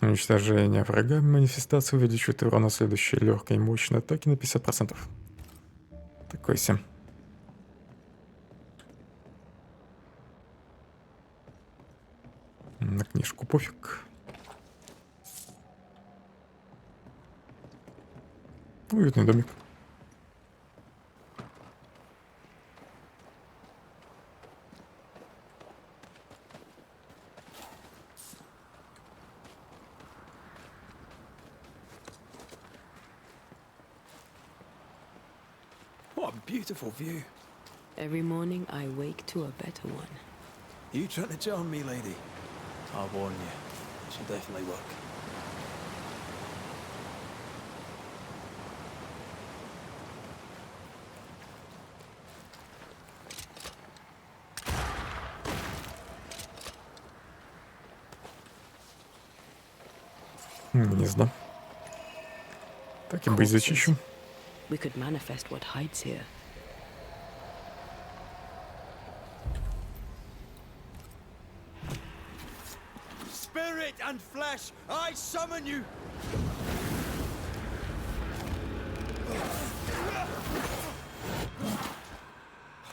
Уничтожение врага манифестации увеличивает урон на следующей легкой и мощной атаки на 50%. Такой себе. На книжку пофиг. Уютный домик. What a beautiful view. Every morning I wake to a better one. You trying to charm me, lady? I'll warn you. She'll definitely work. Гнездо. Так и быть зачищу. We could manifest what hides here. Spirit and flesh, I summon you!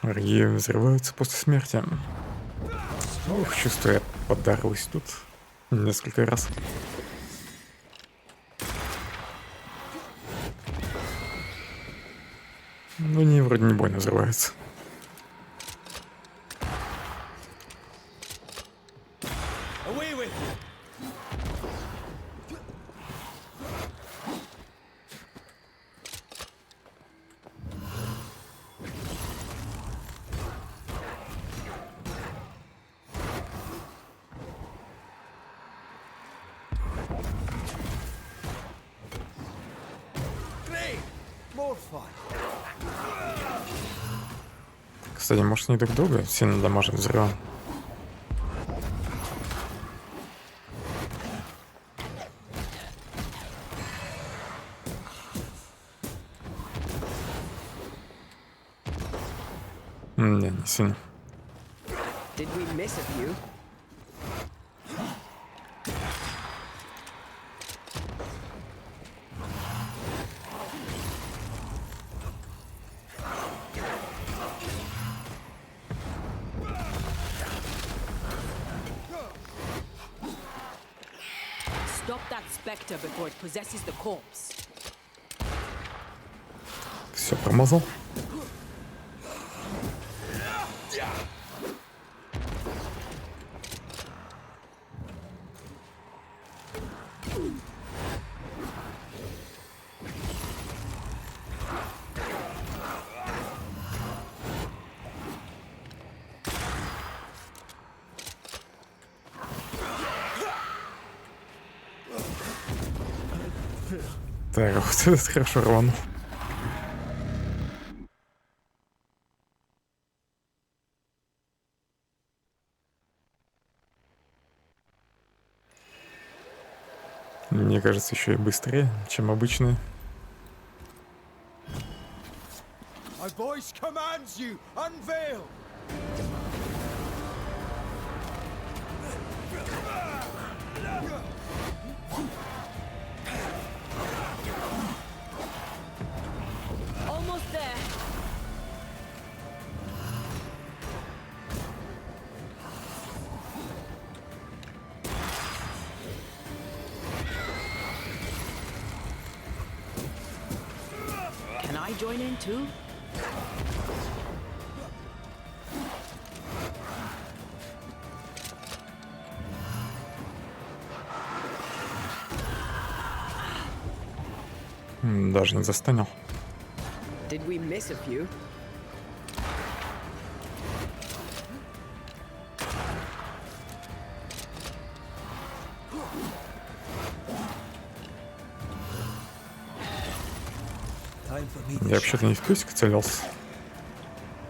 Враги взрываются после смерти. Ух, чувствую, я поддарилась тут несколько раз. Но они вроде не больно взрываются. Кстати, может, не так долго сильно дамажит взрывом. Не, не сильно. Did we miss a few? Stop that specter before it possesses the corpse. Все промазал. Так, вот этот хорошо рванул. Мне кажется, еще и быстрее, чем обычные. My voice commands you, unveil! Almost there. I join in too? Даже не застанил. Did we miss a few? Я вообще-то не в песик целился.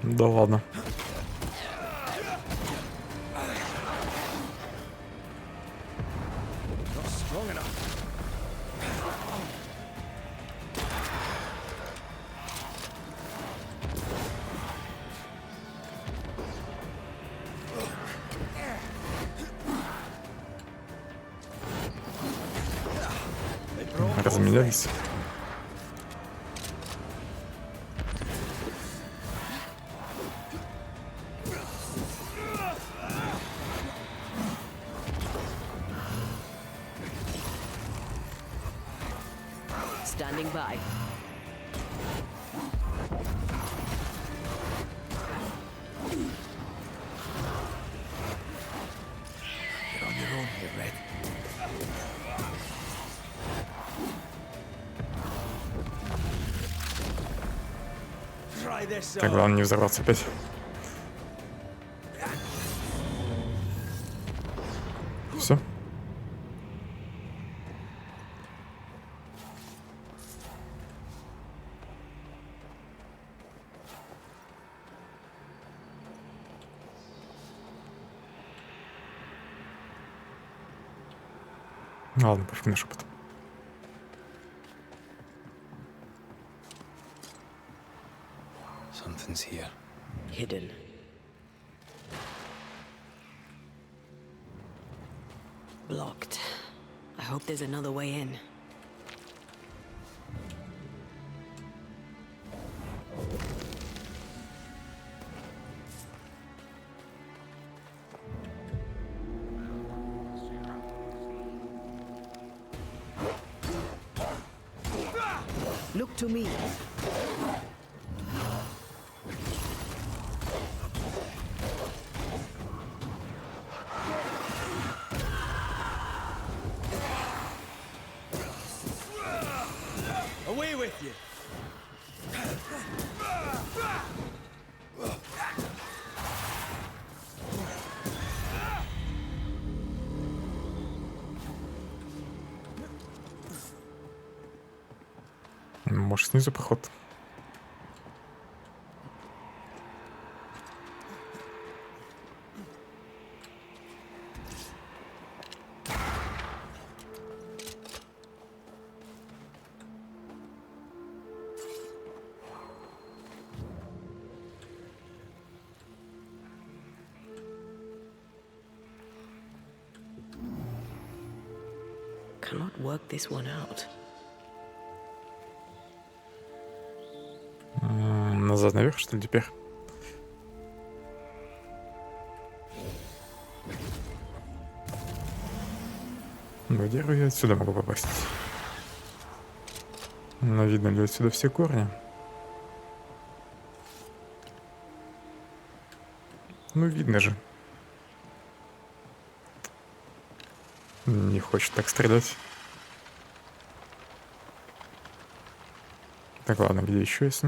Да ладно. Разменялись. Standing by. You're on your own here, Red. Так, главное не взорваться опять. Все. Ладно, пофиг на шепот. Something's here. Hidden. Blocked. I hope there's another way in. Look to me. Away with you! Может, снизу проход? Cannot work this one out. Назад наверх, что ли, теперь? Ну, дерево я отсюда могу попасть. Но видно ли отсюда все корни? Ну, видно же. Не хочет так стрелять. Так, ладно, где еще есть?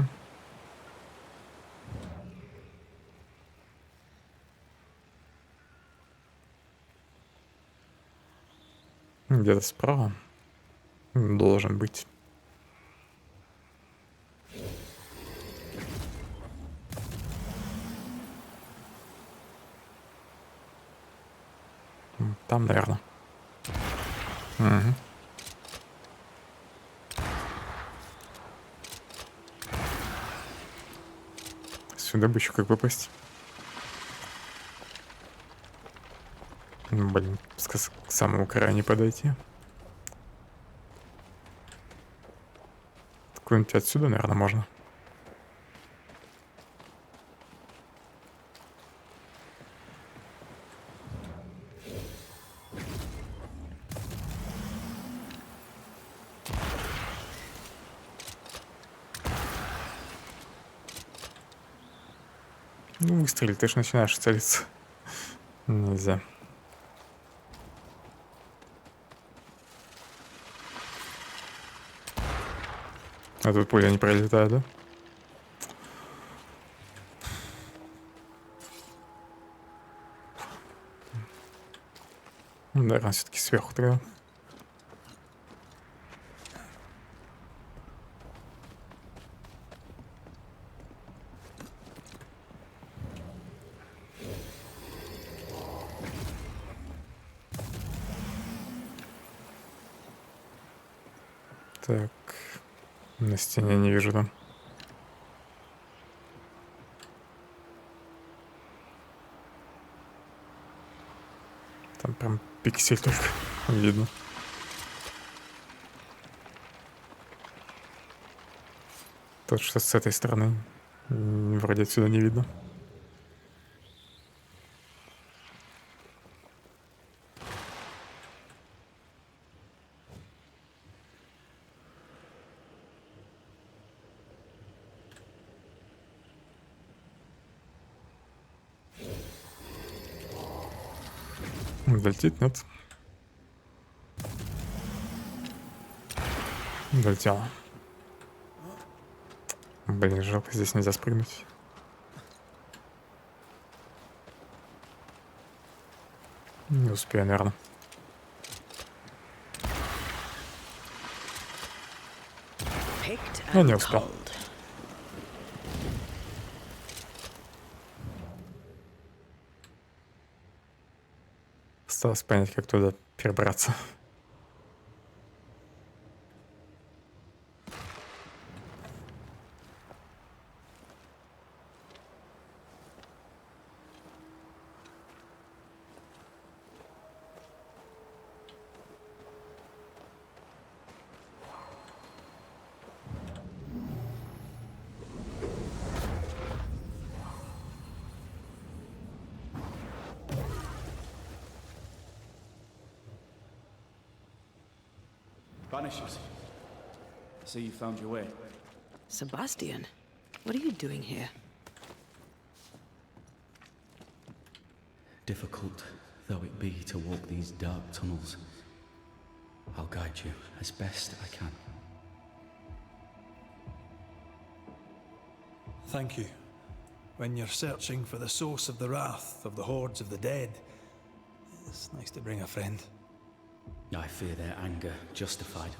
Где-то справа должен быть. Там, наверное. Угу. Сюда бы еще как попасть. Блин, к самому краю не подойти. Куда-нибудь отсюда, наверное, можно. Ну, выстрелить, ты же начинаешь целиться. Нельзя. А тут пуля не пролетает, да? Наверное, все-таки сверху треба. Так, на стене не вижу там. Там прям пиксель только видно. Тот, что с этой стороны, вроде отсюда не видно. Долетит, нет? Долетело. Блин, жалко, здесь нельзя спрыгнуть. Не успею, наверное. Я не успел. Осталось понять, как туда перебраться. Banishers. So you found your way. Sebastian, what are you doing here? Difficult though it be to walk these dark tunnels, I'll guide you as best I can. Thank you. When you're searching for the source of the wrath of the hordes of the dead, it's nice to bring a friend. I fear their anger justified.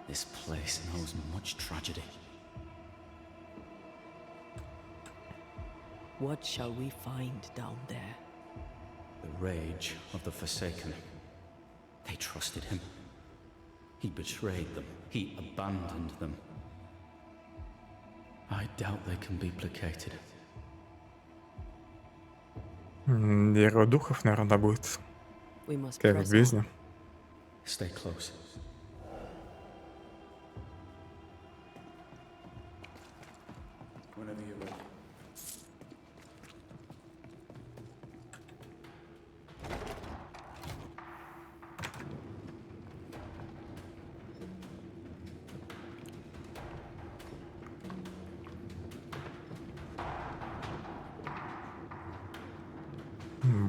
This place knows much tragedy. What shall we find down there? The rage of the Forsaken. They trusted him. He betrayed them. He abandoned them. I doubt they can be placated. Дерево духов, наверное, будет. Как в бездне. Stay close. Whenever you're ready.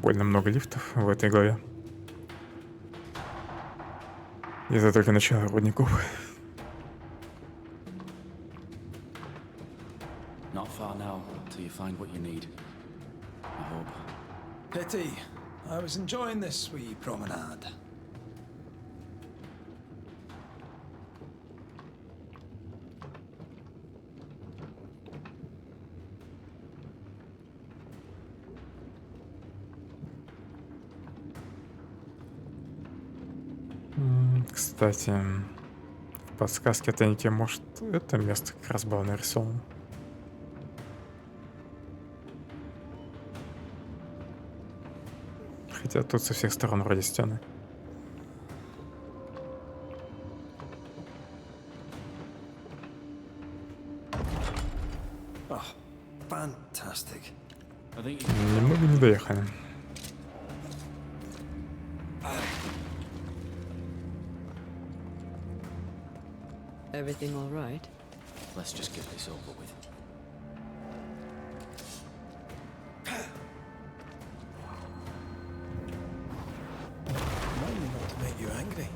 Больно много лифтов в этой главе. И это только начало рудников. Not far now, till you find what you need. I hope. Pity. I was enjoying this wee promenade. Кстати, в подсказке тайники, может, это место как раз было нарисовано. Хотя тут со всех сторон вроде стены. Oh, fantastic. Немного не доехали. Everything all right? Let's just get this over with. balcony.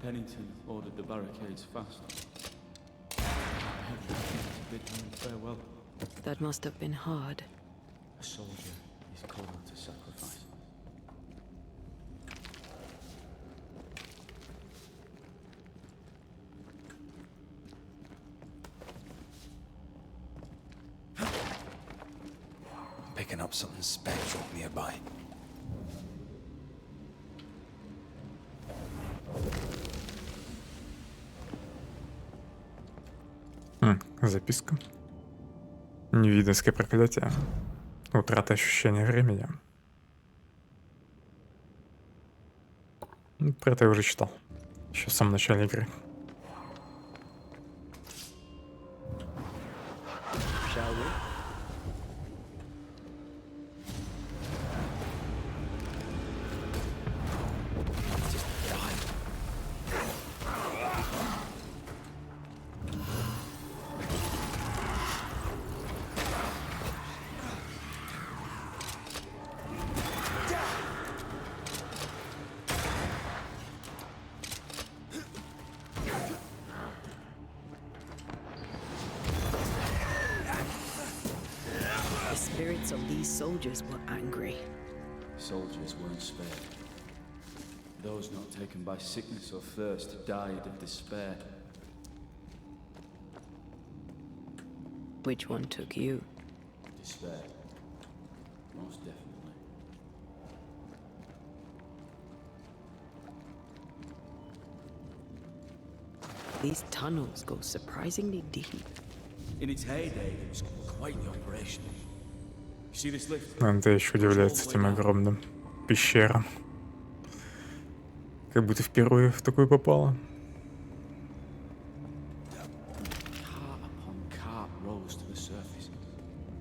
Pennington ordered the barricades fast. To bid him farewell. That must have been hard. A soldier is called to sacrifice. Picking up something spectral nearby. Записка. Невидимское проклятие. Утрата ощущения времени. Про это я уже читал. Еще в самом начале игры. The spirits of these soldiers were angry. Soldiers weren't spared. Those not taken by sickness or thirst died of despair. Which one took you? Despair. Most definitely. These tunnels go surprisingly deep. In its heyday, it was quite the operation. You see this lift? Анда еще удивляется этим огромным пещерам. Как будто впервые в такую попала. Cart upon cart rose to the surface,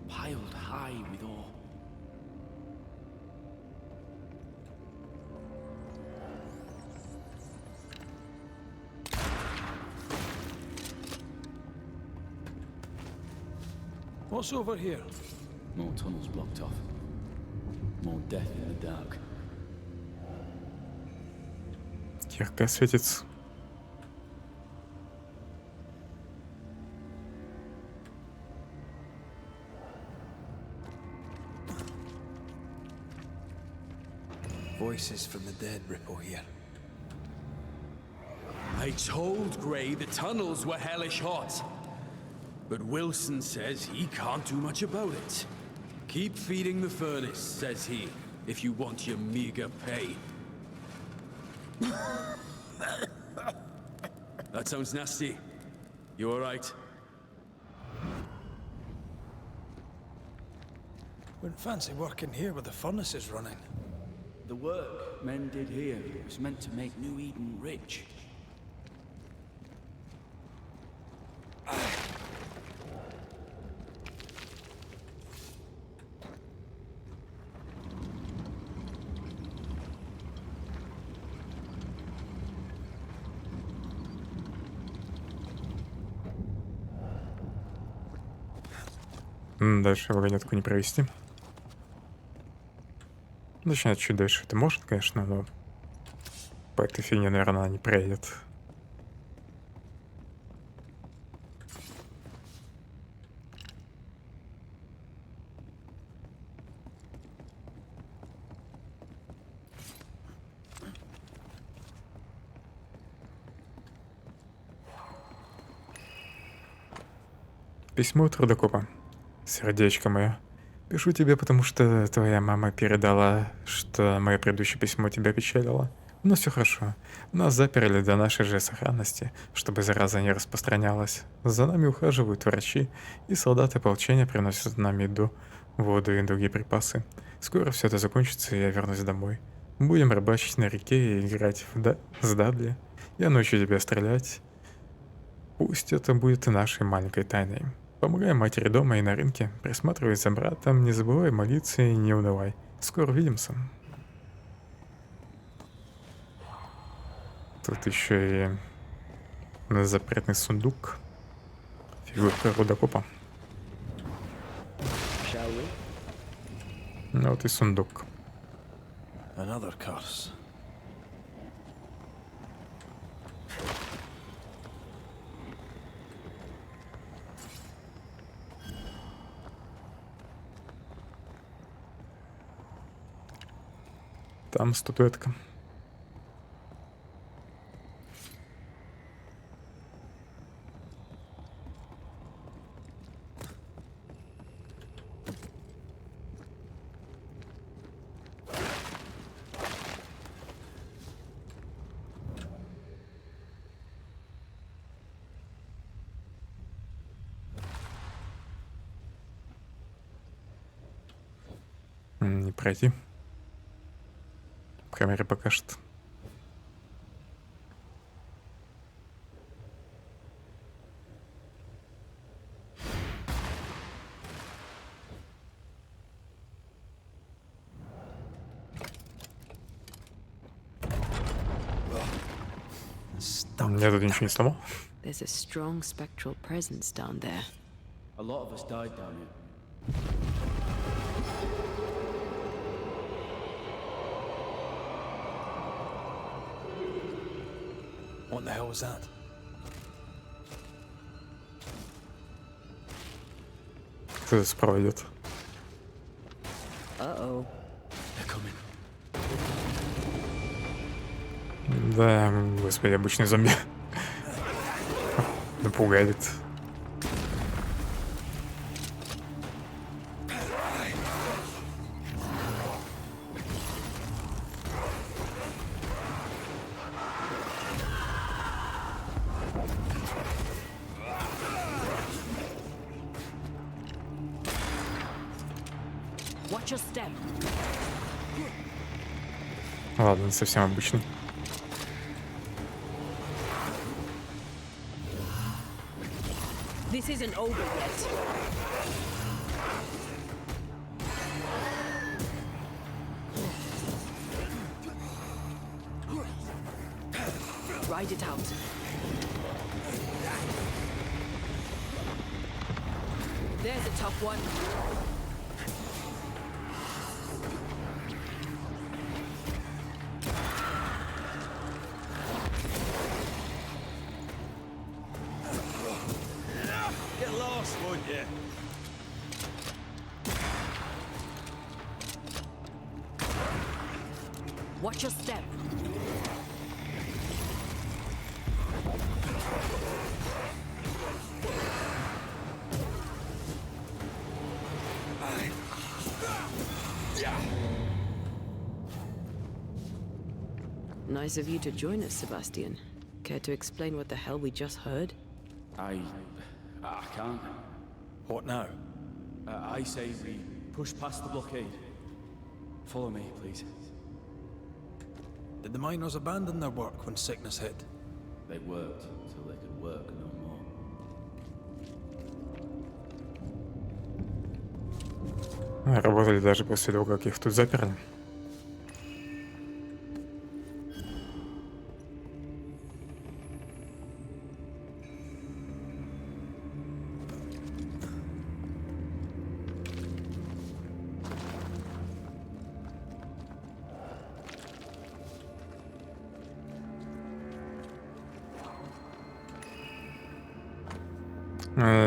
piled high with ore. What's over here? More tunnels blocked off. More death in the dark. Ярко светится. Voices from the dead ripple here. I told Gray the tunnels were hellish hot. But Wilson says he can't do much about it. Keep feeding the furnace, says he, if you want your meager pay. That sounds nasty. You alright? Wouldn't fancy working here with the furnaces running. The work men did here was meant to make New Eden rich. Дальше вагонетку не провести. Точнее, чуть дальше это может, конечно, но по этой фигне, наверное, она не проедет. Письмо от Рудокопа. Сердечко мое. Пишу тебе, потому что твоя мама передала, что мое предыдущее письмо тебя печалило. Но все хорошо. Нас заперли до нашей же сохранности, чтобы зараза не распространялась. За нами ухаживают врачи, и солдаты ополчения приносят нам еду, воду и другие припасы. Скоро все это закончится, и я вернусь домой. Будем рыбачить на реке и играть с Дадли. Я научу тебя стрелять. Пусть это будет и нашей маленькой тайной. Помогай матери дома и на рынке. Присматривай за братом. Не забывай молиться и не унывай. Скоро увидимся. Тут еще и запретный сундук. Фигурка рудокопа. Ну вот и сундук. Another curse. Там статуэтка. Не пройти. Камера покажет. Я тут ничего не сломал. There's a strong spectral presence down there. A lot of us died down here. What the hell was that? Кто справа идет? Uh-oh. They're coming. Да, господи, обычный зомби. Напугает. Watch your step. Ладно, не совсем обычный. This isn't over yet. Ride it out. There's a tough one. Get lost, won't you? Watch your step. Nice of you to join us, Sebastian. Care to explain what the hell we just heard? I can't. What now? I say we push past the blockade. Follow me, please. Did the miners abandon their work when sickness hit? They worked till they could work no more. Работали даже после того, как их тут заперли.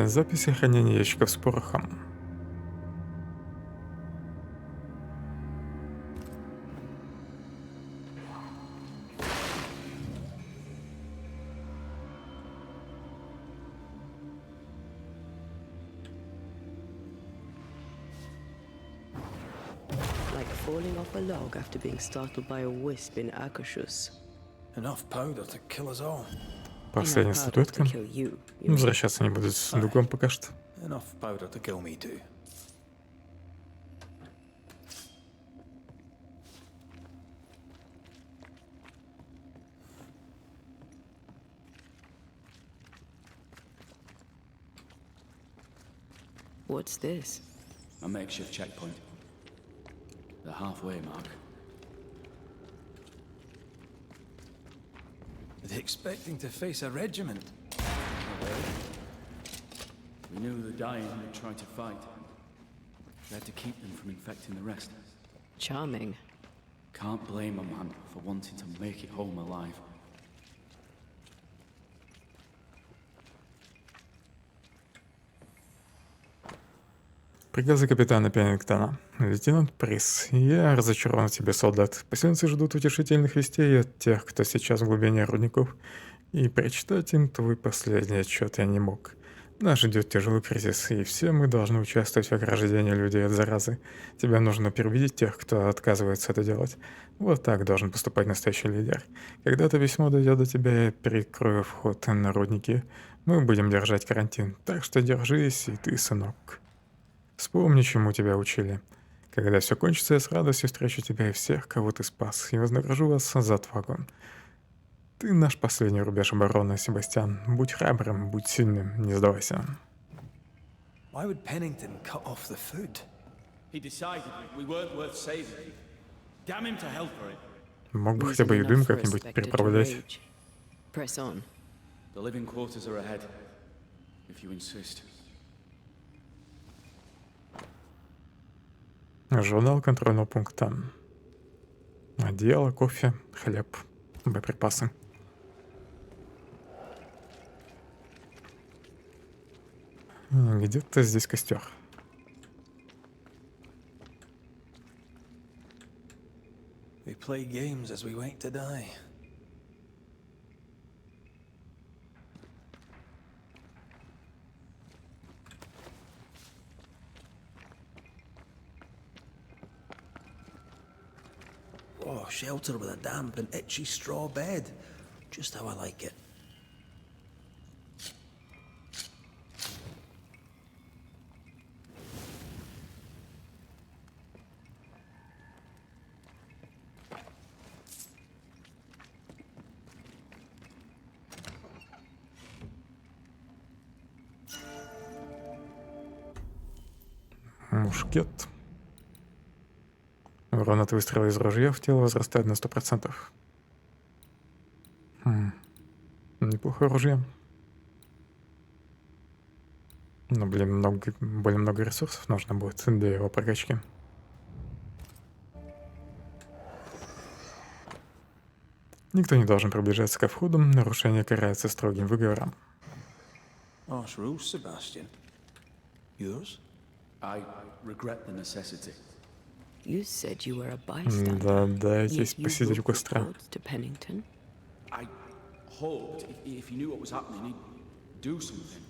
Записи хранения ящиков с порохом. Like falling off a log after being startled by a wisp in Akashus. Enough powder to kill us all. Последняя статуэтка. Возвращаться не буду с сундуком пока что. Enough powder to kill me too. What's this? A makeshift checkpoint. The halfway mark. Are they expecting to face a regiment? We knew the dying would try to fight. We had to keep them from infecting the rest. Charming. Can't blame a man for wanting to make it home alive. Приказы капитана Пеннингтона. Лейтенант Прис, я разочарован в тебе, солдат. Поселенцы ждут утешительных вестей от тех, кто сейчас в глубине рудников, и прочитать им твой последний отчет я не мог. Нас ждет тяжелый кризис, и все мы должны участвовать в ограждении людей от заразы. Тебе нужно переубедить тех, кто отказывается это делать. Вот так должен поступать настоящий лидер. Когда это письмо дойдет до тебя, я перекрою вход на рудники. Мы будем держать карантин, так что держись и ты, сынок. Вспомни, чему тебя учили. Когда все кончится, я с радостью встречу тебя и всех, кого ты спас, и вознагражу вас за отвагу. Ты наш последний рубеж обороны, Себастьян. Будь храбрым, будь сильным, не сдавайся. Why would Pennington cut off the food? He decided we weren't worth saving. Damn him to hell for it. Мог бы хотя бы еду им как-нибудь переправлять. Press on. The living quarters are ahead, if you insist. Журнал контрольного пункта. Одеяло, кофе, хлеб, боеприпасы. Где-то здесь костер. We play games as we wait to die. Oh, shelter with a damp and itchy straw bed. Just how I like it. Мушкет. Урон от выстрела из ружья в тело возрастает на 100%. Неплохое ружье. Но, блин, более много ресурсов нужно будет для его прокачки. Никто не должен приближаться ко входу, нарушение карается строгим выговором. Harsh rules, Sebastian. Yours? I regret the necessity. You said you were a bystander. Да, дайтесь Yet you посидеть у wrote костра. reports to Pennington. I hoped if he knew what was happening, he'd do something.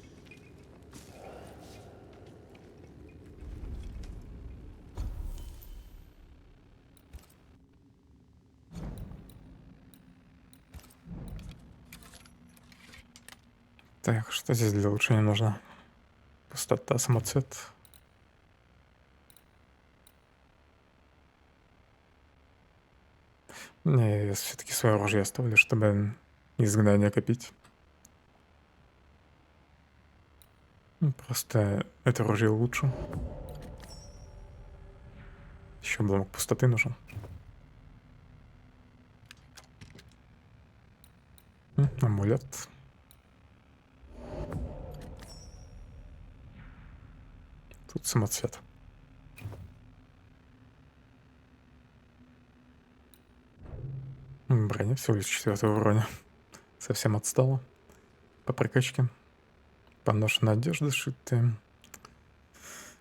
Так, что здесь для улучшения нужно? Пустота, самоцвет. Не, я все-таки свое оружие оставлю, чтобы изгнание копить. Просто это оружие лучше. Еще обломок пустоты нужен. Амулет. Тут самоцвет. Броня всего лишь 4-го уровня. Совсем отстала. По прокачке. Поношенная одежда сшитая.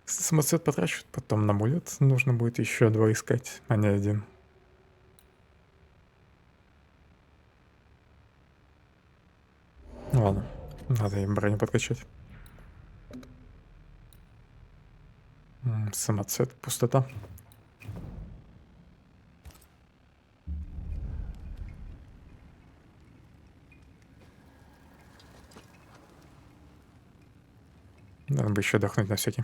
Самоцвет потрачу, потом на амулет нужно будет еще 2 искать, а не 1. Ладно, надо им броню подкачать. Самоцвет, пустота. Надо бы еще отдохнуть на всякий.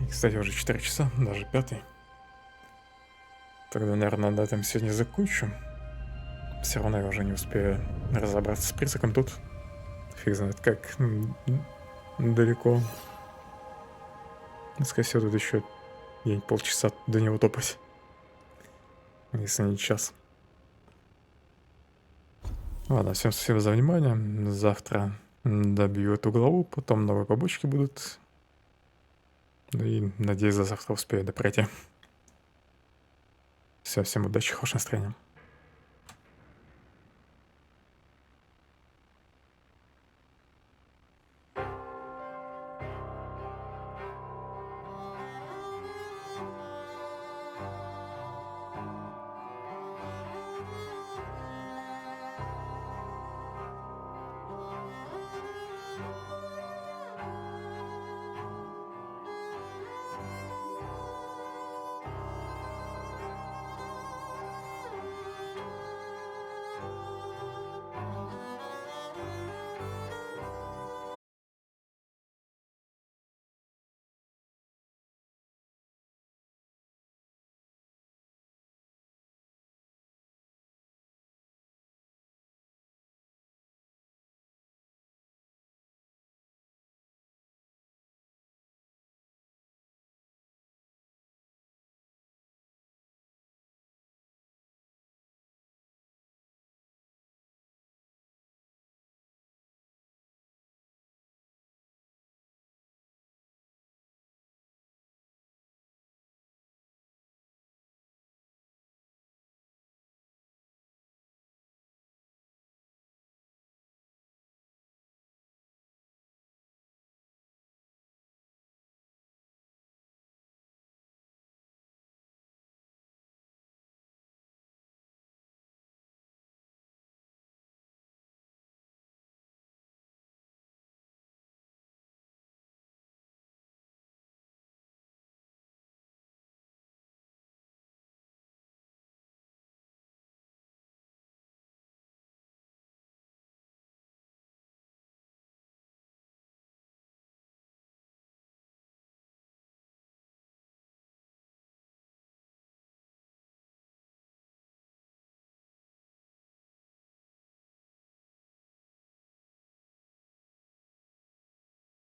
И, кстати, уже 4 часа, даже 5. Тогда, наверное, на этом сегодня закончу. Все равно я уже не успею разобраться с призраком тут. Фиг знает как далеко. Скорее всего, тут еще полчаса до него топать. Если не час. Ладно, всем спасибо за внимание. Завтра добью эту главу, потом новые побочки будут. И надеюсь, за завтра успею допройти. Все, всем удачи, хорошего настроения.